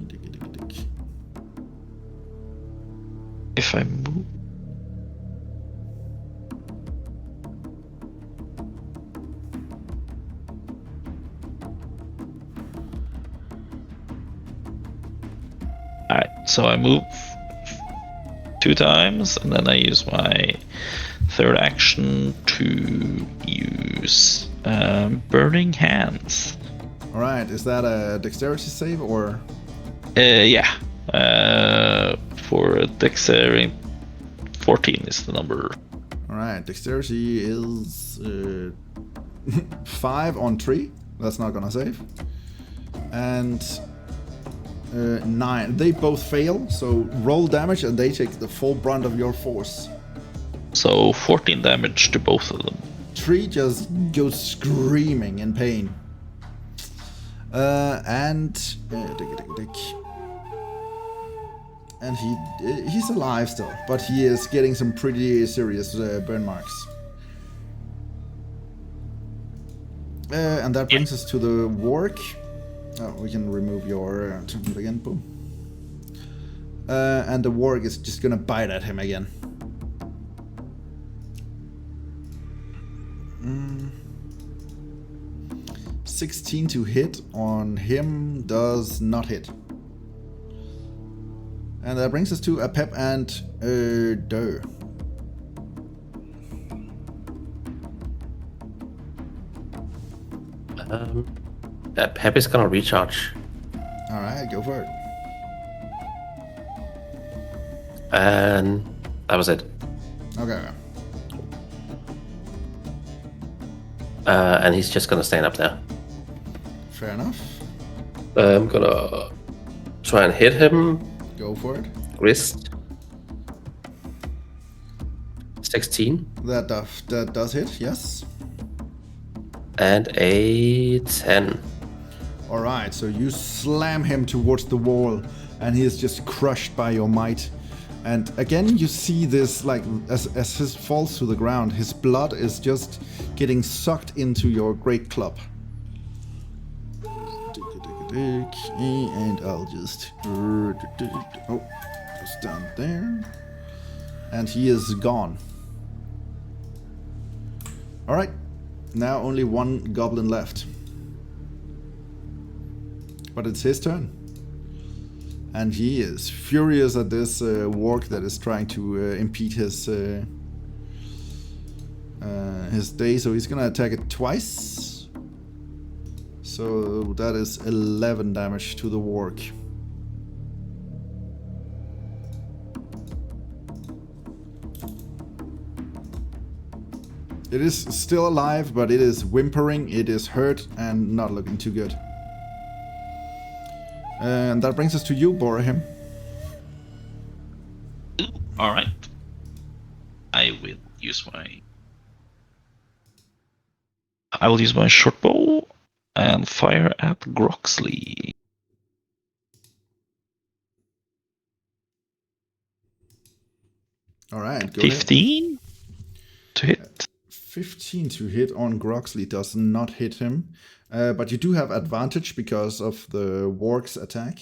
If I move. Alright, so I move 2 times, and then I use my third action to use Burning Hands. Alright, is that a dexterity save or? Yeah. For dexterity, 14 is the number. Alright, dexterity is 5 on 3. That's not gonna save. And 9. They both fail, so roll damage and they take the full brunt of your force. So 14 damage to both of them. Tree just goes screaming in pain. And he's alive still, but he is getting some pretty serious burn marks. And that brings us to the warg. Oh, we can remove your token again. Boom. And the warg is just gonna bite at him again. 16 to hit on him does not hit. And that brings us to a Pep and Durr. Pep is gonna recharge. Alright, go for it. And that was it. Okay. And he's just gonna stand up there. Fair enough. I'm gonna try and hit him. Go for it. Wrist. 16. That does hit, yes. And a 10. Alright, so you slam him towards the wall and he is just crushed by your might. And again you see this, like, as he falls to the ground, his blood is just getting sucked into your great club. And I'll just... Oh, just down there. And he is gone. Alright, now only one goblin left. But it's his turn. And he is furious at this warg that is trying to impede his day, so he's gonna attack it twice. So that is 11 damage to the warg. It is still alive, but it is whimpering, it is hurt, and not looking too good. And that brings us to you, Bhorahim. Alright. I will use my short bow and fire at Groxley. Alright, go 15 to hit. 15 to hit on Groxley does not hit him. But you do have advantage because of the warg's attack.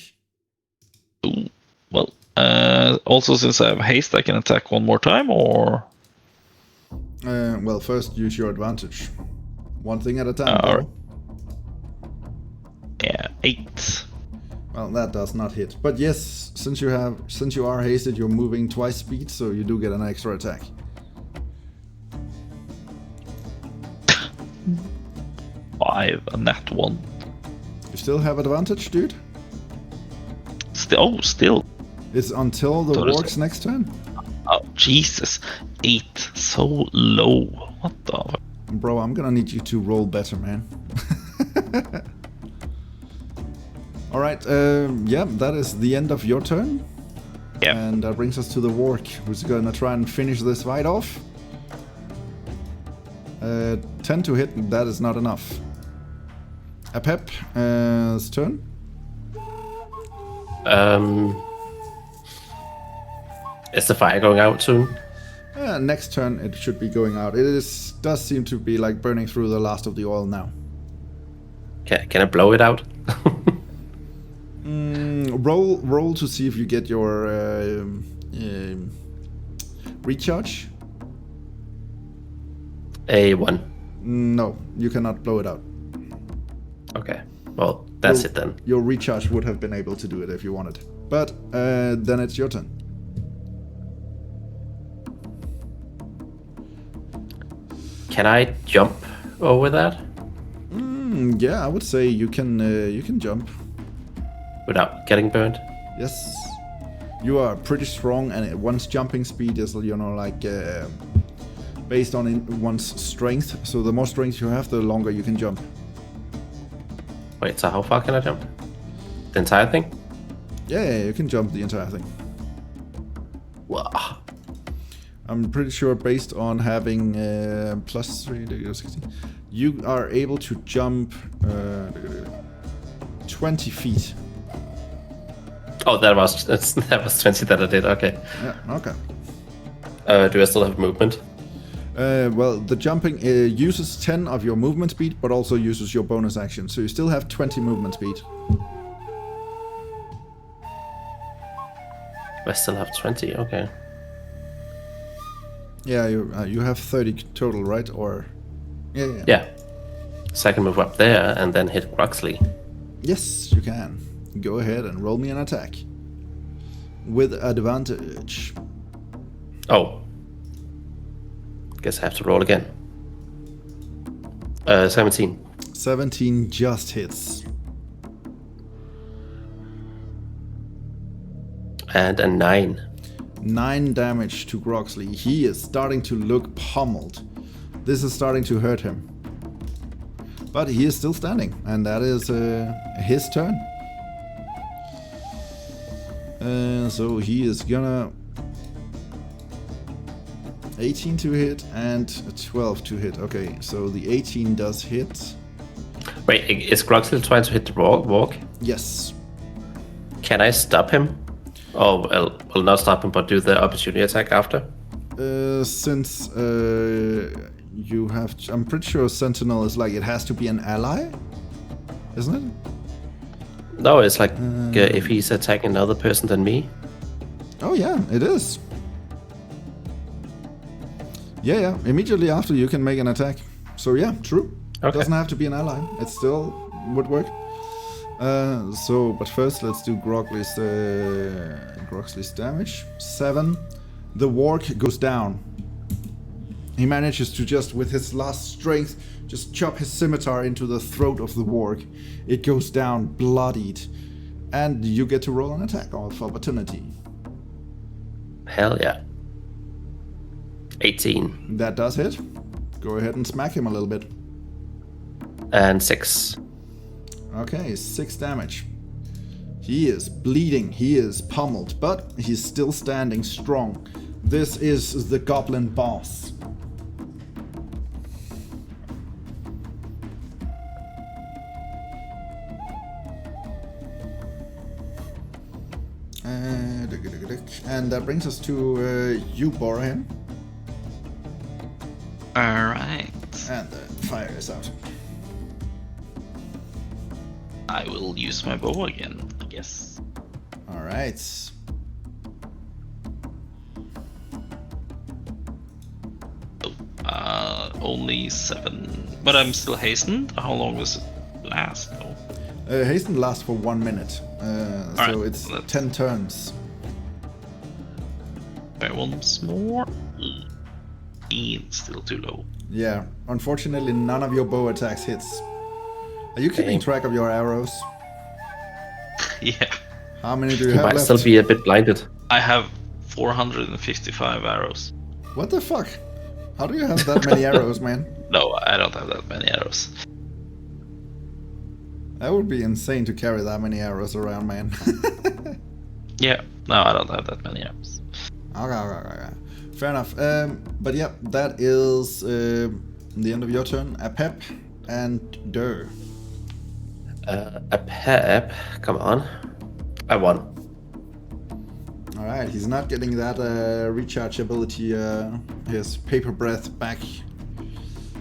Ooh, well, also since I have haste, I can attack one more time, or? Well, first use your advantage. One thing at a time. Alright. Yeah, 8. Well, that does not hit. But yes, since you are hasted, you're moving twice speed, so you do get an extra attack. 5, a nat 1. You still have advantage, dude? Still. It's until the warg's next turn. Oh, Jesus. 8. So low. What the... Bro, I'm gonna need you to roll better, man. Alright, yeah, that is the end of your turn. Yeah. And that brings us to the warg, who's gonna try and finish this fight off. 10 to hit, that is not enough. A Pep's turn. Is the fire going out soon? Next turn it should be going out. It does seem to be like burning through the last of the oil now. Can I blow it out? Roll to see if you get your recharge. A 1. No, you cannot blow it out. Okay, well, that's it then. Your recharge would have been able to do it if you wanted. But then it's your turn. Can I jump over that? Yeah, I would say you can jump. Without getting burned? Yes. You are pretty strong, and one's jumping speed is, like based on one's strength. So the more strength you have, the longer you can jump. Wait, so how far can I jump? The entire thing? Yeah, you can jump the entire thing. Wow. I'm pretty sure based on having +3 to 16, you are able to jump 20 feet. Oh, that was 20 that I did. Okay. Yeah, okay. Do I still have movement? Well, the jumping uses 10 of your movement speed, but also uses your bonus action. So you still have 20 movement speed. I still have 20. Okay. Yeah, you have 30 total, right? Or yeah. Yeah. So I can move up there and then hit Gruxley. Yes, you can. Go ahead and roll me an attack with advantage. Oh. Guess I have to roll again. 17. 17 just hits. And a 9. 9 damage to Groxley. He is starting to look pummeled. This is starting to hurt him. But he is still standing, and that is his turn. So he is gonna 18 to hit and 12 to hit. Okay, so the 18 does hit. Wait, is Gruxley trying to hit the walk? Yes. Can I stop him? Oh, well, not stop him, but do the opportunity attack after? Since you have... I'm pretty sure Sentinel is like, it has to be an ally? Isn't it? No, it's like if he's attacking another person than me. Oh yeah, it is. Yeah. Immediately after you can make an attack. So yeah, true. Okay. Doesn't have to be an ally. It still would work. But first let's do Groxley's damage. 7. The warg goes down. He manages to just, with his last strength, just chop his scimitar into the throat of the warg. It goes down bloodied. And you get to roll an attack of opportunity. Hell yeah. 18. That does hit. Go ahead and smack him a little bit. And 6. Okay, 6 damage. He is bleeding, he is pummeled, but he's still standing strong. This is the Goblin boss. And that brings us to you, Bhorahim. Alright. And the fire is out. I will use my bow again, I guess. Alright. Only 7. But I'm still hastened. How long does it last though? Hasten lasts for 1 minute. So it's 10 turns. Once more. 18, still too low. Yeah, unfortunately none of your bow attacks hits. Are you keeping track of your arrows? Yeah. How many do you He have might left? still be a bit blinded. I have 455 arrows. What the fuck? How do you have that many arrows, man? No, I don't have that many arrows. That would be insane to carry that many arrows around, man. Yeah, no, I don't have that many arrows. Okay. Fair enough. But yeah, that is the end of your turn. Apep and Durr. Apep, come on. I won. Alright, he's not getting that recharge ability, his paper breath back.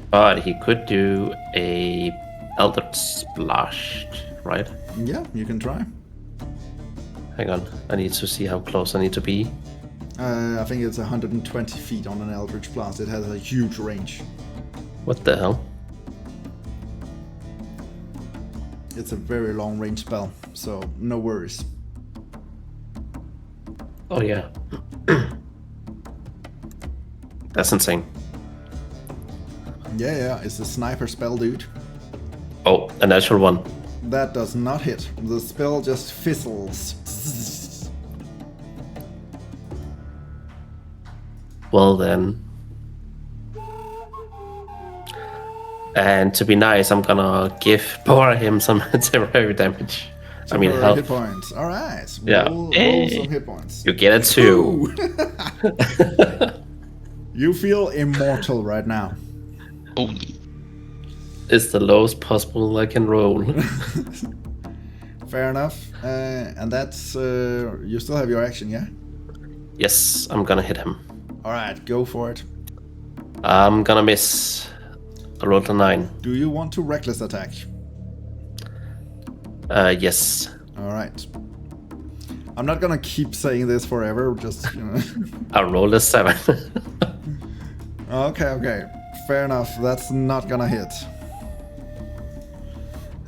But he could do a Eldritch Splash, right? Yeah, you can try. Hang on, I need to see how close I need to be. I think it's 120 feet on an Eldritch Blast. It has a huge range. What the hell? It's a very long range spell, so no worries. Oh yeah. That's insane. Yeah, it's a sniper spell, dude. Oh, a natural one. That does not hit. The spell just fizzles. Well then. And to be nice, I'm gonna give Bhorahim some temporary damage. I mean, Temporary health. hit points. All right. Yeah. Roll some hit points. You get a 2. Ooh. You feel immortal right now. Oh, It's the lowest possible I can roll. Fair enough. And that's you still have your action, yeah? Yes, I'm gonna hit him. All right, go for it. I'm gonna miss. I rolled a 9. Do you want to reckless attack? Yes. All right. I'm not gonna keep saying this forever. Just I rolled a 7. Okay. Fair enough. That's not gonna hit.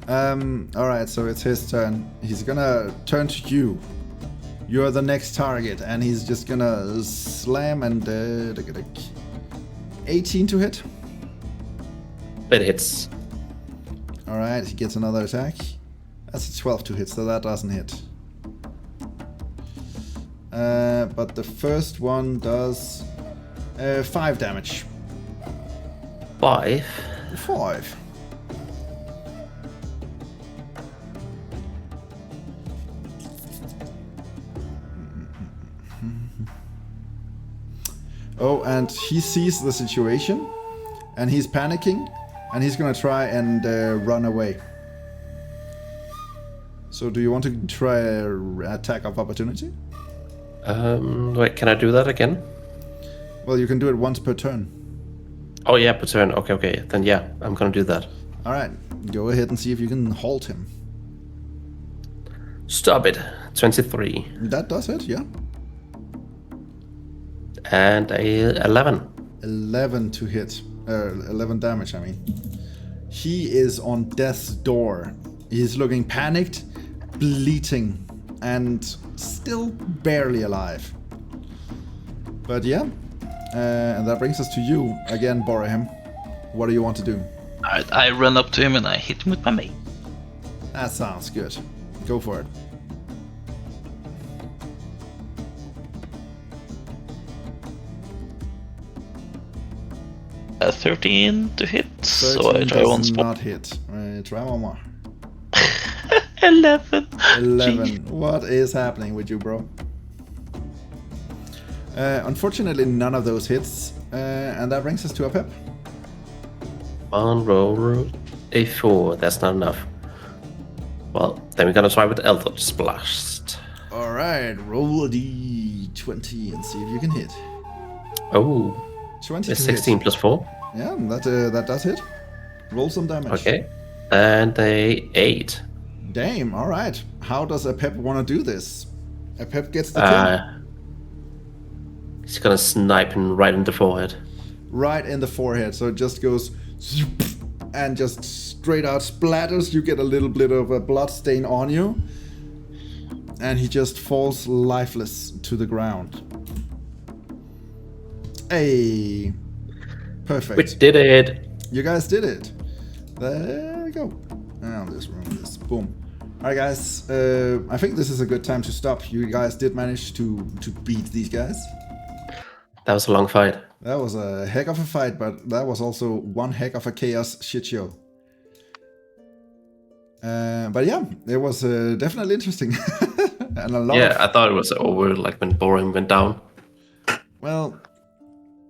All right. So it's his turn. He's gonna turn to you. You're the next target, and he's just gonna slam and 18 to hit. It hits. All right. He gets another attack. That's a 12 to hit, so that doesn't hit. But the first one does 5 damage. 5. 5. Oh, and he sees the situation, and he's panicking, and he's gonna try and run away. So do you want to try an attack of opportunity? Wait, can I do that again? Well, you can do it once per turn. Oh yeah, per turn. Okay. Then yeah, I'm gonna do that. All right, go ahead and see if you can halt him. Stop it. 23. That does it, yeah. And a 11. 11 to hit. 11 damage, I mean. He is on death's door. He's looking panicked, bleating, and still barely alive. But yeah, and that brings us to you again, Bhorahim. What do you want to do? alright, I run up to him and I hit him with my mace. That sounds good. Go for it. A 13 to hit, so I 13 try one does spot. not hit. Try one more. 11. 11. What is happening with you, bro? Unfortunately, none of those hits, and that brings us to a pep. One roll. A 4. That's not enough. Well, then we're gonna try with Eldritch Blast. All right, roll a d20 and see if you can hit. Oh, 20 it's to 16 hit. plus 4. Yeah, that does hit. Roll some damage. Okay. And a 8. Damn. All right. How does a pep want to do this? A pep gets the kill. He's gonna snipe him right in the forehead. Right in the forehead. So it just goes and just straight out splatters. You get a little bit of a blood stain on you, and he just falls lifeless to the ground. Hey, perfect. We did it. You guys did it. There we go. Now this room, this boom. All right, guys. I think this is a good time to stop. You guys did manage to beat these guys. That was a long fight. That was a heck of a fight, but that was also one heck of a chaos shit show. But yeah, it was definitely interesting. And a lot. Yeah, I thought it was over like when Bhorahim went down. Well,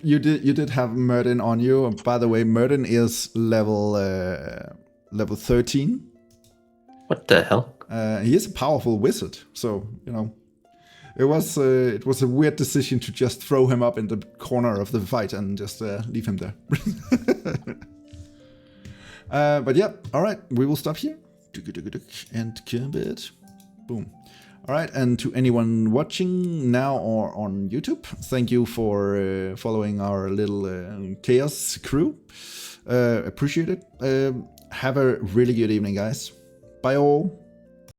you did have Merlin on you. By the way, Merlin is level 13. What the hell? He is a powerful wizard, so you know. It was a weird decision to just throw him up in the corner of the fight and just leave him there. But yeah, all right, we will stop here. And combat. Boom. All right, and to anyone watching now or on YouTube, thank you for following our little chaos crew. Appreciate it. Have a really good evening, guys. Bye all.